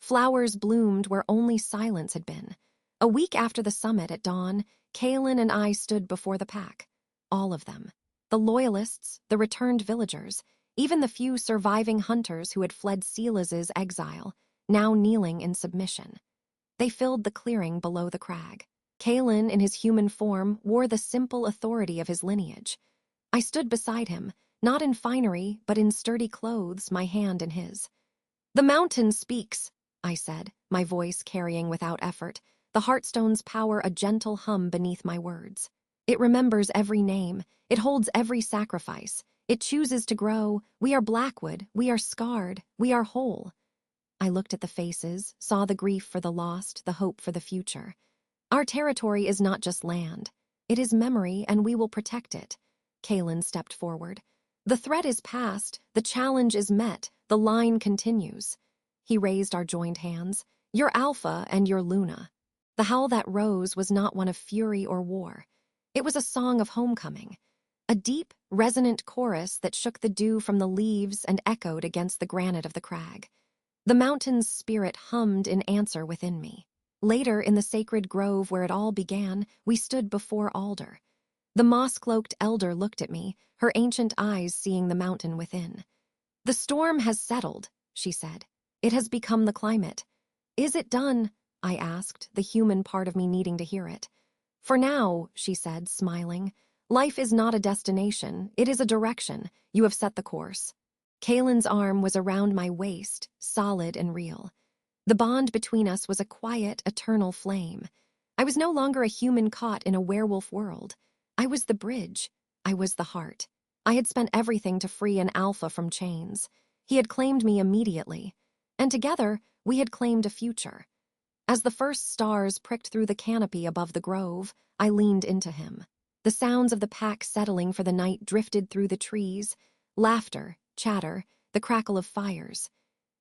Flowers bloomed where only silence had been. A week after the summit at dawn, Kalen and I stood before the pack. All of them. The loyalists, the returned villagers, even the few surviving hunters who had fled Silas's exile, now kneeling in submission. They filled the clearing below the crag. Kalen, in his human form, wore the simple authority of his lineage. I stood beside him, not in finery, but in sturdy clothes, my hand in his. The mountain speaks, I said, my voice carrying without effort, the Heartstone's power a gentle hum beneath my words. It remembers every name. It holds every sacrifice. It chooses to grow. We are Blackwood. We are scarred. We are whole. I looked at the faces, saw the grief for the lost, the hope for the future. Our territory is not just land. It is memory, and we will protect it. Kalen stepped forward. The threat is past. The challenge is met. The line continues. He raised our joined hands. Your Alpha and your Luna. The howl that rose was not one of fury or war. It was a song of homecoming. A deep, resonant chorus that shook the dew from the leaves and echoed against the granite of the crag. The mountain's spirit hummed in answer within me. Later, in the sacred grove where it all began, we stood before Alder. The moss-cloaked elder looked at me, her ancient eyes seeing the mountain within. The storm has settled, she said. It has become the climate. Is it done? I asked, the human part of me needing to hear it. For now, she said, smiling. Life is not a destination, it is a direction. You have set the course. Kalen's arm was around my waist, solid and real. The bond between us was a quiet, eternal flame. I was no longer a human caught in a werewolf world. I was the bridge. I was the heart. I had spent everything to free an alpha from chains. He had claimed me immediately, and together we had claimed a future. As the first stars pricked through the canopy above the grove, I leaned into him. The sounds of the pack settling for the night drifted through the trees, laughter, chatter, the crackle of fires.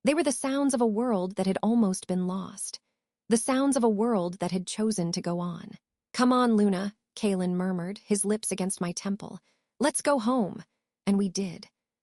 They were the sounds of a world that had almost been lost. The sounds of a world that had chosen to go on. "Come on, Luna," Kalen murmured, his lips against my temple. "Let's go home." And we did.